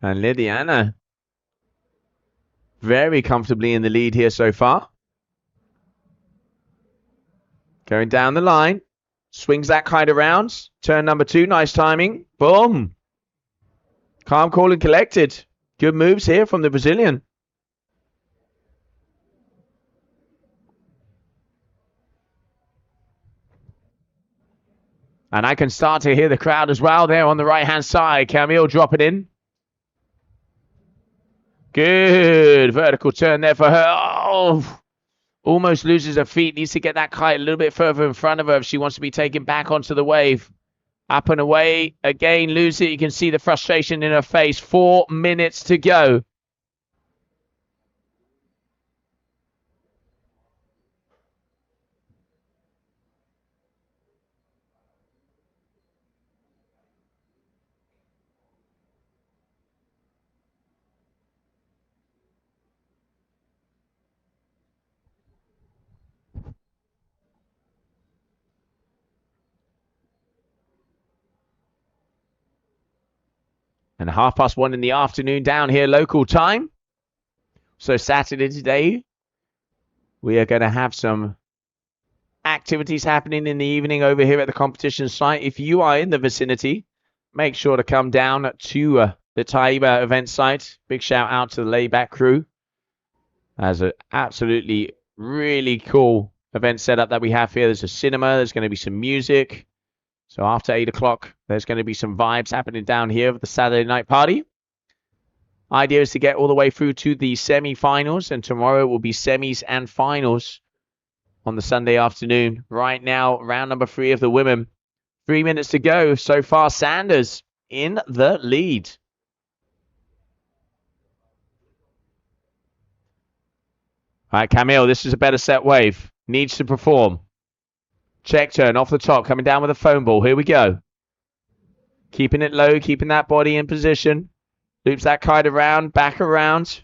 And Lydiane very comfortably in the lead here so far. Going down the line. Swings that kite around. Turn number 2. Nice timing. Boom. Calm, cool, and collected. Good moves here from the Brazilian. And I can start to hear the crowd as well there on the right-hand side. Camille dropping in. Good vertical turn there for her. Oh, almost loses her feet. Needs to get that kite a little bit further in front of her if she wants to be taken back onto the wave. Up and away. Again, lose it. You can see the frustration in her face. 4 minutes to go. And 1:30 in the afternoon down here, local time. So Saturday today, we are going to have some activities happening in the evening over here at the competition site. If you are in the vicinity, make sure to come down to the Taíba event site. Big shout out to the layback crew. As an absolutely really cool event setup that we have here. There's a cinema, there's going to be some music. So after 8 o'clock, there's going to be some vibes happening down here of the Saturday night party. Idea is to get all the way through to the semi-finals, and tomorrow will be semis and finals on the Sunday afternoon. Right now, round number 3 of the women. 3 minutes to go. So far, Sanders in the lead. All right, Camille, this is a better set wave. Needs to perform. Check turn off the top, coming down with a foam ball. Here we go. Keeping it low, keeping that body in position. Loops that kite around, back around.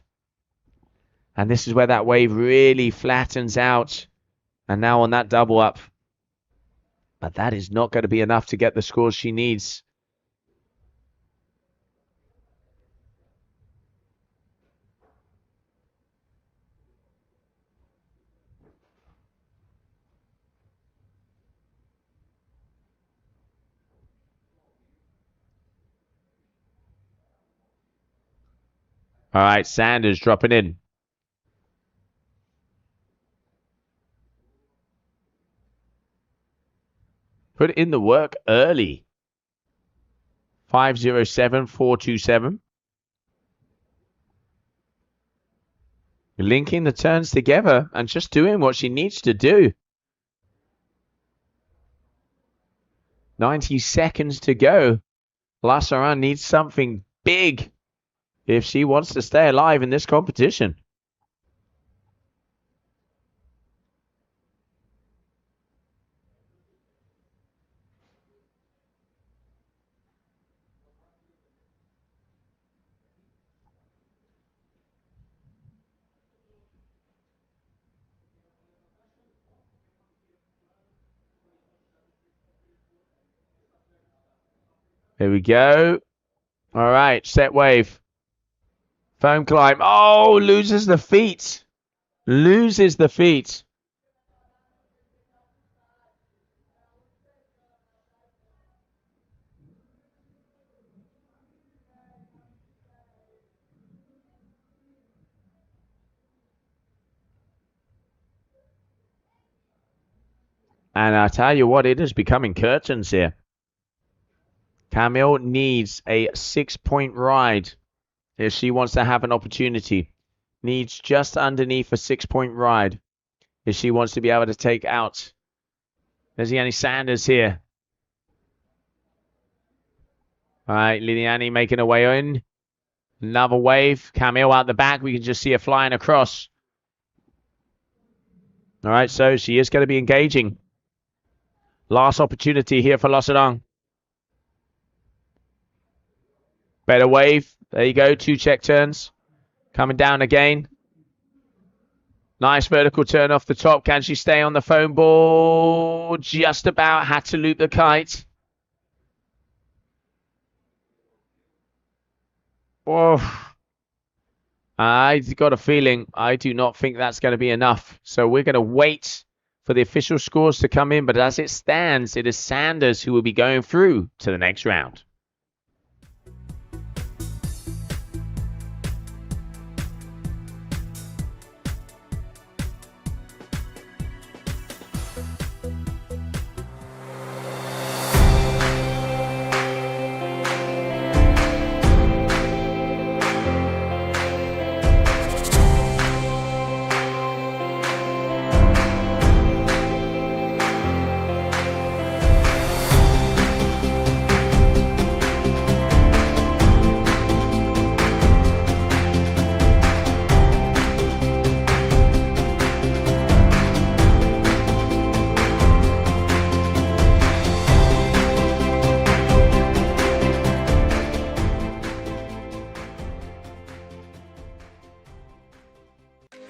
And this is where that wave really flattens out. And now on that double up. But that is not going to be enough to get the scores she needs. All right, Sanders dropping in. Put in the work early. 507-427. Linking the turns together and just doing what she needs to do. 90 seconds to go. Lassaran needs something big if she wants to stay alive in this competition. Here we go. All right, set wave. Foam climb. Oh, loses the feet. Loses the feet. And I tell you what, it is becoming curtains here. Camille needs a 6-point ride if she wants to have an opportunity. Needs just underneath a 6-point ride if she wants to be able to take out. There's Liliani Sanders here. All right, Liliani making her way in. Another wave. Camille out the back. We can just see her flying across. All right, so she is going to be engaging. Last opportunity here for Lassaran. Better wave. There you go. 2 check turns. Coming down again. Nice vertical turn off the top. Can she stay on the foam ball? Just about. Had to loop the kite. Oh. I got a feeling I do not think that's going to be enough. So we're going to wait for the official scores to come in. But as it stands, it is Sanders who will be going through to the next round.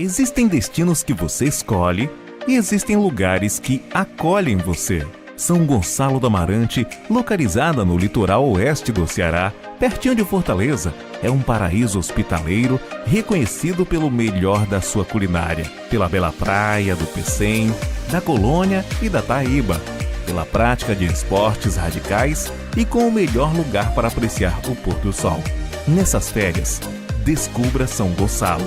Existem destinos que você escolhe e existem lugares que acolhem você. São Gonçalo do Amarante, localizada no litoral oeste do Ceará, pertinho de Fortaleza, é um paraíso hospitaleiro reconhecido pelo melhor da sua culinária, pela bela praia do Pecém, da Colônia e da Taíba, pela prática de esportes radicais e com o melhor lugar para apreciar o pôr do sol. Nessas férias, descubra São Gonçalo.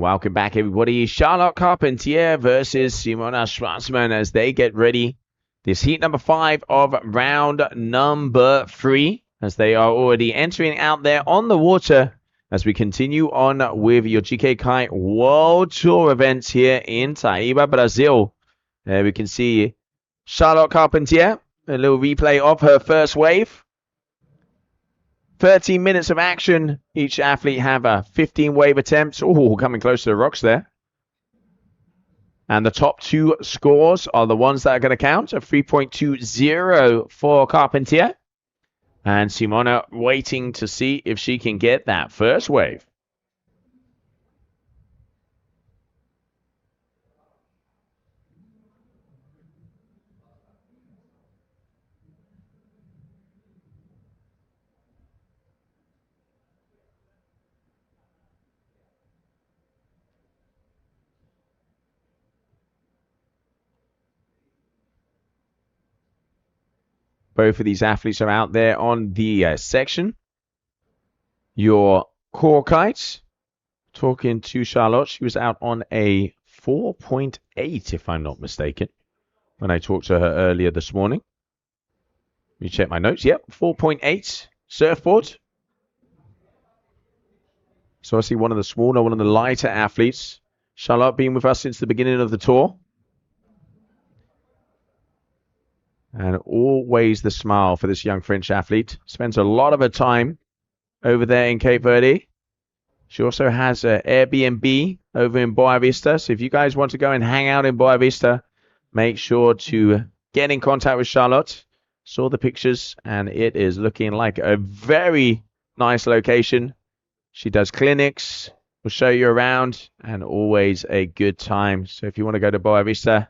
Welcome back, everybody. Charlotte Carpentier versus Simona Schwarzman as they get ready. This heat number 5 of round number 3 as they are already entering out there on the water as we continue on with your GKA Kite World Tour events here in Taíba, Brazil. There we can see Charlotte Carpentier, a little replay of her first wave. 13 minutes of action. Each athlete have 15 wave attempts. Oh, coming close to the rocks there. And the top 2 scores are the ones that are going to count. A 3.20 for Carpentier. And Simona waiting to see if she can get that first wave. Both of these athletes are out there on the section. Your core kites. Talking to Charlotte, she was out on a 4.8, if I'm not mistaken, when I talked to her earlier this morning. Let me check my notes. Yep, 4.8 surfboard. So I see one of the smaller, one of the lighter athletes. Charlotte being with us since the beginning of the tour. And always the smile for this young French athlete. Spends a lot of her time over there in Cape Verde. She also has an Airbnb over in Boa Vista. So if you guys want to go and hang out in Boa Vista, make sure to get in contact with Charlotte. Saw the pictures and it is looking like a very nice location. She does clinics. We'll show you around and always a good time. So if you want to go to Boa Vista,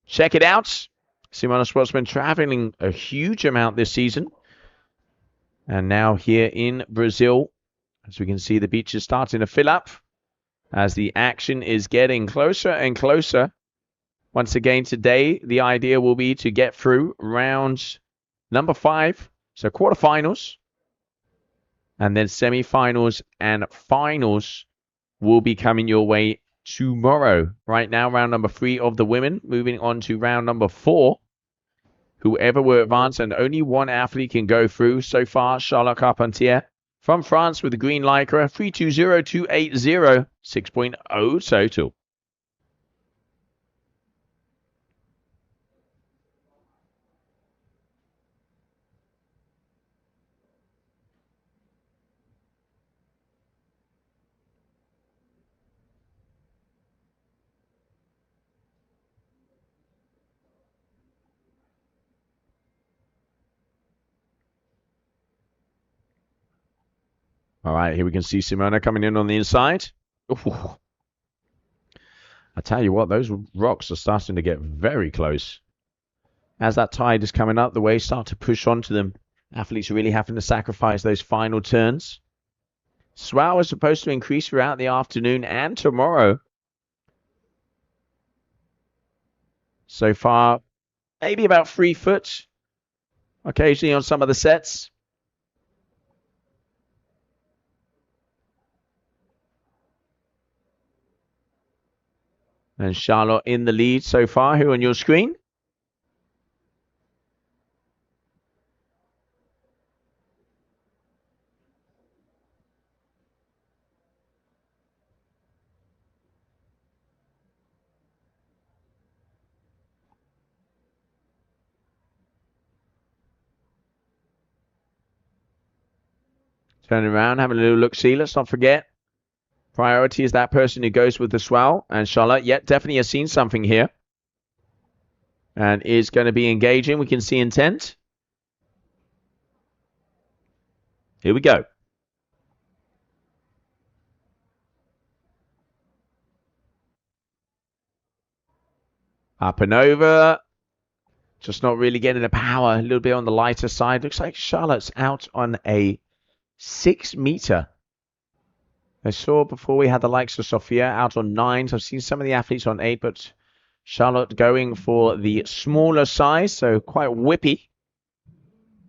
check it out. Simona Schwarzman traveling a huge amount this season. And now here in Brazil, as we can see, the beach is starting to fill up as the action is getting closer and closer. Once again, today, the idea will be to get through round number 5. So quarterfinals. And then semifinals and finals will be coming your way tomorrow. Right now, round number 3 of the women. Moving on to round number 4. Whoever will advance, and only one athlete can go through. So far, Charlotte Carpentier from France with the green lycra. 3.20.280. 6.0 total. All right, here we can see Simona coming in on the inside. Ooh. I tell you what, those rocks are starting to get very close. As that tide is coming up, the waves start to push onto them. Athletes are really having to sacrifice those final turns. Swell is supposed to increase throughout the afternoon and tomorrow. So far, maybe about 3 foot. Occasionally on some of the sets. And Charlotte in the lead so far. Who on your screen? Turning around, having a little look-see. Let's not forget. Priority is that person who goes with the swell. And Charlotte, yet definitely has seen something here. And is going to be engaging. We can see intent. Here we go. Up and over. Just not really getting the power. A little bit on the lighter side. Looks like Charlotte's out on a 6 meter. I saw before we had the likes of Sofia out on 9. So I've seen some of the athletes on 8, but Charlotte going for the smaller size, so quite whippy.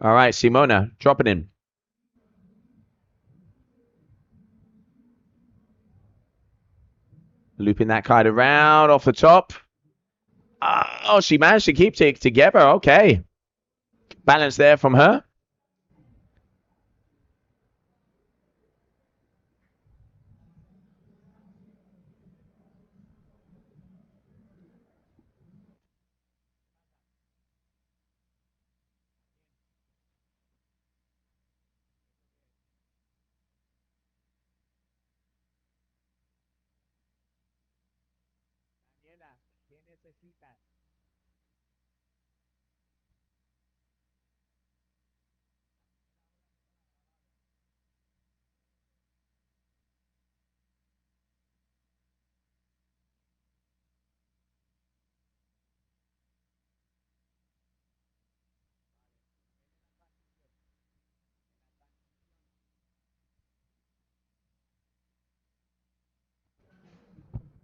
All right, Simona, drop it in. Looping that kite around off the top. Oh, she managed to keep it together. Okay. Balance there from her.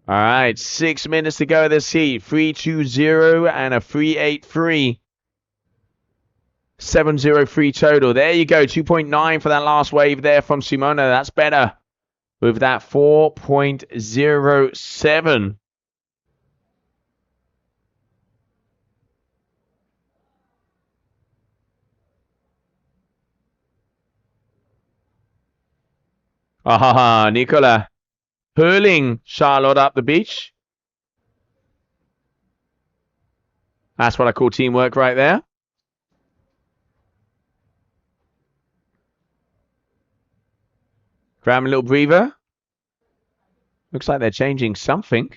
All right, 6 minutes to go this heat. 3-2-0 and a 3-8-3. 7-0-3 total. There you go. 2.9 for that last wave there from Simona. That's better with that 4.07. Ah, Nicola hurling Charlotte up the beach. That's what I call teamwork right there. Grab a little breather. Looks like they're changing something.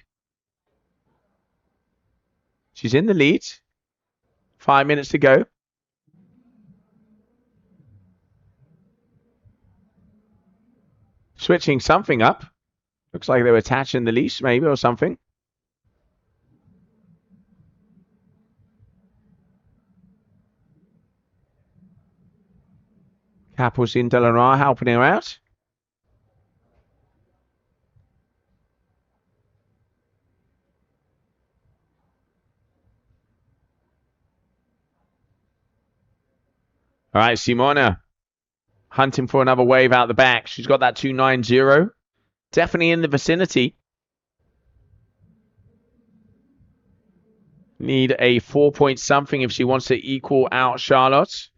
She's in the lead. 5 minutes to go. Switching something up. Looks like they were attaching the leash maybe or something. Capucine Delannoy helping her out. All right, Simona hunting for another wave out the back. She's got that 2.90. Definitely in the vicinity. Need a 4 point something if she wants to equal out Charlotte.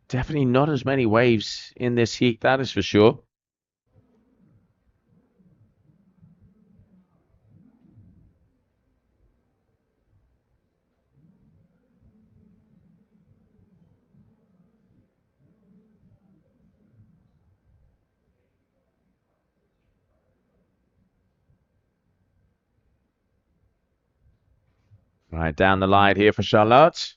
Definitely not as many waves in this heat, that is for sure. Right, down the line here for Charlotte.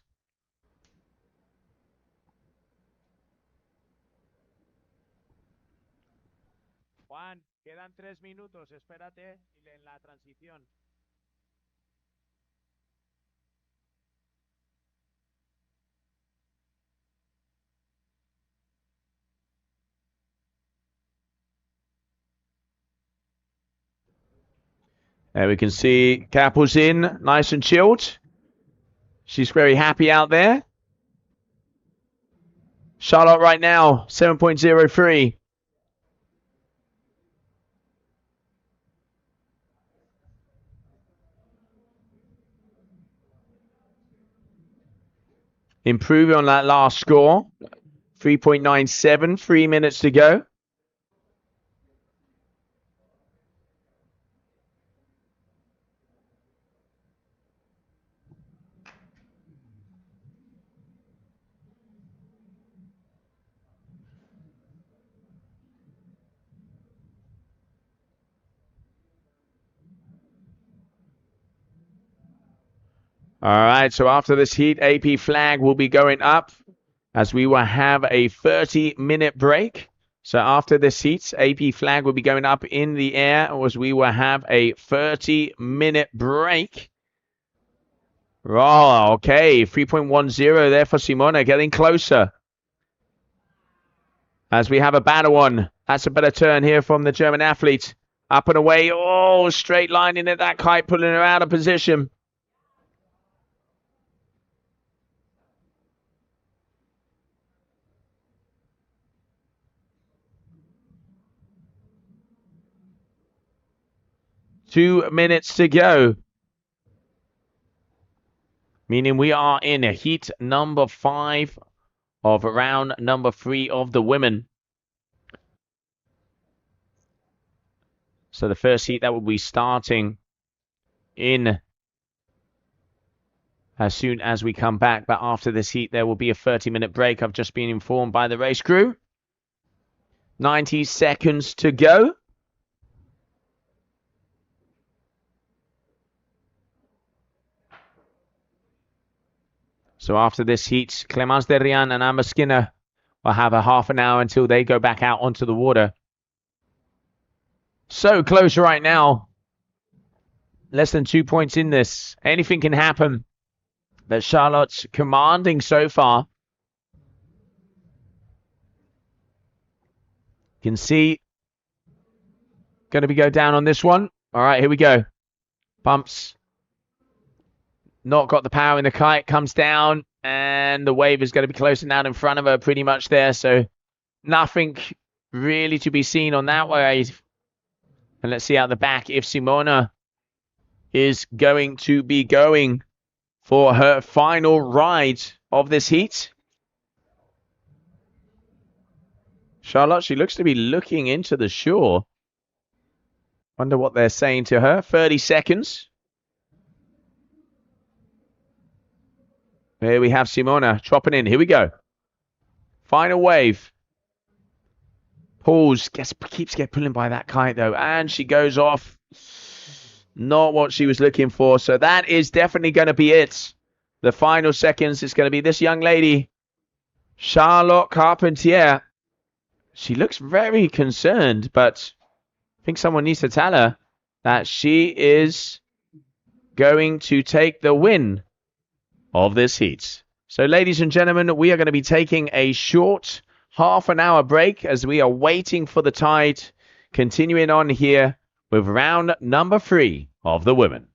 Juan, quedan 3 minutos, espérate en la transición. There we can see Capucine, nice and chilled. She's very happy out there. Charlotte right now, 7.03. Improving on that last score. 3.97, 3 minutes to go. All right, so after this heat, AP flag will be going up as we will have a 30-minute break. So after this heat, AP flag will be going up in the air as we will have a 30-minute break. Oh, okay, 3.10 there for Simona, getting closer. As we have a better one. That's a better turn here from the German athlete. Up and away. Oh, straight lining at that kite, pulling her out of position. 2 minutes to go. Meaning we are in heat number 5 of round number 3 of the women. So the first heat that will be starting in as soon as we come back. But after this heat, there will be a 30-minute break. I've just been informed by the race crew. 90 seconds to go. So after this heat, Clemence Derian and Amber Skinner will have a half an hour until they go back out onto the water. So close right now. Less than 2 points in this. Anything can happen. But Charlotte's commanding so far. You can see. Going to be go down on this one. All right, here we go. Bumps. Not got the power in the kite. Comes down. And the wave is going to be closing down in front of her pretty much there. So nothing really to be seen on that wave. And let's see out the back if Simona is going to be going for her final ride of this heat. Charlotte, she looks to be looking into the shore. Wonder what they're saying to her. 30 seconds. Here we have Simona chopping in. Here we go. Final wave. Pulls. Keeps getting pulling by that kite though. And she goes off. Not what she was looking for. So that is definitely going to be it. The final seconds is going to be this young lady, Charlotte Carpentier. She looks very concerned, but I think someone needs to tell her that she is going to take the win of this heat. So ladies and gentlemen, we are going to be taking a short half an hour break as we are waiting for the tide. Continuing on here with round number 3 of the women.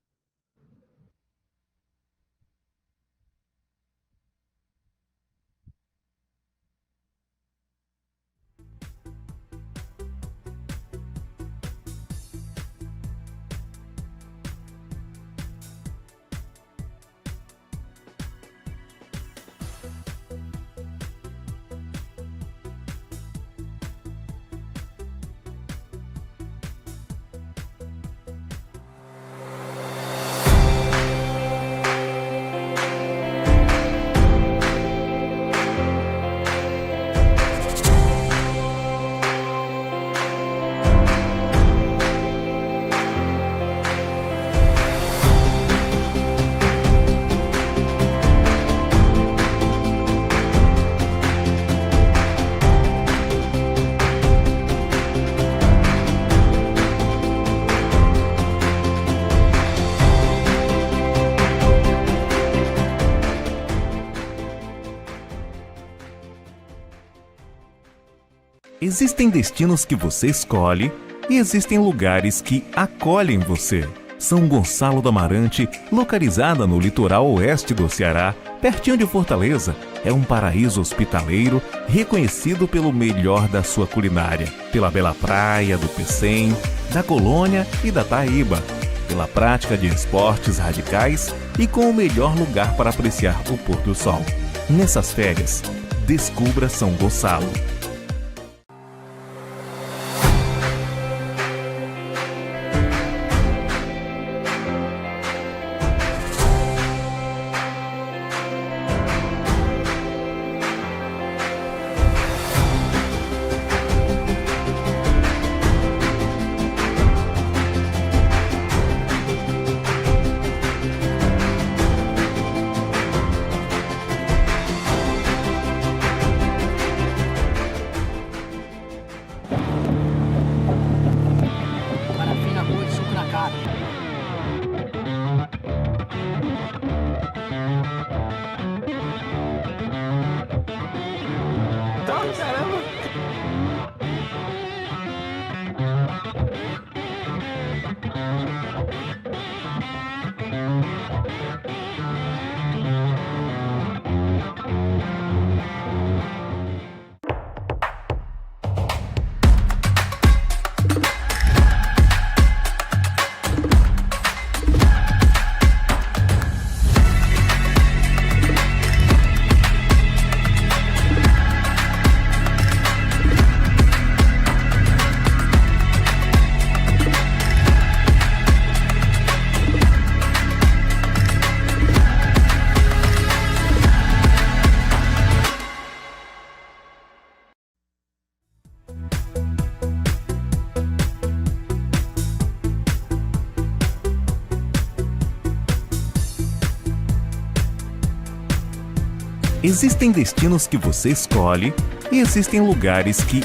Existem destinos que você escolhe e existem lugares que acolhem você. São Gonçalo do Amarante, localizada no litoral oeste do Ceará, pertinho de Fortaleza, é um paraíso hospitaleiro reconhecido pelo melhor da sua culinária, pela bela praia do Pecém, da Colônia e da Taíba, pela prática de esportes radicais e com o melhor lugar para apreciar o pôr do sol. Nessas férias, descubra São Gonçalo. Existem destinos que você escolhe e existem lugares que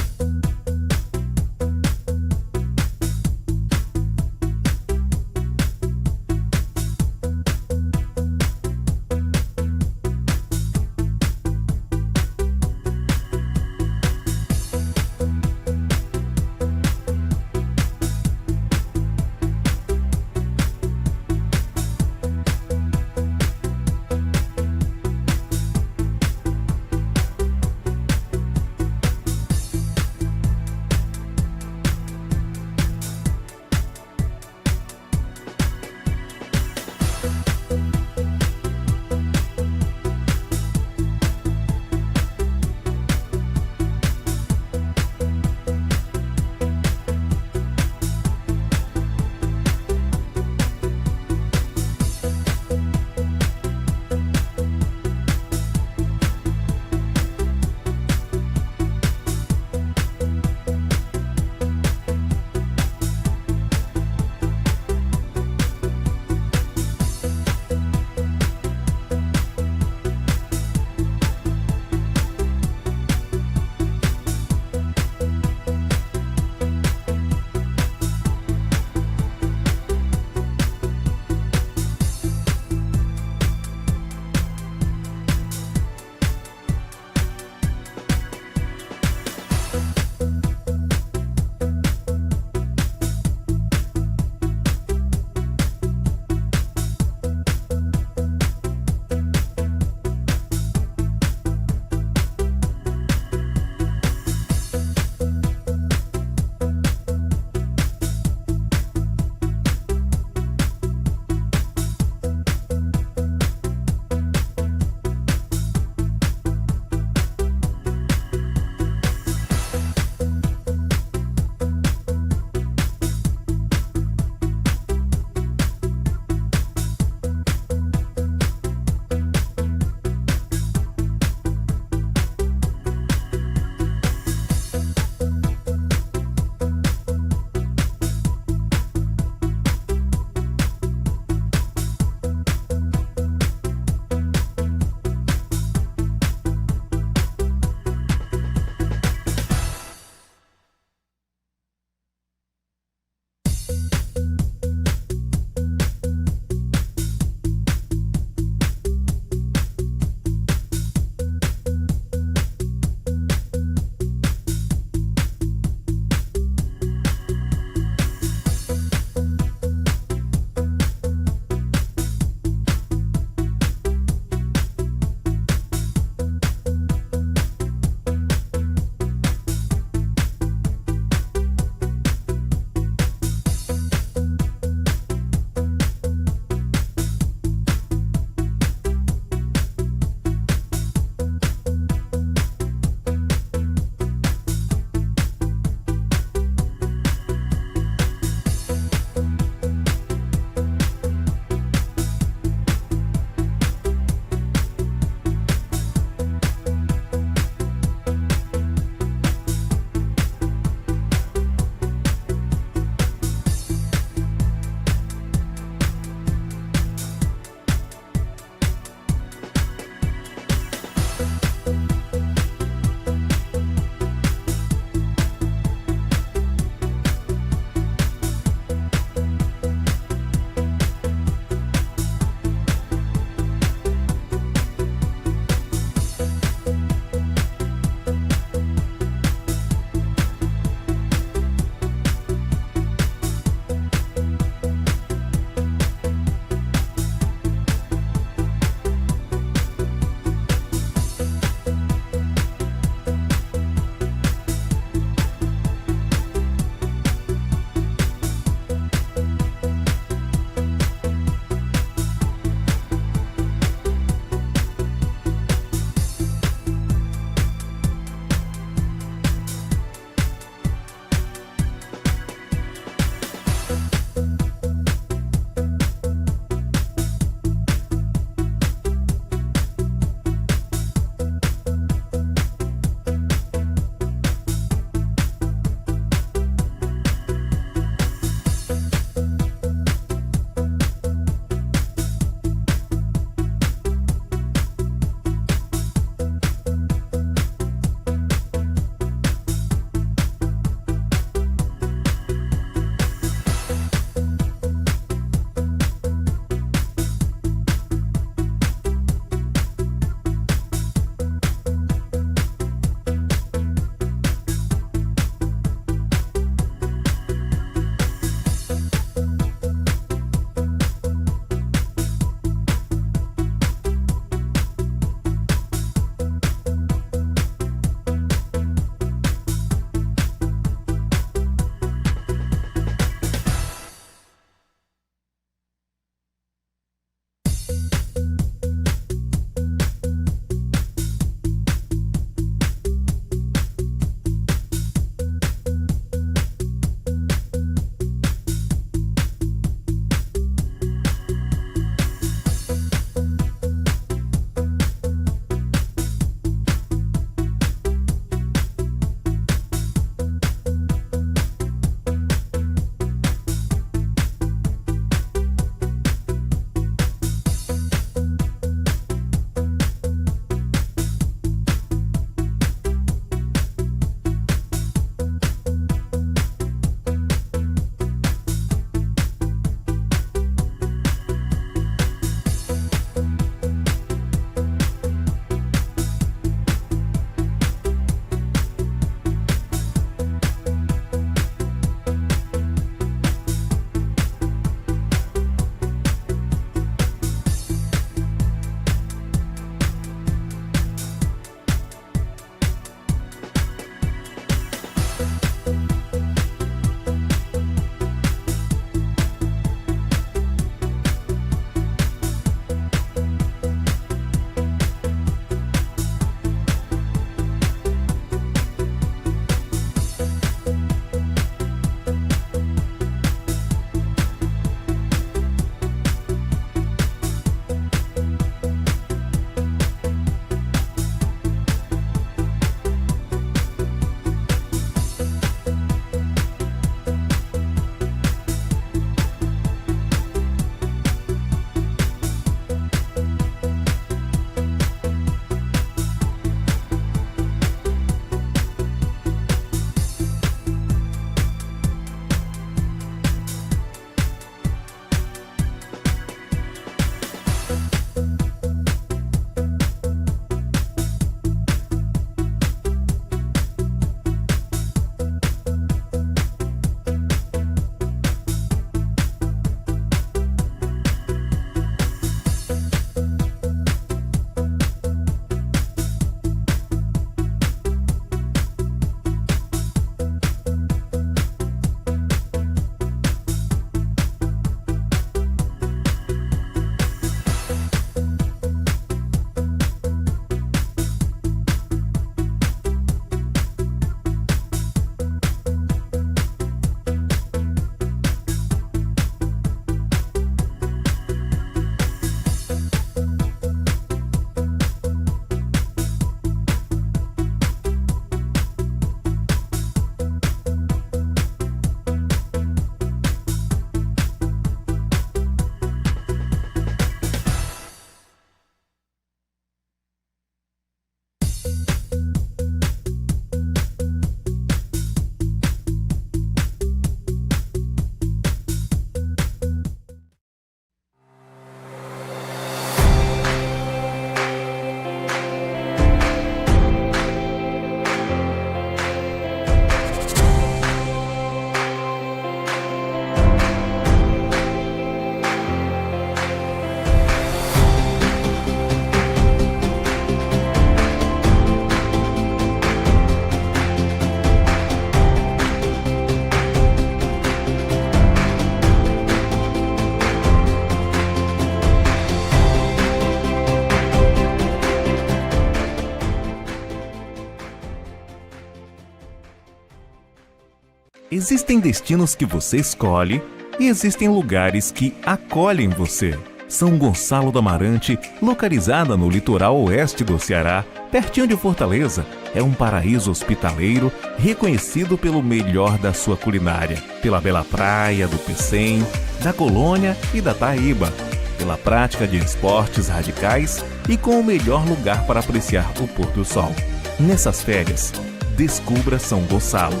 Existem destinos que você escolhe e existem lugares que acolhem você. São Gonçalo do Amarante, localizada no litoral oeste do Ceará, pertinho de Fortaleza, é um paraíso hospitaleiro reconhecido pelo melhor da sua culinária, pela bela praia do Pecém, da Colônia e da Taíba, pela prática de esportes radicais e com o melhor lugar para apreciar o pôr do sol. Nessas férias, descubra São Gonçalo.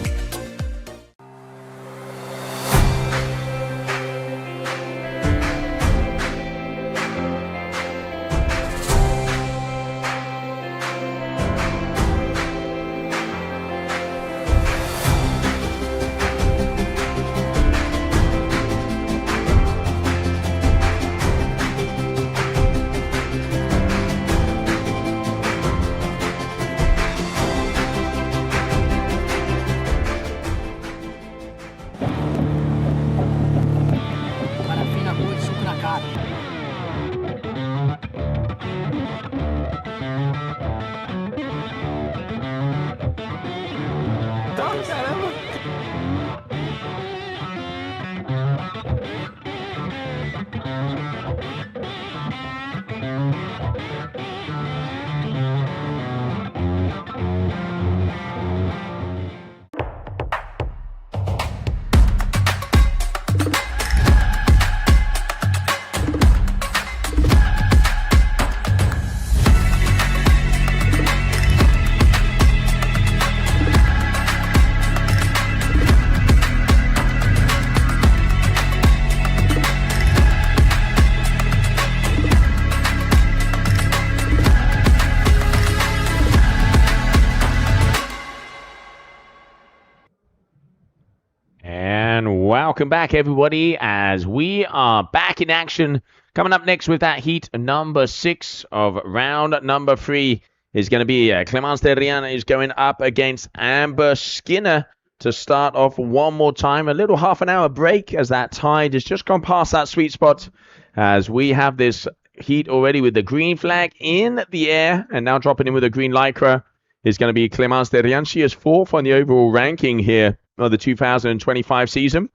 Parafina boa de suco na cara. Caramba! And welcome back, everybody, as we are back in action. Coming up next with that heat number 6 of round number 3 is going to be Clemence Derrian is going up against Amber Skinner to start off one more time. A little half an hour break as that tide has just gone past that sweet spot as we have this heat already with the green flag in the air and now dropping in with a green lycra is going to be Clemence Derrian. She is 4th on the overall ranking here of the 2025 season.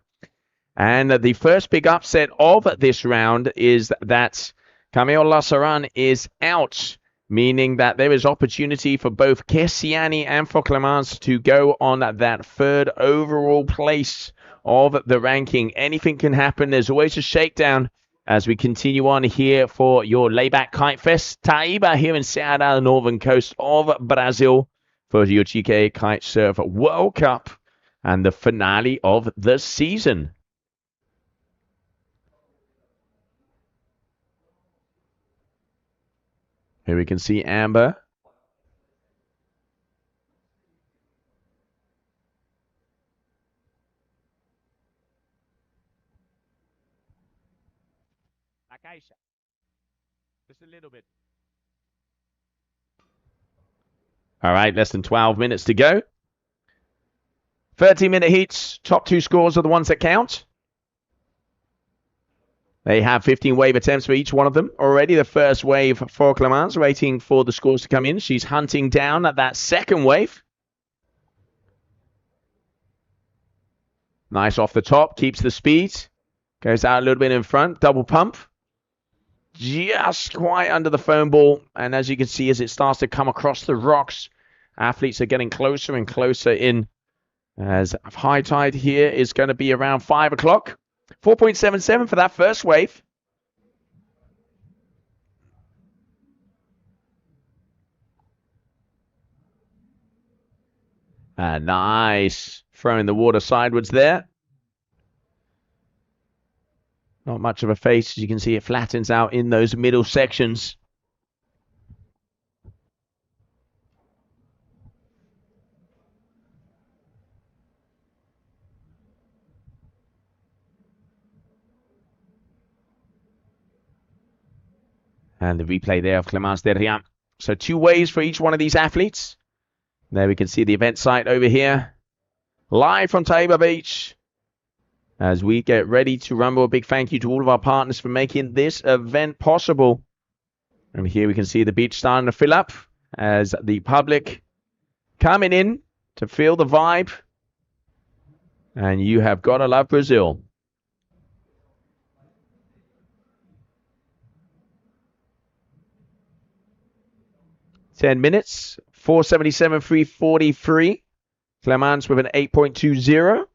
And the first big upset of this round is that Camille Lassaran is out, meaning that there is opportunity for both Kessiani and for Clemence to go on that 3rd overall place of the ranking. Anything can happen. There's always a shakedown as we continue on here for your layback kite fest. Taíba here in Ceará, the northern coast of Brazil, for your GKA Kite Surf World Cup and the finale of the season. Here we can see Amber. Just a little bit. All right, less than 12 minutes to go. 30-minute heats. Top 2 scores are the ones that count. They have 15 wave attempts for each one of them. Already the first wave for Clemence, waiting for the scores to come in. She's hunting down at that second wave. Nice off the top, keeps the speed. Goes out a little bit in front, double pump. Just quite under the foam ball. And as you can see, as it starts to come across the rocks, athletes are getting closer and closer in. As high tide here is going to be around 5 o'clock. 4.77 for that first wave. Nice. Throwing the water sideways there. Not much of a face. As you can see, it flattens out in those middle sections. And the replay there of Clemence Derrian. So 2 waves for each one of these athletes. There we can see the event site over here. Live from Taíba Beach. As we get ready to rumble, a big thank you to all of our partners for making this event possible. And here we can see the beach starting to fill up as the public coming in to feel the vibe. And you have got to love Brazil. Ten minutes, 477, 343. Clemence with an 8.20.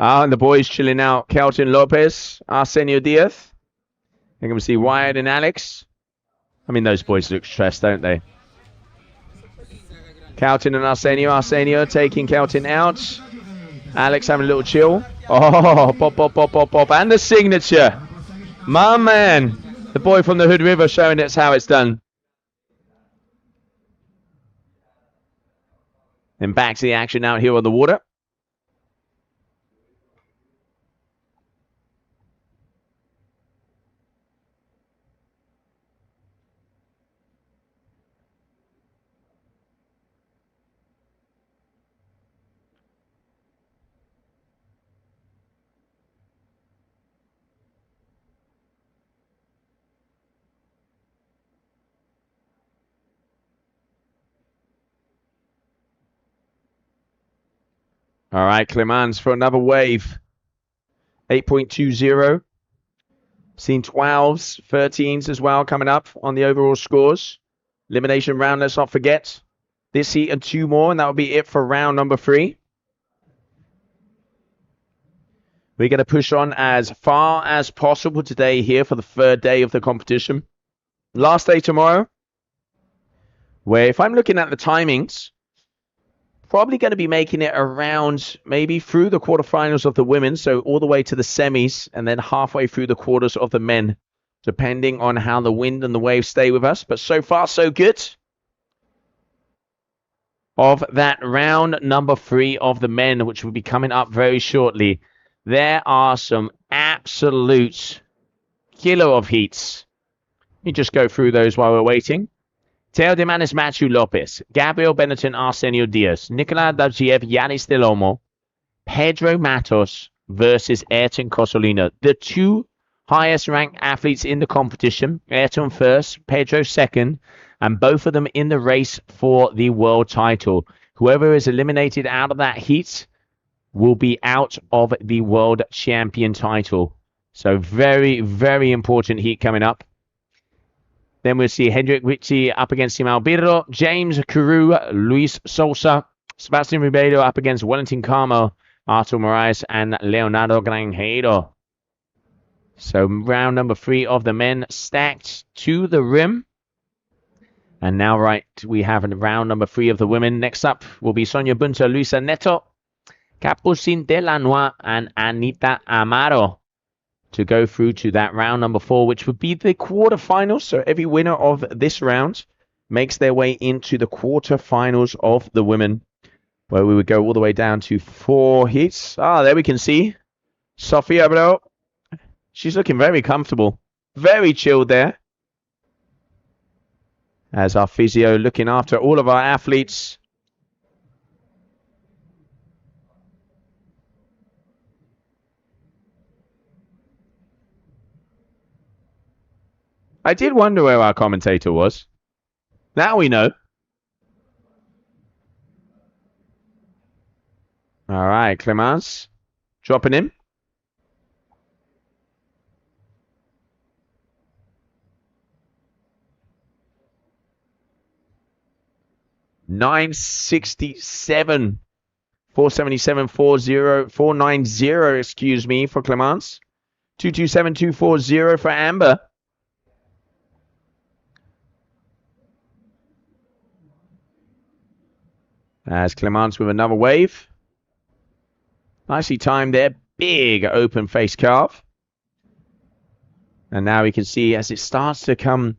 And the boys chilling out. Kelton Lopez, Arsenio Diaz. You're going to see Wyatt and Alex. I mean, those boys look stressed, don't they? Kelton and Arsenio. Arsenio taking Kelton out. Alex having a little chill. Oh, pop, pop, pop, pop, pop. And the signature. My man. The boy from the Hood River showing us how it's done. And back to the action out here on the water. All right, Clemence for another wave. 8.20. Seen 12s, 13s as well coming up on the overall scores. Elimination round, let's not forget. This heat and 2 more, and that will be it for round number 3. We're going to push on as far as possible today here for the 3rd day of the competition. Last day tomorrow, where if I'm looking at the timings, probably going to be making it around maybe through the quarterfinals of the women, so all the way to the semis, and then halfway through the quarters of the men, depending on how the wind and the waves stay with us. But so far, so good. Of that round number 3 of the men, which will be coming up very shortly, there are some absolute killer of heats. Let me just go through those while we're waiting. Teo de Manes, Matthew Lopez, Gabriel Benetton, Arsenio Diaz, Nicolas Davgiev, Yanis Delomo, Pedro Matos versus Ayrton Cosolino. The 2 highest ranked athletes in the competition. Ayrton first, Pedro second, and both of them in the race for the world title. Whoever is eliminated out of that heat will be out of the world champion title. So very, very important heat coming up. Then we'll see Hendrik Ritchie up against Simão Birro, James Carew, Luis Sousa, Sebastian Ribeiro up against Wellington Carmo, Artur Moraes, and Leonardo Grangeiro. So round number 3 of the men stacked to the rim. And now, right, we have round number 3 of the women. Next up will be Sonia Bunta, Luisa Neto, Capucin Delanois, and Anita Amaro to go through to that round number 4, which would be the quarterfinals. So every winner of this round makes their way into the quarterfinals of the women, where we would go all the way down to 4 heats. There we can see Sofia, bro. She's looking very comfortable, very chilled there. As our physio looking after all of our athletes. I did wonder where our commentator was. Now we know. All right, Clemence dropping in. $967, 477, 490, excuse me, for Clemence. 227, 240 for Amber. As Clemence with another wave. Nicely timed there. Big open face carve. And now we can see as it starts to come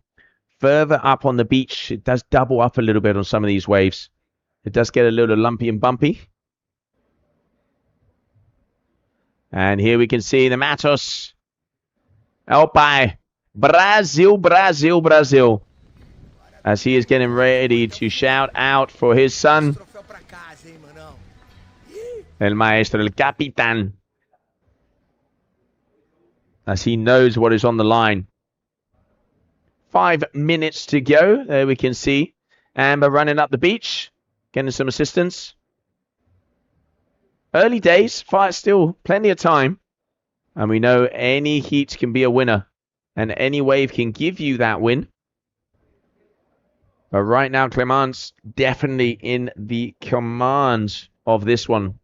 further up on the beach, it does double up a little bit on some of these waves. It does get a little lumpy and bumpy. And here we can see the Matos. El Pai. Brazil, Brazil, Brazil. As he is getting ready to shout out for his son. El maestro, el capitán. as he knows what is on the line. 5 minutes to go. There we can see Amber running up the beach, getting some assistance. Early days, still plenty of time. And we know any heat can be a winner. And any wave can give you that win. But right now, Clemence definitely in the command of this one.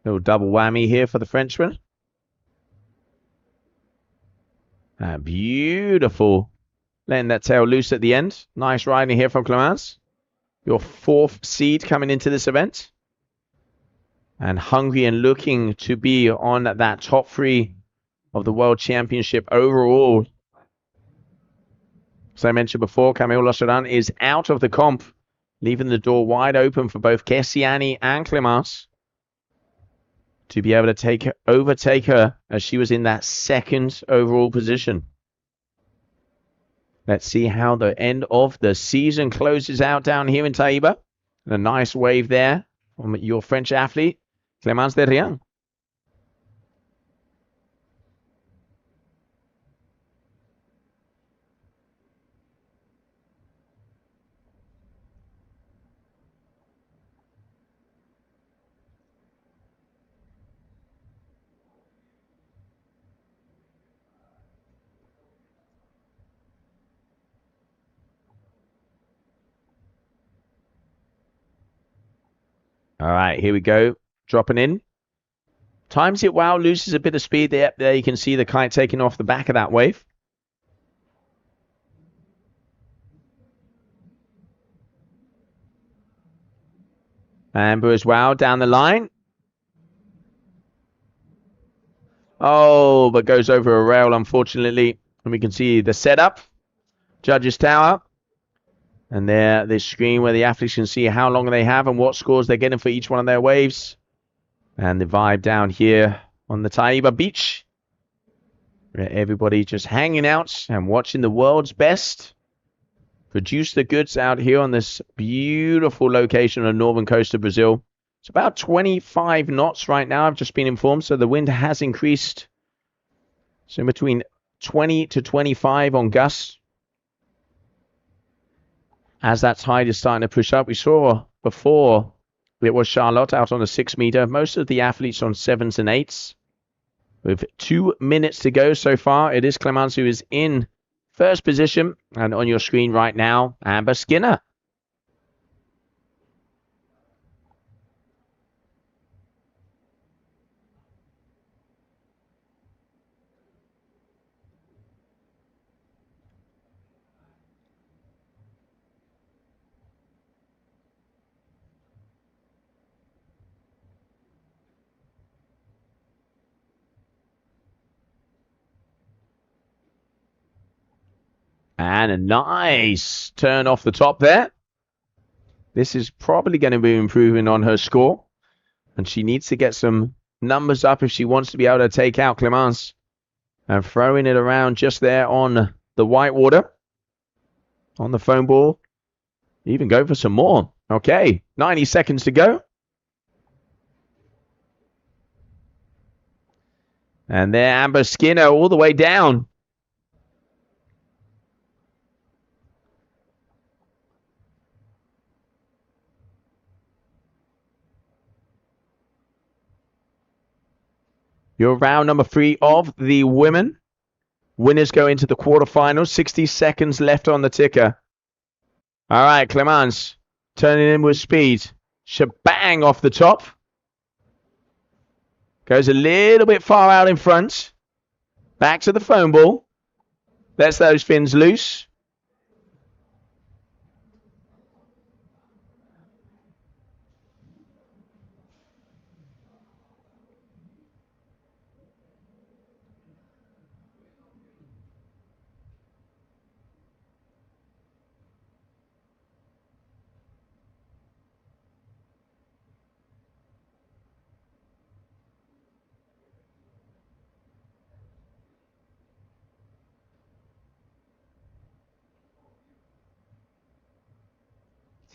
Little double whammy here for the Frenchman. Beautiful. Letting that tail loose at the end. Nice riding here from Clemence. Your 4th seed coming into this event. And hungry and looking to be on that top 3 of the World Championship overall. As I mentioned before, Camille Losseran is out of the comp, leaving the door wide open for both Kessiani and Clemence to be able to overtake her as she was in that 2nd overall position. Let's see how the end of the season closes out down here in Taíba. And a nice wave there from your French athlete, Clemence de Rien. All right, here we go. Dropping in. Times it well, loses a bit of speed there. There you can see the kite taking off the back of that wave. Amber as well down the line. Oh, but goes over a rail, unfortunately. And we can see the setup. Judges Tower. And there, this screen where the athletes can see how long they have and what scores they're getting for each one of their waves. And the vibe down here on the Taíba beach. Where everybody just hanging out and watching the world's best produce the goods out here on this beautiful location on the northern coast of Brazil. It's about 25 knots right now, I've just been informed, so the wind has increased. So between 20 to 25 on gusts. As that tide is starting to push up, we saw before it was Charlotte out on a 6 meter. Most of the athletes on 7s and 8s. With 2 minutes to go so far, it is Clemence who is in first position. And on your screen right now, Amber Skinner. And a nice turn off the top there. This is probably going to be improving on her score. And she needs to get some numbers up if she wants to be able to take out Clemence. And throwing it around just there on the whitewater. On the foam ball. Even go for some more. Okay, 90 seconds to go. And there, Amber Skinner all the way down. Your round number 3 of the women. Winners go into the quarterfinals. 60 seconds left on the ticker. All right, Clemence turning in with speed. Shebang off the top. Goes a little bit far out in front. Back to the foam ball. Lets those fins loose.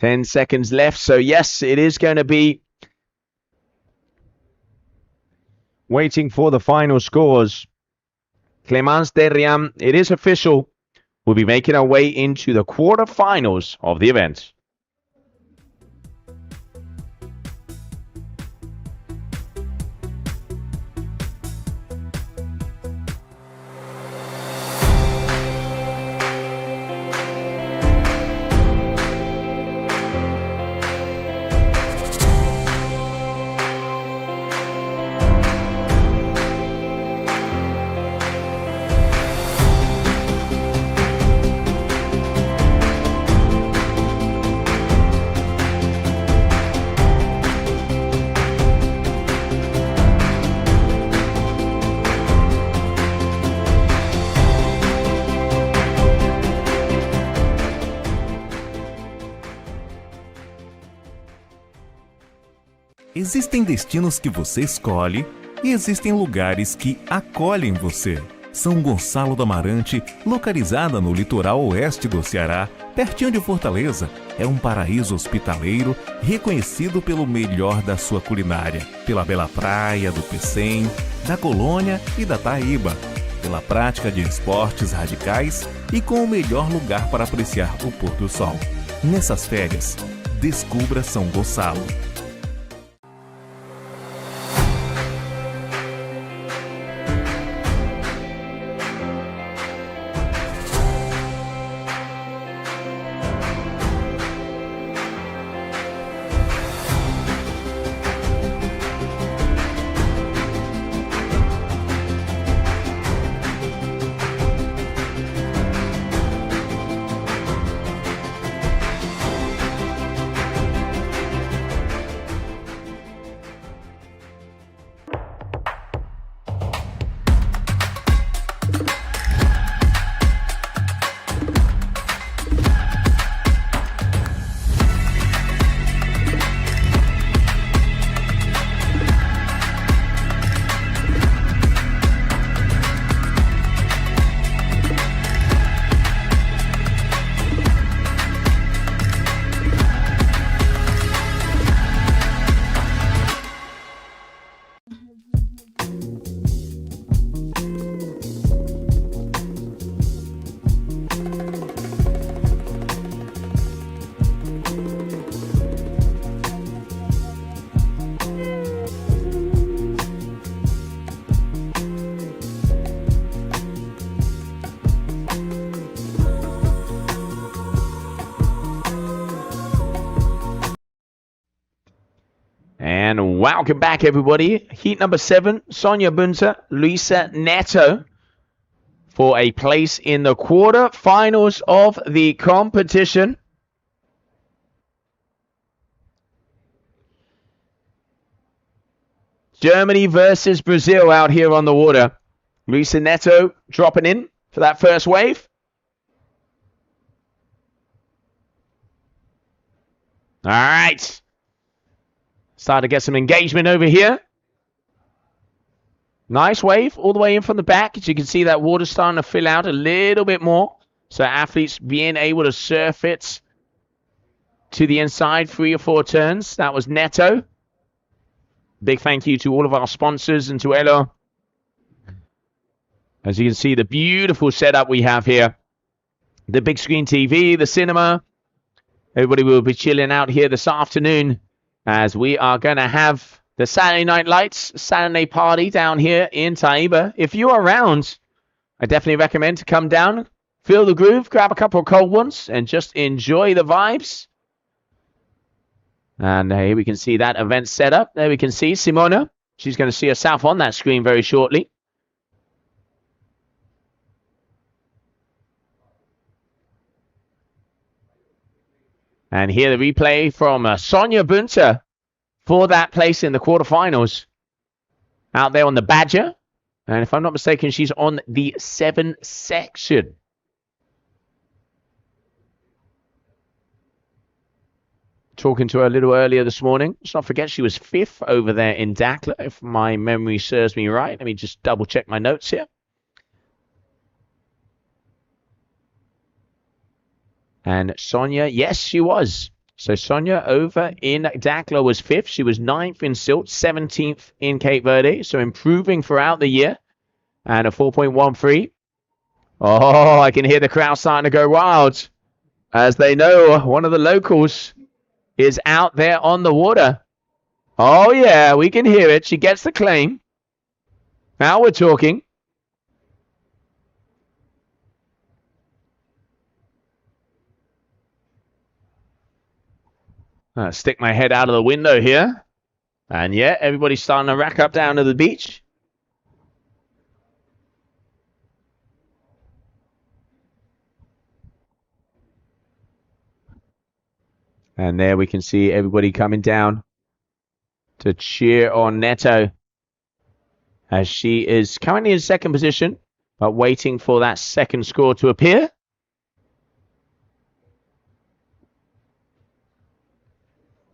10 seconds left. So, yes, it is going to be waiting for the final scores. Clemence Derriam, it is official. We'll be making our way into the quarterfinals of the event. Existem destinos que você escolhe e existem lugares que acolhem você. São Gonçalo do Amarante, localizada no litoral oeste do Ceará, pertinho de Fortaleza, é um paraíso hospitaleiro reconhecido pelo melhor da sua culinária, pela bela praia do Pecém, da Colônia e da Taíba, pela prática de esportes radicais e com o melhor lugar para apreciar o pôr do sol. Nessas férias, descubra São Gonçalo. And welcome back, everybody. Heat number 7, Sonia Bunta, Luisa Neto for a place in the quarter-finals of the competition. Germany versus Brazil out here on the water. Luisa Neto dropping in for that first wave. All right. Start to get some engagement over here. Nice wave all the way in from the back. As you can see, that water starting to fill out a little bit more. So athletes being able to surf it to the inside 3 or 4 turns. That was Neto. Big thank you to all of our sponsors and to Elo. As you can see, the beautiful setup we have here. The big screen TV, the cinema. Everybody will be chilling out here this afternoon as we are going to have the Saturday Night Lights Saturday party down here in Taíba. If you're around, I definitely recommend to come down, feel the groove, grab a couple of cold ones, and just enjoy the vibes. And here we can see that event set up. There we can see Simona. She's going to see herself on that screen very shortly. And here the replay from Sonia Bunta for that place in the quarterfinals. Out there on the Badger. And if I'm not mistaken, she's on the 7 section. Talking to her a little earlier this morning. Let's not forget she was 5th over there in Dakla, if my memory serves me right. Let me just double check my notes here. And Sonia, yes, she was. So Sonia over in Dakla was 5th. She was 9th in Silt, 17th in Cape Verde. So improving throughout the year. And a 4.13. Oh, I can hear the crowd starting to go wild. As they know one of the locals is out there on the water. Oh, yeah, we can hear it. She gets the claim. Now we're talking. Stick my head out of the window here. And yeah, everybody's starting to rack up down to the beach. And there we can see everybody coming down to cheer on Neto. As she is currently in second position, but waiting for that second score to appear.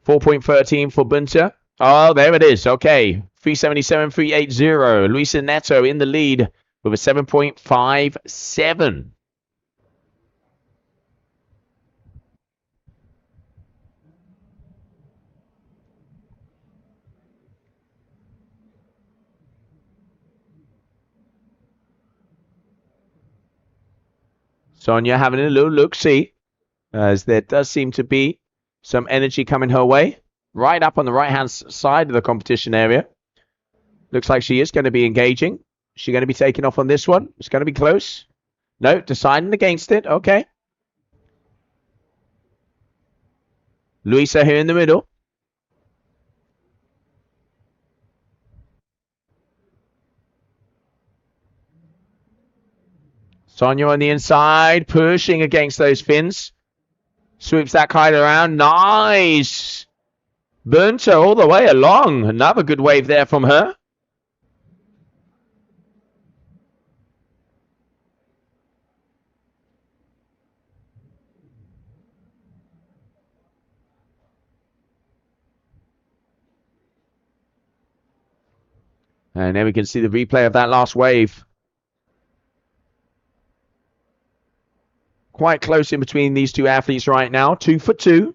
.13 for Bunter. Oh, there it is. Okay. 377, 380. Luisa Neto in the lead with a 7.57. Sonia having a little look-see, as there does seem to be some energy coming her way. Right up on the right-hand side of the competition area. Looks like she is going to be engaging. Is she going to be taking off on this one? It's going to be close. No, deciding against it. Okay. Luisa here in the middle. Sonia on the inside, pushing against those fins. Sweeps that kite around. Nice. Burnt her all the way along. Another good wave there from her. And then we can see the replay of that last wave. Quite close in between these two athletes right now. 2 for 2.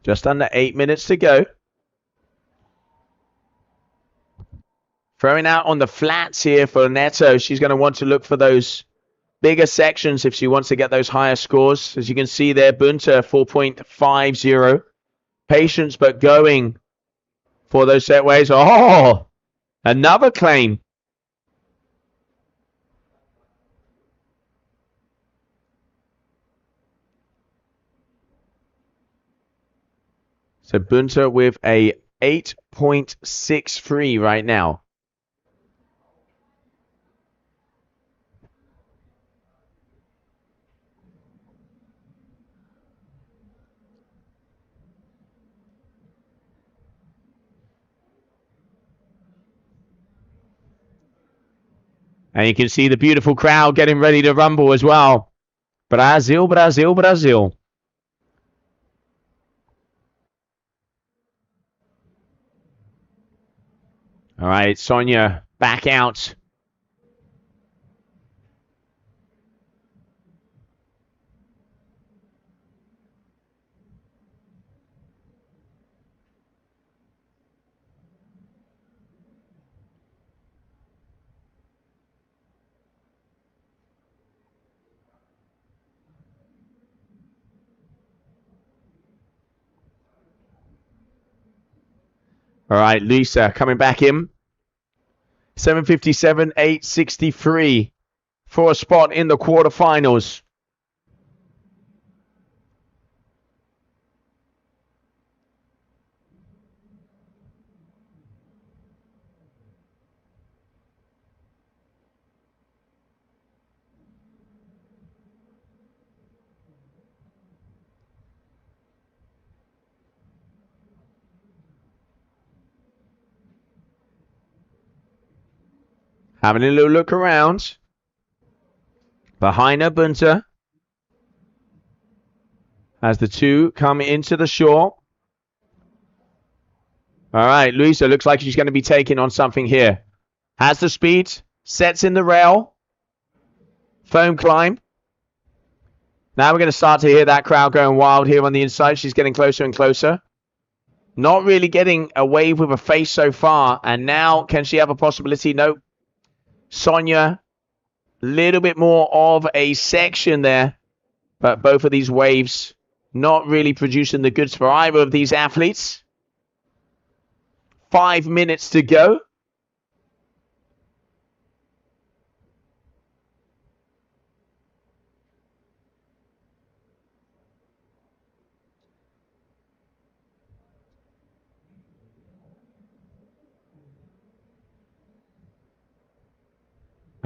Just under 8 minutes to go. Throwing out on the flats here for Neto. She's going to want to look for those bigger sections if she wants to get those higher scores. As you can see there, Bunter 4.50. Patience, but going for those set waves. Oh, another claim. So Bunter with a 8.63 right now. And you can see the beautiful crowd getting ready to rumble as well. Brazil, Brazil, Brazil. All right, Sonia back out. All right, Lisa coming back in. 757, 863 for a spot in the quarterfinals. Having a little look around. Behind her, Bunter. As the two come into the shore. All right, Luisa looks like she's going to be taking on something here. Has the speed. Sets in the rail. Foam climb. Now we're going to start to hear that crowd going wild here on the inside. She's getting closer and closer. Not really getting a wave with a face so far. And now, can she have a possibility? Nope. Sonia, a little bit more of a section there. But both of these waves not really producing the goods for either of these athletes. 5 minutes to go.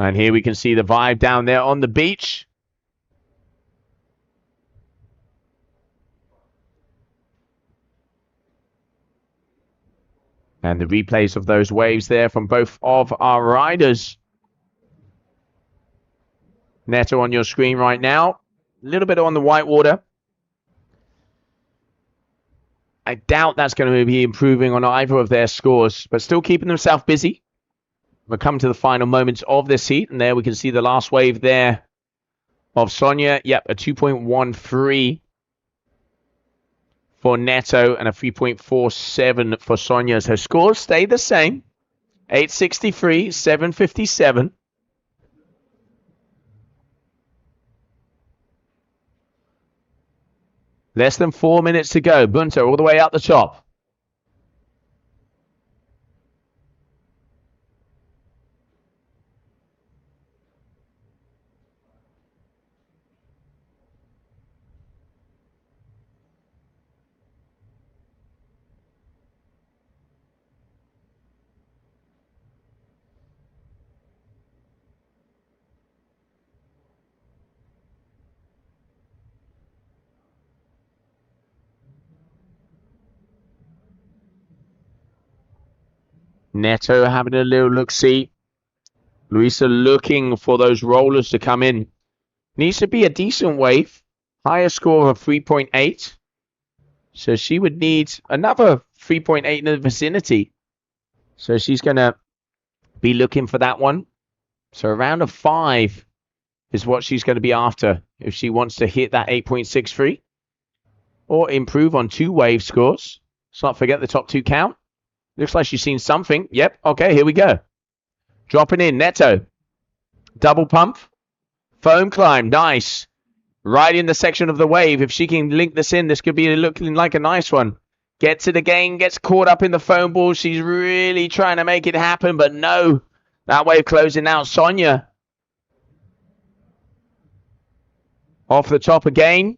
And here we can see the vibe down there on the beach. And the replays of those waves there from both of our riders. Neto on your screen right now. A little bit on the whitewater. I doubt that's going to be improving on either of their scores, but still keeping themselves busy. We'll come to the final moments of this heat, and there we can see the last wave there of Sonia. Yep, a 2.13 for Neto and a 3.47 for Sonia. Her scores stay the same. 863, 757. Less than 4 minutes to go. Bunter all the way out the top. Neto having a little look-see. Luisa looking for those rollers to come in. Needs to be a decent wave. Higher score of 3.8. So she would need another 3.8 in the vicinity. So she's going to be looking for that one. So around a 5 is what she's going to be after if she wants to hit that 8.63. Or improve on 2 wave scores. Let's not forget the top 2 count. Looks like she's seen something. Yep. Okay, here we go. Dropping in. Neto. Double pump. Foam climb. Nice. Right in the section of the wave. If she can link this in, this could be looking like a nice one. Gets it again. Gets caught up in the foam ball. She's really trying to make it happen, but no. That wave closing out. Sonia. Off the top again.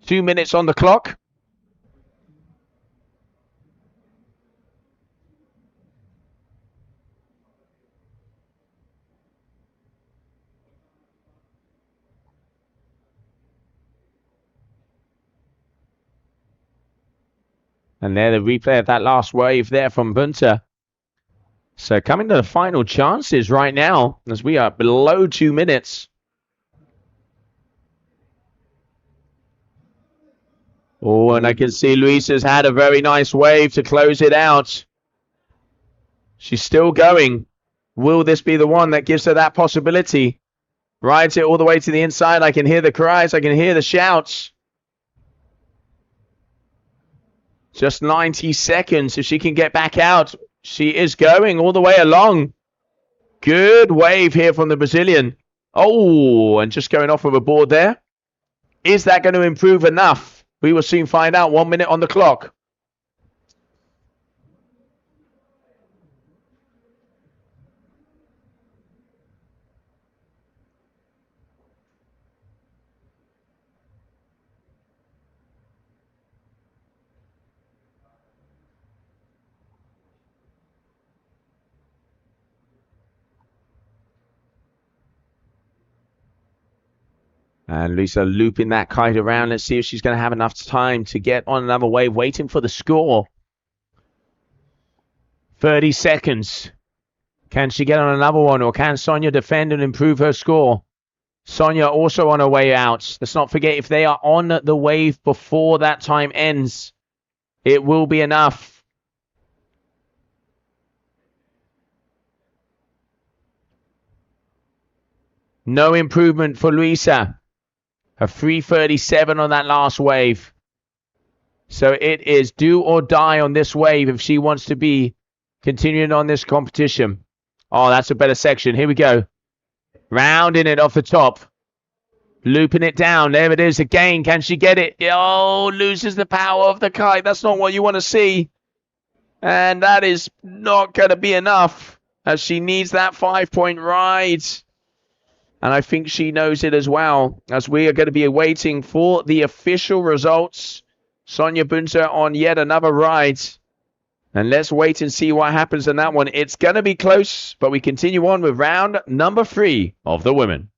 Two minutes on the clock. And there the replay of that last wave there from Bunter. So coming to the final chances right now as we are below 2 minutes. Oh, and I can see Luisa's had a very nice wave to close it out. She's still going. Will this be the one that gives her that possibility? Rides it all the way to the inside. I can hear the cries. I can hear the shouts. Just 90 seconds. If she can get back out, she is going all the way along. Good wave here from the Brazilian. Oh, and just going off of a board there. Is that going to improve enough? We will soon find out. 1 minute on the clock. And Lisa looping that kite around. Let's see if she's going to have enough time to get on another wave. Waiting for the score. 30 seconds. Can she get on another one? Or can Sonia defend and improve her score? Sonia also on her way out. Let's not forget if they are on the wave before that time ends. it will be enough. No improvement for Luisa. A 3:37 on that last wave. So it is do or die on this wave if she wants to be continuing on this competition. Oh, that's a better section. Here we go. Rounding it off the top. Looping it down. There it is again. Can she get it? Oh, loses the power of the kite. That's not what you want to see. And that is not going to be enough as she needs that 5-point ride. And I think she knows it as well, as we are going to be waiting for the official results. Sonia Bunter on yet another ride. And let's wait and see what happens in that one. It's going to be close, but we continue on with round number 3 of the women.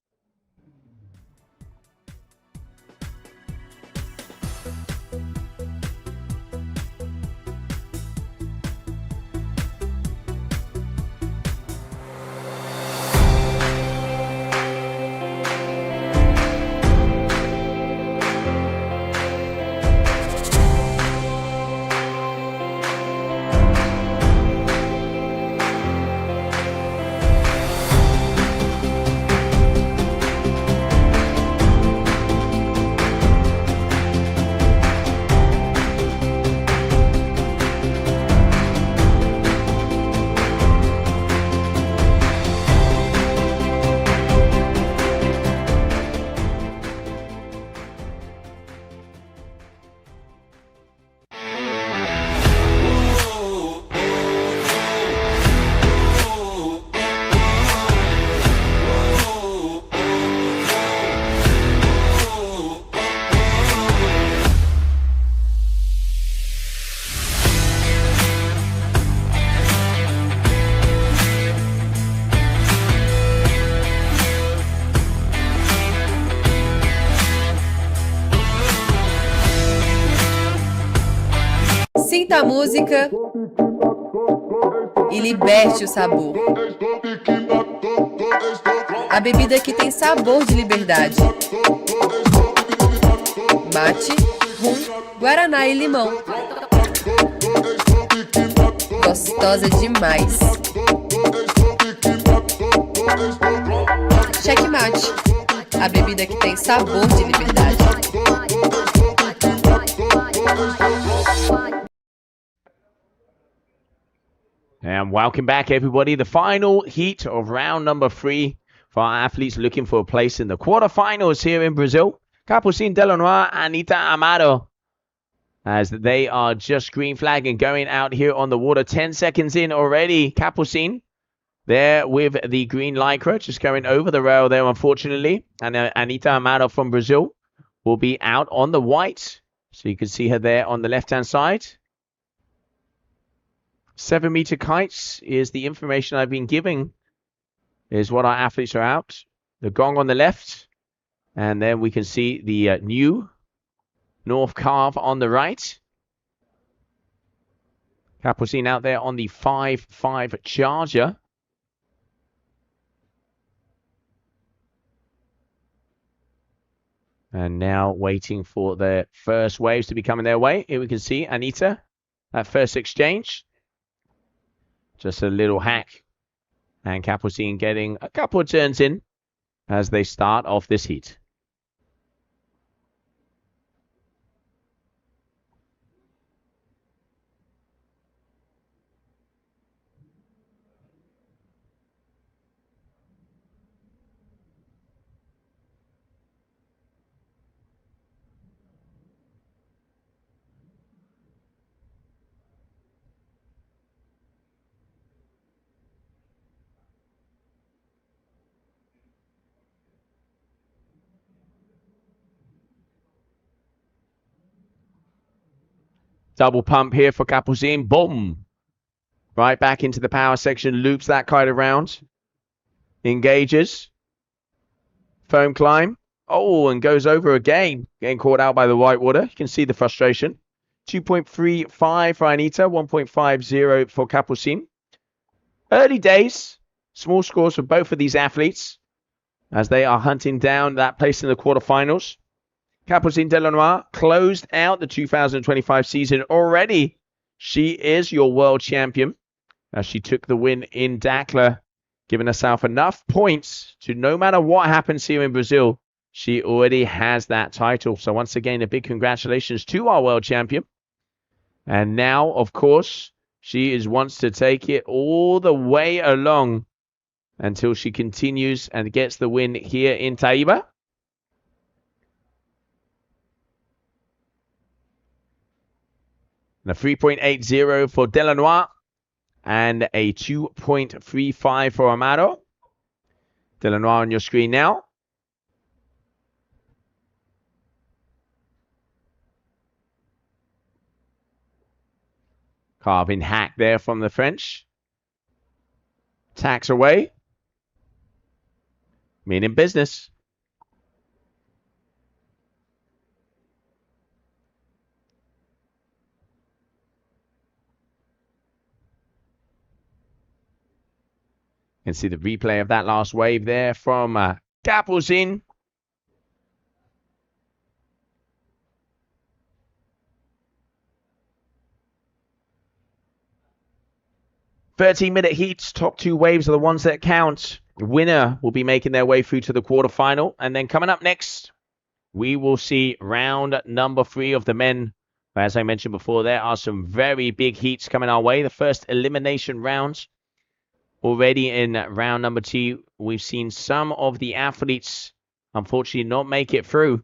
Sinta a música e liberte o sabor. A bebida que tem sabor de liberdade. Mate, rum, guaraná e limão. Gostosa demais. Checkmate. A bebida que tem sabor de liberdade. And welcome back, everybody. The final heat of round number 3 for our athletes looking for a place in the quarterfinals here in Brazil. Capucine Delanois, Anita Amado, as they are just green flagging, going out here on the water. 10 seconds in already. Capucine there with the green lycra, just going over the rail there, unfortunately. And Anita Amado from Brazil will be out on the white. So you can see her there on the left-hand side. 7-meter kites is the information I've been giving, is what our athletes are out. The gong on the left, and then we can see the new North Carve on the right. Capucine out there on the 5-5 charger. And now waiting for the first waves to be coming their way. Here we can see Anita, that first exchange. Just a little hack. And Capucine getting a couple of turns in as they start off this heat. Double pump here for Capucine. Boom. Right back into the power section. Loops that kite around. Engages. Foam climb. Oh, and goes over again. Getting caught out by the white water. You can see the frustration. 2.35 for Anita. 1.50 for Capucine. Early days. Small scores for both of these athletes as they are hunting down that place in the quarterfinals. Capucine Delanois closed out the 2025 season already. She is your world champion as she took the win in Dakar, giving herself enough points to no matter what happens here in Brazil, she already has that title. So once again, a big congratulations to our world champion. And now, of course, she wants to take it all the way along until she continues and gets the win here in Taíba. And a 3.80 for Delanois and a 2.35 for Amaro. Delanois on your screen now. Carving hack there from the French. Tacks away. Meaning business. You can see the replay of that last wave there from Capucine. "30-minute heats, top two waves are the ones that count. The winner will be making their way through to the quarterfinal. And then coming up next, we will see round number 3 of the men. As I mentioned before, there are some very big heats coming our way. The first elimination rounds. Already in round number 2, we've seen some of the athletes, unfortunately, not make it through.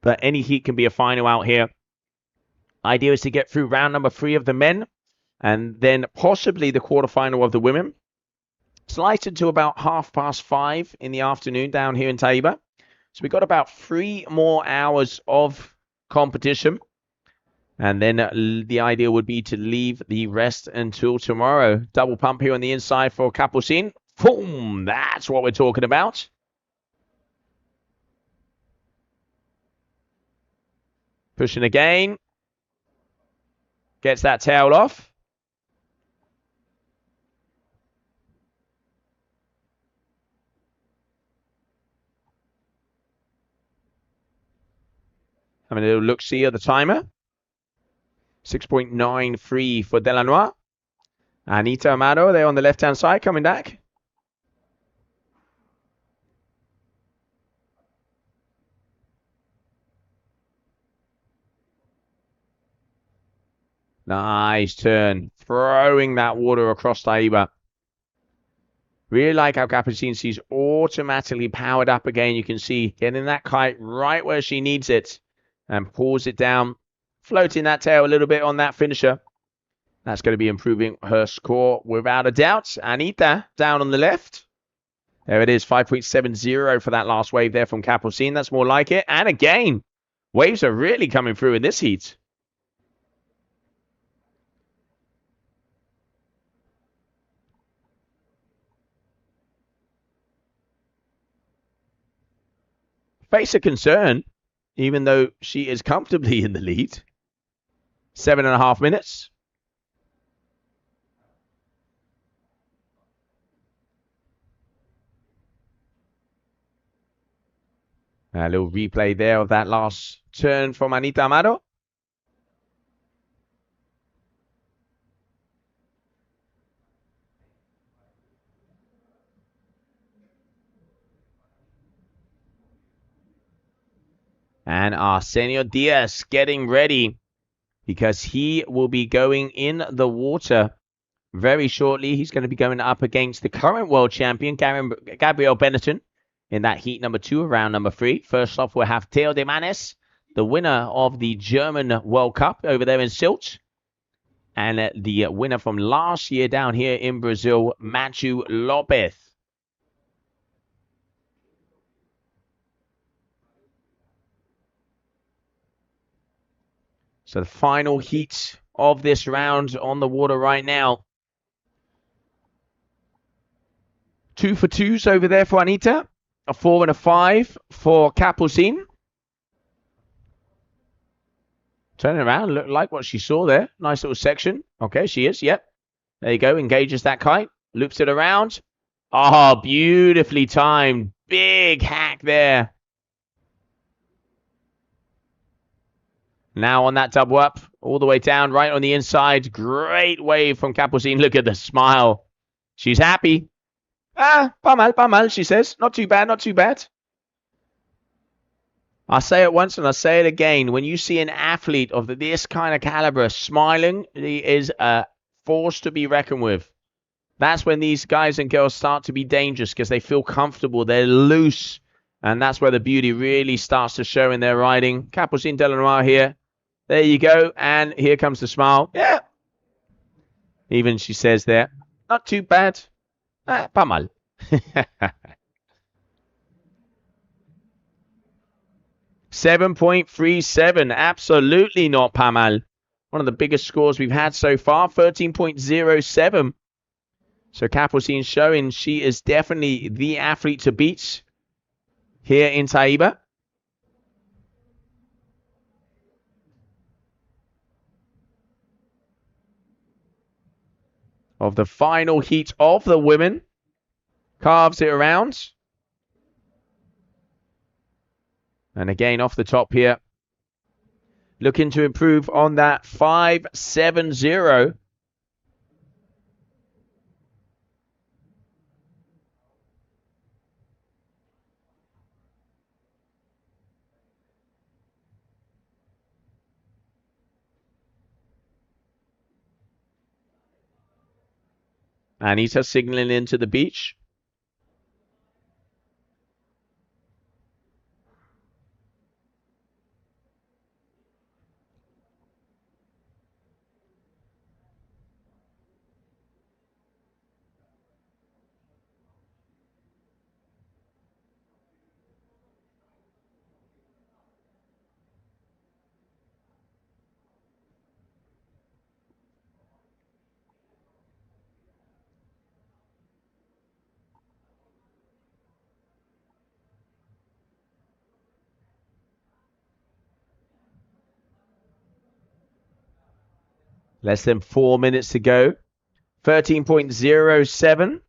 But any heat can be a final out here. Idea is to get through round number 3 of the men, and then possibly the quarterfinal of the women. Sliced into about 5:30 in the afternoon down here in Taíba. So we've got about 3 more hours of competition. And then the idea would be to leave the rest until tomorrow. Double pump here on the inside for Capucine. Boom! That's what we're talking about. Pushing again. Gets that tail off. Having a little look-see at the timer. 6.93 for Delanois. Anita Amado there on the left-hand side coming back. Nice turn. Throwing that water across Taíba. Really like how Capucine she's automatically powered up again. You can see getting that kite right where she needs it. And pulls it down. Floating that tail a little bit on that finisher. That's going to be improving her score without a doubt. Anita down on the left. There it is, 5.70 for that last wave there from Capucine. That's more like it. And again, waves are really coming through in this heat. Face a concern, even though she is comfortably in the lead. 7.5 minutes. A little replay there of that last turn from Anita Amado. And Arsenio Diaz getting ready because he will be going in the water very shortly. He's going to be going up against the current world champion, Gabriel Benetton, in that heat number 2, round number 3. First off, we'll have Theo de Manes, the winner of the German World Cup over there in Silt. And the winner from last year down here in Brazil, Machu Lopez. So the final heat of this round on the water right now. 2 for 2s over there for Anita. A 4 and a 5 for Capucine. Turning around, look like what she saw there. Nice little section. Okay, she is. Yep. There you go. Engages that kite. Loops it around. Oh, beautifully timed. Big hack there. Now on that double up, all the way down, right on the inside. Great wave from Capucine. Look at the smile. She's happy. Pas mal, she says. Not too bad, not too bad. I'll say it once and I'll say it again. When you see an athlete of this kind of caliber smiling, he is a force to be reckoned with. That's when these guys and girls start to be dangerous because they feel comfortable. They're loose. And that's where the beauty really starts to show in their riding. Capucine Delanois here. There you go. And here comes the smile. Yeah. Even she says there, not too bad. Pas mal. 7.37. Absolutely not pas mal. One of the biggest scores we've had so far. 13.07. So Capucine showing she is definitely the athlete to beat here in Taíba. Of the final heat of the women. Carves it around. And again, off the top here. Looking to improve on that 5.70. Anita signaling into the beach. Less than 4 minutes to go. 13.07.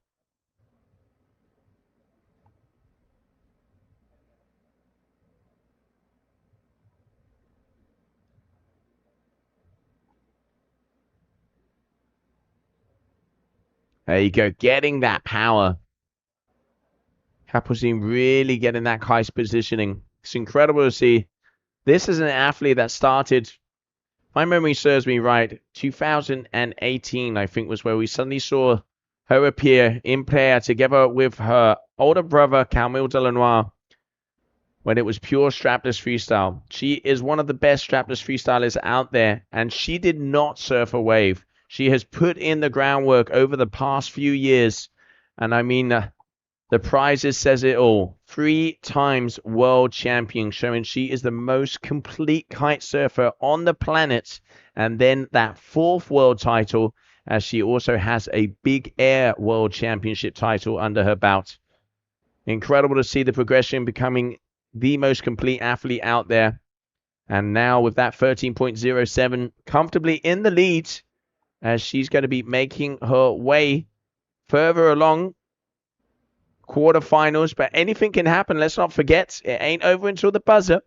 There you go. Getting that power. Capucine really getting that kite positioning. It's incredible to see. This is an athlete that started, my memory serves me right, 2018, I think, was where we suddenly saw her appear in player together with her older brother, Camille Delanois, when it was pure strapless freestyle. She is one of the best strapless freestylers out there, and she did not surf a wave. She has put in the groundwork over the past few years, and I mean, the prizes says it all. 3 times world champion, showing she is the most complete kite surfer on the planet. And then that 4th world title, as she also has a big air world championship title under her belt. Incredible to see the progression, becoming the most complete athlete out there. And now with that 13.07 comfortably in the lead, as she's going to be making her way further along quarterfinals, but anything can happen. Let's not forget, it ain't over until the buzzer.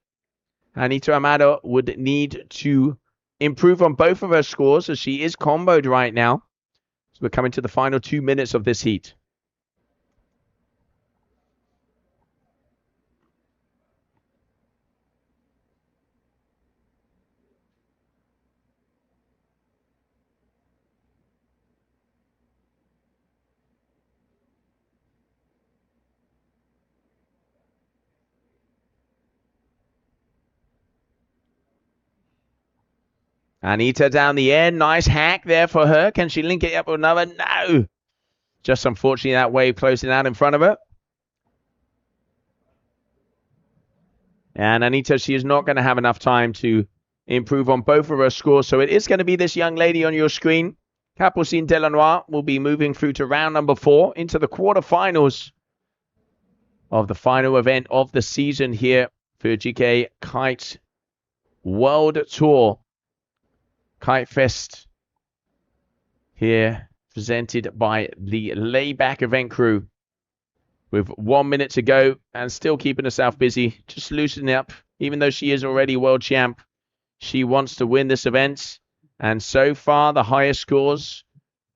Anita Amado would need to improve on both of her scores, as she is comboed right now. So we're coming to the final 2 minutes of this heat. Anita down the end. Nice hack there for her. Can she link it up with another? No. Just unfortunately that wave closing out in front of her. And Anita, she is not going to have enough time to improve on both of her scores. So it is going to be this young lady on your screen. Capucine Delanois will be moving through to round number 4 into the quarterfinals of the final event of the season here for GKA Kite World Tour. Kite Fest here, presented by the Layback event crew. With 1 minute to go and still keeping herself busy, just loosening up. Even though she is already world champ, She wants to win this event. And so far, the highest scores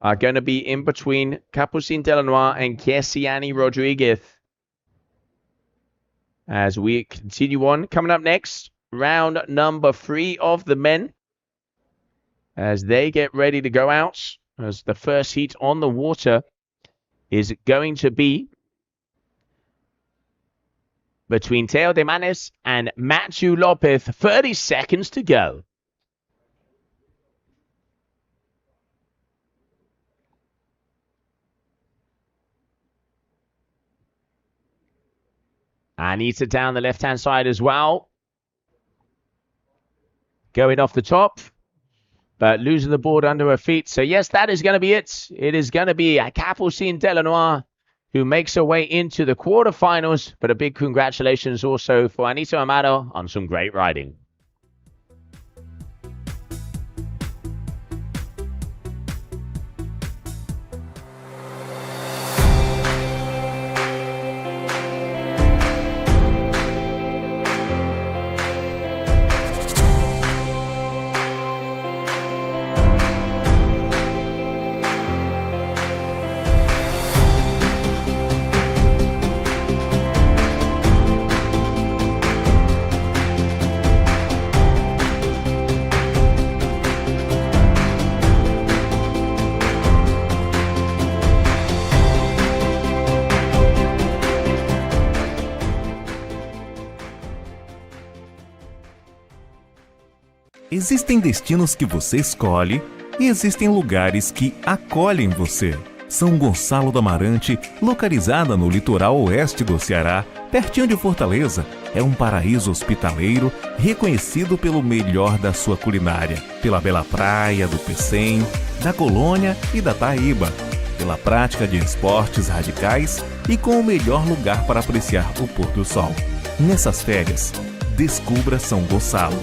are going to be in between Capucine Delanois and Kessiani Rodriguez. As we continue on, coming up next, round number 3 of the men. As they get ready to go out, as the first heat on the water is going to be between Teo de Manes and Matthew Lopez. 30 seconds to go. Anita down the left-hand side as well. Going off the top, but losing the board under her feet. So yes, that is going to be it. It is going to be Capucine Delanois who makes her way into the quarterfinals. But a big congratulations also for Anita Amado on some great riding. Existem destinos que você escolhe e existem lugares que acolhem você. São Gonçalo do Amarante, localizada no litoral oeste do Ceará, pertinho de Fortaleza, é um paraíso hospitaleiro reconhecido pelo melhor da sua culinária, pela bela praia do Pecém, da Colônia e da Taíba, pela prática de esportes radicais e com o melhor lugar para apreciar o pôr do sol. Nessas férias, descubra São Gonçalo.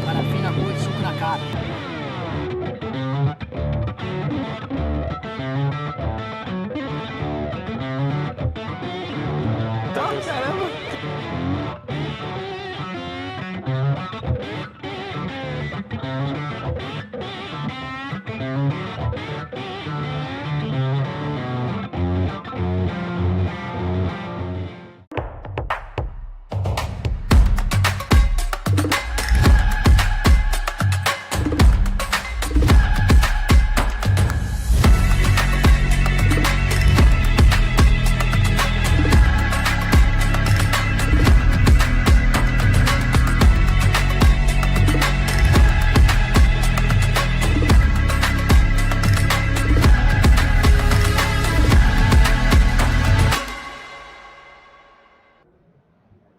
Parafina boa de suco na cara. Tá, caramba.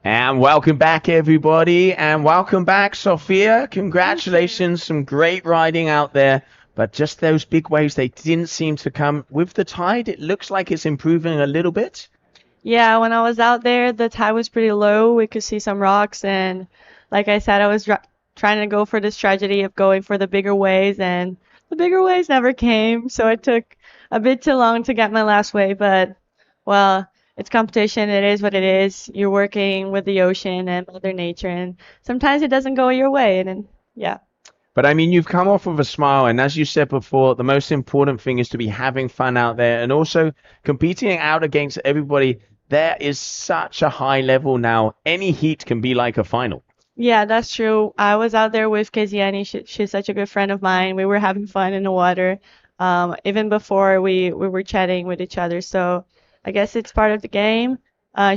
And welcome back, everybody. And welcome back, Sophia. Congratulations. Some great riding out there. But just those big waves, they didn't seem to come with the tide. It looks like it's improving a little bit. Yeah, when I was out there, the tide was pretty low. We could see some rocks, and like I said, I was trying to go for this strategy of going for the bigger waves, and the bigger waves never came. So it took a bit too long to get my last wave, but well, it's competition. It is what it is. You're working with the ocean and Mother Nature, and sometimes it doesn't go your way, and then, yeah. But I mean, you've come off with a smile, and as you said before, the most important thing is to be having fun out there and also competing out against everybody. There is such a high level now. Any heat can be like a final. Yeah, that's true. I was out there with Keziani. She's such a good friend of mine. We were having fun in the water, even before we were chatting with each other. So I guess it's part of the game.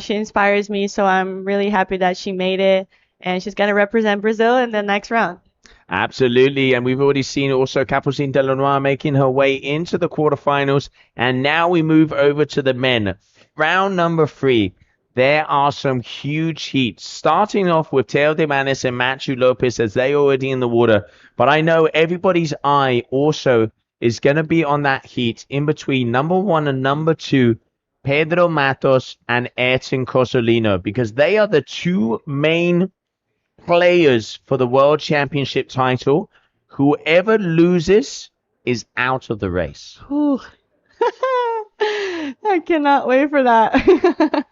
She inspires me, so I'm really happy that she made it, and she's going to represent Brazil in the next round. Absolutely, and we've already seen also Capucine Delanois making her way into the quarterfinals, and now we move over to the men. Round number 3. there are some huge heats, starting off with Teo de Manis and Matthew Lopez as they already in the water. But I know everybody's eye also is going to be on that heat in between number 1 and number 2, Pedro Matos and Ayrton Cosolino, because they are the two main players for the World Championship title. Whoever loses is out of the race. Whew. I cannot wait for that.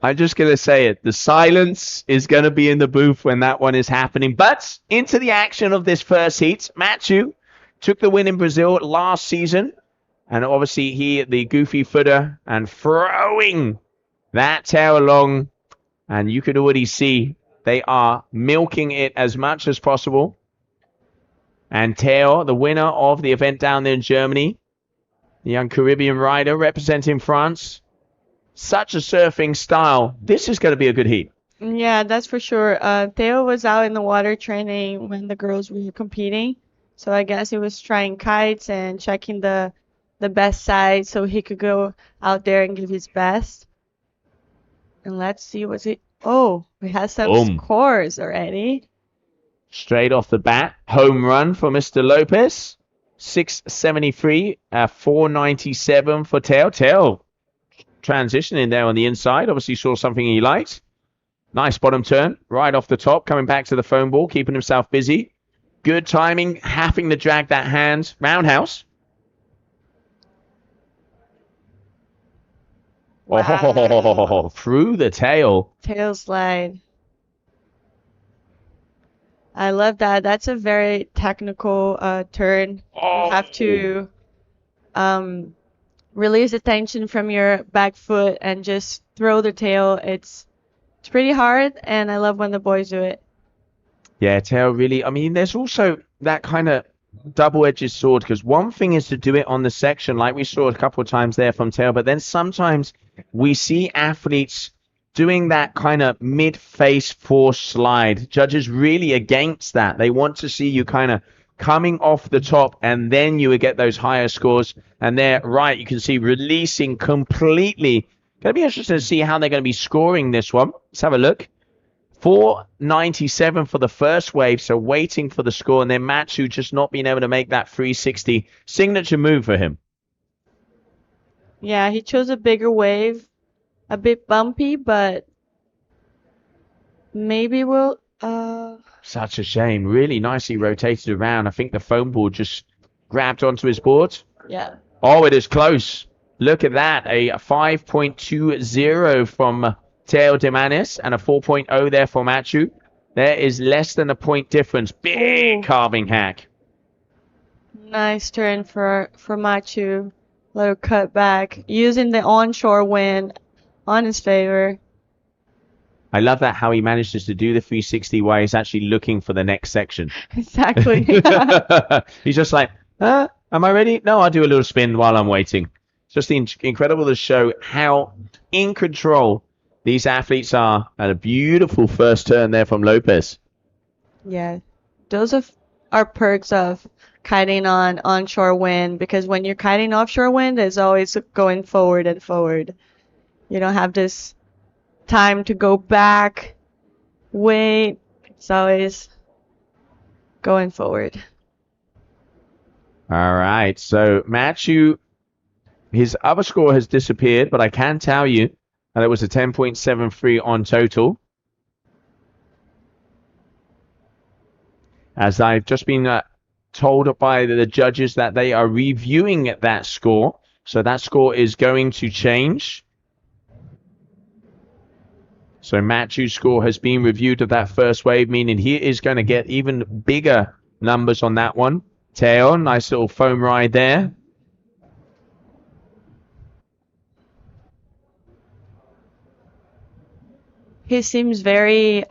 I'm just going to say it. The silence is going to be in the booth when that one is happening. But into the action of this first heat. Matthew took the win in Brazil last season. And obviously he, the goofy footer, and throwing that tail along. And you could already see they are milking it as much as possible. And Teo, the winner of the event down there in Germany, the young Caribbean rider representing France. Such a surfing style. This is going to be a good heat. Yeah, that's for sure. Theo was out in the water training when the girls were competing. So I guess he was trying kites and checking the best side so he could go out there and give his best. And let's see what's it. Oh, we have some Boom. scores already. Straight off the bat, home run for Mr. Lopez. 673, 497 for Teo. Teo transitioning there on the inside. Obviously saw something he liked. Nice bottom turn, right off the top, coming back to the foam ball, keeping himself busy. Good timing, having to drag that hand. Roundhouse. Wow. Oh, through the tail. Tail slide. I love that. That's a very technical turn. Oh. You have to release the tension from your back foot and just throw the tail. It's pretty hard, and I love when the boys do it. Yeah, tail really. I mean, there's also that kind of double-edged sword, because one thing is to do it on the section, like we saw a couple of times there from tail, but then sometimes we see athletes doing that kind of mid-face force slide. Judges really against that. They want to see you kind of coming off the top, and then you would get those higher scores. And there, right, you can see releasing completely. Going to be interesting to see how they're going to be scoring this one. Let's have a look. 497 for the first wave, so waiting for the score. And then Matsu just not being able to make that 360. Signature move for him. Yeah, he chose a bigger wave. A bit bumpy, but maybe we'll... Such a shame. Really nicely rotated around. I think the foam board just grabbed onto his board. Yeah. Oh, it is close. Look at that. A 5.20 from Teo de Manis and a 4.0 there for Matsu. There is less than a point difference. Big carving hack. Nice turn for Matsu. Little cut back. Using the onshore wind on his favor. I love that how he manages to do the 360 while he's actually looking for the next section. Exactly. He's just like, am I ready? No, I'll do a little spin while I'm waiting. It's just incredible to show how in control these athletes are. And a beautiful first turn there from Lopez. Yeah. Those are perks of kiting on onshore wind, because when you're kiting offshore wind, it's always going forward and forward. You don't have this time to go back, wait. It's always going forward. All right. So Matthew, his other score has disappeared, but I can tell you that it was a 10.73 on total. As I've just been told by the judges that they are reviewing that score. So that score is going to change. So Matthew's score has been reviewed of that first wave, meaning he is going to get even bigger numbers on that one. Teo, nice little foam ride there. He seems very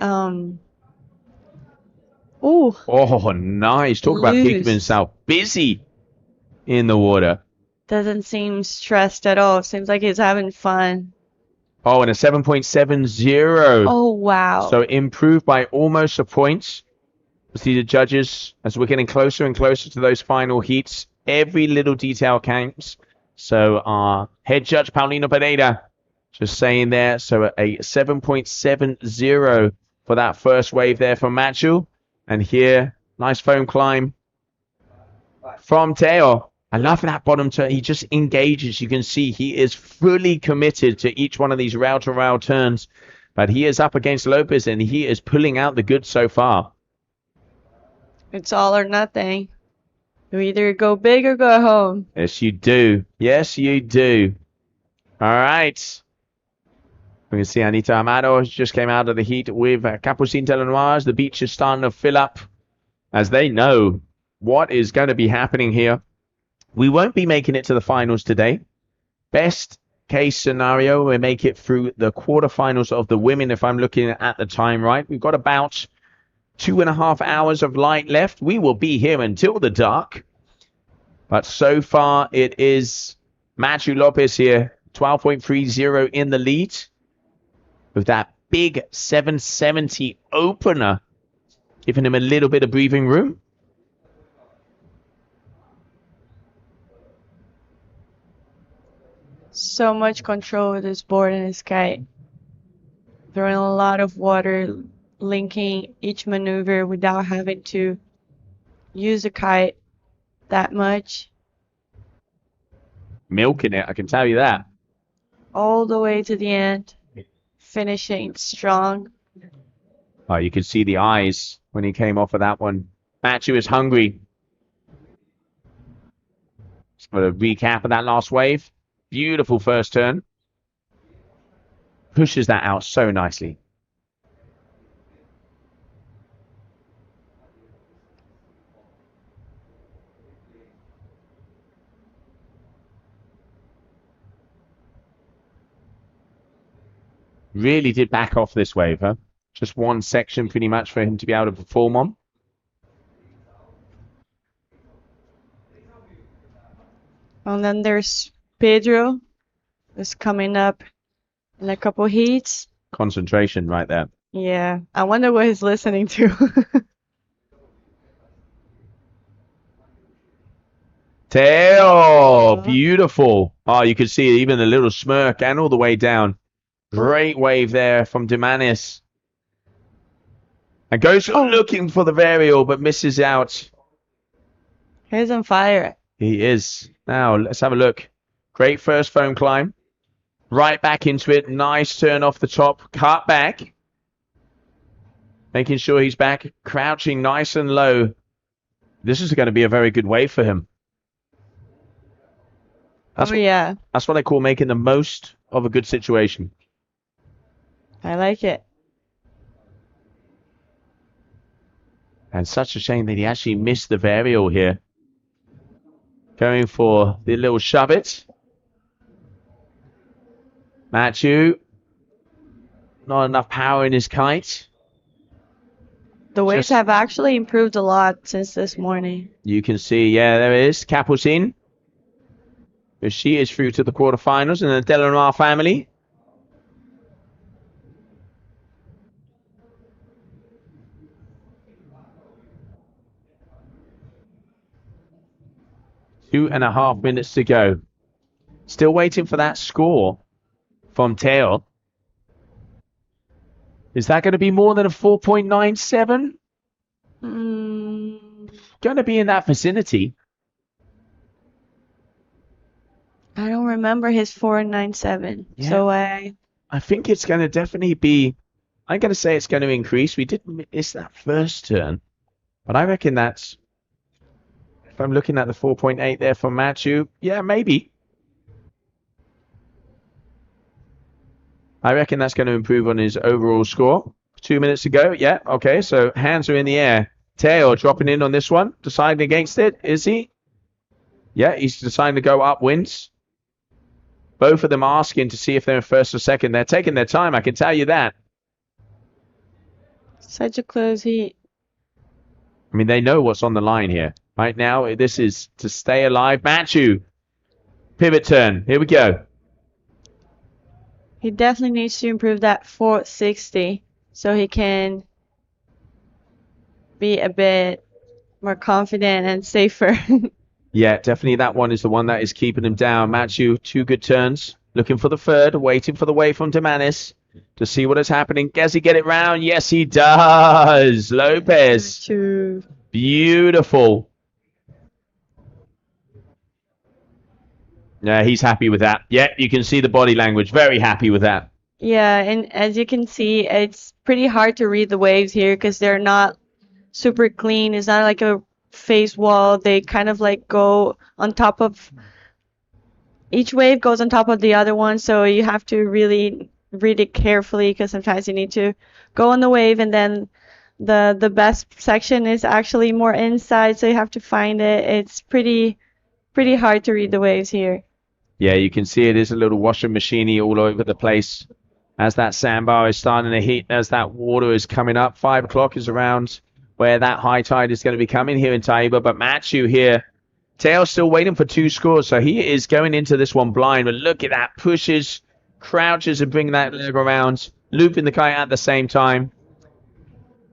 Oh, nice. Talk about keeping loose. himself busy in the water. Doesn't seem stressed at all. Seems like he's having fun. Oh, and a 7.70. Oh, wow. So improved by almost a point. See the judges, as we're getting closer and closer to those final heats, every little detail counts. So our head judge, Paulino Pereira, Just saying there. So a 7.70 for that first wave there from Matthew. And here, nice foam climb from Teo. I love that bottom turn. He just engages. You can see he is fully committed to each one of these rail-to-rail turns. But he is up against Lopez, and he is pulling out the goods so far. It's all or nothing. You either go big or go home. Yes, you do. Yes, you do. All right. We can see Anita Amado just came out of the heat with Capucine Telenoise. The beach is starting to fill up as they know what is going to be happening here. We won't be making it to the finals today. Best case scenario, we make it through the quarterfinals of the women, if I'm looking at the time right. We've got about 2.5 hours of light left. We will be here until the dark. But so far, it is Matthew Lopez here, 12.30 in the lead, with that big 770 opener, giving him a little bit of breathing room. So much control with his board and his kite. Throwing a lot of water, linking each maneuver without having to use the kite that much. Milking it, I can tell you that. All the way to the end. Finishing strong. Oh, you can see the eyes when he came off of that one. Matthew is hungry. Just for a recap of that last wave. Beautiful first turn. Pushes that out so nicely. Really did back off this wave, huh? Just one section pretty much for him to be able to perform on. And then there's Pedro, who's coming up in a couple heats. Concentration right there. Yeah, I wonder what he's listening to. Teo, beautiful. Oh, you can see even a little smirk and all the way down. Great wave there from Demanis. And goes looking for the varial, but misses out. He's on fire. He is. Now, let's have a look. Great first foam climb. Right back into it. Nice turn off the top. Cut back. Making sure he's back. Crouching nice and low. This is going to be a very good wave for him. Yeah. That's what I call making the most of a good situation. I like it. And such a shame that he actually missed the varial here. Going for the little shove it. Matthew. Not enough power in his kite. The waves have actually improved a lot since this morning. You can see, yeah, there it is. Capucine. She is through to the quarterfinals in the Delanoir family. Two and a half minutes to go. Still waiting for that score from Teo. Is that going to be more than a 4.97? Going to be in that vicinity. I don't remember his 4.97. Yeah. So I think it's going to definitely be... I'm going to say it's going to increase. We did miss that first turn. But I reckon that's... If I'm looking at the 4.8 there for Matthew, yeah, maybe. I reckon that's going to improve on his overall score. 2 minutes to go. Yeah, okay. So hands are in the air. Teo dropping in on this one. Deciding against it. Is he? Yeah, he's deciding to go upwinds. Both of them asking to see if they're in first or second. They're taking their time, I can tell you that. Such a close heat. I mean, they know what's on the line here. Right now, this is to stay alive. Matthew. Pivot turn. Here we go. He definitely needs to improve that 460 so he can be a bit more confident and safer. Yeah, definitely that one is the one that is keeping him down. Matthew, 2 good turns. Looking for the third, waiting for the wave from Demanis to see what is happening. Does he get it round? Yes, he does. Lopez. True. Beautiful. Yeah, he's happy with that. Yeah, you can see the body language. Very happy with that. Yeah, and as you can see, it's pretty hard to read the waves here because they're not super clean. It's not like a face wall. They kind of like go on top of each wave goes on top of the other one, so you have to really read it carefully because sometimes you need to go on the wave and then the best section is actually more inside, so you have to find it. It's pretty hard to read the waves here. Yeah, you can see it is a little washing machine all over the place as that sandbar is starting to heat, as that water is coming up. 5 o'clock is around where that high tide is going to be coming here in Taíba. But Matthew here, Teo still waiting for 2 scores, so he is going into this one blind. But look at that, pushes, crouches and bring that leg around, looping the kite at the same time.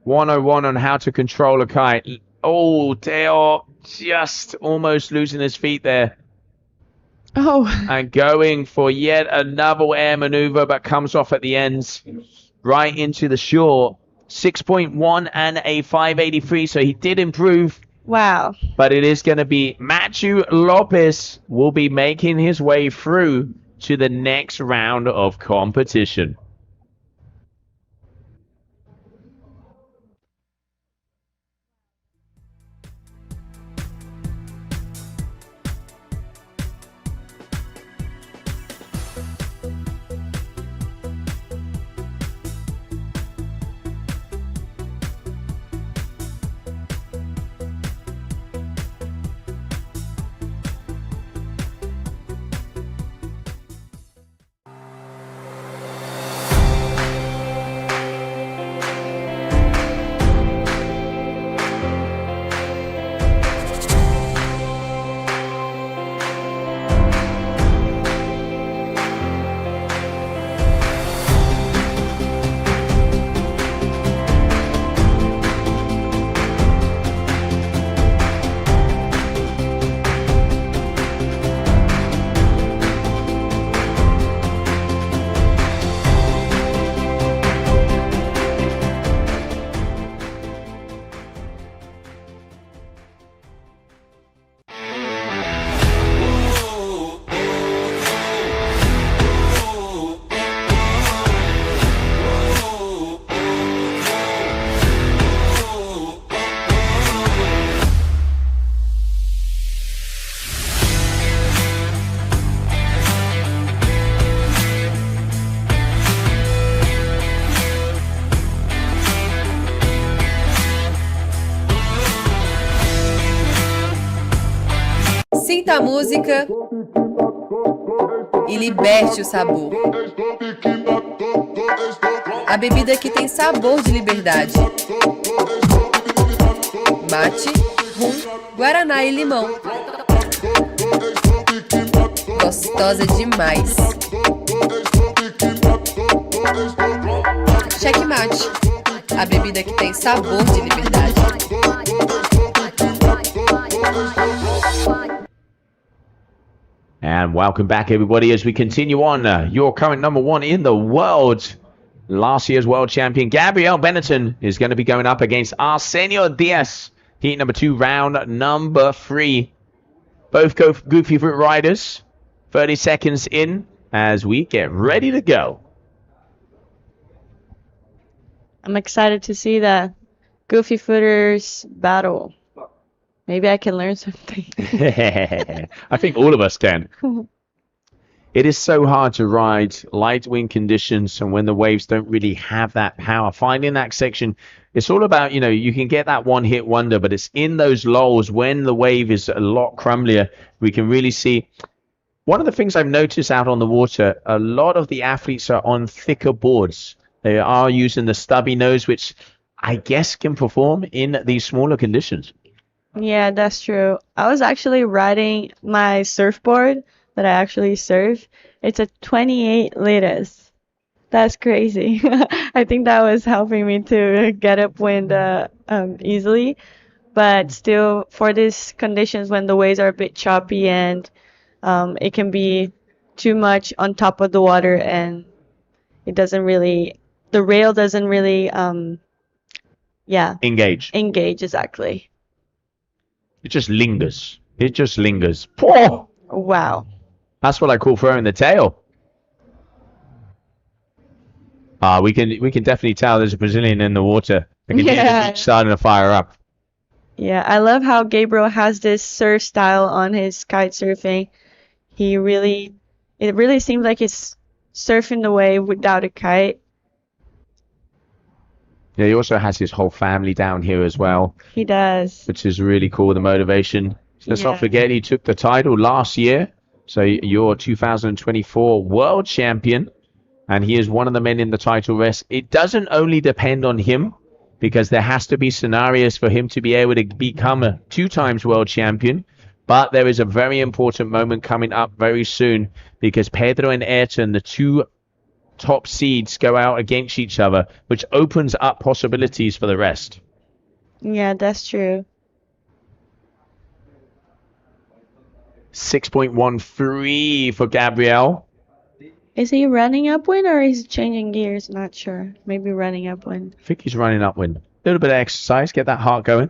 101 on how to control a kite. Oh, Teo just almost losing his feet there. Oh. And going for yet another air maneuver, but comes off at the ends, right into the shore. 6.1 and a 583, so he did improve. Wow. But it is going to be Matthew Lopez will be making his way through to the next round of competition. Sinta a música e liberte o sabor. A bebida que tem sabor de liberdade. Mate, rum, guaraná e limão. Gostosa demais. Checkmate, a bebida que tem sabor de liberdade. And welcome back, everybody, as we continue on. Your current number 1 in the world, last year's world champion, Gabriel Benetton, is going to be going up against Arsenio Diaz. Heat number 2, round number 3. Both goofy fruit riders. 30 seconds in as we get ready to go. I'm excited to see the goofy footers battle. Maybe I can learn something. I think all of us can. It is so hard to ride light wind conditions and when the waves don't really have that power. Finding that section, it's all about, you can get that one hit wonder, but it's in those lulls when the wave is a lot crumblier. We can really see. One of the things I've noticed out on the water, a lot of the athletes are on thicker boards. They are using the stubby nose, which I guess can perform in these smaller conditions. Yeah, that's true. I was actually riding my surfboard that I actually surf. It's a 28 liters. That's crazy. I think that was helping me to get upwind easily. But still, for these conditions when the waves are a bit choppy and it can be too much on top of the water, and it doesn't really, the rail doesn't really, Engage. engage exactly. It just lingers. It just lingers. Poor. Wow. That's what I call throwing the tail. We can definitely tell there's a Brazilian in the water. I can hear the beach starting to fire up. Yeah, I love how Gabriel has this surf style on his kite surfing. It really seems like he's surfing the wave without a kite. Yeah, he also has his whole family down here as well, He does. which is really cool, the motivation. Let's Yeah. not forget he took the title last year. So you're 2024 world champion, and he is one of the men in the title race. It doesn't only depend on him, because there has to be scenarios for him to be able to become a 2 times world champion. But there is a very important moment coming up very soon, because Pedro and Ayrton, the 2 top seeds, go out against each other, which opens up possibilities for the rest. Yeah, that's true. 6.13 for Gabriel. Is he running upwind or is he changing gears? Not sure. Maybe running upwind. I think he's running upwind. A little bit of exercise, get that heart going.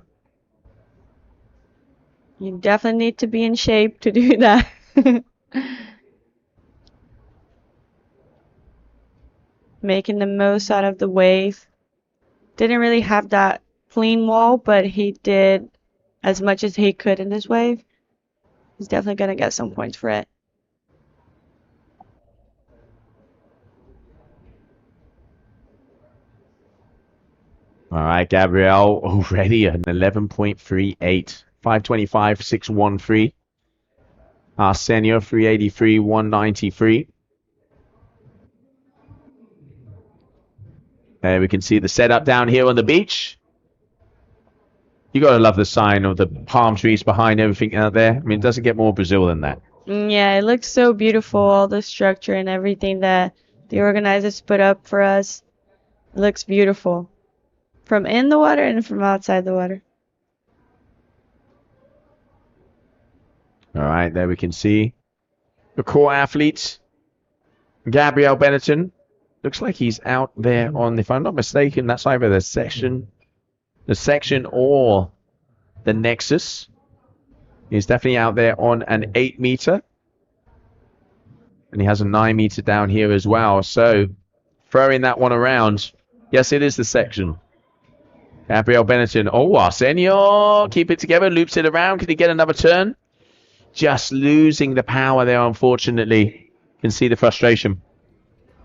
You definitely need to be in shape to do that. Making the most out of the wave. Didn't really have that clean wall, but he did as much as he could in this wave. He's definitely going to get some points for it. All right, Gabriel already an 11.38. 525, 613. Arsenio, 383, 193. There we can see the setup down here on the beach. You got to love the sign of the palm trees behind everything out there. I mean, it doesn't get more Brazil than that. Yeah, it looks so beautiful, all the structure and everything that the organizers put up for us. It looks beautiful. From in the water and from outside the water. All right, there we can see the core athletes. Gabriel Benetton. Looks like he's out there on, if I'm not mistaken, that's either the section or the Nexus. He's definitely out there on an 8 meter. And he has a 9 meter down here as well. So throwing that one around. Yes, it is the section. Gabriel Benetton. Oh, Arsenio. Keep it together. Loops it around. Can he get another turn? Just losing the power there, unfortunately. You can see the frustration.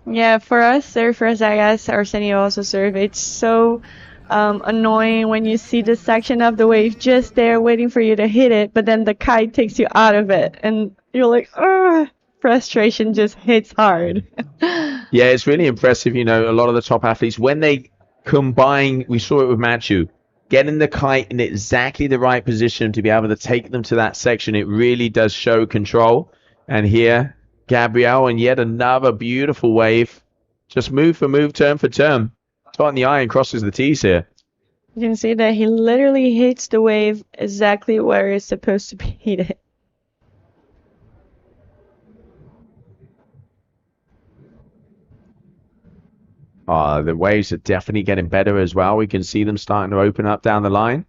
Yeah, for us surfers, I guess, Arsenio also surf. It's so annoying when you see the section of the wave just there waiting for you to hit it, but then the kite takes you out of it. And you're like, oh, frustration just hits hard. Yeah, it's really impressive. You know, a lot of the top athletes, when they combine, we saw it with Machu, getting the kite in exactly the right position to be able to take them to that section, it really does show control. And here, Gabriel, and yet another beautiful wave. Just move for move, turn for turn. Tighten the eye and crosses the T's here. You can see that he literally hits the wave exactly where it's supposed to be hit. The waves are definitely getting better as well. We can see them starting to open up down the line.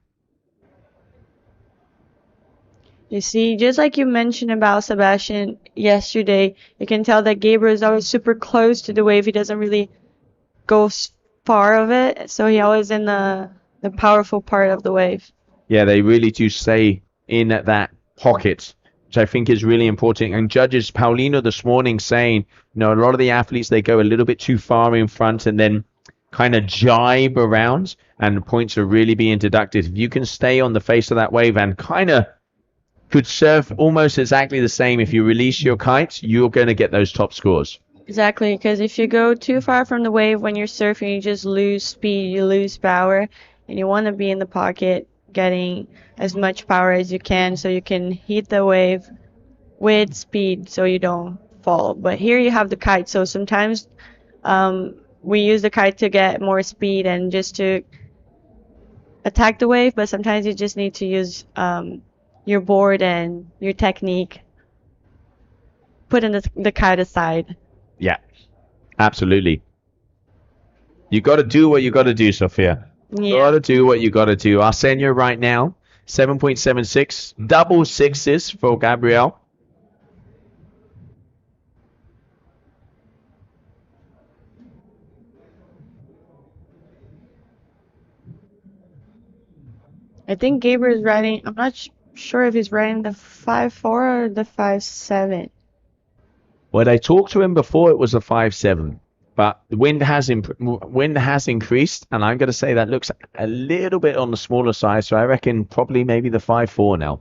You see, just like you mentioned about Sebastian yesterday, you can tell that Gabriel is always super close to the wave. He doesn't really go far of it, so he always in the powerful part of the wave. Yeah, they really do stay in that pocket, which I think is really important. And judges, Paulino this morning saying, you know, a lot of the athletes, they go a little bit too far in front and then kind of jibe around, and points are really being deducted. If you can stay on the face of that wave and kind of could surf almost exactly the same, if you release your kite, you're going to get those top scores. Exactly, because if you go too far from the wave when you're surfing, you just lose speed, you lose power, and you want to be in the pocket getting as much power as you can so you can hit the wave with speed so you don't fall. But here you have the kite, so sometimes we use the kite to get more speed and just to attack the wave, but sometimes you just need to use your board and your technique. putting the kite aside. Yeah, absolutely. You got to do what you got to do, Sophia. Yeah. Got to do what you got to do. Arsenio right now, 7.76, double sixes for Gabriel. I think Gabriel is riding. I'm not sure if he's riding the 5.4 or the 5.7. When I talked to him before, it was a 5.7, but the wind has increased, and I'm going to say that looks a little bit on the smaller side. So I reckon probably maybe the 5.4 now.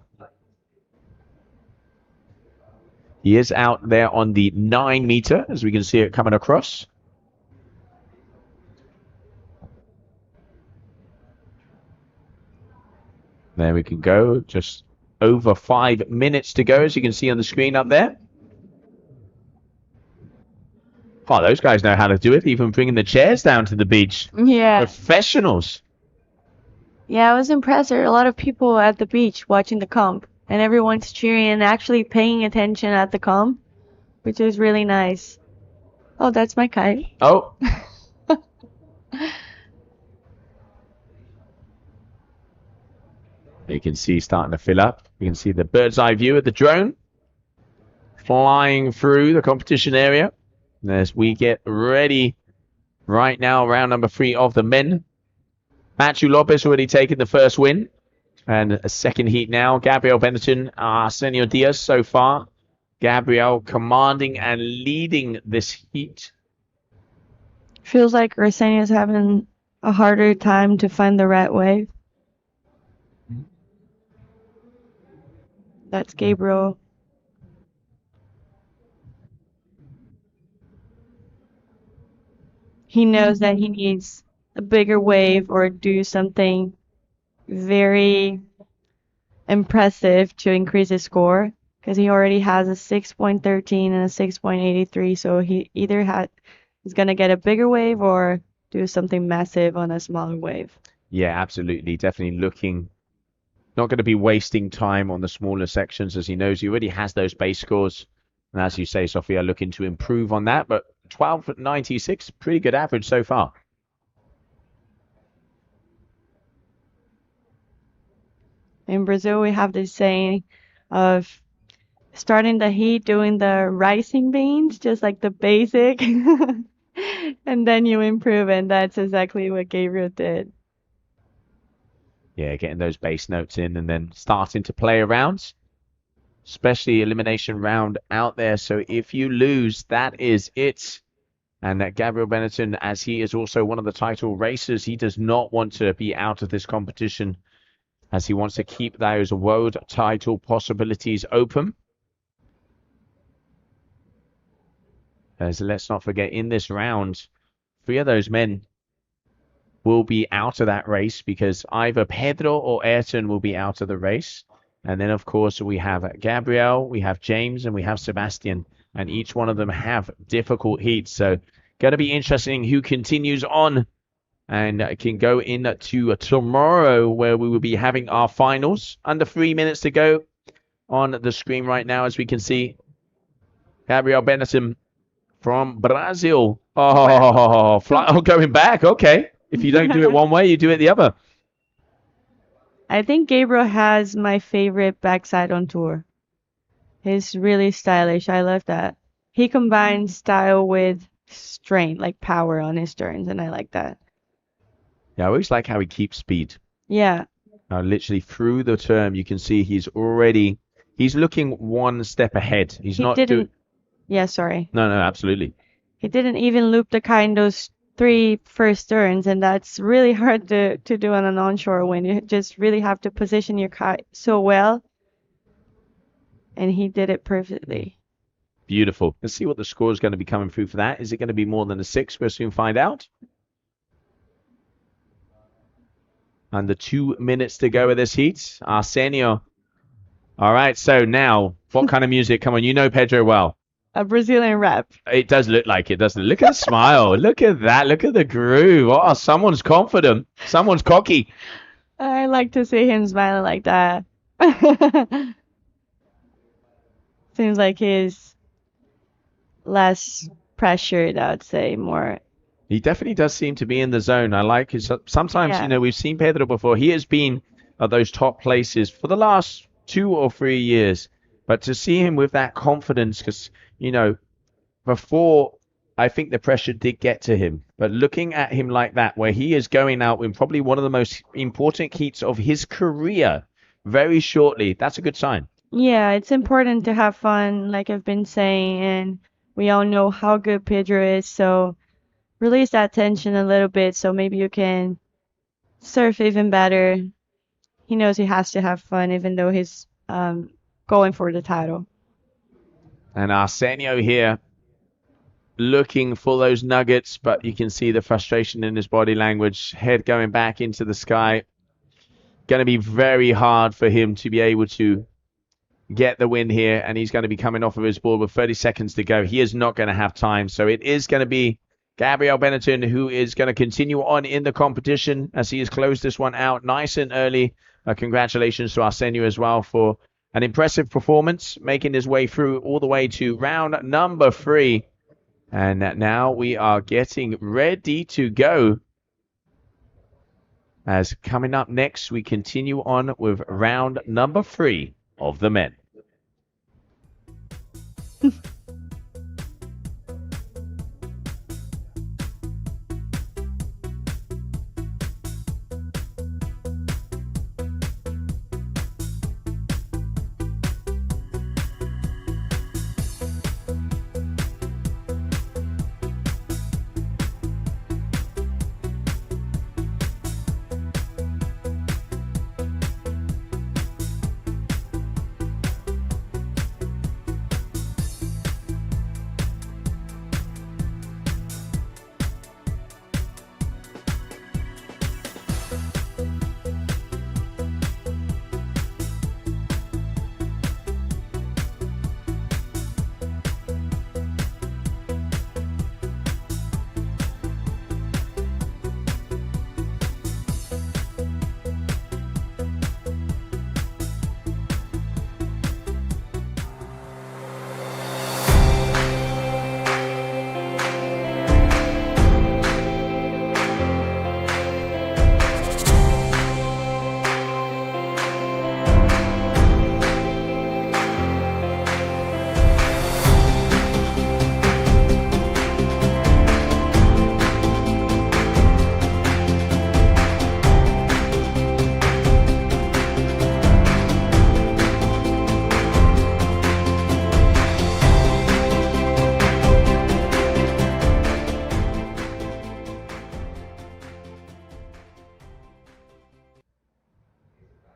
He is out there on the 9 meter, as we can see it coming across. There we can go. Just over 5 minutes to go, as you can see on the screen up there. Oh, those guys know how to do it, even bringing the chairs down to the beach. Yeah. Professionals. Yeah, I was impressed. There are a lot of people at the beach watching the comp, and everyone's cheering and actually paying attention at the comp, which is really nice. Oh, that's my kite. Oh. You can see starting to fill up. You can see the bird's eye view of the drone flying through the competition area as we get ready right now, round number 3 of the men. Matthew Lopez already taken the first win, and a second heat now. Gabriel Benetton, Arsenio Diaz so far. Gabriel commanding and leading this heat. Feels like Arsenio's having a harder time to find the right wave. That's Gabriel. He knows that he needs a bigger wave or do something very impressive to increase his score, because he already has a 6.13 and a 6.83, so he either is going to get a bigger wave or do something massive on a smaller wave. Yeah, absolutely. Definitely looking, not going to be wasting time on the smaller sections, as he knows he already has those base scores. And as you say, Sophia, looking to improve on that. But 12.96, pretty good average so far. In Brazil, we have this saying of starting the heat doing the rising beans, just like the basic, and then you improve, and that's exactly what Gabriel did. Yeah, getting those bass notes in and then starting to play around, especially elimination round out there. So if you lose, that is it. And that Gabriel Benetton, as he is also one of the title racers, he does not want to be out of this competition, as he wants to keep those world title possibilities open. As let's not forget, in this round, 3 of those men will be out of that race, because either Pedro or Ayrton will be out of the race. And then, of course, we have Gabriel, we have James, and we have Sebastian. And each one of them have difficult heats. So, going to be interesting who continues on and can go into tomorrow, where we will be having our finals. Under 3 minutes to go on the screen right now, as we can see. Gabriel Benetton from Brazil. Oh, going back. Okay. If you don't do it one way, you do it the other. I think Gabriel has my favorite backside on tour. He's really stylish. I love that. He combines style with strength, like power on his turns, and I like that. Yeah, I always like how he keeps speed. Yeah. Literally through the turn, you can see he's looking one step ahead. He's not doing... Yeah, sorry. No, absolutely. He didn't even loop the kite in those 3 first turns, and that's really hard to do on an onshore wind. You just really have to position your kite so well, and he did it perfectly. Beautiful. Let's see what the score is going to be coming through for that. Is it going to be more than a 6? We'll soon find out. Under 2 minutes to go with this heat. Arsenio. All right, so now, what kind of music? Come on, you know Pedro well. A Brazilian rap. It does look like it, doesn't it? Look at the smile. Look at that. Look at the groove. Oh, someone's confident. Someone's cocky. I like to see him smiling like that. Seems like he's less pressured, I would say, more. He definitely does seem to be in the zone. I like his. Sometimes, Yeah. we've seen Pedro before. He has been at those top places for the last 2 or 3 years. But to see him with that confidence, because, before, I think the pressure did get to him. But looking at him like that, where he is going out in probably one of the most important heats of his career very shortly, that's a good sign. Yeah, it's important to have fun, like I've been saying, and we all know how good Pedro is, so release that tension a little bit so maybe you can surf even better. He knows he has to have fun even though he's going for the title. And Arsenio here looking for those nuggets, but you can see the frustration in his body language, head going back into the sky. Going to be very hard for him to be able to get the win here, and he's going to be coming off of his board with 30 seconds to go. He is not going to have time, so it is going to be Gabriel Benetton who is going to continue on in the competition as he has closed this one out nice and early. Congratulations to Arsenio as well for an impressive performance, making his way through all the way to round number 3. And now we are getting ready to go. As coming up next, we continue on with round number 3 of the men.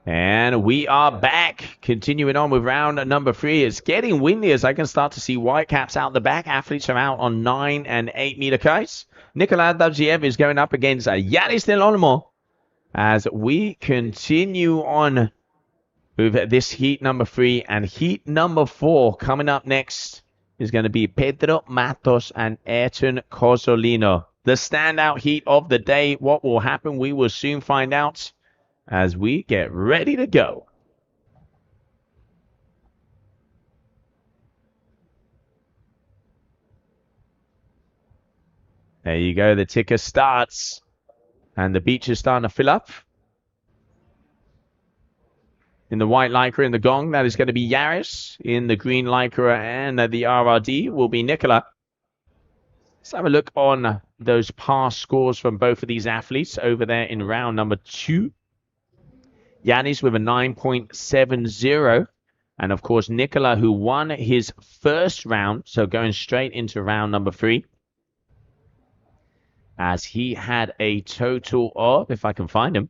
And we are back, continuing on with round number 3. It's getting windy as I can start to see whitecaps out the back. Athletes are out on 9 and 8 meter kites. Nikolai Davziev is going up against Yanis Del Olmo as we continue on with this heat number 3. And heat number 4 coming up next is going to be Pedro Matos and Ayrton Cosolino. The standout heat of the day. What will happen? We will soon find out as we get ready to go. There you go. The ticker starts and the beach is starting to fill up. In the white lycra and the gong, that is going to be Yaris. In the green lycra and the RRD will be Nicola. Let's have a look on those past scores from both of these athletes over there in round number 2. Yanis with a 9.70. And of course, Nicola, who won his first round, so going straight into round number 3. As he had a total of, if I can find him,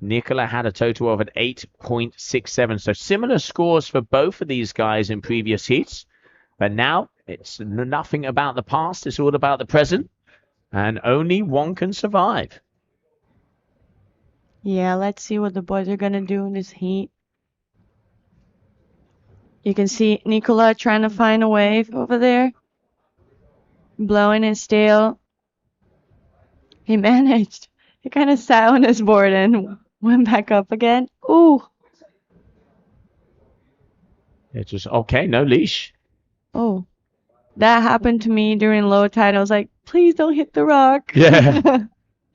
Nicola had a total of an 8.67. So similar scores for both of these guys in previous heats. But now it's nothing about the past. It's all about the present. And only one can survive. Yeah, let's see what the boys are gonna do in this heat. You can see Nicola trying to find a wave over there. Blowing his tail. He managed. He kind of sat on his board and went back up again. Ooh. It's just, okay, no leash. Oh. That happened to me during low tide. I was like, please don't hit the rock. Yeah.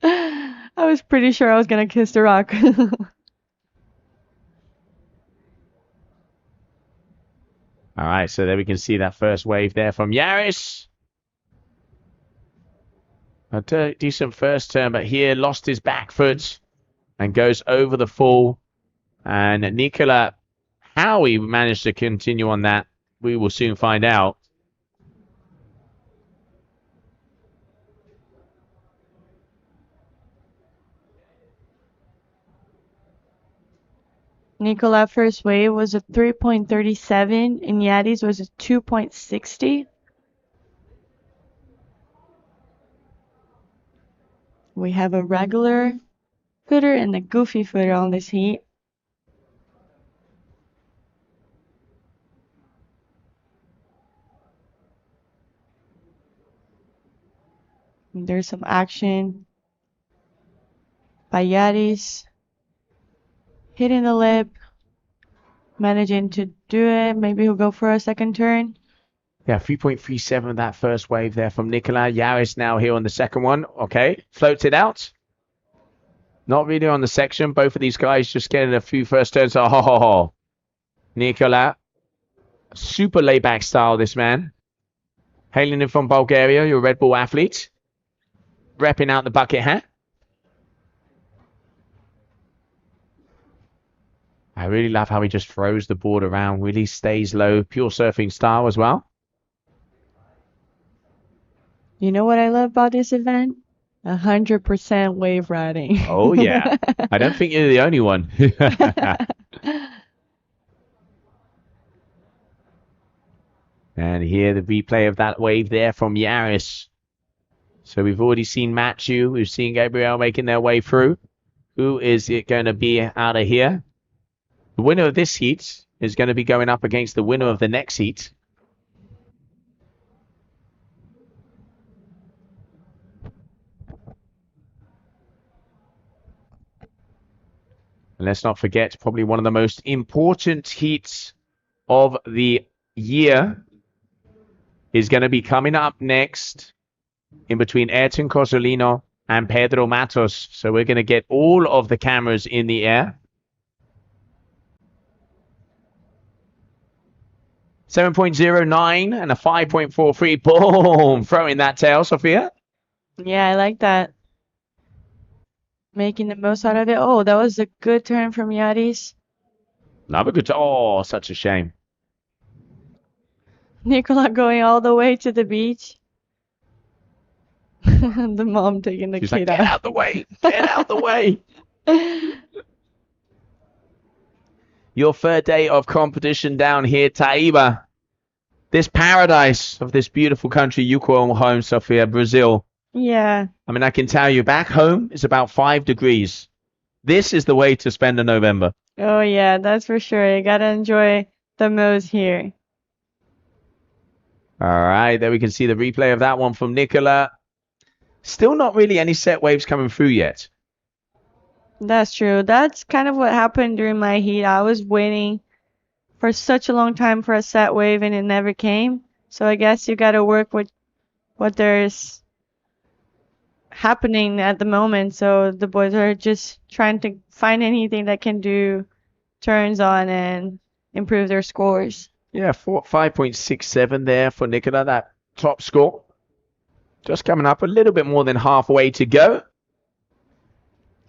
I was pretty sure I was gonna kiss the rock. All right, so there we can see that first wave there from Yaris. A decent first turn, but here lost his back foot and goes over the fall. And Nicola, how he managed to continue on that, we will soon find out. Nicola first wave was a 3.37 and Yadi's was a 2.60. We have a regular footer and a goofy footer on this heat. And there's some action by Yadi's. Hitting the lip, managing to do it. Maybe he'll go for a second turn. Yeah, 3.37 that first wave there from Nicola. Yaris now here on the second one. Okay, floats it out. Not really on the section. Both of these guys just getting a few first turns. Oh, Nicola. Super laid-back style, this man. Hailing in from Bulgaria, you're a Red Bull athlete. Repping out the bucket hat. I really love how he just throws the board around, really stays low, pure surfing style as well. You know what I love about this event? 100% wave riding. Oh, yeah. I don't think you're the only one. And here the replay of that wave there from Yaris. So we've already seen Matthew. We've seen Gabriel making their way through. Who is it going to be out of here? The winner of this heat is going to be going up against the winner of the next heat. And let's not forget, probably one of the most important heats of the year is going to be coming up next in between Ayrton Cosolino and Pedro Matos. So we're going to get all of the cameras in the air. 7.09 and a 5.43. Boom! Throwing that tail, Sophia. Yeah, I like that. Making the most out of it. Oh, that was a good turn from Yadis. Another good. Oh, such a shame. Nicola going all the way to the beach. The mom taking the She's kid like, get out the way. Get out the way. Your third day of competition down here, Taíba. This paradise of this beautiful country you call home, Sophia, Brazil. Yeah. I mean, I can tell you, back home is about 5 degrees. This is the way to spend a November. Oh, yeah, that's for sure. You gotta enjoy the most here. All right, there we can see the replay of that one from Nicola. Still not really any set waves coming through yet. That's true. That's kind of what happened during my heat. I was waiting for such a long time for a set wave and it never came. So I guess you gotta work with what there's happening at the moment. So the boys are just trying to find anything that can do turns on and improve their scores. Yeah, 5.67 there for Nicola, that top score. Just coming up a little bit more than halfway to go.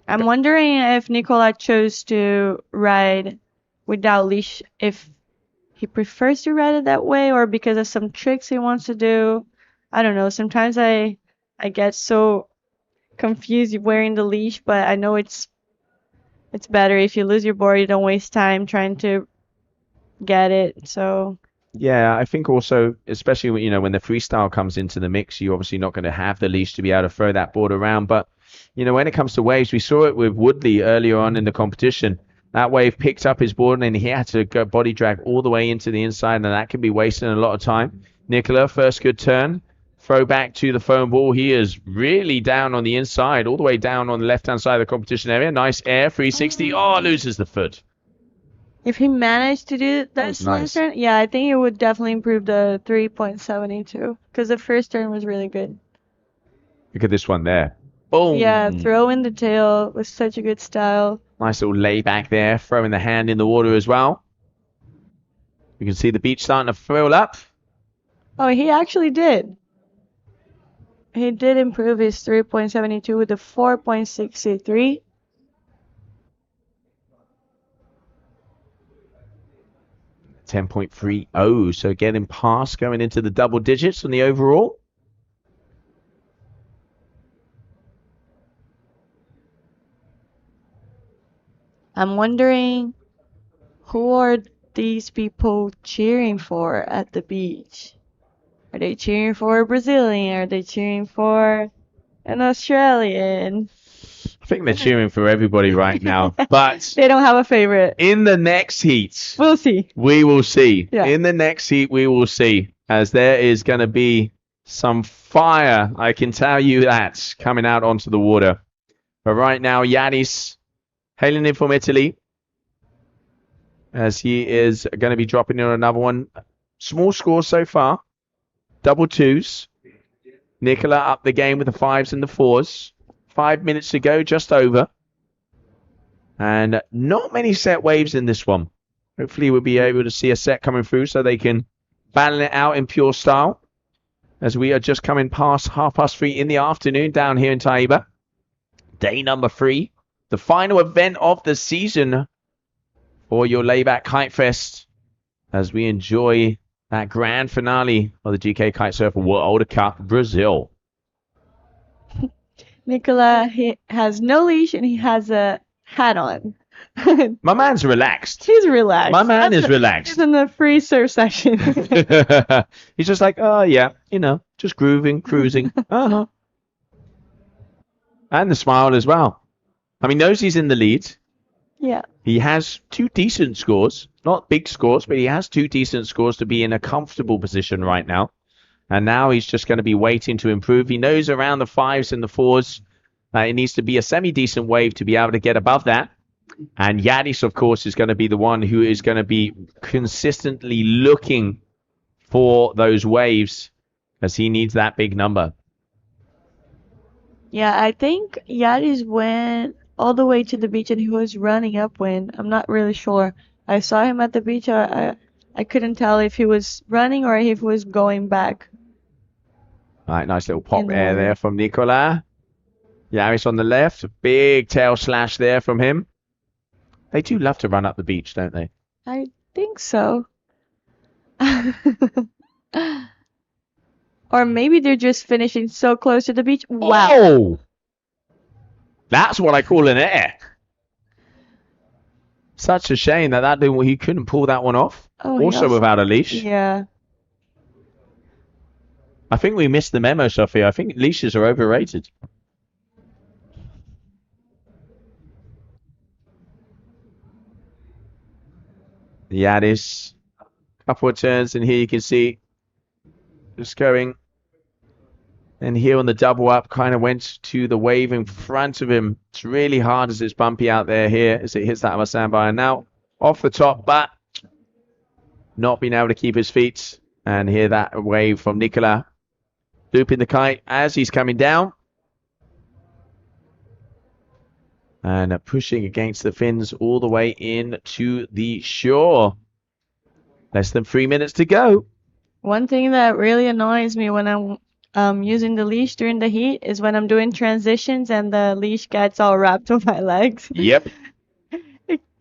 I'm wondering if Nicola chose to ride without leash, if he prefers to ride it that way or because of some tricks he wants to do. I don't know. Sometimes I get so confused wearing the leash, but I know it's better if you lose your board, you don't waste time trying to get it. So yeah, I think also, especially when the freestyle comes into the mix, you're obviously not going to have the leash to be able to throw that board around. But when it comes to waves, we saw it with Woodley earlier on in the competition. That wave picked up his board and he had to go body drag all the way into the inside, and that can be wasting a lot of time. Nicola, first good turn. Throw back to the foam ball. He is really down on the inside, all the way down on the left-hand side of the competition area. Nice air, 360. Oh, loses the foot. If he managed to do that was second nice. turn, yeah, I think it would definitely improve the 3.72 because the first turn was really good. Look at this one there. Boom. Yeah, throw in the tail was such a good style. Nice little layback there, throwing the hand in the water as well. You can see the beach starting to fill up. Oh, he actually did. He did improve his 3.72 with the 4.63. .30, so getting past, going into the double digits on the overall. I'm wondering who are these people cheering for at the beach? Are they cheering for a Brazilian? Are they cheering for an Australian? I think they're cheering for everybody right now. But They don't have a favorite. in the next heat, We'll see. we will see. Yeah. In the next heat, we will see. As there is going to be some fire, I can tell you that, coming out onto the water. But right now, Yanis, hailing in from Italy, as he is going to be dropping in on another one. Small score so far. Double twos. Nicola up the game with the 5s and the 4s. 5 minutes to go, just over. And not many set waves in this one. Hopefully we'll be able to see a set coming through so they can battle it out in pure style. As we are just coming past 3:30 in the afternoon down here in Taíba. Day number 3. The final event of the season for your Layback Kite Fest. As we enjoy that grand finale of the GKA Kite Surfer World Cup Brazil. Nicola, he has no leash and he has a hat on. My man's relaxed. He's relaxed. My man is He's relaxed. in the free surf section. He's just like, oh yeah, just grooving, cruising. Uh-huh. And the smile as well. I mean, knows he's in the lead. Yeah. He has 2 decent scores. Not big scores, but he has 2 decent scores to be in a comfortable position right now. And now he's just going to be waiting to improve. He knows around the 5s and the 4s, it needs to be a semi-decent wave to be able to get above that. And Yadis, of course, is going to be the one who is going to be consistently looking for those waves as he needs that big number. Yeah, I think Yadis went all the way to the beach and he was running upwind. I'm not really sure. I saw him at the beach. I couldn't tell if he was running or if he was going back. All right, nice little pop In the air water. there from Nicola. Yaris on the left. Big tail slash there from him. They do love to run up the beach, don't they? I think so. Or maybe they're just finishing so close to the beach. Wow. Oh! That's what I call an air. Such a shame that he couldn't pull that one off. Oh, he Also without a leash. Yeah. I think we missed the memo, Sophia. I think leashes are overrated. Yadis. Couple of turns, and here you can see just going. And here on the double up, kind of went to the wave in front of him. It's really hard as it's bumpy out there here as it hits that other sandbar. And now off the top, but not being able to keep his feet. And here that wave from Nicola. Looping the kite as he's coming down. And pushing against the fins all the way in to the shore. Less than 3 minutes to go. One thing that really annoys me when I'm using the leash during the heat is when I'm doing transitions and the leash gets all wrapped on my legs. Yep.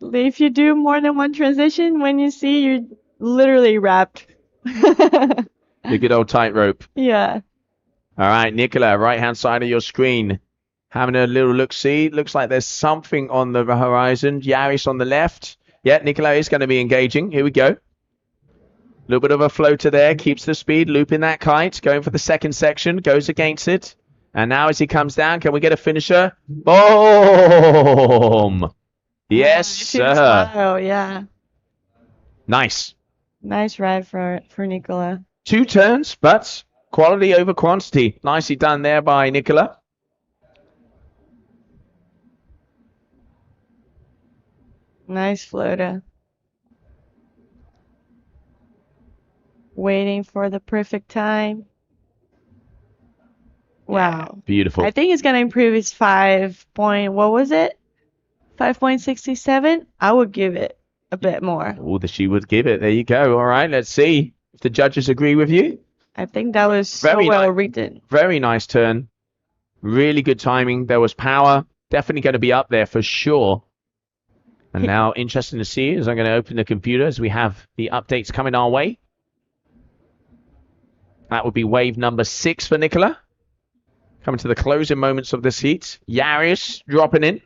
If you do more than one transition, when you see, you're literally wrapped. The good old tightrope. Yeah. All right, Nicola, right-hand side of your screen. Having a little look-see. Looks like there's something on the horizon. Yaris on the left. Yeah, Nicola is going to be engaging. Here we go. A little bit of a floater there. Keeps the speed. Looping that kite. Going for the second section. Goes against it. And now as he comes down, can we get a finisher? Boom! Yes, sir. Oh, yeah. Nice. Nice ride for Nicola. 2 turns, but quality over quantity. Nicely done there by Nicola. Nice floater. waiting for the perfect time. Wow. Beautiful. I think he's gonna improve his 5.67. I would give it a bit more. All that she would give it. There you go. All right, let's see if the judges agree with you. I think that was so Very well nice. written. Very nice turn. Really good timing. There was power. Definitely going to be up there for sure. And now, interesting to see as I'm going to open the computer as we have the updates coming our way. That would be wave number 6 for Nicola. Coming to the closing moments of this heat. Yaris dropping in.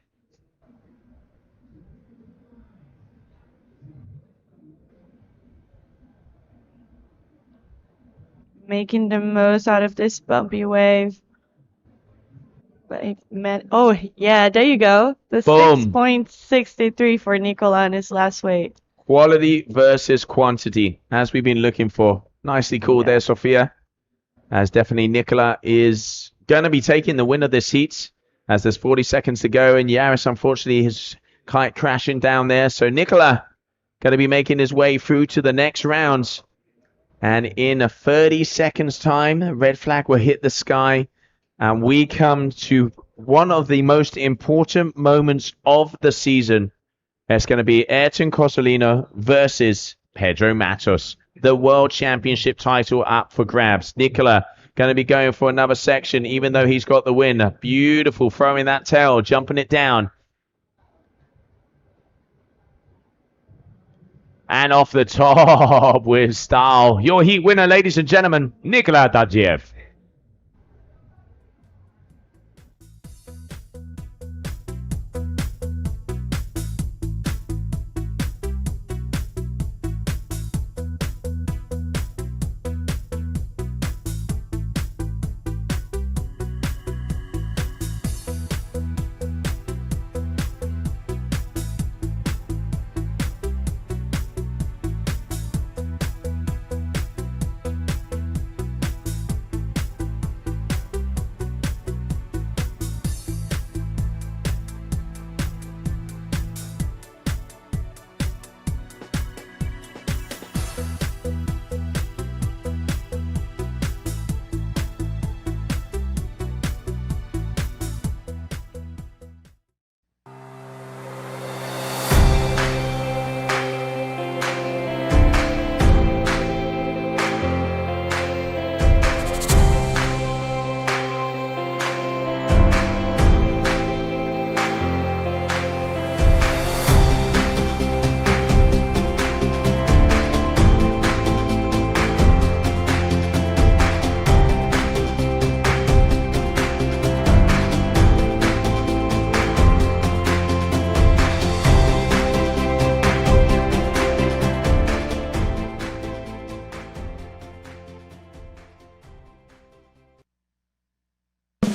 Making the most out of this bumpy wave. But it meant, oh yeah, there you go. The Boom. 6.63 for Nicola on his last wave. Quality versus quantity, as we've been looking for. Nicely called there, Sophia. As definitely Nicola is going to be taking the win of this heat, as there's 40 seconds to go. And Yaris, unfortunately, his kite crashing down there. So Nicola going to be making his way through to the next rounds. And in a 30 seconds time, red flag will hit the sky. And we come to one of the most important moments of the season. It's going to be Ayrton Cosolino versus Pedro Matos. The World Championship title up for grabs. Nicola going to be going for another section, even though he's got the win. Beautiful, throwing that tail, jumping it down. And off the top with style. Your heat winner, ladies and gentlemen, Nicola Dadziev.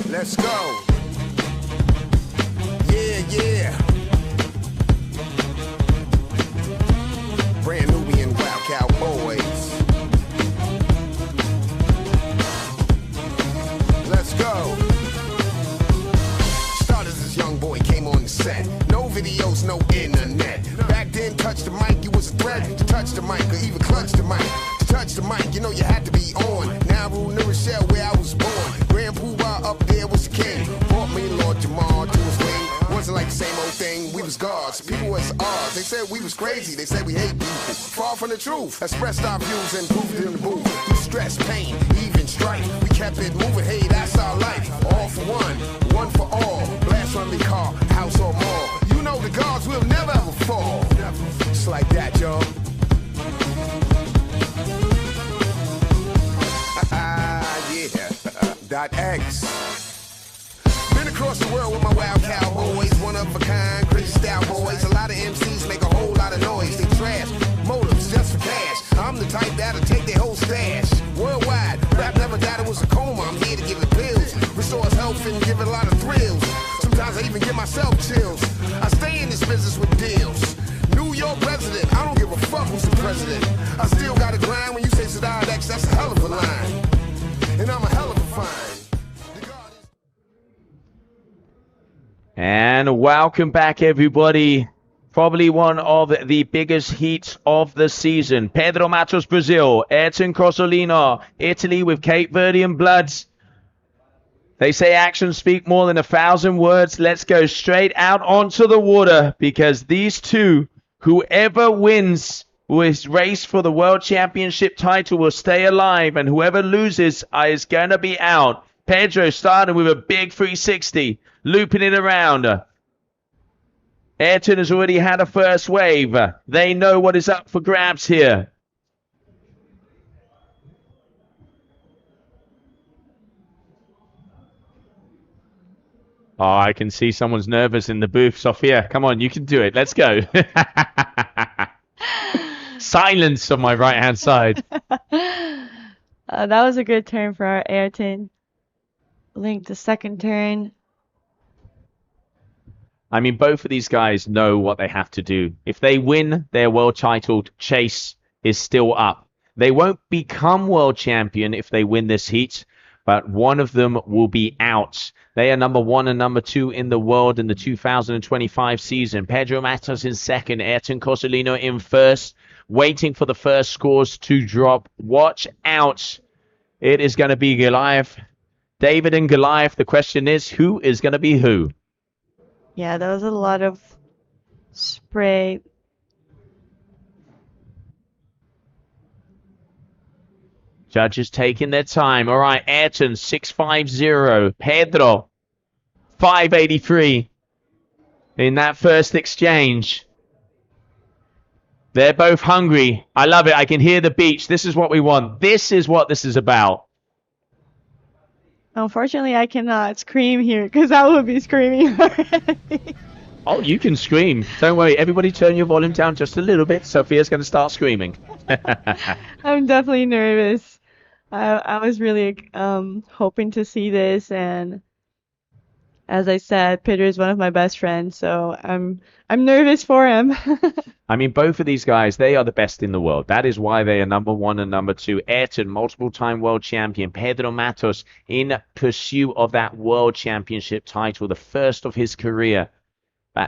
Let's go. Yeah, yeah. Brand Nubian Wild Cowboys. Let's go. Started as this young boy, came on the set. No videos, no internet. Back then, touch the mic, you was a threat. To touch the mic or even clutch the mic. To touch the mic, you know you had to be on. Now I rule New Rochelle where I was born. Grand Poobah up there was the king. Brought me Lord Jamal to his wing. Wasn't like the same old thing, we was gods. People was ours. They said we was crazy, they said we hate people. Far from the truth, expressed our views and proved it in the booth. Through stress, pain, even strife. We kept it moving, hey, that's our life. All for one for all. Blast on the car, house or mall. You know the gods will never ever fall. Just like that, y'all. Yeah. .X. Been across the world with my wild cowboys, one of a kind, crazy style boys. A lot of MCs make a whole lot of noise. They trash motives just for cash. I'm the type that'll take their whole stash. Worldwide, rap never died, it was a coma. I'm here to give it pills, restores health and give it a lot of thrills. Sometimes I even give myself chills. I stay in this business with deals. New York resident, I don't give a fuck who's the president. I still got a grind when you say Sadar X, that's a hell of a line. And I'm a hell of a find. And welcome back, everybody, Probably one of the biggest heats of the season. Pedro Matos, Brazil. Ayrton Cosolino, Italy with Cape Verdean blood. They say actions speak more than 1,000 words. Let's go straight out onto the water because these two, whoever wins this race for the World Championship title will stay alive, and whoever loses is going to be out. Pedro started with a big 360, looping it around. Ayrton has already had a first wave. They know what is up for grabs here. Oh, I can see someone's nervous in the booth. Sophia, come on, you can do it. Let's go. Silence on my right-hand side. That was a good turn for our Ayrton. Link the second turn. I mean, both of these guys know what they have to do. If they win their world title, chase is still up. They won't become world champion if they win this heat, but one of them will be out. They are number 1 and number 2 in the world in the 2025 season. Pedro Matos in second, Ayrton Cosolino in first, waiting for the first scores to drop. Watch out. It is going to be Goliath. David and Goliath. The question is, who is going to be who? Yeah, that was a lot of spray. Judges taking their time. All right, Ayrton, 650. Pedro, 583 in that first exchange. They're both hungry. I love it. I can hear the beach. This is what we want. This is what this is about. Unfortunately, I cannot scream here because I will be screaming already. Oh, you can scream. Don't worry. Everybody turn your volume down just a little bit. Sophia's going to start screaming. I'm definitely nervous. I was really hoping to see this, and as I said, Peter is one of my best friends, so I'm nervous for him. I mean, both of these guys, they are the best in the world. That is why they are number 1 and number 2. Ayrton, multiple-time world champion. Pedro Matos in pursuit of that world championship title, the first of his career.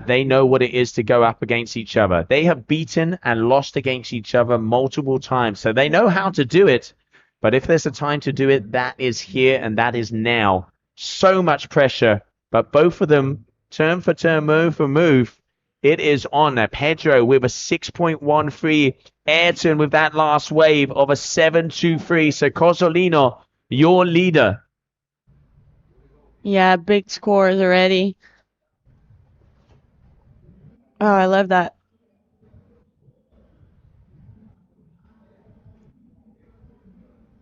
They know what it is to go up against each other. They have beaten and lost against each other multiple times, so they know how to do it. But if there's a time to do it, that is here and that is now. So much pressure, but both of them, turn for turn, move for move, it is on. Pedro with a 6.13. Ayrton with that last wave of a 7.23. So Cosolino, your leader. Yeah, big scores already. Oh, I love that.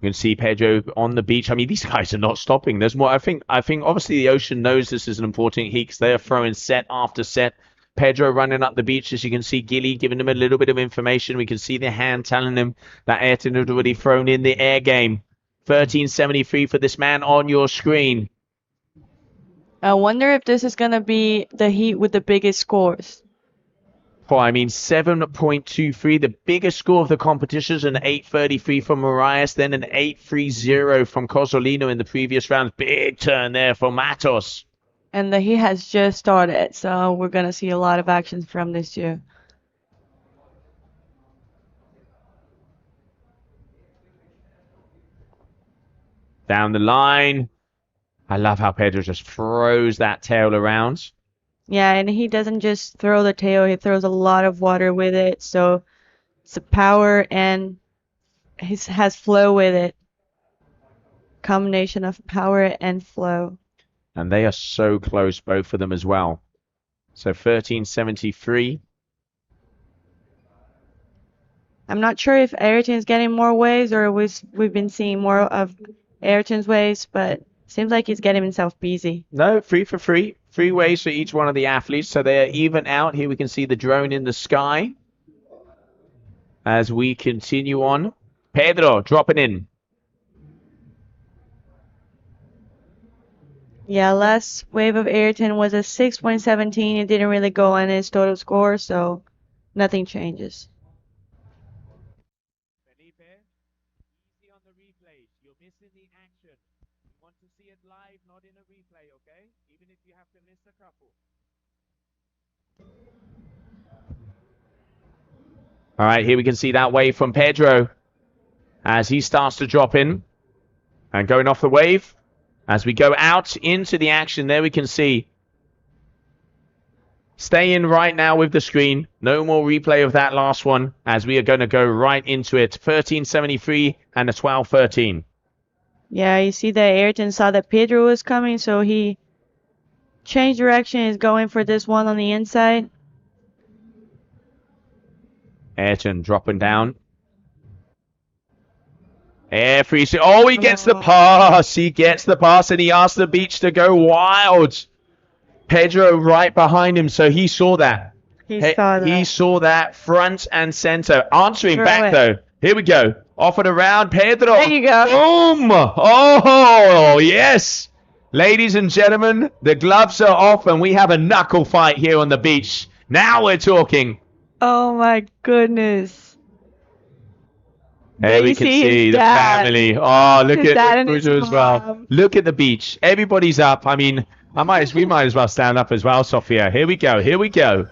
You can see Pedro on the beach. I mean, these guys are not stopping. There's more. I think obviously the ocean knows this is an important heat because they are throwing set after set. Pedro running up the beach, as you can see, Gilly giving him a little bit of information. We can see the hand telling him that Ayrton had already thrown in the air game. 13.73 for this man on your screen. I wonder if this is going to be the heat with the biggest scores. Oh, I mean, 7.23, the biggest score of the competition is an 8.33 from Marias, then an 8.30 from Cosolino in the previous round. Big turn there for Matos. And the heat has just started, so we're going to see a lot of actions from this year. Down the line. I love how Pedro just throws that tail around. Yeah, and he doesn't just throw the tail, he throws a lot of water with it, so it's a power and he has flow with it. Combination of power and flow. And they are so close, both of them as well. So 13.73. I'm not sure if Ayrton's getting more waves or we've been seeing more of Ayrton's waves, but seems like he's getting himself busy. No, 3 for 3. 3 waves for each one of the athletes, so they are even out. Here we can see the drone in the sky. As we continue on. Pedro dropping in. Yeah, last wave of Ayrton was a 6.17. It didn't really go on his total score, so nothing changes. Felipe, easy on the replay. You're missing the action. You want to see it live, not in a replay, okay? Even if you have to miss a couple. All right, here we can see that wave from Pedro as he starts to drop in and going off the wave. As we go out into the action, there we can see. Stay in right now with the screen. No more replay of that last one as we are going to go right into it. 1373 and a 1213. Yeah, you see that Ayrton saw that Pedro was coming, so he changed direction. He's going for this one on the inside. Ayrton dropping down. Air free. Oh, he gets the pass. He gets the pass and he asks the beach to go wild. Pedro right behind him, so he saw that. He saw that. He saw that front and center. Answering Throw back, it. though. Here we go. Off and around. Pedro. There you go. Boom. Oh, yes. Ladies and gentlemen, the gloves are off and we have a knuckle fight here on the beach. Now we're talking. Oh my goodness. There we you can see see his the dad. family. Oh, look His dad at and his Pedro as well. mom. Look at the beach. Everybody's up. I mean, we might as well stand up as well, Sophia. Here we go. Here we go.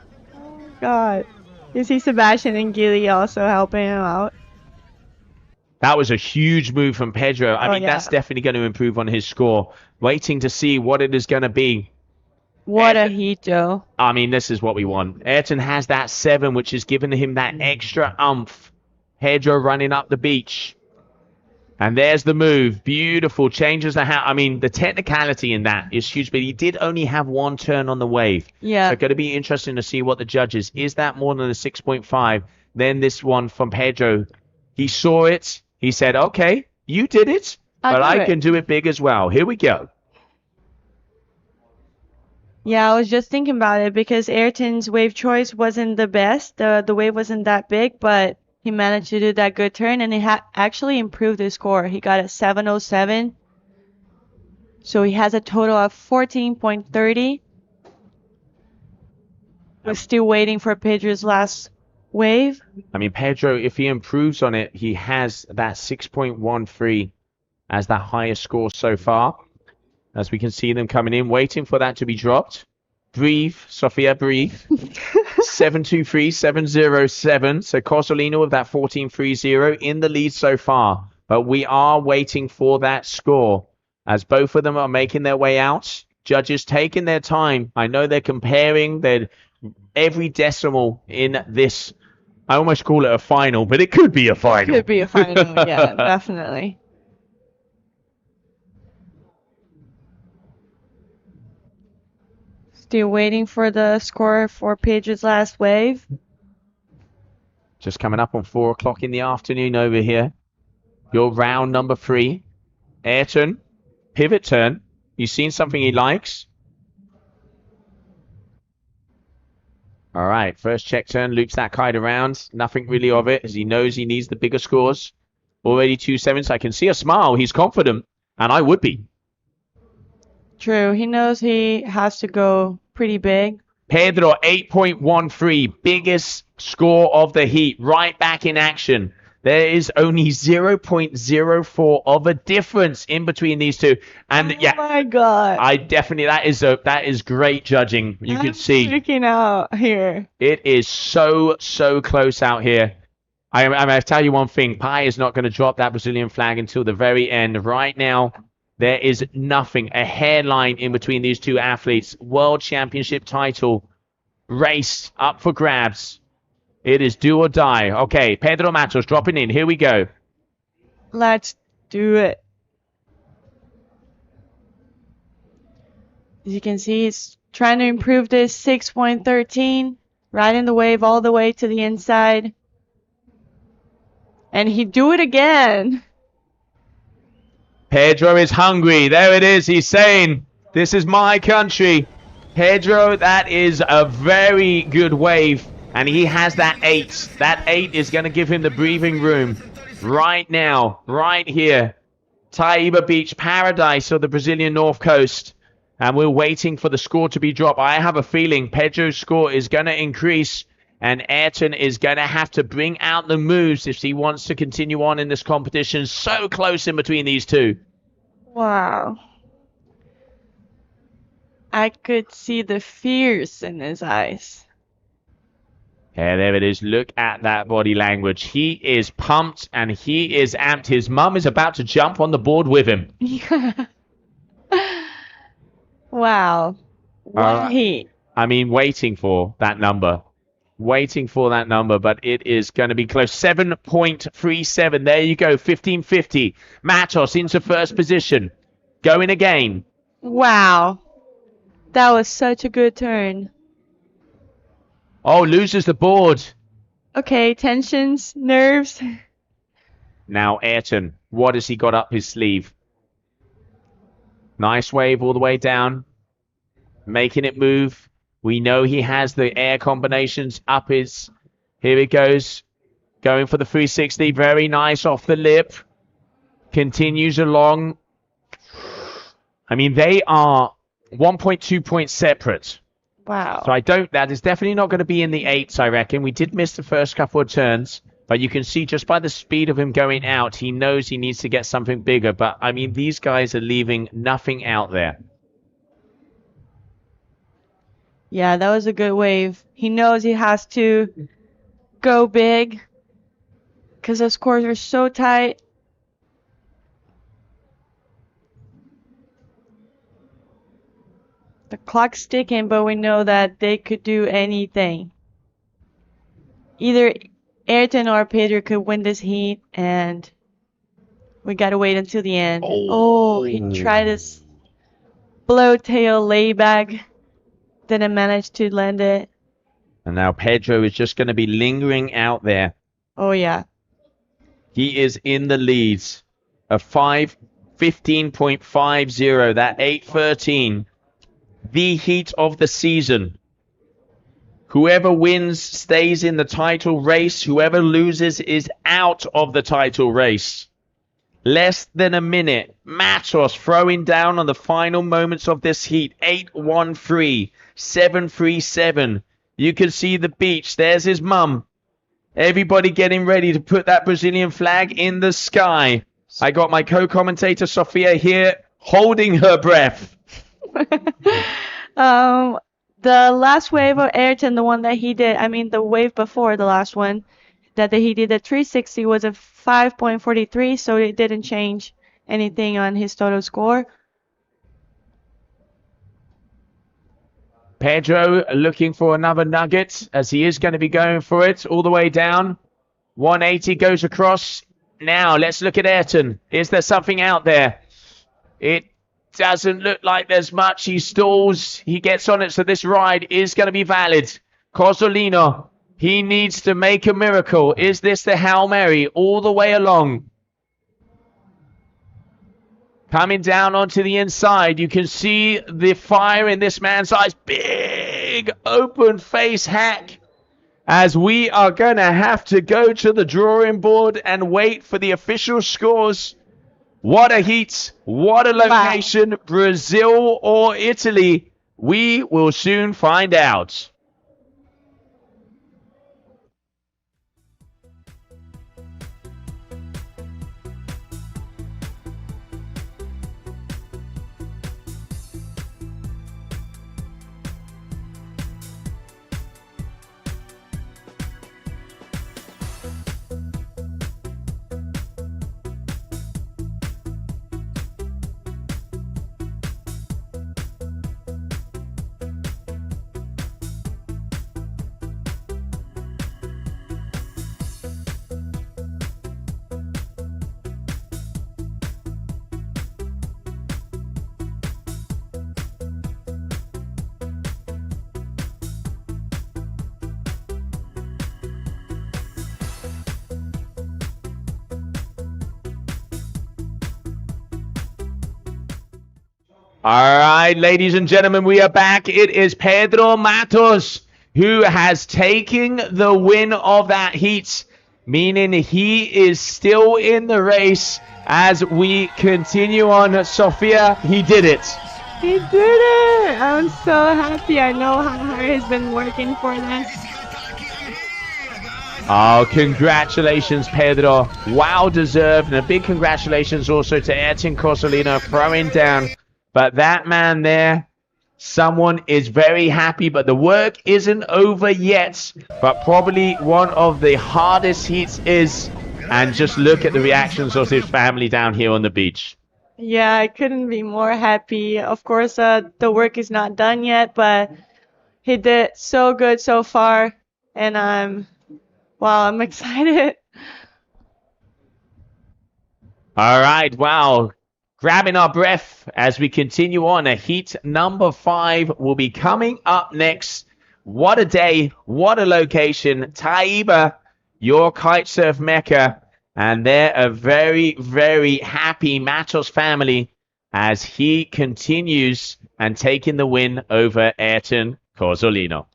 God. You see Sebastian and Gilly also helping him out. That was a huge move from Pedro. I mean, yeah. that's definitely going to improve on his score. Waiting to see what it is going to be. What a heat, Joe. I mean, this is what we want. Ayrton has that 7, which has given him that extra umph. Pedro running up the beach. And there's the move. Beautiful. Changes the I mean, the technicality in that is huge, but he did only have one turn on the wave. Yeah. So going to be interesting to see what the judges. Is that more than a 6.5? Then this one from Pedro. He saw it. He said, okay, you did it, but I can do it big as well. Here we go. Yeah, I was just thinking about it because Ayrton's wave choice wasn't the best. The wave wasn't that big, but he managed to do that good turn, and he actually improved his score. He got a 707. So he has a total of 14.30. We're still waiting for Pedro's last wave. I mean, Pedro, if he improves on it, he has that 6.13 as that highest score so far. As we can see them coming in, waiting for that to be dropped. Breathe, Sophia, breathe. 723, 707. So Cosolino with that 1430 in the lead so far. But we are waiting for that score as both of them are making their way out. Judges taking their time. I know they're comparing every decimal in this. I almost call it a final, but it could be a final. Could be a final, yeah, definitely. Still waiting for the score for Pedro's last wave. Just coming up on 4 o'clock in the afternoon over here. Your round number 3. Ayrton, pivot turn. You seen something he likes? All right, first check turn, loops that kite around. Nothing really of it, as he knows he needs the bigger scores. Already 2-7s. I can see a smile. He's confident, and I would be. True, he knows he has to go pretty big. Pedro, 8.13, biggest score of the heat, right back in action. There is only 0.04 of a difference in between these two. And Oh my God. I definitely, that is great judging. You I'm can see freaking out here. it is so close out here. I tell you one thing, Pai is not going to drop that Brazilian flag until the very end. Right now, there is nothing, a hairline in between these two athletes. World Championship title race up for grabs. It is do or die. Okay, Pedro Matos dropping in. Here we go. Let's do it. As you can see, he's trying to improve this 6.13, riding the wave all the way to the inside. And he do it again. Pedro is hungry. There it is. He's saying, this is my country. Pedro, that is a very good wave. And he has that 8. That 8 is going to give him the breathing room right now, right here. Taíba Beach, paradise of the Brazilian North Coast. And we're waiting for the score to be dropped. I have a feeling Pedro's score is going to increase. And Ayrton is going to have to bring out the moves if he wants to continue on in this competition. So close in between these two. Wow. I could see the fears in his eyes. Yeah, there it is. Look at that body language. He is pumped and he is amped. His mum is about to jump on the board with him. Wow. What heat. I mean, waiting for that number. Waiting for that number, but it is going to be close. 7.37. There you go. 15.50. Matos into first position. Going again. Wow. That was such a good turn. Oh, loses the board. Okay, tensions, nerves. Now Ayrton, what has he got up his sleeve? Nice wave all the way down. Making it move. We know he has the air combinations up his... Here he goes. Going for the 360. Very nice off the lip. Continues along. I mean, they are 1.2 points separate. Wow. So that is definitely not going to be in the 8s, I reckon. We did miss the first couple of turns. But you can see just by the speed of him going out, he knows he needs to get something bigger. But, I mean, these guys are leaving nothing out there. Yeah, that was a good wave. He knows he has to go big because the scores are so tight. The clock's ticking, but we know that they could do anything. Either Ayrton or Pedro could win this heat, and we gotta wait until the end. Oh, he tried his blow tail layback. Didn't manage to land it. And now Pedro is just going to be lingering out there. Oh, yeah. He is in the leads. A 5:15.50. That 8:13. The heat of the season. Whoever wins stays in the title race. Whoever loses is out of the title race. Less than a minute. Matos throwing down on the final moments of this heat. 8:13. 7:37. You can see the beach. There's his mum. Everybody getting ready to put that Brazilian flag in the sky. I got my co-commentator Sofia here holding her breath. The last wave of Ayrton, the one that he did, I mean the wave before the last one, that he did at 360 was a 5.43, so it didn't change anything on his total score. Pedro looking for another nugget as he is going to be going for it all the way down. 180 goes across. Now let's look at Ayrton. Is there something out there? It doesn't look like there's much. He stalls. He gets on it, so this ride is going to be valid. Cosolino, he needs to make a miracle. Is this the Hail Mary all the way along? Coming down onto the inside, you can see the fire in this man's eyes. Big open face hack. As we are going to have to go to the drawing board and wait for the official scores. What a heat. What a location. Wow. Brazil or Italy. We will soon find out. All right, ladies and gentlemen, we are back. It is Pedro Matos who has taken the win of that heat, meaning he is still in the race as we continue on. Sofia, he did it. He did it. I'm so happy. I know how hard he's been working for this. Oh, congratulations, Pedro. Wow, deserved. And a big congratulations also to Ayrton Cosolino throwing down. But that man there, Someone is very happy, but the work isn't over yet. But probably one of the hardest heats is. And just look at the reactions of his family down here on the beach. Yeah, I couldn't be more happy. Of course, the work is not done yet, but he did so good so far, and I'm excited. All right, wow. Grabbing our breath as we continue on. Heat number 5 will be coming up next. What a day, what a location. Taíba, your kite surf mecca. And they're a very, very happy Matos family as he continues and taking the win over Ayrton Corzolino.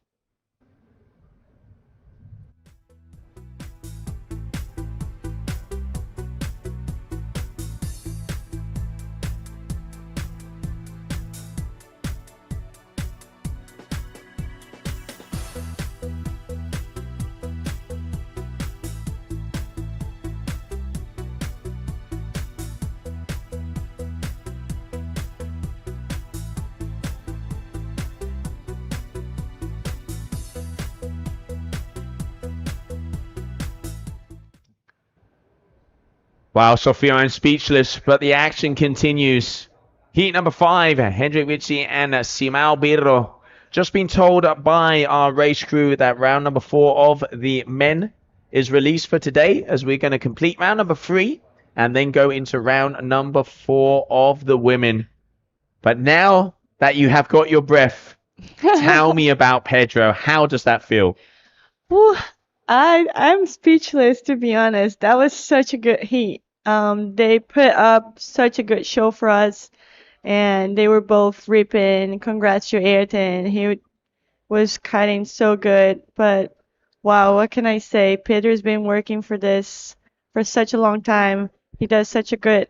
Wow, Sofia, I'm speechless, but the action continues. Heat number 5, Hendrik Witsi and Simão Birro. Just been told by our race crew that round number 4 of the men is released for today, as we're going to complete round number 3 and then go into round number 4 of the women. But now that you have got your breath, tell me about Pedro. How does that feel? Whew, I'm speechless, to be honest. That was such a good heat. They put up such a good show for us, and they were both ripping. Congrats to Ayrton. He was kiting so good. But wow, what can I say? Pedro's been working for this for such a long time. He does such a good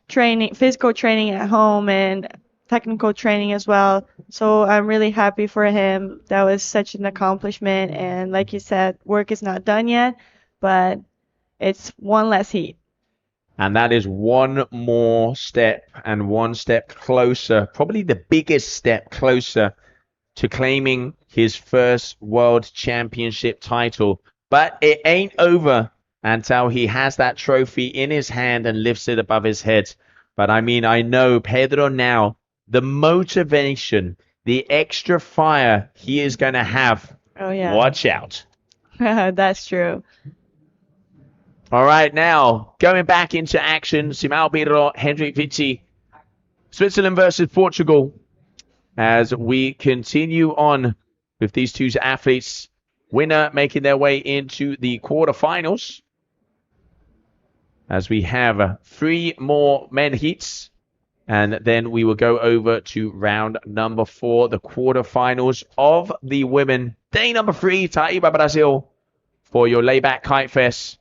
training, physical training at home and technical training as well. So I'm really happy for him. That was such an accomplishment. And like you said, work is not done yet, but it's one less heat. And that is one more step and one step closer, probably the biggest step closer to claiming his first world championship title. But it ain't over until he has that trophy in his hand and lifts it above his head. But I mean, I know Pedro now, the motivation, the extra fire he is going to have. Oh, yeah. Watch out. That's true. All right, now going back into action, Simão Birro, Hendrik Witsi, Switzerland versus Portugal. As we continue on with these two athletes, winner making their way into the quarterfinals. As we have 3 more men heats, and then we will go over to round number 4, the quarterfinals of the women. Day number 3, Taíba, Brazil, for your layback kite fest.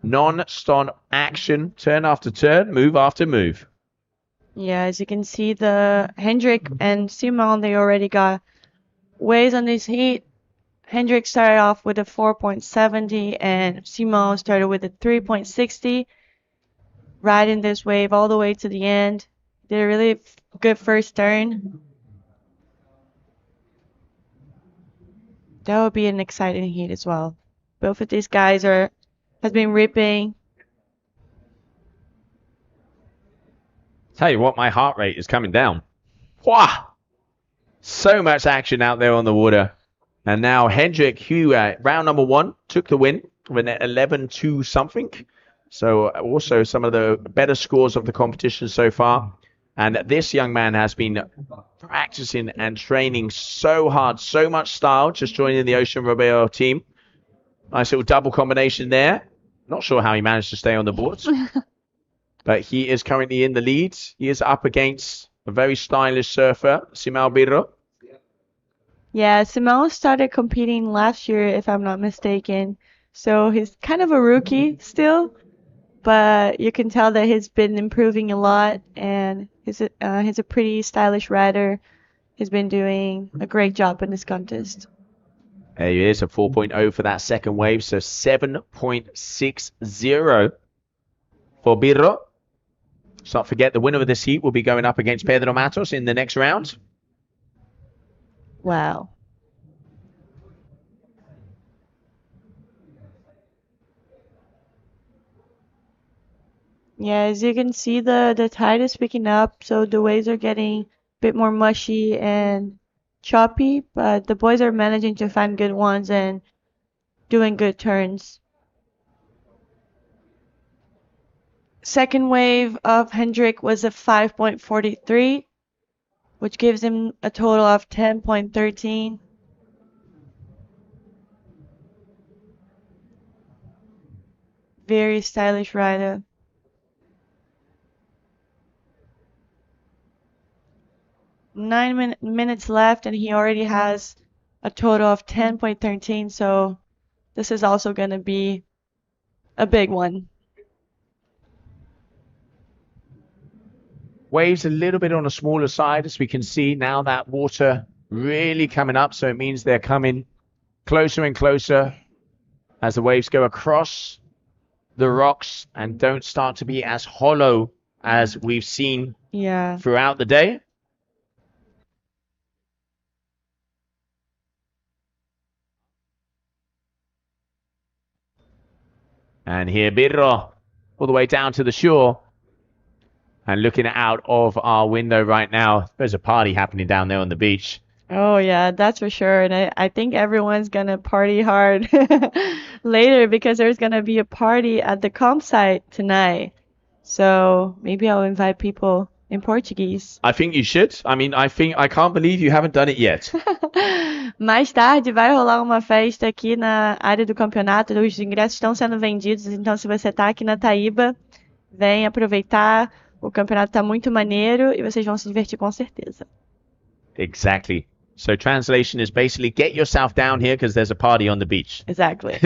Non-stop action, turn after turn, move after move. Yeah, as you can see, the Hendrik and Simon, they already got waves on this heat. Hendrik started off with a 4.70 and Simon started with a 3.60. Riding this wave all the way to the end. Did a really good first turn. That would be an exciting heat as well. Both of these guys has been ripping. Tell you what, my heart rate is coming down. Wow! So much action out there on the water. And now Hendrik, who round number 1 took the win with an 11-2 something. So also some of the better scores of the competition so far. And this young man has been practicing and training so hard, so much style, just joining the Ocean Rodeo team. Nice little double combination there. Not sure how he managed to stay on the boards. But he is currently in the lead. He is up against a very stylish surfer, Simão Birro. Yeah, Simão started competing last year, if I'm not mistaken. So he's kind of a rookie still. But you can tell that he's been improving a lot. And he's a pretty stylish rider. He's been doing a great job in this contest. There he is, a 4.0 for that second wave. So 7.60 for Birro. Let's not forget the winner of this heat will be going up against Pedro Matos in the next round. Wow. Yeah, as you can see, the tide is picking up, so the waves are getting a bit more mushy and choppy, but the boys are managing to find good ones and doing good turns. Second wave of Hendrik was a 5.43, which gives him a total of 10.13. Very stylish rider. 9 minutes left, and he already has a total of 10.13, so this is also going to be a big one. Waves a little bit on the smaller side, as we can see now that water really coming up, so it means they're coming closer and closer as the waves go across the rocks and don't start to be as hollow as we've seen Yeah. throughout the day. And here Birro, all the way down to the shore. And looking out of our window right now, there's a party happening down there on the beach. Oh yeah, that's for sure. And I think everyone's gonna party hard later because there's gonna be a party at the campsite tonight. So maybe I'll invite people in Portuguese. I think you should. I can't believe you haven't done it yet. Mais tarde vai rolar uma festa aqui na área do campeonato. Os ingressos estão sendo vendidos, então se você tá aqui na Taíba, vem aproveitar. O campeonato tá muito maneiro e vocês vão se divertir com certeza. Exactly. So translation is basically get yourself down here because there's a party on the beach. Exactly.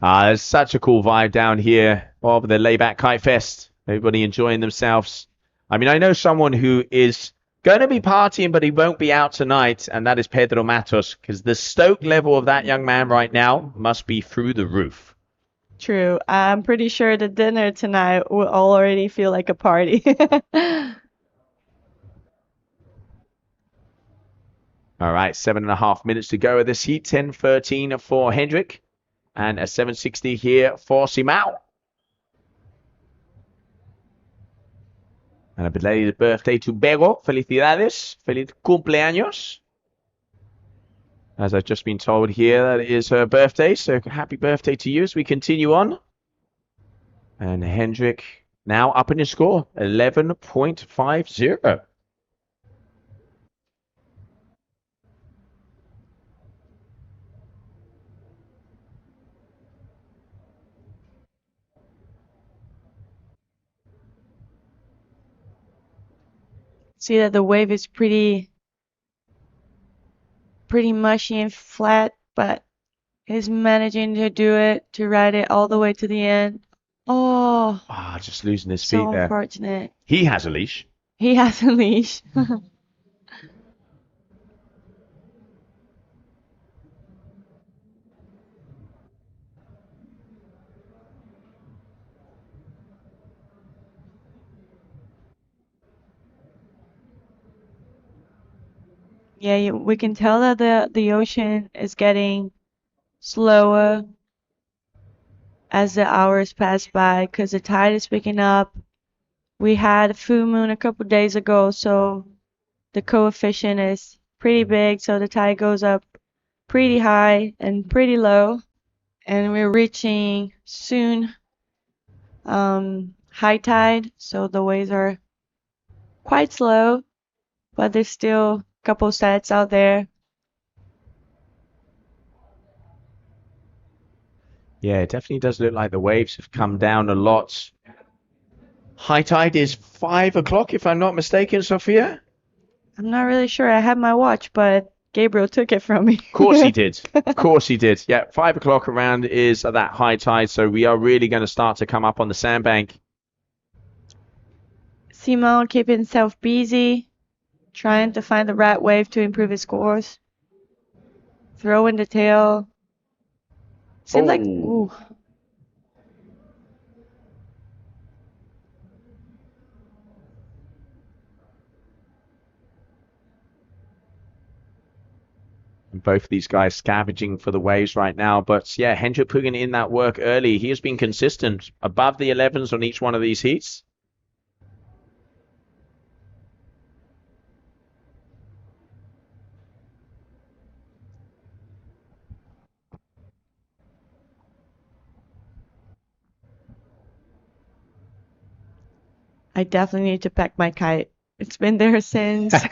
There's such a cool vibe down here of the Layback Kite Fest. Everybody enjoying themselves. I mean, I know someone who is going to be partying, but he won't be out tonight, and that is Pedro Matos, because the stoke level of that young man right now must be through the roof. True. I'm pretty sure the dinner tonight will already feel like a party. All right, 7.5 minutes to go of this heat. 10:13 for Hendrik. And a 7:60 here for Simão. And a belated birthday to Bego. Felicidades. Feliz cumpleaños. As I've just been told here, that is her birthday. So happy birthday to you as we continue on. And Hendrik now up in his score. 11.50. See that the wave is pretty mushy and flat, but he's managing to do it, to ride it all the way to the end. Oh, Just losing his so feet there. unfortunate. He has a leash. He has a leash. Yeah, we can tell that the ocean is getting slower as the hours pass by because the tide is picking up. We had a full moon a couple days ago, so the coefficient is pretty big, so the tide goes up pretty high and pretty low. And we're reaching soon high tide, so the waves are quite slow, but there's still a couple sets out there. Yeah, it definitely does look like the waves have come down a lot. High tide is 5 o'clock, if I'm not mistaken, Sophia. I'm not really sure. I had my watch, but Gabriel took it from me. Of course he did. Of course he did. Yeah, 5 o'clock around is that high tide, so we are really going to start to come up on the sandbank. Simon keeping himself busy, trying to find the right wave to improve his scores. Throwing the tail. Seems like, ooh. Both of these guys scavenging for the waves right now. But yeah, Hendrik putting in that work early. He has been consistent above the 11s on each one of these heats. I definitely need to pack my kite. It's been there since 8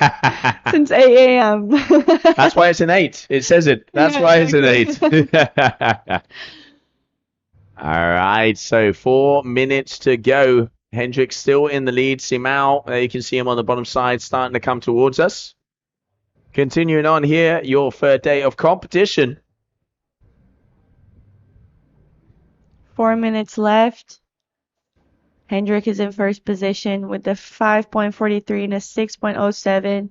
a.m. That's why it's an 8. It says it. That's Yeah, why it's an exactly. 8. All right, so 4 minutes to go. Hendrik still in the lead. Simao, there you can see him on the bottom side starting to come towards us. Continuing on here, your third day of competition. 4 minutes left. Hendrik is in first position with a 5.43 and a 6.07.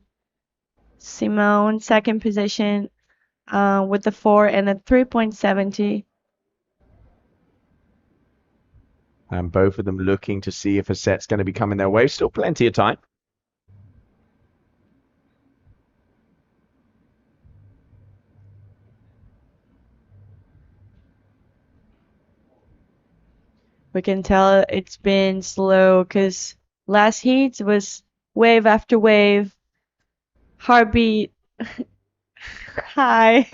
Simone, second position with the 4 and a 3.70. And both of them looking to see if a set's going to be coming their way. Still plenty of time. We can tell it's been slow because last heat was wave after wave, heartbeat high.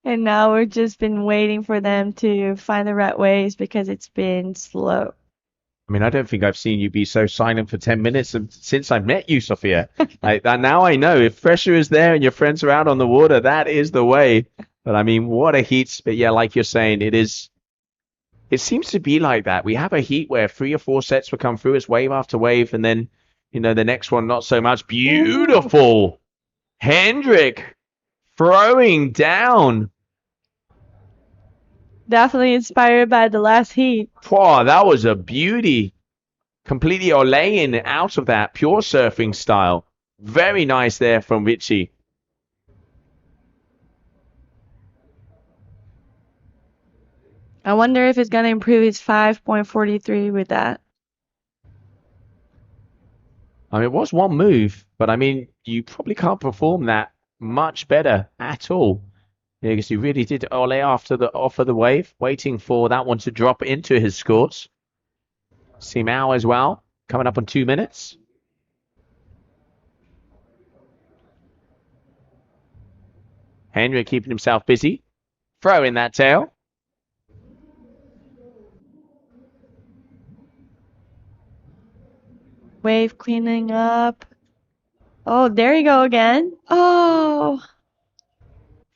And now we've just been waiting for them to find the right waves because it's been slow. I mean, I don't think I've seen you be so silent for 10 minutes since I met you, Sophia. Like that, now I know if pressure is there and your friends are out on the water, that is the way. But I mean, what a heat. But yeah, like you're saying, it seems to be like that. We have a heat where 3 or 4 sets will come through as wave after wave, and then, you know, the next one, not so much. Beautiful. Hendrik throwing down. Definitely inspired by the last heat. Wow, that was a beauty. Completely olaying out of that pure surfing style. Very nice there from Richie. I wonder if it's going to improve his 5.43 with that. I mean, it was one move, but I mean, you probably can't perform that much better at all. Yeah, because he really did ole off of the wave, waiting for that one to drop into his scores. Simao as well, coming up on 2 minutes. Henry keeping himself busy, throwing that tail. Wave cleaning up. Oh, there you go again. Oh.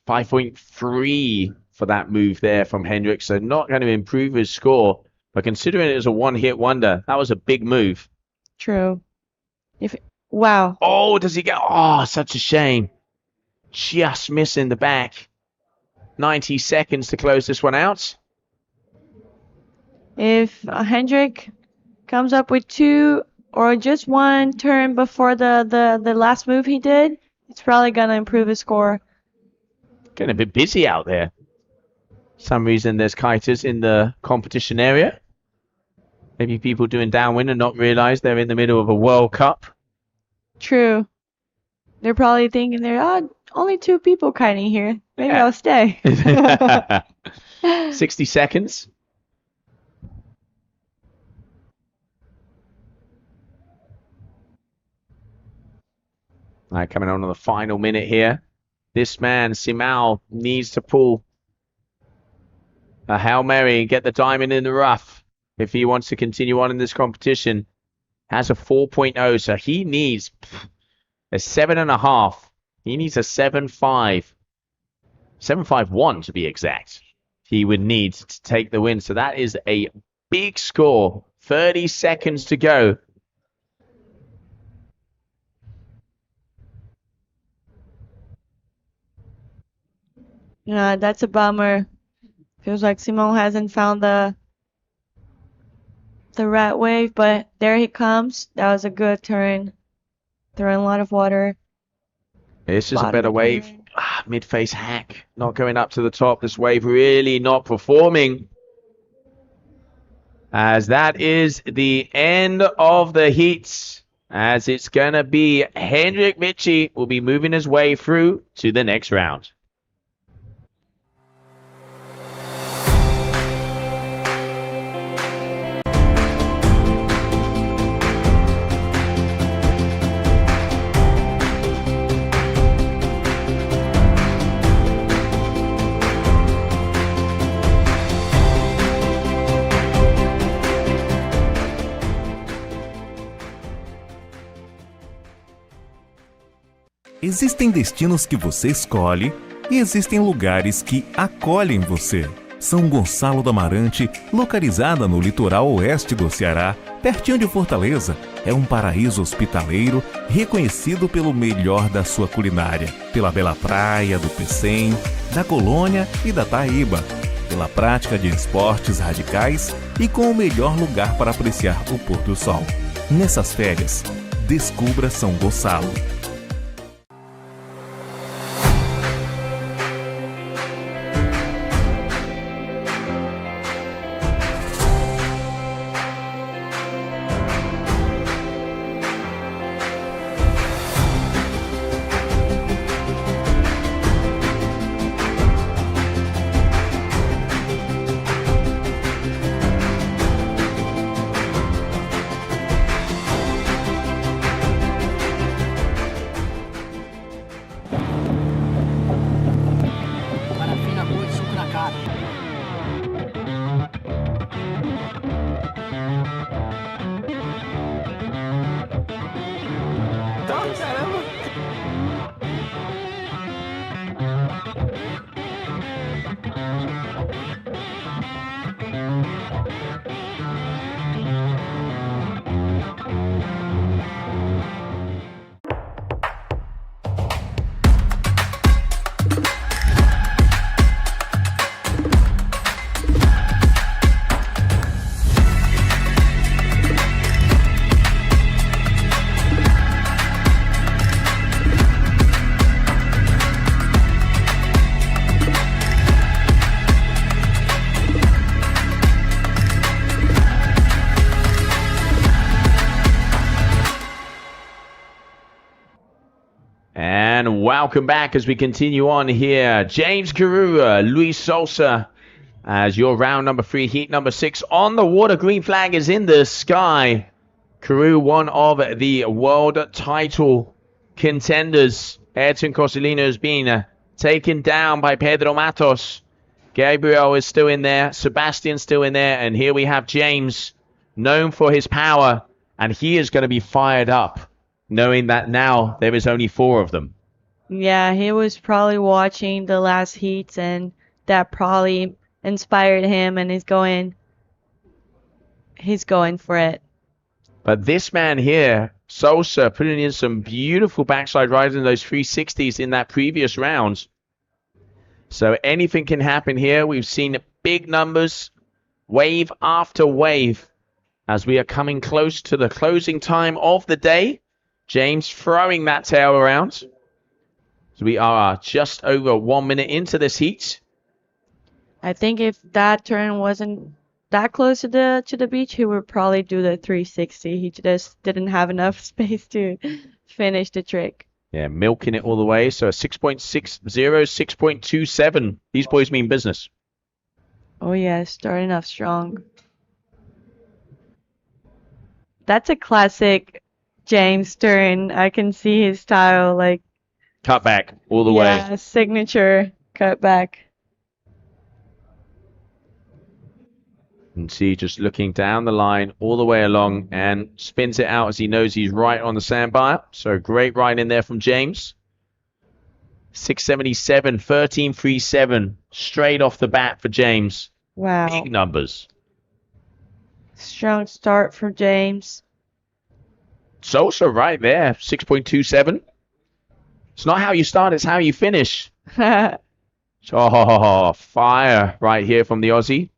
5.3 for that move there from Hendrik. So not going to improve his score. But considering it was a one-hit wonder, that was a big move. True. Wow. Oh, does he get... Oh, such a shame. Just missing the back. 90 seconds to close this one out. If Hendrik comes up with 2 or just 1 turn before the last move he did, it's probably going to improve his score. Getting a bit busy out there. Some reason there's kiters in the competition area. Maybe people doing downwind and not realize they're in the middle of a World Cup. True. They're probably thinking only 2 people kiting here. Maybe I'll stay. 60 seconds. All right, coming on the final minute here. This man, Simao, needs to pull a Hail Mary and get the diamond in the rough if he wants to continue on in this competition. Has a 4.0, so he needs a 7.5. He needs a 7.5. 7.51 to be exact. He would need to take the win. So that is a big score. 30 seconds to go. Yeah, that's a bummer. Feels like Simone hasn't found the right wave, but there he comes. That was a good turn. Throwing a lot of water. This is a better wave. Mid-face hack. Not going up to the top. This wave really not performing. As that is the end of the heats. as it's going to be Hendrik Vici will be moving his way through to the next round. Existem destinos que você escolhe e existem lugares que acolhem você. São Gonçalo do Amarante, localizada no litoral oeste do Ceará, pertinho de Fortaleza, é um paraíso hospitaleiro reconhecido pelo melhor da sua culinária, pela bela praia do Pecém, da Colônia e da Taíba, pela prática de esportes radicais e com o melhor lugar para apreciar o pôr do sol. Nessas férias, descubra São Gonçalo. Parafina boa de suco na cara. Caramba! And welcome back as we continue on here. James Karura, Luis Sosa, as your round number 3, heat number 6 on the water. Green flag is in the sky. Karura, one of the world title contenders. Ayrton Cosolino has been taken down by Pedro Matos. Gabriel is still in there. Sebastian's still in there. And here we have James, known for his power. And he is going to be fired up, knowing that now there is only 4 of them. Yeah, he was probably watching the last heats and that probably inspired him and he's going for it. But this man here, Sosa, putting in some beautiful backside rides in those 360s in that previous round. So anything can happen here. We've seen big numbers, wave after wave, as we are coming close to the closing time of the day. James throwing that tail around. So we are just over 1 minute into this heat. I think if that turn wasn't that close to the beach, he would probably do the 360. He just didn't have enough space to finish the trick. Yeah, milking it all the way. So a 6.60, 6.27. These boys mean business. Oh yeah, starting off strong. That's a classic James turn. I can see his style, like Cut back all the way. yeah, signature cut back. And see, just looking down the line all the way along and spins it out as he knows he's right on the sandbar. So great ride in there from James. 677, 13.37 straight off the bat for James. Wow. Big numbers. Strong start for James. Sosa right there, 6.27. It's not how you start, it's how you finish. Oh, fire right here from the Aussie.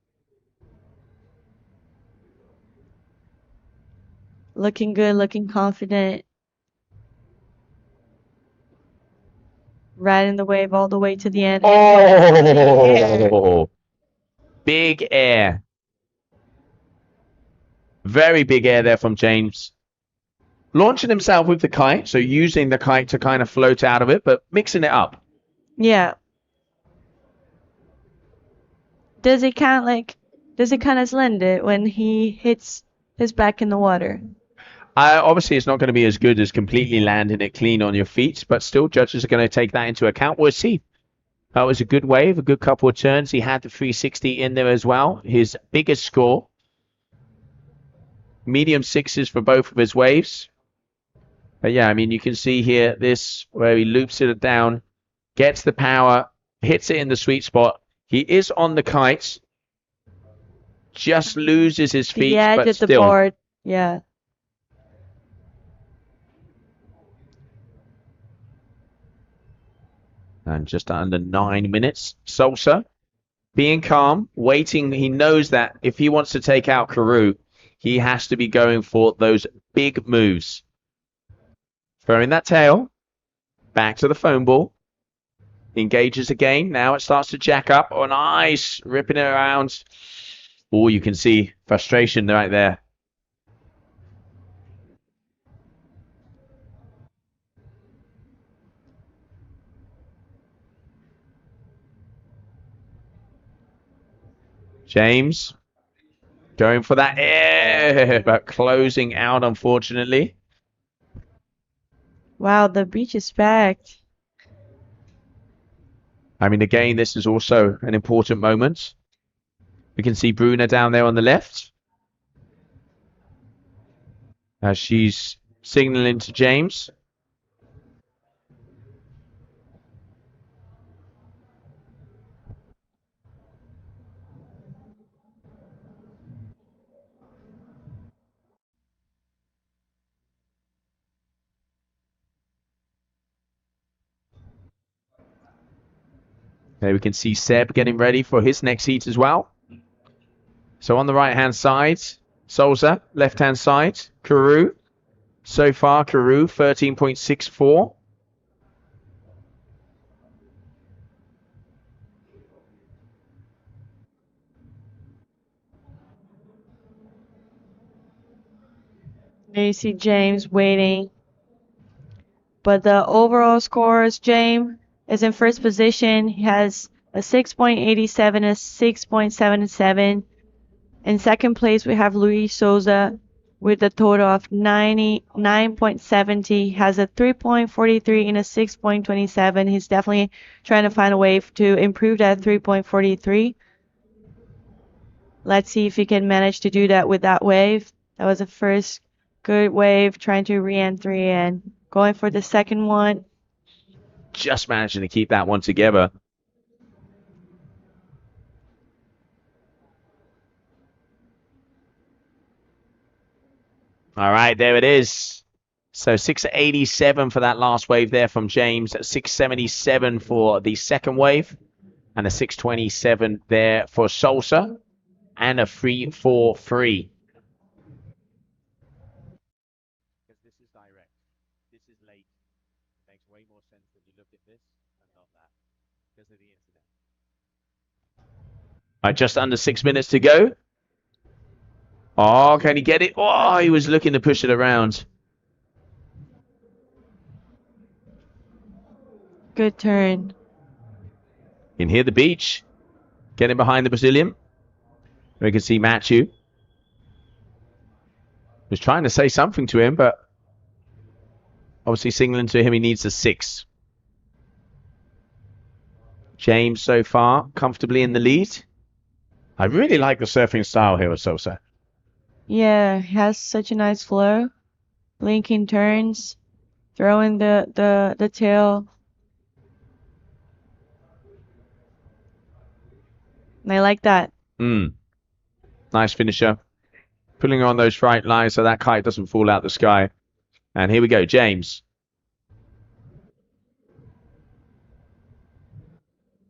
Looking good, looking confident. Riding the wave all the way to the end. Oh, big air. Very big air there from James. launching himself with the kite, so using the kite to kind of float out of it, but mixing it up. Yeah. Does it kind of slant it when he hits his back in the water? Obviously, it's not going to be as good as completely landing it clean on your feet, but still, judges are going to take that into account. We'll see. That was a good wave, a good couple of turns. He had the 360 in there as well. His biggest score. Medium sixes for both of his waves. But yeah, I mean, you can see here this where he loops it down, gets the power, hits it in the sweet spot. He is on the kite, just loses his feet, The edge but of the still. board. Yeah. And just under 9 minutes. Salsa, being calm, waiting. He knows that if he wants to take out Karoo, he has to be going for those big moves. Throwing that tail, back to the foam ball. Engages again. Now it starts to jack up. Oh, nice. Ripping it around. Oh, you can see frustration right there. James going for that air, but closing out, unfortunately. Wow, the beach is packed. I mean, again, this is also an important moment. We can see Bruna down there on the left as she's signaling to James. There we can see Seb getting ready for his next heat as well. So on the right-hand side, Souza, left-hand side, Karoo. So far, Karoo, 13.64. There you see James waiting. But the overall scores, James is in first position. He has a 6.87, a 6.77. In second place, we have Luis Souza with a total of 99.70. Has a 3.43 and a 6.27. He's definitely trying to find a way to improve that 3.43. Let's see if he can manage to do that with that wave. That was the first good wave, trying to re-entry and going for the second one. Just managing to keep that one together. All right, there it is. So 687 for that last wave there from James, 677 for the second wave, and a 627 there for Salsa, and a 343. Because this is direct. This is late. Makes way more sense that you look at this and not that because of the incident. All right, just under 6 minutes to go. Oh, can he get it? Oh, he was looking to push it around. Good turn. You can hear the beach. Getting behind the Brazilian. We can see Matthew. Was trying to say something to him, but obviously signaling to him he needs a 6. James so far comfortably in the lead. I really like the surfing style here with Sosa. Yeah, has such a nice flow. Linking turns, throwing the tail. And I like that. Nice finisher. Pulling on those right lines so that kite doesn't fall out the sky. And here we go, James.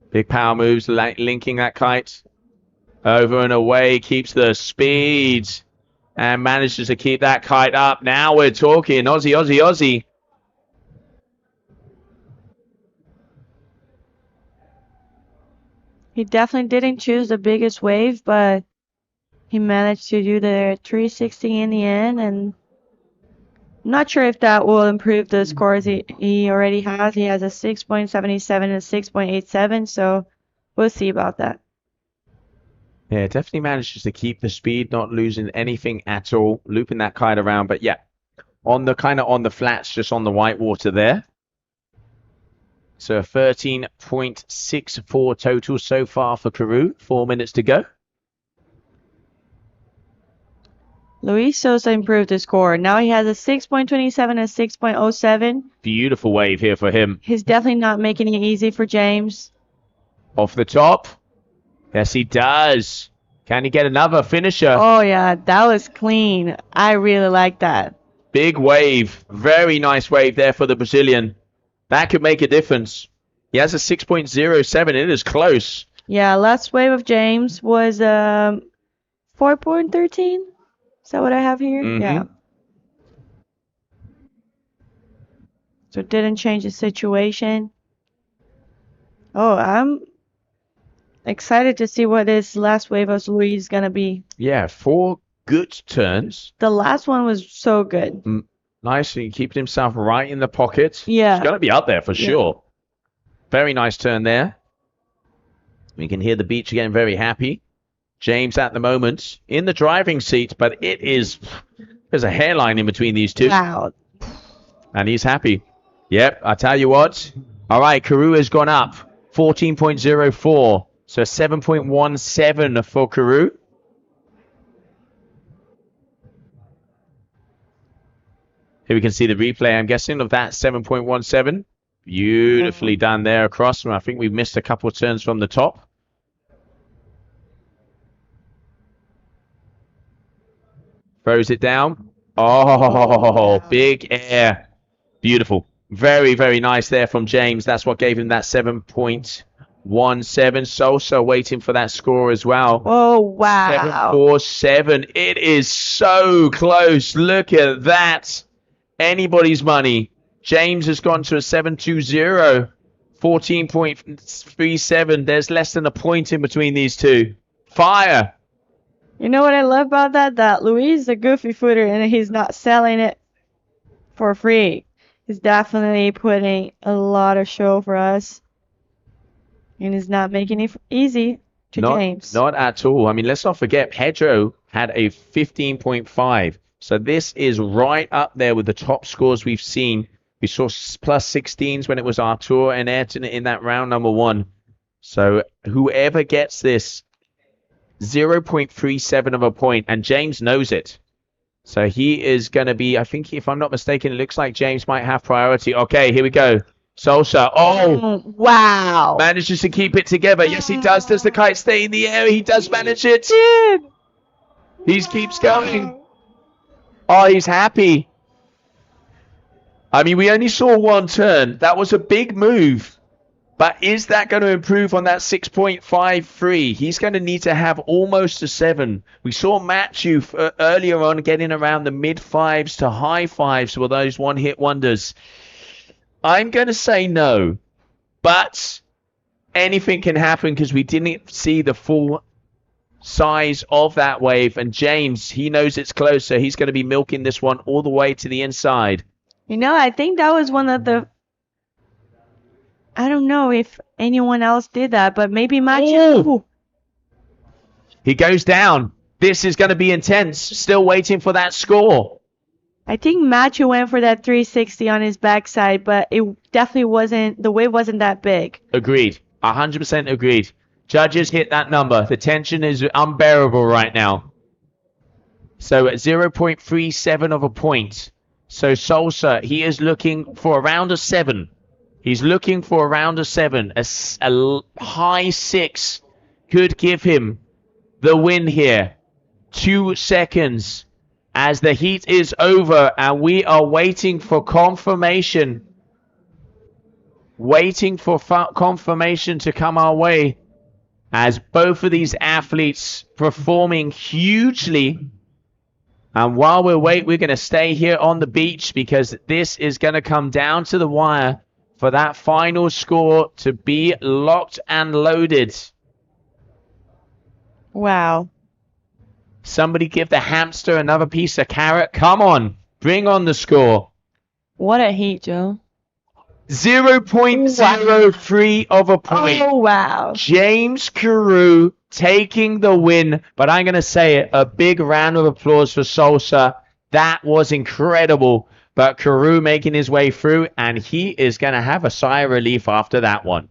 Big power moves, linking that kite. Over and away, keeps the speed. And manages to keep that kite up. Now we're talking. Aussie, Aussie, Aussie. He definitely didn't choose the biggest wave, but he managed to do the 360 in the end, and Not sure if that will improve the scores he already has. He has a 6.77 and a 6.87, so we'll see about that. Yeah, definitely manages to keep the speed, not losing anything at all, looping that kite around. But yeah, on the flats, just on the white water there. So 13.64 total so far for Karoo. 4 minutes to go. Luis Sosa improved his score. Now he has a 6.27 and a 6.07. Beautiful wave here for him. He's definitely not making it easy for James. Off the top. Yes, he does. Can he get another finisher? Oh, yeah, that was clean. I really like that. Big wave. Very nice wave there for the Brazilian. That could make a difference. He has a 6.07. It is close. Yeah, last wave of James was 4.13. Is that what I have here? Mhm. Yeah. So it didn't change the situation. Oh, I'm excited to see what this last wave of Luis is going to be. Yeah, 4 good turns. The last one was so good. Nicely keeping himself right in the pocket. Yeah. He's going to be up there for sure. Very nice turn there. We can hear the beach again, very happy. James at the moment in the driving seat, but there's a hairline in between these two. Wow. And he's happy. Yep, I tell you what. All right, Karoo has gone up 14.04. So 7.17 for Karoo. Here we can see the replay, I'm guessing, of that 7.17. Beautifully done there across. I think we've missed a couple of turns from the top. Throws it down. Oh, big air. Beautiful. Very, very nice there from James. That's what gave him that 7.17. Sosa waiting for that score as well. Oh, wow. 7.47. It is so close. Look at that. Anybody's money. James has gone to a 7.20. 14.37. There's less than a point in between these two. Fire. You know what I love about that? That Luis is a goofy footer and he's not selling it for free. He's definitely putting a lot of show for us. And he's not making it easy to James. Not at all. I mean, let's not forget, Pedro had a 15.5. So this is right up there with the top scores we've seen. We saw plus 16s when it was Artur and Ayrton in that round number 1. So whoever gets this, 0.37 of a point, and James knows it. So he is going to be, I think, if I'm not mistaken, it looks like James might have priority. Okay, here we go. Sosa. Oh, wow. Manages to keep it together. Yes, he does. Does the kite stay in the air? He does manage it. He keeps going. Oh, he's happy. I mean, we only saw one turn. That was a big move. But is that going to improve on that 6.53? He's going to need to have almost a 7. We saw Matthew earlier on getting around the mid-5s to high 5s with those one-hit wonders. I'm going to say no. But anything can happen because we didn't see the full size of that wave. And James, he knows it's close, so he's going to be milking this one all the way to the inside. You know, I think that was one of the... I don't know if anyone else did that, but maybe Matthew. He goes down. This is going to be intense. Still waiting for that score. I think Matthew went for that 360 on his backside, but it definitely wasn't, the wave wasn't that big. Agreed. 100% agreed. Judges hit that number. The tension is unbearable right now. So at 0.37 of a point. So Sosa, he is looking for around a 7. He's looking for around a 7. A high 6 could give him the win here. 2 seconds as the heat is over and we are waiting for confirmation. Waiting for confirmation to come our way as both of these athletes performing hugely. And while we wait, we're going to stay here on the beach because this is going to come down to the wire for that final score to be locked and loaded. Wow. Somebody give the hamster another piece of carrot. Come on. Bring on the score. What a heat, Joe. 0.03 of a point. Oh, wow. James Carew taking the win. But I'm going to say it, a big round of applause for Salsa. That was incredible. But Carew making his way through, and he is going to have a sigh of relief after that one.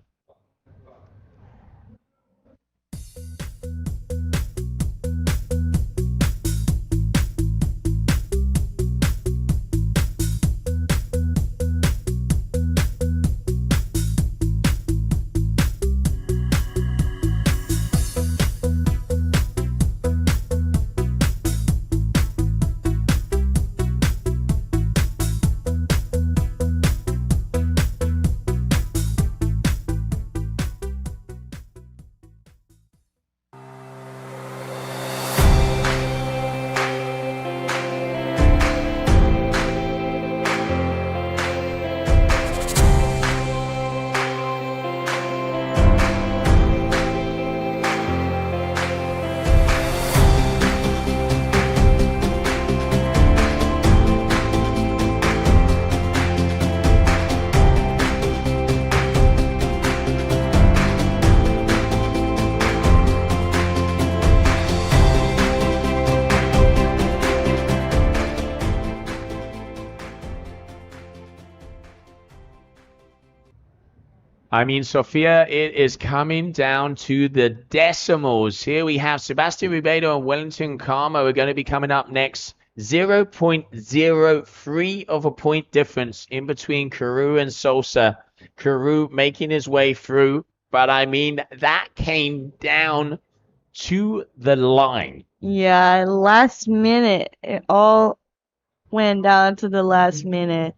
I mean, Sophia, it is coming down to the decimals. Here we have Sebastian Ribeiro and Wellington Karma are going to be coming up next. 0.03 of a point difference in between Carew and Sosa. Carew making his way through, but I mean, that came down to the line. Yeah, last minute. It all went down to the last minute.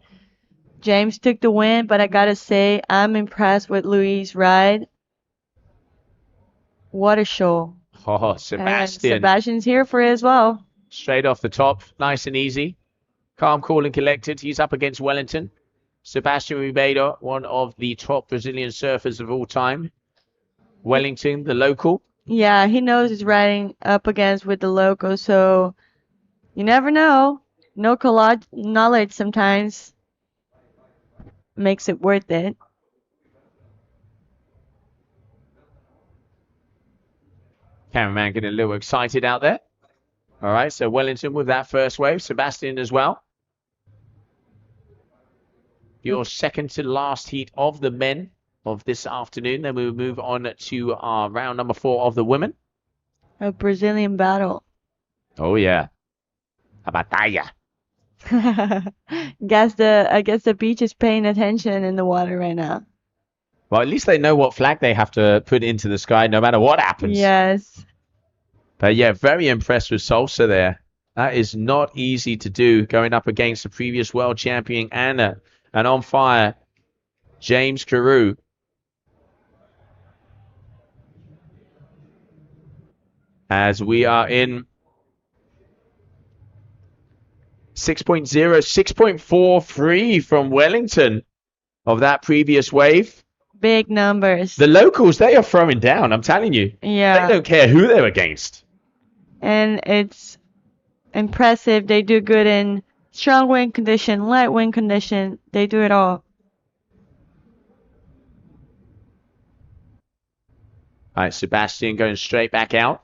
James took the win, but I gotta say, I'm impressed with Louis' ride. What a show. Oh, And Sebastian. Sebastian's here for it as well. Straight off the top, nice and easy. Calm, cool, and collected. He's up against Wellington. Sebastian Ribeiro, one of the top Brazilian surfers of all time. Wellington, the local. Yeah, he knows he's riding up against with the local, so you never know. No knowledge sometimes makes it worth it. Cameraman getting a little excited out there. All right, so Wellington with that first wave. Sebastian as well. Your second to last heat of the men of this afternoon. Then we will move on to our round number 4 of the women. A Brazilian battle. Oh, yeah. A batalla. I guess the beach is paying attention in the water right now. Well, at least they know what flag they have to put into the sky no matter what happens. Yes. But yeah, very impressed with Salsa there. That is not easy to do, going up against the previous world champion and on fire James Carew. As we are in 6.0, 6.43 from Wellington of that previous wave. Big numbers. The locals, they are throwing down, I'm telling you. Yeah. They don't care who they're against. And it's impressive. They do good in strong wind condition, light wind condition. They do it all. All right, Sebastian going straight back out.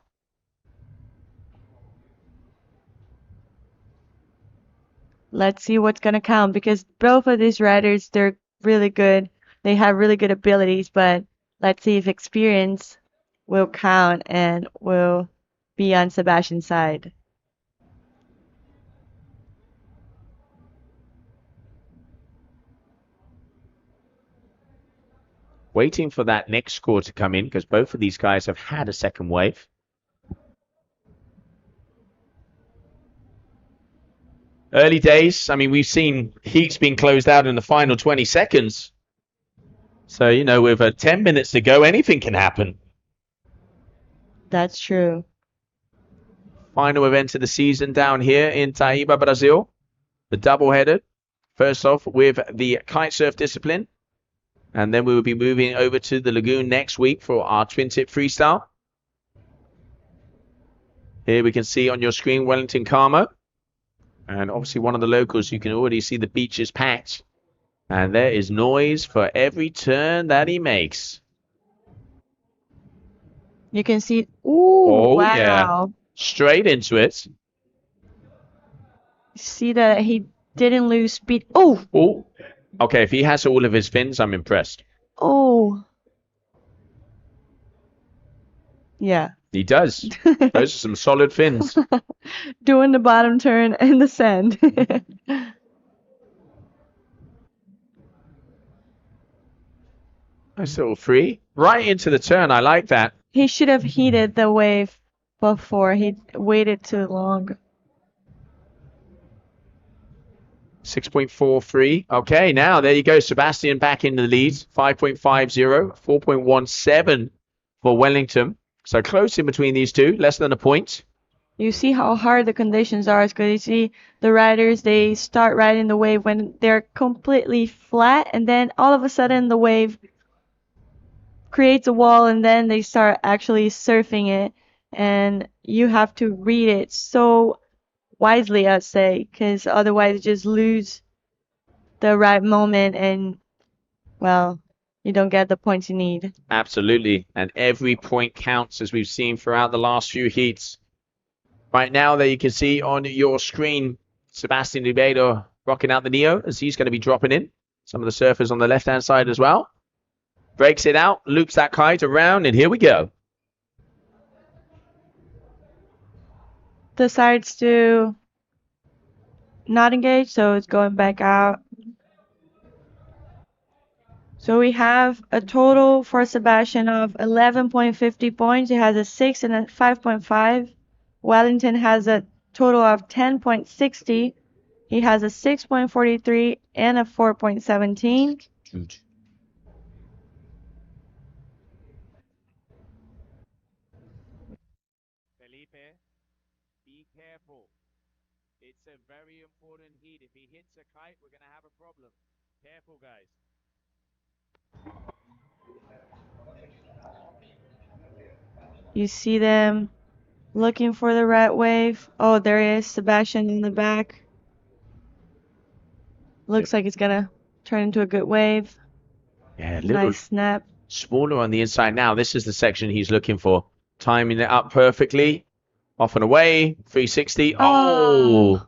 Let's see what's going to count, because both of these riders, they're really good. They have really good abilities, but let's see if experience will count and will be on Sebastian's side. Waiting for that next score to come in, because both of these guys have had a second wave. Early days. I mean, we've seen heats being closed out in the final 20 seconds. So, you know, with 10 minutes to go, anything can happen. That's true. Final event of the season down here in Taíba, Brazil. The double-headed. First off with the kite surf discipline. And then we will be moving over to the lagoon next week for our twin-tip freestyle. Here we can see on your screen Wellington Carmo And obviously one of the locals, you can already see the beach is packed. And there is noise for every turn that he makes. You can see. Ooh, Oh, wow. yeah. Straight into it. See that he didn't lose speed. Oh, Oh, okay. If he has all of his fins, I'm impressed. oh. Yeah. He does. Those are some solid fins. Doing the bottom turn in the sand. Nice little free. Right into the turn. I like that. He should have heated the wave before. He waited too long. 6.43. Okay, now there you go. Sebastian back in the lead. 5.50, 4.17 for Wellington. So close in between these two. Less than a point. You see how hard the conditions are. Because you see the riders, they start riding the wave when they're completely flat. And then all of a sudden the wave creates a wall and then they start actually surfing it. And you have to read it so wisely, I'd say. Because otherwise you just lose the right moment and, well, you don't get the points you need. Absolutely. And every point counts, as we've seen throughout the last few heats. Right now, there you can see on your screen, Sebastian Ribeiro rocking out the Neo as he's going to be dropping in. Some of the surfers on the left-hand side as well. Breaks it out, loops that kite around, and here we go. Decides to not engage, so it's going back out. So we have a total for Sebastian of 11.50 points. He has a 6 and a 5.5. Wellington has a total of 10.60. He has a 6.43 and a 4.17. Felipe, be careful. It's a very important heat. If he hits a kite, we're going to have a problem. Careful, guys. You see them looking for the right wave. Oh, there is Sebastian in the back. Looks like it's gonna turn into a good wave. Yeah, a little Nice snap. smaller on the inside now. This is the section he's looking for. Timing it up perfectly. Off and away. 360. Oh!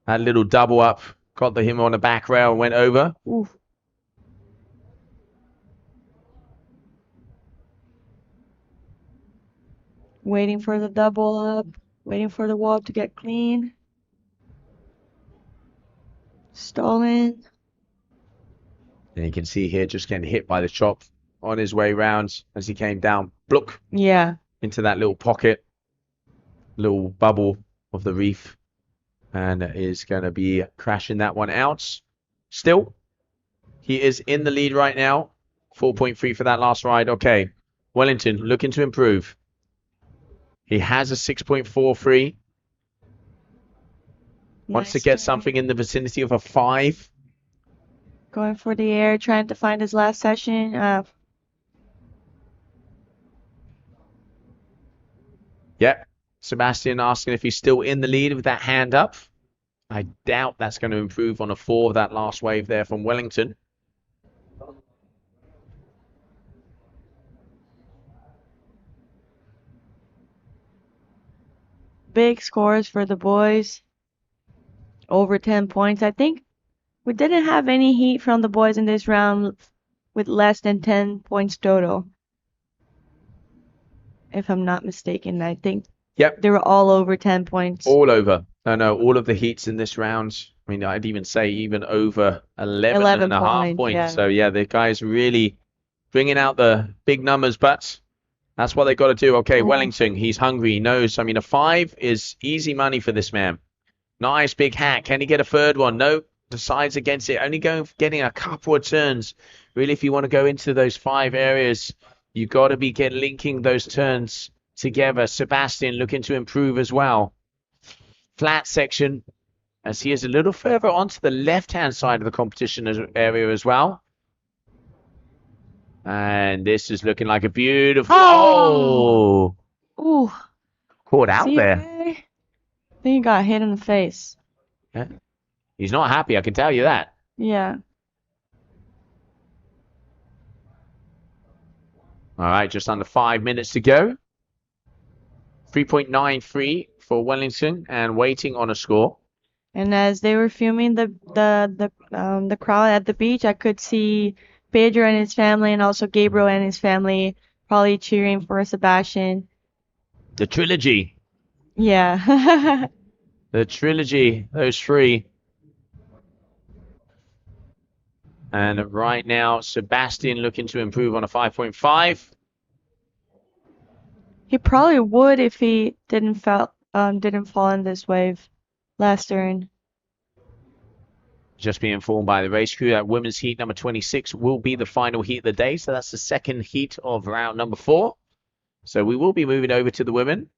That little double up. Got him on the back rail and went over. Oof. Waiting for the double up. Waiting for the wall to get clean. Stolen. And you can see here just getting hit by the chop on his way round as he came down. Blook. Yeah. Into that little pocket. Little bubble of the reef. And is going to be crashing that one out. Still, he is in the lead right now. 4.3 for that last ride. Okay. Wellington looking to improve. He has a 6.43. Wants to get something in the vicinity of a 5. Going for the air, trying to find his last session. Yep. Sebastian asking if he's still in the lead with that hand up. I doubt that's going to improve on a 4 of that last wave there from Wellington. Big scores for the boys. Over 10 points. I think we didn't have any heat from the boys in this round with less than 10 points total. If I'm not mistaken, I think they were all over 10 points. All over. No, all of the heats in this round. I mean, I'd even say even over 11 and a half points. Yeah. So, yeah, the guys really bringing out the big numbers, but that's what they got to do. Okay, Wellington, he's hungry. He knows. I mean, a 5 is easy money for this man. Nice big hack. Can he get a third one? No. Decides against it. Only getting a couple of turns. Really, if you want to go into those 5 areas, you got to be linking those turns together. Sebastian looking to improve as well. Flat section, as he is a little further onto the left-hand side of the competition area as well. And this is looking like a beautiful... Oh! Ooh. Caught out there. I think he got hit in the face. Yeah. He's not happy, I can tell you that. Yeah. All right, just under 5 minutes to go. 3.93 for Wellington and waiting on a score. And as they were filming the crowd at the beach, I could see Pedro and his family and also Gabriel and his family probably cheering for Sebastian. The trilogy. Yeah. The trilogy, those three. And right now, Sebastian looking to improve on a 5.5. He probably would if he didn't fall in this wave last turn. Just being informed by the race crew that women's heat number 26 will be the final heat of the day. So that's the second heat of round number 4. So we will be moving over to the women.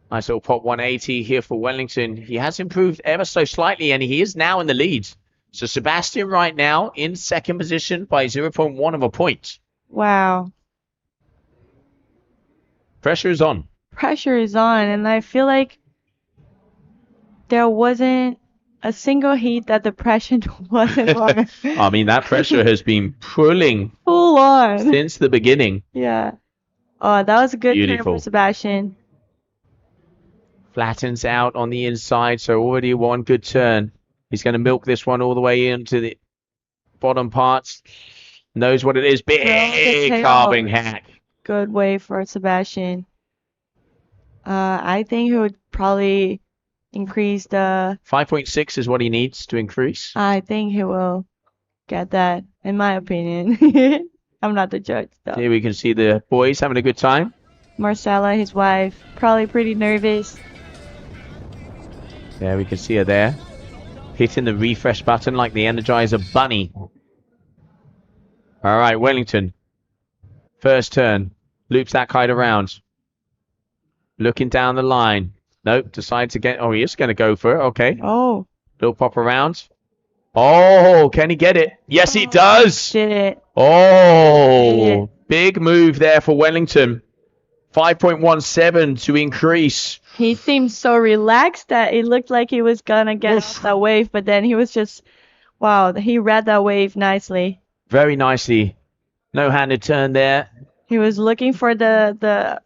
Nice little pop 180 here for Wellington. He has improved ever so slightly and he is now in the lead. So Sebastian right now in second position by 0.1 of a point. Wow. Pressure is on. Pressure is on, and I feel like there wasn't a single heat that the pressure wasn't on. I mean, that pressure has been pulling Full on. since the beginning. Yeah. Oh, that was a good turn Beautiful. for Sebastian. Flattens out on the inside, so already one good turn. He's going to milk this one all the way into the bottom parts. Knows what it is. Big carving hack. Good way for Sebastian. I think he would probably increase the... 5.6 is what he needs to increase. I think he will get that, in my opinion. I'm not the judge, though. Here we can see the boys having a good time. Marcella, his wife, probably pretty nervous. There we can see her there. Hitting the refresh button like the Energizer Bunny. All right, Wellington. First turn. Loops that kite around. Looking down the line. Nope, decides to get... Oh, he is going to go for it. Okay. Oh, Little pop around. Oh, can he get it? Yes, he does. did it. Oh, big move there for Wellington. 5.17 to increase. He seemed so relaxed that it looked like he was gonna get off that wave, but then he was just... Wow, he read that wave nicely. Very nicely. No-handed turn there. He was looking for the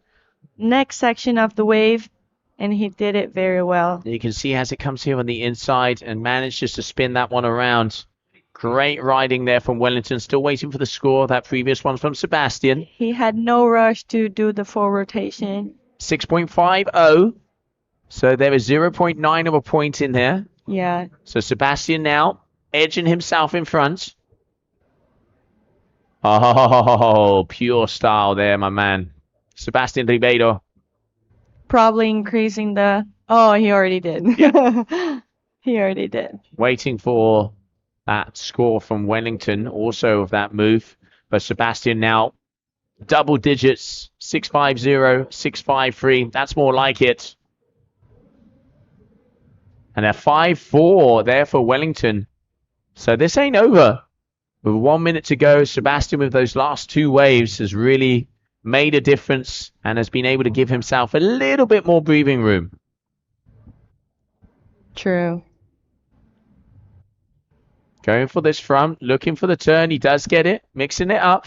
next section of the wave, and he did it very well. You can see as it comes here on the inside and managed just to spin that one around. Great riding there from Wellington. Still waiting for the score. That previous one from Sebastian. He had no rush to do the full rotation. 6.50. So there is 0.9 of a point in there. Yeah. So Sebastian now edging himself in front. Oh, pure style there, my man. Sebastian Ribeiro. Probably increasing the... Oh, he already did. He already did. Waiting for that score from Wellington, also of that move. But Sebastian now double digits, 650, 653. That's more like it. And a 5-4 there for Wellington. So this ain't over. With 1 minute to go, Sebastian with those last two waves has really made a difference and has been able to give himself a little bit more breathing room. True. Going for this front, looking for the turn. He does get it, mixing it up.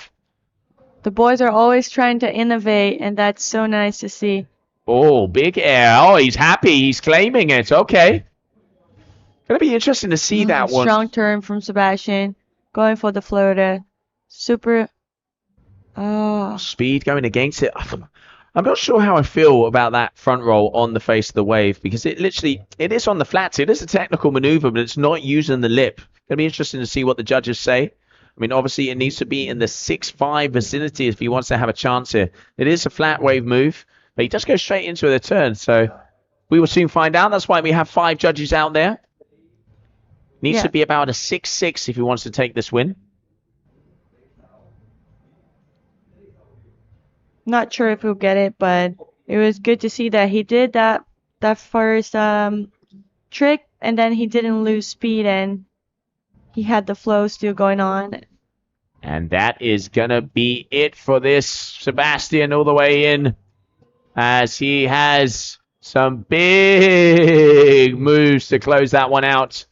The boys are always trying to innovate, and that's so nice to see. Oh, big air. Oh, he's happy. He's claiming it. Okay. Gonna be interesting to see that one. Strong turn from Sebastian. Going for the floater. Super... Oh. Speed going against it. I'm not sure how I feel about that front roll on the face of the wave because it is on the flats. It is a technical maneuver, but it's not using the lip. Going to be interesting to see what the judges say. I mean, obviously, it needs to be in the 6-5 vicinity if he wants to have a chance here. It is a flat wave move, but he does go straight into the turn. So we will soon find out. That's why we have 5 judges out there. Needs to be about a 6-6 if he wants to take this win. Not sure if he'll get it, but it was good to see that he did that first trick, and then he didn't lose speed, and he had the flow still going on. And that is going to be it for this Sebastian all the way in, as he has Some big moves to close that one out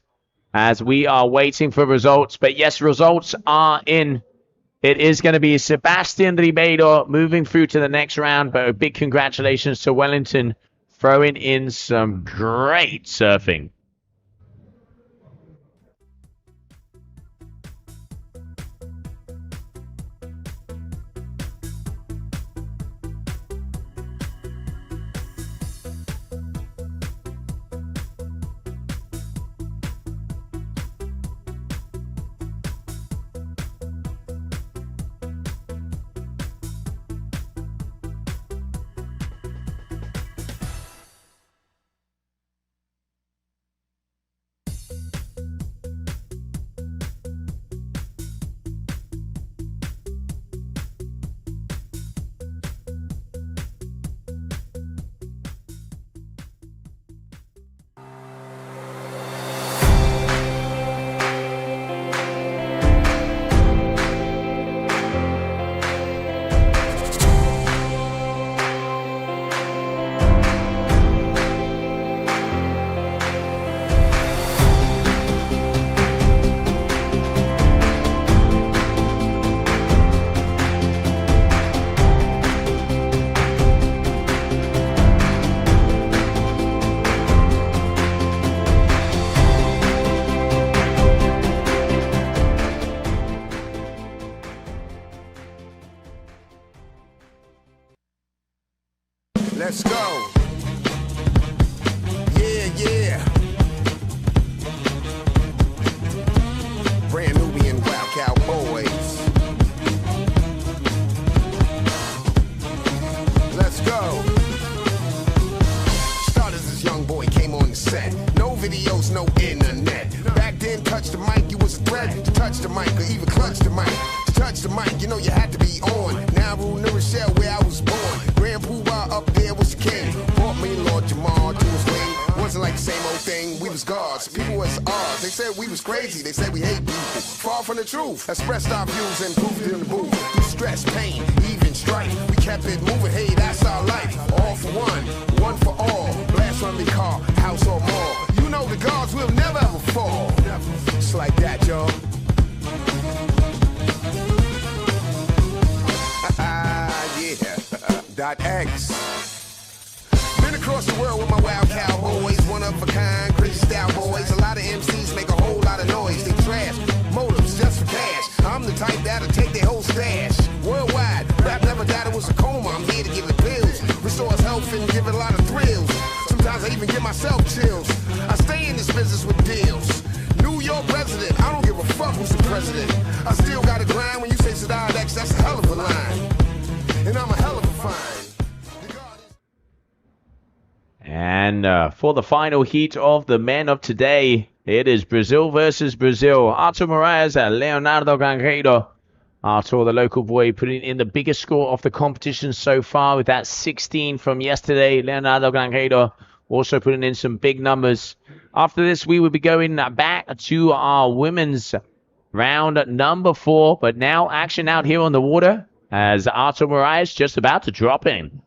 as we are waiting for results. But yes, results are in. It is going to be Sebastian Ribeiro moving through to the next round. But a big congratulations to Wellington throwing in some great surfing. Let's go. Yeah, yeah. Brand Nubian Wild Cowboys. Let's go. Started as this young boy, came on the set. No videos, no internet. Back then, touch the mic, you was a threat. To touch the mic or even clutch the mic. To touch the mic, you know you had to be on. Now I rule New Rochelle where I was born. Grand Poobah up there was the king. Brought me Lord Jamal to his wing. Wasn't like the same old thing, we was gods. People was ours, they said we was crazy. They said we hate people. Far from the truth. Expressed our views and proved it in the booth. Through stress, pain, even strife. We kept it moving, hey, that's our life. All for one for all. Blast from the car, house or mall. You know the gods will never ever fall. It's like that, y'all. Yeah. .X. Been across the world with my wild cowboys, one of a kind, crazy style boys. A lot of MCs make a whole lot of noise. They trash motives just for cash. I'm the type that'll take their whole stash. Worldwide, rap never died, it was a coma. I'm here to give it pills, restores health and give it a lot of thrills. Sometimes I even give myself chills. I stay in this business with deals. New York resident, I don't give a fuck who's the president. I still gotta grind when you say Sadat X, that's a hell of a line. And I'm a hell of a find. And for the final heat of the men of today, it is Brazil versus Brazil. Artur Moraes and Leonardo Grangeiro. Artur, the local boy, putting in the biggest score of the competition so far with that 16 from yesterday. Leonardo Grangeiro also putting in some big numbers. After this, we will be going back to our women's round number 4. But now action out here on the water as Artur Moraes just about to drop in.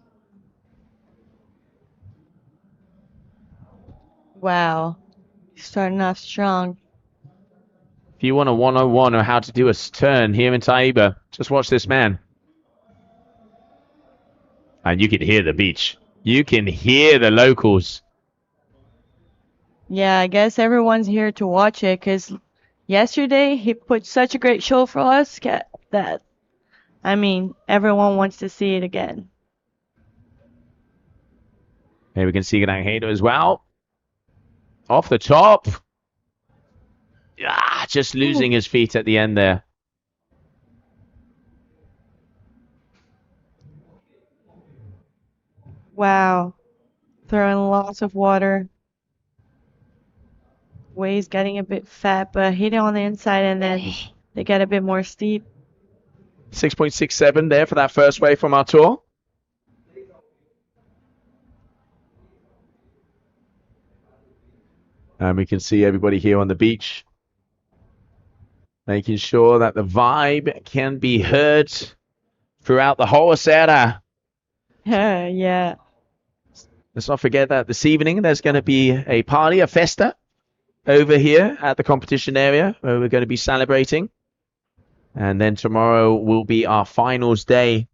Wow. Starting off strong. If you want a 101 on how to do a turn here in Taíba, just watch this man. And you can hear the beach. You can hear the locals. Yeah, I guess everyone's here to watch it because yesterday he put such a great show for us that, I mean, everyone wants to see it again. Here we can see Grangeiro as well. Off the top. Ah, just losing his feet at the end there. Wow. Throwing lots of water. Waves getting a bit fat, but hitting on the inside and then they get a bit more steep. 6.67 there for that first wave from Artur. And we can see everybody here on the beach, making sure that the vibe can be heard throughout the whole serra. Yeah. let's not forget that this evening there's going to be a party, a festa, over here at the competition area where we're going to be celebrating. And then tomorrow will be our finals day.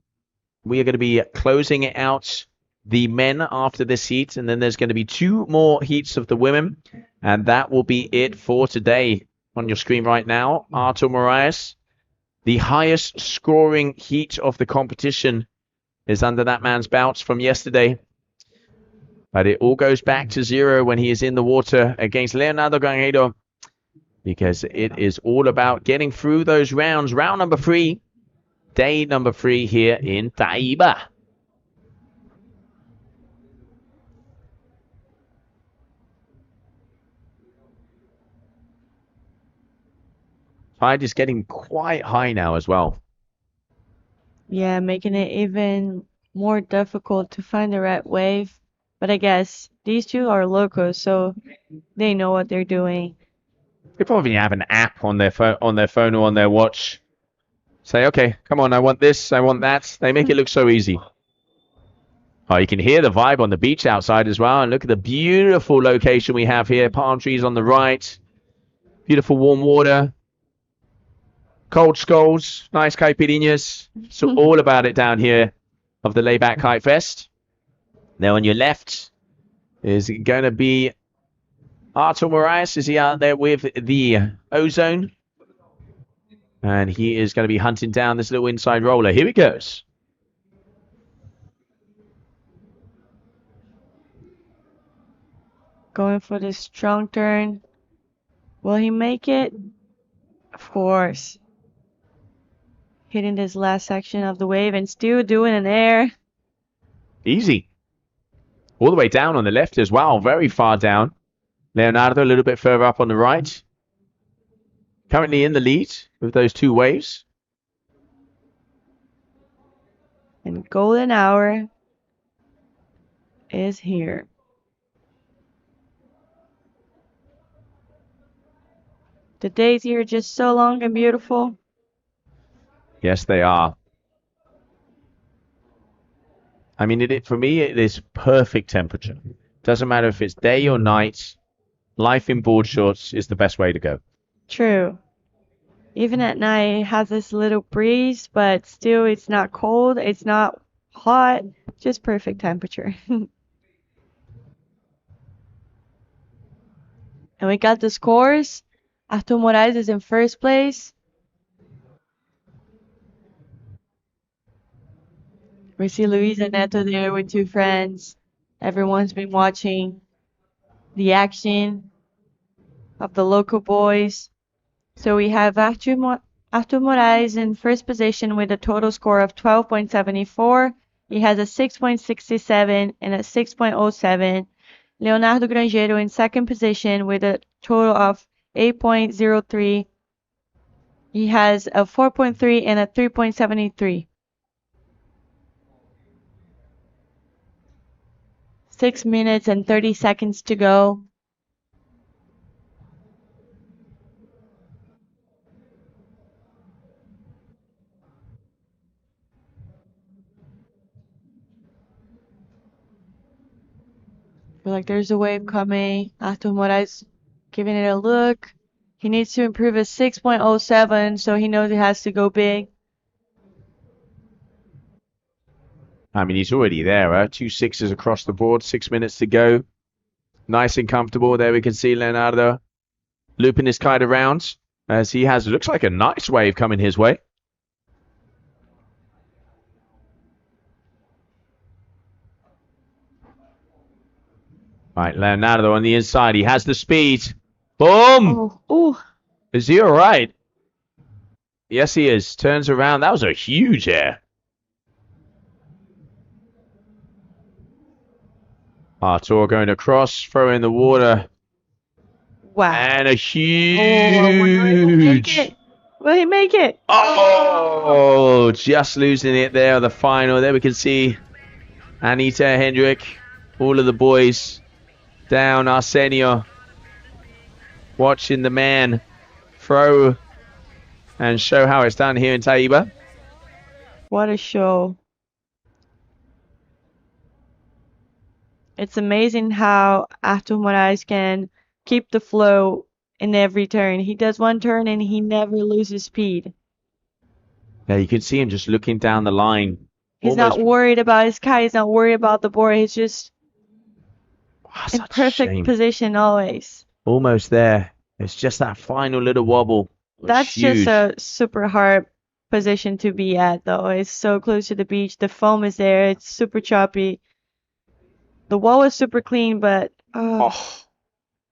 We are going to be closing out the men after this heat, and then there's going to be 2 more heats of the women, and that will be it for today. On your screen right now, Artur Moraes, the highest scoring heat of the competition, is under that man's bouts from yesterday. But it all goes back to 0 when he is in the water against Leonardo Grangeiro, because it is all about getting through those rounds. Round number 3, day number 3 here in Taíba. Tide is getting quite high now as well. Yeah, making it even more difficult to find the right wave. But I guess these 2 are locals, so they know what they're doing. They probably have an app on their phone or on their watch. Say, okay, come on, I want this, I want that. They make it look so easy. Oh, you can hear the vibe on the beach outside as well. And look at the beautiful location we have here. Palm trees on the right. Beautiful warm water. Cold skulls. Nice caipirinhas. So all about it down here of the Layback Kite Fest. Now on your left is going to be Artur Moraes. Is he out there with the Ozone? And he is going to be hunting down this little inside roller. Here he goes. Going for this strong turn. Will he make it? Of course. Hitting this last section of the wave and still doing an air. Easy. All the way down on the left as well. Very far down. Leonardo a little bit further up on the right. Currently in the lead with those 2 waves. And golden hour is here. The days here are just so long and beautiful. Yes, they are. I mean, for me, it is perfect temperature. Doesn't matter if it's day or night. Life in board shorts is the best way to go. True. Even at night, it has this little breeze, but still it's not cold, it's not hot, just perfect temperature. And we got the scores. Artur Moraes is in first place. We see Luisa Neto there with 2 friends. Everyone's been watching the action of the local boys. So we have Artur Moraes in first position with a total score of 12.74. He has a 6.67 and a 6.07. Leonardo Grangeiro in second position with a total of 8.03. He has a 4.3 and a 3.73. 6 minutes and 30 seconds to go. Feel like there's a wave coming. Artur Moraes giving it a look. He needs to improve his 6.07, so he knows he has to go big. I mean, he's already there, huh? 2 6s across the board, 6 minutes to go. Nice and comfortable. There we can see Leonardo looping his kite around as he has, looks like a nice wave coming his way. Right, Leonardo on the inside. He has the speed. Boom! Oh. Is he all right? Yes, he is. Turns around. That was a huge air. Artur going across, throw in the water. Wow. And a huge... Will he make it? Oh, just losing it there, the final. There we can see Anita Hendrick, all of the boys down. Arsenio watching the man throw and show how it's done here in Taíba. What a show. It's amazing how Artur Moraes can keep the flow in every turn. He does one turn and he never loses speed. Yeah, you can see him just looking down the line. He's not worried about his kite. He's not worried about the board. He's just in such a perfect shame. position always. Almost there. It's just that final little wobble. Was That's huge. just a super hard position to be at, though. It's so close to the beach. The foam is there. It's super choppy. The wall is super clean, but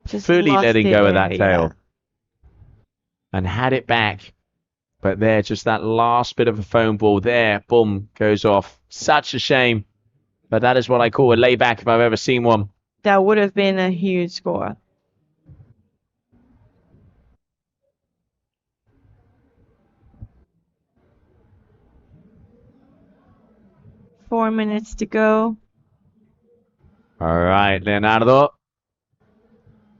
just fully lost letting it go of there, that tail. And had it back. But there, just that last bit of a foam ball there. Boom, goes off. Such a shame. But that is what I call a layback if I've ever seen one. That would have been a huge score. Four minutes to go. All right, Leonardo.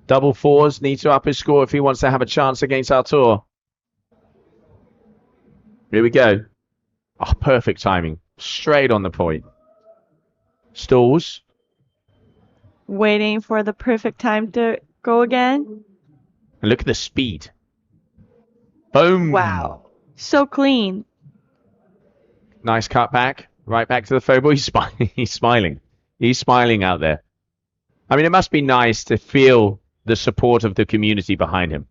Double fours, needs to up his score if he wants to have a chance against Artur. Here we go. Oh, perfect timing. Straight on the point. Stalls. Waiting for the perfect time to go again. And look at the speed. Boom. Wow. So clean. Nice cut back. Right back to the foe ball. He's smiling. He's smiling. He's smiling out there. I mean, it must be nice to feel the support of the community behind him.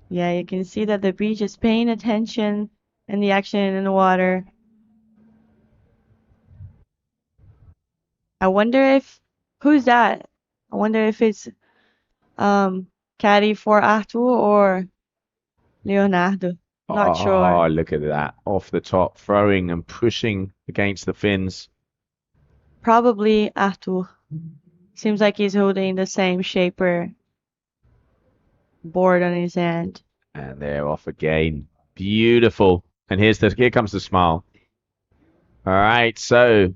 Yeah, you can see that the beach is paying attention and the action in the water. I wonder if who's that? I wonder if it's caddy for Artur or Leonardo. Not sure. Oh, look at that. Off the top, throwing and pushing against the fins. Probably Artur. Seems like he's holding the same shaper board on his hand. And they're off again. Beautiful. And here comes the smile. All right, so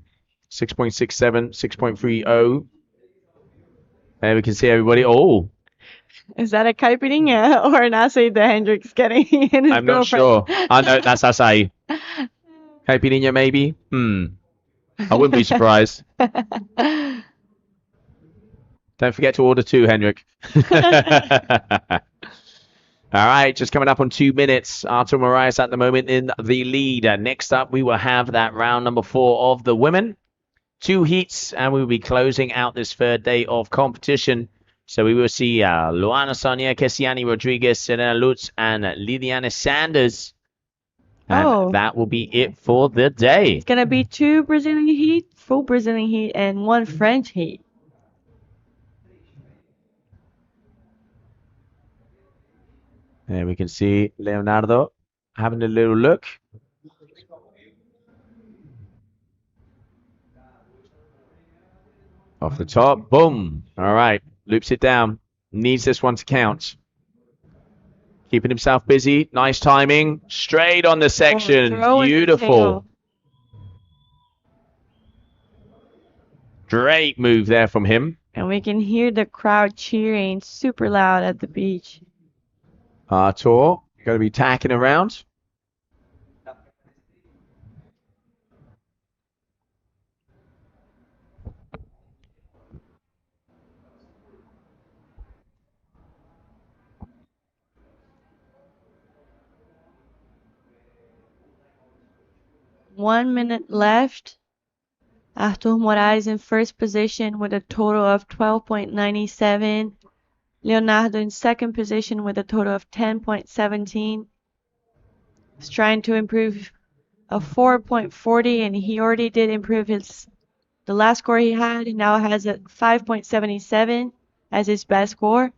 6.67, 6.30. There we can see everybody. Oh, Is that a caipirinha or an acai that Hendrik's getting in his I'm not girlfriend? sure. I know that's acai. Caipirinha, maybe? I wouldn't be surprised. Don't forget to order 2, Hendrik. All right, just coming up on 2 minutes. Artur Moraes at the moment in the lead. Next up, we will have that round number 4 of the women. 2 heats, and we will be closing out this third day of competition. So we will see Luana Sonia, Kesiani Rodriguez, Serena Lutz, and Lidiane Sanders. And that will be it for the day. It's going to be 2 Brazilian heat, full Brazilian heat, and 1 French heat. There we can see Leonardo having a little look. Off the top, boom. All right, loops it down. Needs this one to count. Keeping himself busy. Nice timing. Straight on the section. Beautiful. Great move there from him. And we can hear the crowd cheering super loud at the beach. Artur, going to be tacking around. One minute left. Artur Moraes in first position with a total of 12.97. Leonardo in second position with a total of 10.17. He's trying to improve a 4.40, and he already did improve the last score he had. He now has a 5.77 as his best score.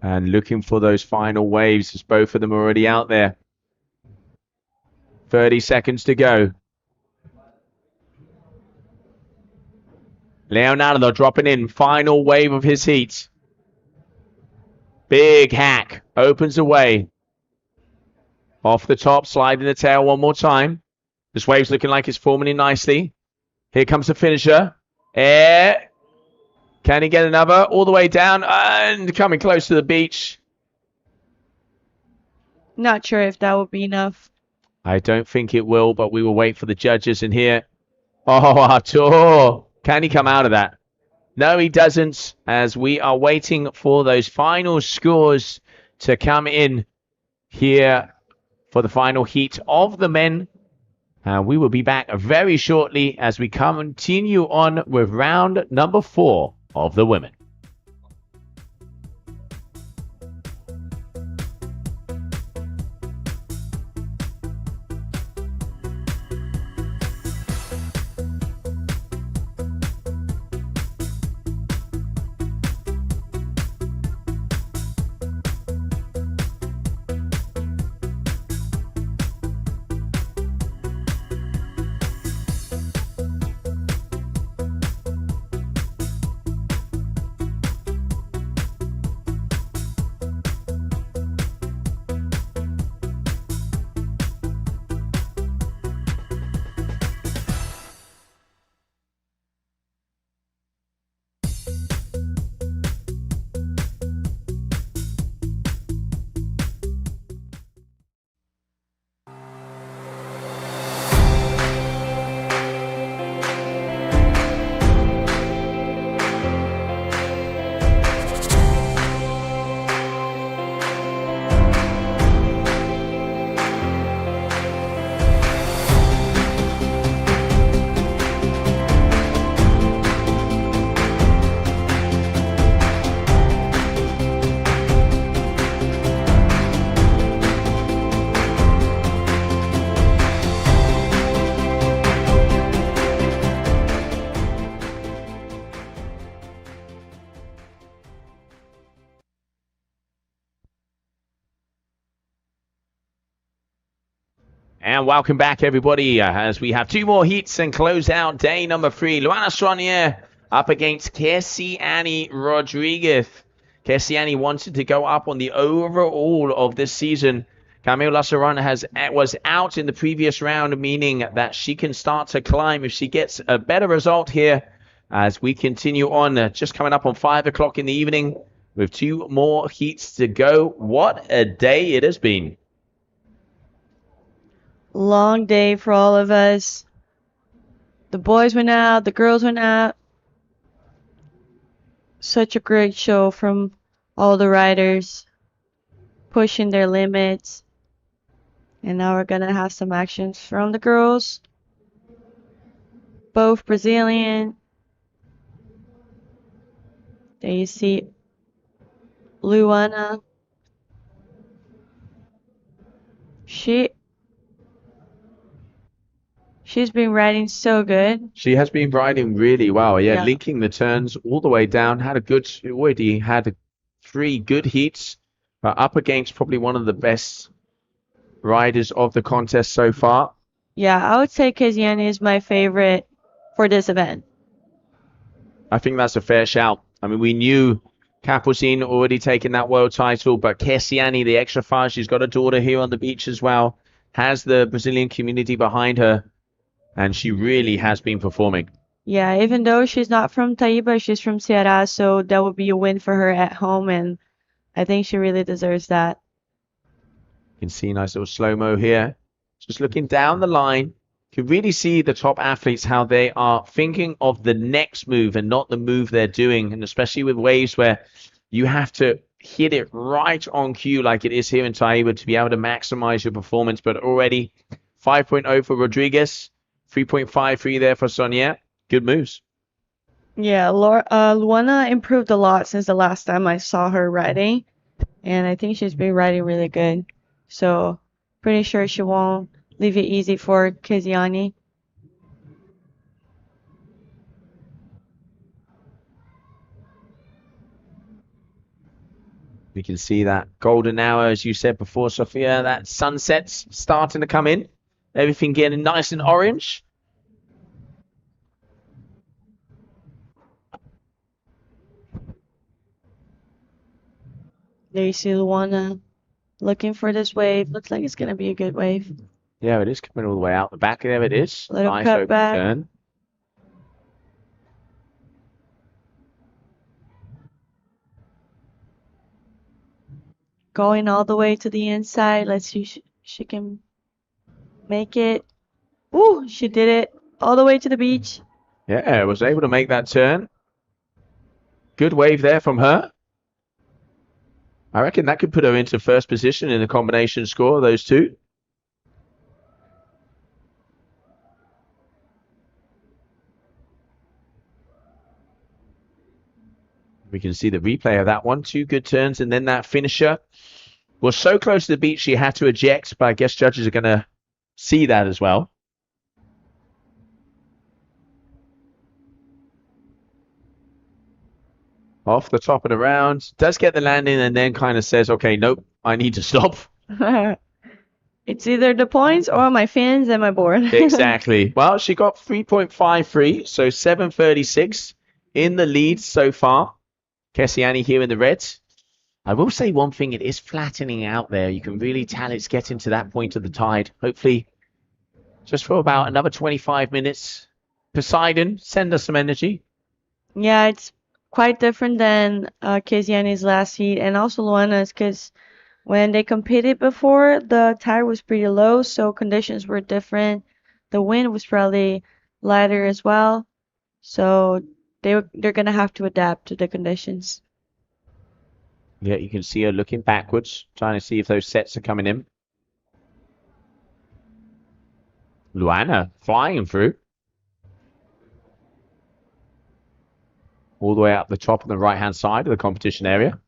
And looking for those final waves as both of them are already out there. 30 seconds to go. Leonardo dropping in. Final wave of his heat. Big hack. Opens away. Off the top. Sliding the tail one more time. This wave's looking like it's forming in nicely. Here comes the finisher. Air. Can he get another? All the way down and coming close to the beach. Not sure if that would be enough. I don't think it will, but we will wait for the judges in here. Oh, Artur. Can he come out of that? No, he doesn't, as we are waiting for those final scores to come in here for the final heat of the men. We will be back very shortly as we continue on with round number 4 of the women. And welcome back, everybody, as we have 2 more heats and close out day number 3. Luana Saunier up against Kesiani Rodriguez. Kesiani wanted to go up on the overall of this season. Camille Lassaron was out in the previous round, meaning that she can start to climb if she gets a better result here as we continue on, just coming up on 5 o'clock in the evening with 2 more heats to go. What a day it has been. Long day for all of us. The boys went out, the girls went out. Such a great show from all the riders, pushing their limits. And now we're gonna have some actions from the girls. Both Brazilian. There you see Luana. She's been riding so good. She has been riding really well. Yeah. Linking the turns all the way down. Already had 3 good heats. Up against probably one of the best riders of the contest so far. Yeah, I would say Kesiani is my favorite for this event. I think that's a fair shout. I mean, we knew Capucine already taken that world title, but Kesiani, the extra far, she's got a daughter here on the beach as well, has the Brazilian community behind her, and she really has been performing. Yeah, even though she's not from Taíba, she's from Ceará, so that would be a win for her at home, and I think she really deserves that. You can see a nice little slow-mo here. Just looking down the line, you can really see the top athletes, how they are thinking of the next move and not the move they're doing, and especially with waves where you have to hit it right on cue like it is here in Taíba to be able to maximize your performance. But already 5.0 for Rodriguez, 3.53 there for Saunier. Good moves. Yeah, Luana improved a lot since the last time I saw her riding, and I think she's been riding really good. So, pretty sure she won't leave it easy for Kesiani. We can see that golden hour, as you said before, Sophia, that sunset's starting to come in. Everything getting nice and orange. There you see Luana looking for this wave. Looks like it's going to be a good wave. Yeah, it is coming all the way out the back. There it is. Little Nice cut open back. turn. going all the way to the inside. Let's see if she can make it. Ooh, she did it all the way to the beach. Yeah, was able to make that turn. Good wave there from her. I reckon that could put her into first position in the combination score, those two. We can see the replay of that one. 2 good turns, and then that finisher was so close to the beach she had to eject, but I guess judges are going to see that as well. Off the top of the round, does get the landing, and then kind of says, okay, nope, I need to stop. It's either the points or my fins and my board. Exactly. Well, she got 3.53, so 736 in the lead so far. Kessiani here in the reds. I will say one thing, it is flattening out there. You can really tell it's getting to that point of the tide. Hopefully, just for about another 25 minutes. Poseidon, send us some energy. Yeah, it's quite different than Kessiani's last heat and also Luana's, because when they competed before, the tide was pretty low, so conditions were different. The wind was probably lighter as well, so they're gonna have to adapt to the conditions. Yeah, you can see her looking backwards, trying to see if those sets are coming in. Luana flying through. All the way up the top on the right-hand side of the competition area.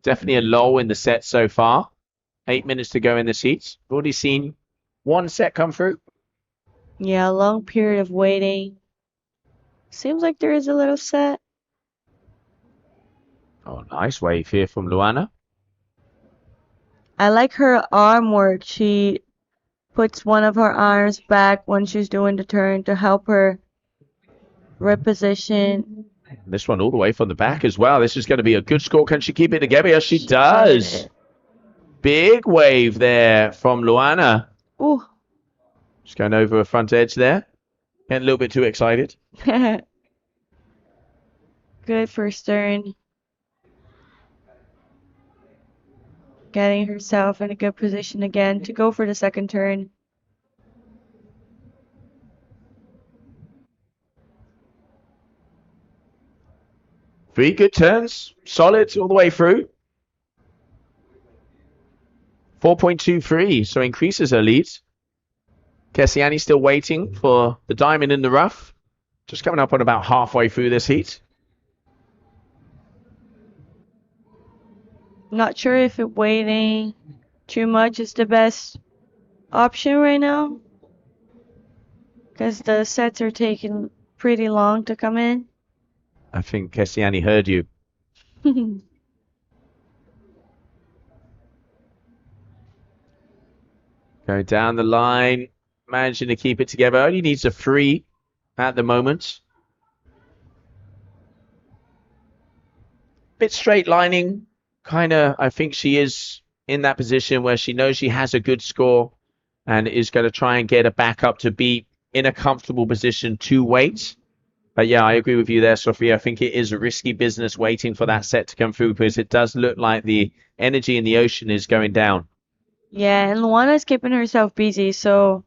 Definitely a lull in the set so far. 8 minutes to go in the seats. We've already seen one set come through. Yeah, a long period of waiting. Seems like there is a little set. Oh, nice wave here from Luana. I like her arm work. She puts one of her arms back when she's doing the turn to help her reposition. This one all the way from the back as well. This is going to be a good score. Can she keep it together? Yes, she does. Big wave there from Luana. Ooh. Just going over her front edge there. Getting a little bit too excited. Good first turn. Getting herself in a good position again to go for the second turn. Three good turns. Solid all the way through. 4.23, so increases her lead. Kessiani still waiting for the diamond in the rough. Just coming up on about halfway through this heat. Not sure if waiting too much is the best option right now, because the sets are taking pretty long to come in. I think Kessiani heard you. Going down the line, managing to keep it together. Only needs a 3 at the moment. Bit straight lining. Kind of, I think she is in that position where she knows she has a good score and is going to try and get her back up to be in a comfortable position to wait. But yeah, I agree with you there, Sophia. I think it is a risky business waiting for that set to come through because it does look like the energy in the ocean is going down. Yeah, and Luana's keeping herself busy, so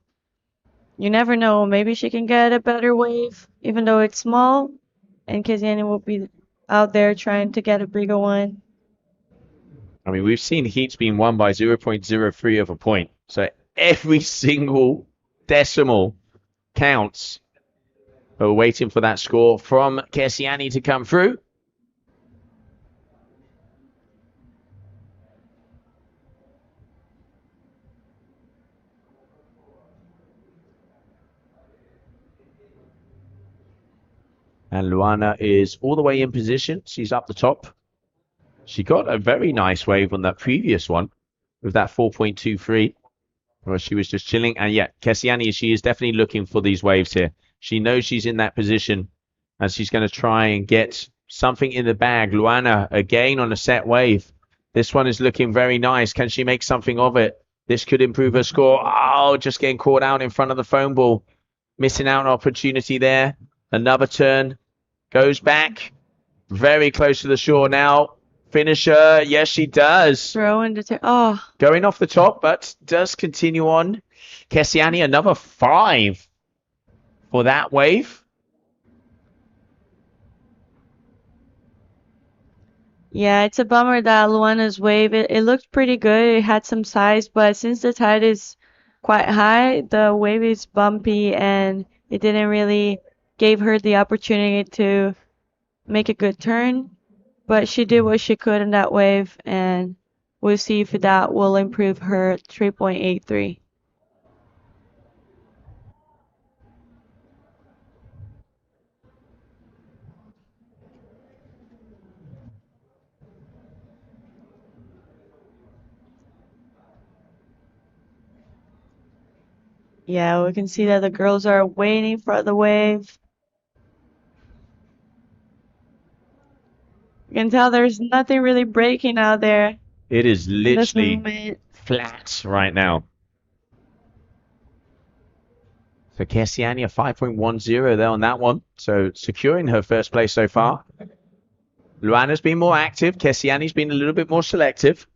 you never know. Maybe she can get a better wave, even though it's small, and Kessiani will be out there trying to get a bigger one. I mean, we've seen heats being won by 0.03 of a point. So every single decimal counts. But we're waiting for that score from Kessiani to come through. And Luana is all the way in position. She's up the top. She got a very nice wave on that previous one with that 4.23. Where she was just chilling. And yeah, Kessiani, she is definitely looking for these waves here. She knows she's in that position And she's going to try and get something in the bag. Luana again on a set wave. This one is looking very nice. Can she make something of it? This could improve her score. Oh, just getting caught out in front of the foam ball. Missing out on opportunity there. Another turn. Goes back. Very close to the shore now. Finisher. Yes, she does. Throwing the oh. Going off the top, but does continue on. Kessiani, another 5 for that wave. Yeah, it's a bummer that Luana's wave, it looked pretty good. It had some size, but since the tide is quite high, the wave is bumpy and it didn't really give her the opportunity to make a good turn. But she did what she could in that wave, and we'll see if that will improve her 3.83. Yeah, we can see that the girls are waiting for the wave. You can tell there's nothing really breaking out there. It is in this literally moment. flat right now. So Kessiani a 5.10 there on that one. So securing her first place so far. Luana's been more active. Kessiani's been a little bit more selective.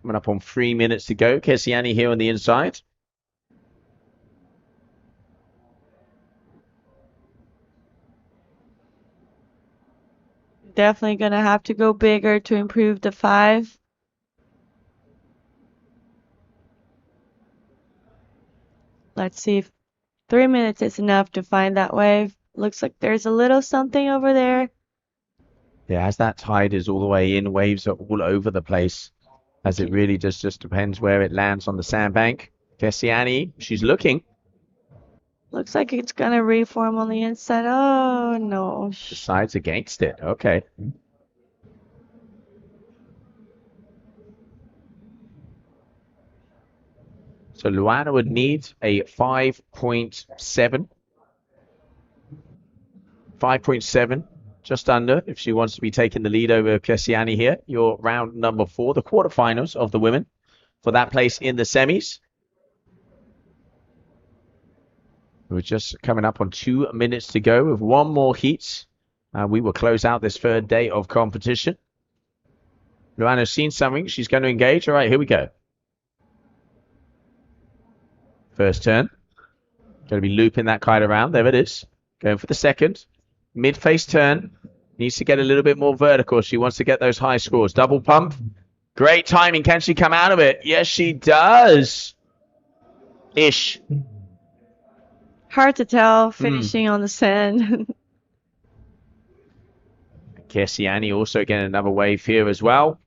Coming up on 3 minutes to go. Kessiani here on the inside. Definitely gonna have to go bigger to improve the 5. Let's see if 3 minutes is enough to find that wave. Looks like there's a little something over there. Yeah, as that tide is all the way in, waves are all over the place. As it really just depends where it lands on the sandbank. Kessiani, she's looking. Looks like it's gonna reform on the inside. Oh no. Decides against it. Okay. So Luana would need a 5.7. 5.7, just under, if she wants to be taking the lead over Kessiani here. Your round number 4, the quarterfinals of the women, for that place in the semis. We're just coming up on 2 minutes to go with one more heat. We will close out this third day of competition. Luana's seen something. She's going to engage. All right, here we go. First turn. Going to be looping that kite around. There it is. Going for the second. Mid-face turn. Needs to get a little bit more vertical. She wants to get those high scores. Double pump. Great timing. Can she come out of it? Yes, she does. Ish. Hard to tell finishing on the sand. Kessiani also getting another wave here as well.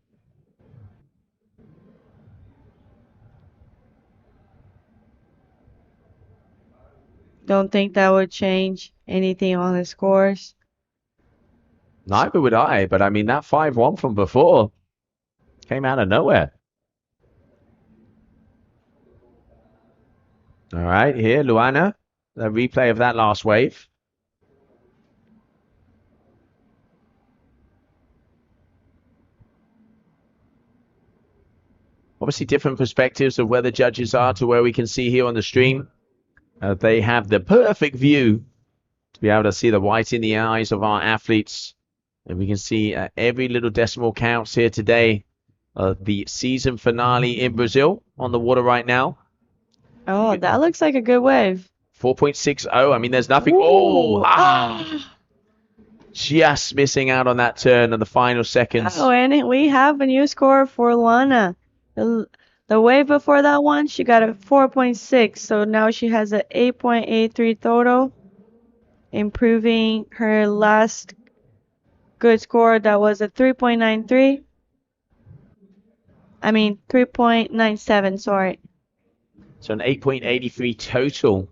Don't think that would change anything on the scores. Neither would I, but I mean, that 5-1 from before came out of nowhere. All right, here, Luana, the replay of that last wave. Obviously, different perspectives of where the judges are to where we can see here on the stream. They have the perfect view to be able to see the white in the eyes of our athletes. And we can see every little decimal counts here today. The season finale in Brazil on the water right now. Oh, that looks like a good wave. 4.60. I mean, there's nothing. Ooh. Just missing out on that turn in the final seconds. Oh, and we have a new score for Luana. The wave before that one, she got a 4.6. So now she has an 8.83 total, improving her last good score that was a 3.93. I mean 3.97, sorry. So an 8.83 total.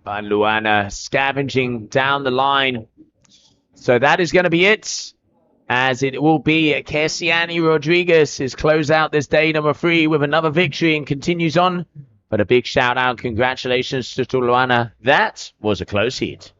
By Luana scavenging down the line. So that is going to be it. As it will be Kessiani Rodriguez is close out this day number 3 with another victory and continues on. But a big shout out, congratulations to Luana. That was a close heat.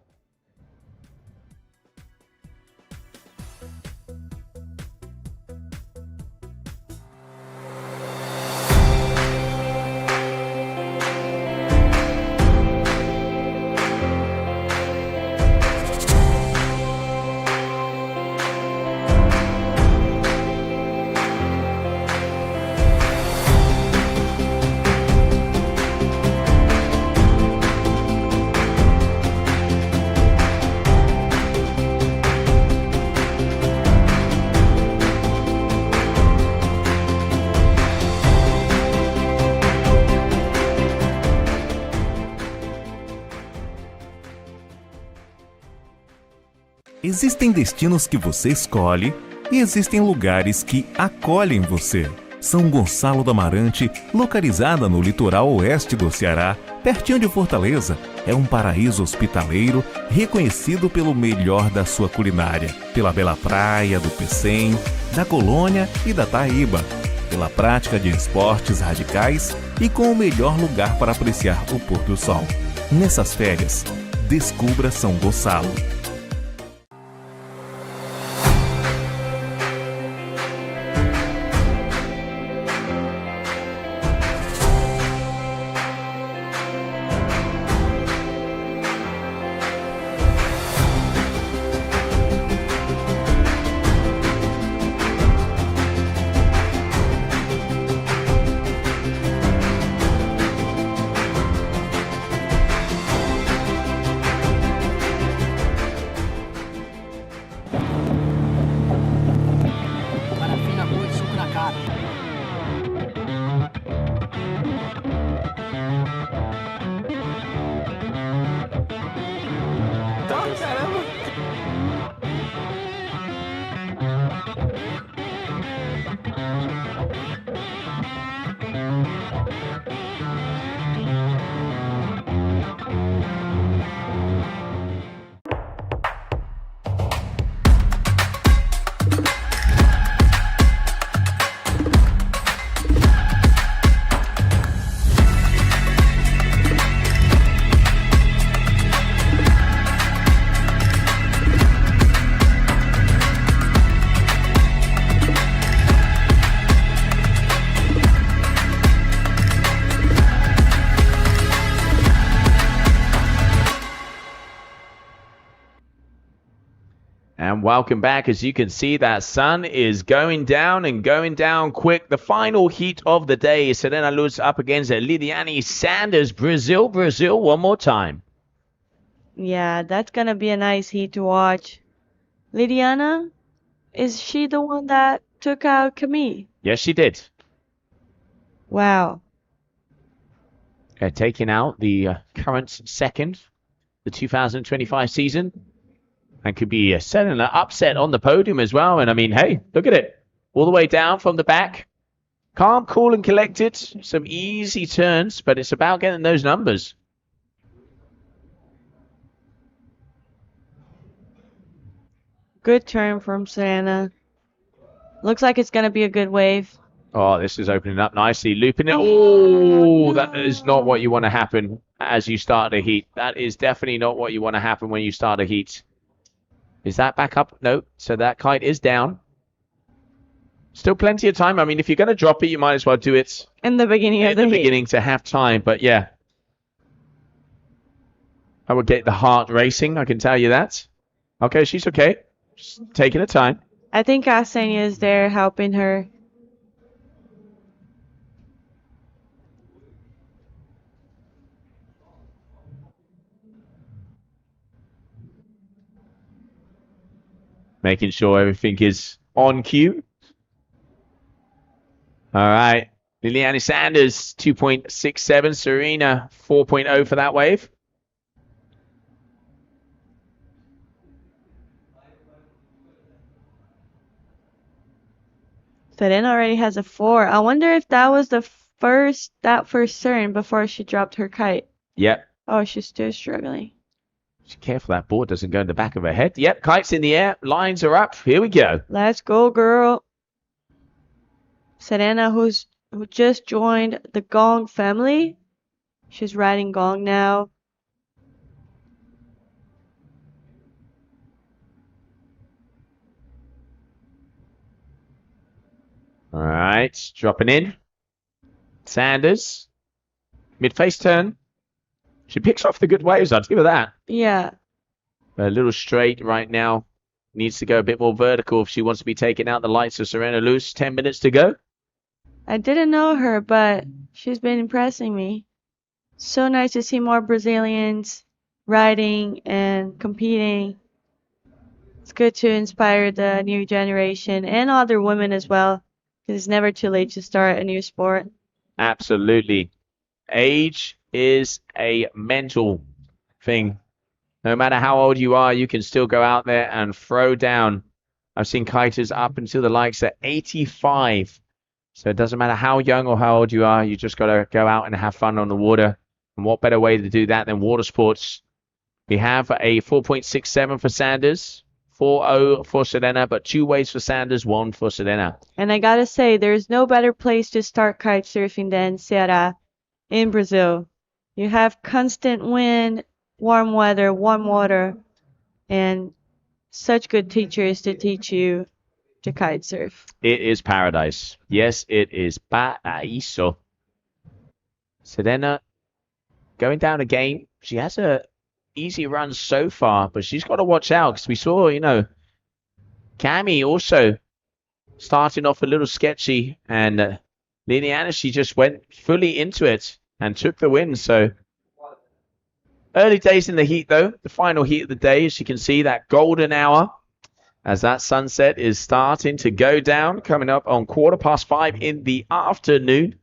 Existem destinos que você escolhe e existem lugares que acolhem você. São Gonçalo do Amarante, localizada no litoral oeste do Ceará, pertinho de Fortaleza, é um paraíso hospitaleiro reconhecido pelo melhor da sua culinária, pela bela praia do Pecém, da Colônia e da Taíba, pela prática de esportes radicais e com o melhor lugar para apreciar o pôr do sol. Nessas férias, descubra São Gonçalo. Parafina boa e suco na cara. Caramba! And welcome back. As you can see, that sun is going down and going down quick. The final heat of the day, Serena Luz up against Lidiane Sanders. Brazil, one more time. Yeah, that's gonna be a nice heat to watch. Lidiana, is she the one that took out Camille? Yes, she did. Wow. Taking out the current second, the 2025 season. And could be setting an upset on the podium as well. And I mean, hey, look at it. All the way down from the back. Calm, cool, and collected. Some easy turns, but it's about getting those numbers. Good turn from Serena. Looks like it's gonna be a good wave. Oh, this is opening up nicely. Looping it. Oh, that is not what you want to happen as you start a heat. That is definitely not what you want to happen when you start a heat. Is that back up? No. So that kite is down. Still plenty of time. I mean, if you're going to drop it, you might as well do it In the beginning of in the the heat. beginning to have time. But yeah, I would get the heart racing. I can tell you that. Okay, she's okay. Just taking her time. I think Ksenia is there helping her. Making sure everything is on cue. All right. Liliana Sanders, 2.67. Serena, 4.0 for that wave. Serena already has a 4. I wonder if that was the first turn before she dropped her kite. Yep. Oh, she's still struggling. She's careful that board doesn't go in the back of her head. Yep, kite's in the air. Lines are up. Here we go. Let's go, girl. Serena, who just joined the Gong family. She's riding Gong now. All right, dropping in. Sanders. Mid-face turn. She picks off the good waves, I'll give her that. Yeah. A little straight right now. Needs to go a bit more vertical if she wants to be taking out the lights of Serena Luz. 10 minutes to go. I didn't know her, but she's been impressing me. So nice to see more Brazilians riding and competing. It's good to inspire the new generation and other women as well, because it's never too late to start a new sport. Absolutely. Age is a mental thing. No matter how old you are, you can still go out there and throw down. I've seen kiters up until the likes of 85. So it doesn't matter how young or how old you are, you just got to go out and have fun on the water. And what better way to do that than water sports? We have a 4.67 for Sanders, 4.0 for Serena, but 2 waves for Sanders, 1 for Serena. And I gotta say, there's no better place to start kite surfing than Ceará in Brazil. You have constant wind, warm weather, warm water, and such good teachers to teach you to kite surf. It is paradise. Yes, it is paraíso. Serena going down again. She has a easy run so far, but she's got to watch out because we saw, Cami also starting off a little sketchy, and Liliana, she just went fully into it and took the win. So early days in the heat, though, the final heat of the day, as you can see, that golden hour as that sunset is starting to go down, coming up on 5:15 in the afternoon.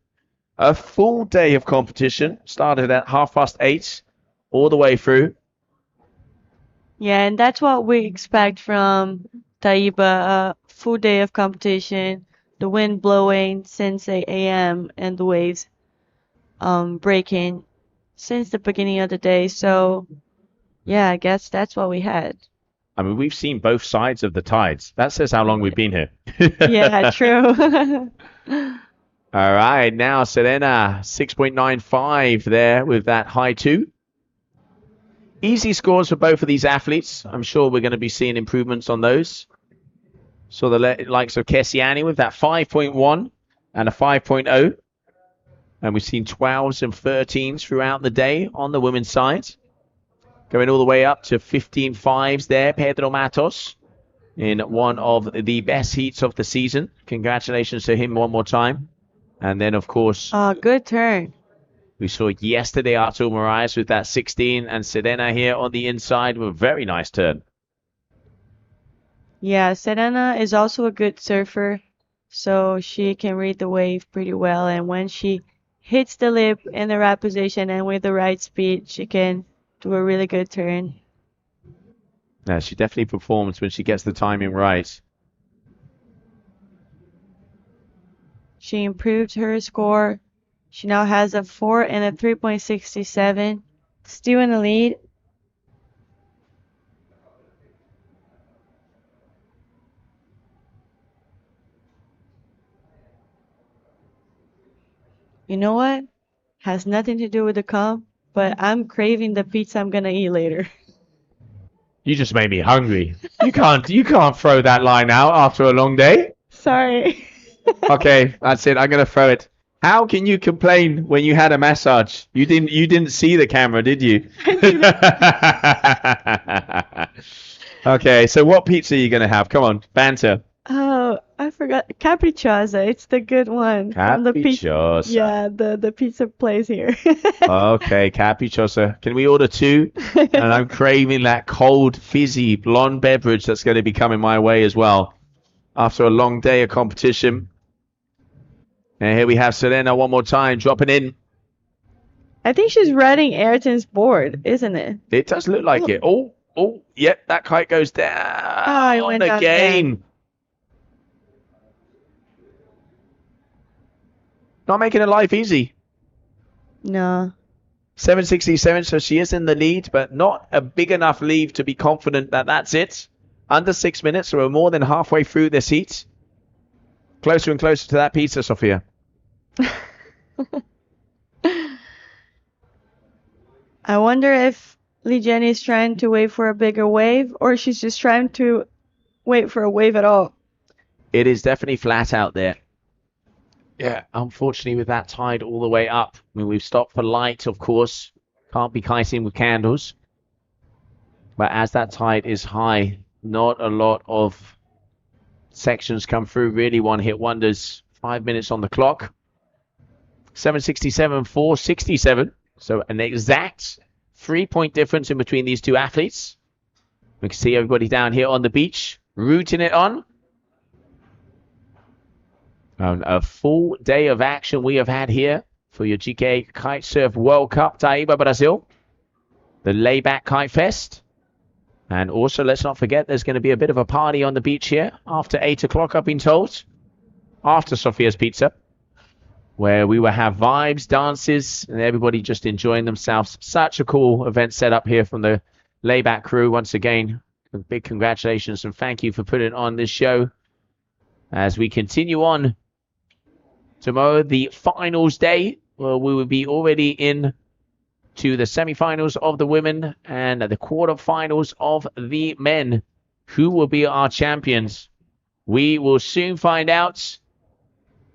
A full day of competition started at 8:30 all the way through. Yeah, and that's what we expect from Taíba, a full day of competition, the wind blowing since 8 a.m. and the waves breaking since the beginning of the day. So, yeah, I guess that's what we had. I mean, we've seen both sides of the tides. That says how long we've been here. Yeah, true. All right, now Serena, 6.95 there with that high 2. Easy scores for both of these athletes. I'm sure we're going to be seeing improvements on those. So the likes of Kessiani with that 5.1 and a 5.0. And we've seen 12s and 13s throughout the day on the women's side. Going all the way up to 15.5s there, Pedro Matos, in one of the best heats of the season. Congratulations to him one more time. And then, of course, good turn. we saw yesterday Artur Moraes with that 16, and Serena here on the inside with a very nice turn. Yeah, Serena is also a good surfer, so she can read the wave pretty well. And when she hits the lip in the right position and with the right speed, she can do a really good turn. Yeah, she definitely performs when she gets the timing right. She improved her score. She now has a 4 and a 3.67. Still in the lead. You know what? Has nothing to do with the comp, but I'm craving the pizza I'm gonna eat later. You just made me hungry. You can't throw that line out after a long day. Sorry. Okay, that's it. I'm gonna throw it. How can you complain when you had a massage? You didn't see the camera, did you? Okay, so what pizza are you gonna have? Come on, banter. Oh, I forgot. Capricciosa. It's the good one. From the Capricciosa. Yeah, the pizza place here. Okay, capricciosa. Can we order 2? And I'm craving that cold, fizzy, blonde beverage that's going to be coming my way as well. After a long day of competition. And here we have Serena one more time, dropping in. I think she's riding Ayrton's board, isn't it? It does look like it. Oh, yep, that kite goes down it went down again. Not making her life easy. No. 767, so she is in the lead, but not a big enough lead to be confident that that's it. Under 6 minutes, so we're more than halfway through this heat. Closer and closer to that pizza, Sophia. I wonder if Lee Jenny is trying to wait for a bigger wave, or she's just trying to wait for a wave at all. It is definitely flat out there. Yeah, unfortunately with that tide all the way up. I mean, we've stopped for light, of course. Can't be kiting with candles. But as that tide is high, not a lot of sections come through. Really one-hit wonders. 5 minutes on the clock. 767, 467. So an exact 3-point difference in between these two athletes. We can see everybody down here on the beach, rooting it on. A full day of action we have had here for your GKA Kite Surf World Cup, Taíba, Brazil. The Layback Kite Fest. And also, let's not forget, there's going to be a bit of a party on the beach here after 8 o'clock, I've been told. After Sophia's Pizza. Where we will have vibes, dances, and everybody just enjoying themselves. Such a cool event set up here from the Layback crew. Once again, big congratulations and thank you for putting on this show. As we continue on tomorrow, the finals day, well, we will be already in to the semi-finals of the women and the quarter-finals of the men. Who will be our champions? We will soon find out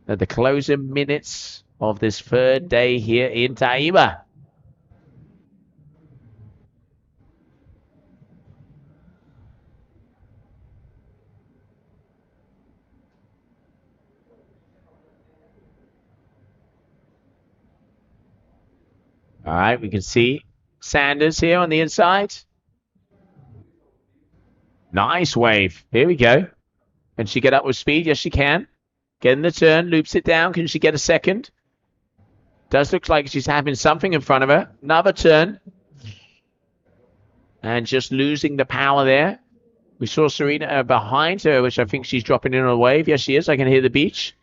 at the closing minutes of this third day here in Taíba. All right, we can see Sanders here on the inside. Nice wave. Here we go. Can she get up with speed? Yes, she can. Getting the turn, loops it down. Can she get a second? Does look like she's having something in front of her. Another turn. And just losing the power there. We saw Serena behind her, which I think she's dropping in on a wave. Yes, she is. I can hear the beach.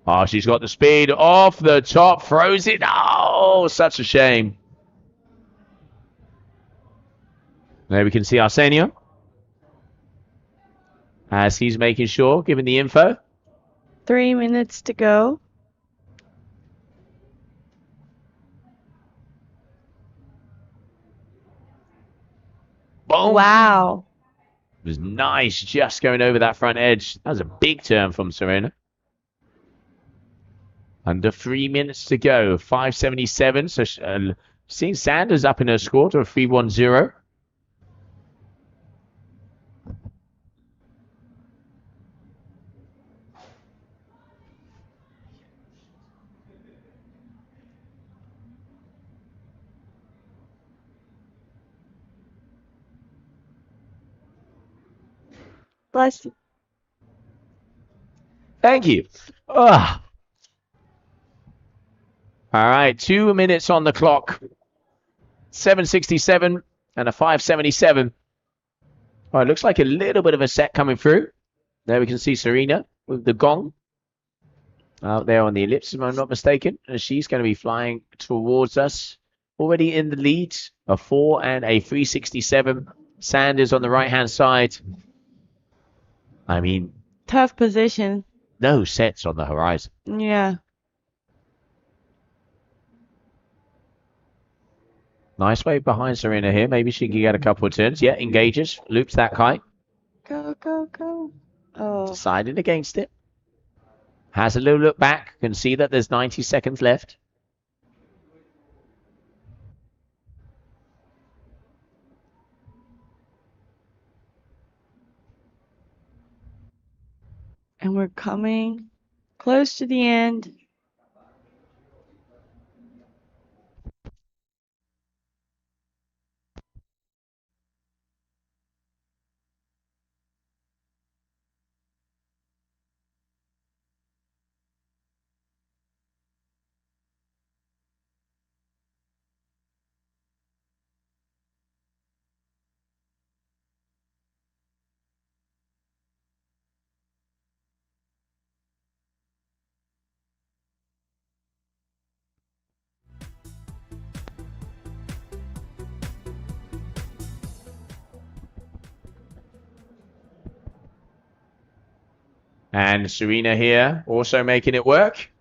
Oh, she's got the speed off the top. Throws it. Oh, such a shame. There we can see Arsenio. As he's making sure, giving the info. 3 minutes to go. Boom. Wow. It was nice just going over that front edge. That was a big turn from Serena. Under 3 minutes to go. 577. So seeing Sanders up in her score to a 310. Bless you. Thank you. Ugh. All right, 2 minutes on the clock. 767 and a 577. Oh, it looks like a little bit of a set coming through. There we can see Serena with the gong out there on the ellipse, if I'm not mistaken. And she's going to be flying towards us. Already in the lead, a 4 and a 367. Sanders on the right-hand side. I mean, Tough position. no sets on the horizon. Yeah. Nice wave behind Serena here. Maybe she can get a couple of turns. Yeah, engages. Loops that kite. Go, go, go. Oh. Decided against it. Has a little look back. Can see that there's 90 seconds left. And we're coming close to the end. And Serena here also making it work.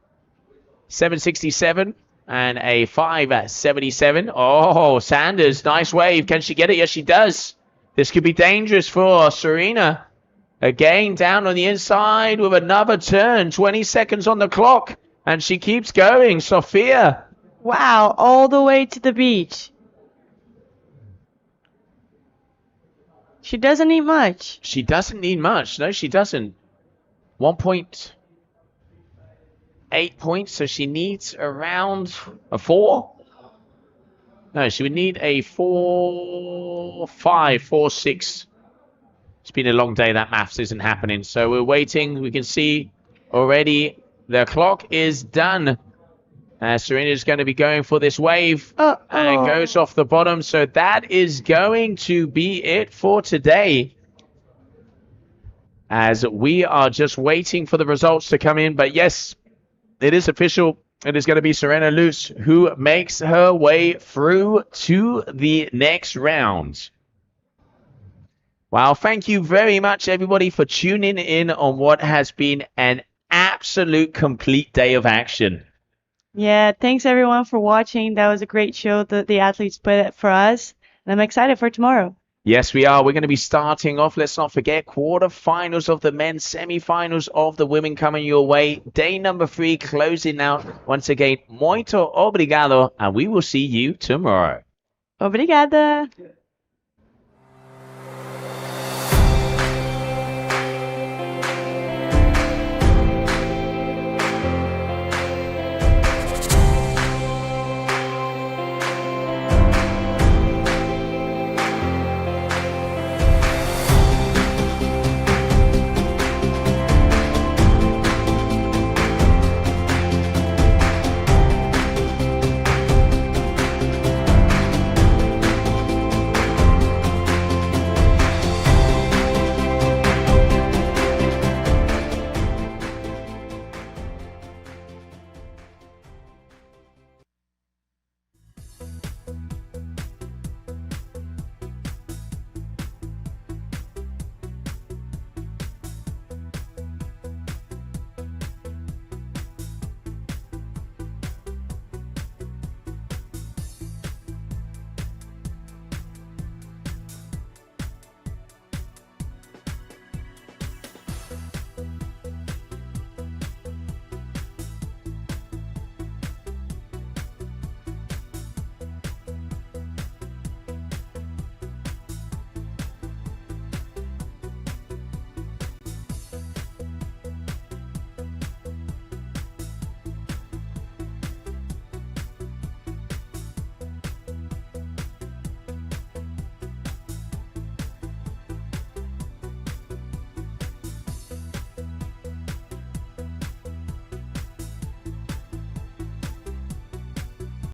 767 and a 577. Oh, Sanders, nice wave. Can she get it? Yes, she does. This could be dangerous for Serena. Again, down on the inside with another turn. 20 seconds on the clock. And she keeps going. Sophia. Wow, all the way to the beach. She doesn't need much. She doesn't need much. No, she doesn't. 1.8 points, so she needs around a 4. No, she would need a 4.5, 4.6. It's been a long day. That maths isn't happening. So we're waiting. We can see already the clock is done. Serena's going to be going for this wave and goes off the bottom. So that is going to be it for today. As we are just waiting for the results to come in. But yes, it is official. It is going to be Serena Luz who makes her way through to the next round. Well, thank you very much, everybody, for tuning in on what has been an absolute complete day of action. Yeah, thanks everyone for watching. That was a great show that the athletes put for us. And I'm excited for tomorrow. Yes, we are. We're going to be starting off. Let's not forget quarterfinals of the men, semifinals of the women coming your way. Day number 3 closing out. Once again, muito obrigado, and we will see you tomorrow. Obrigada.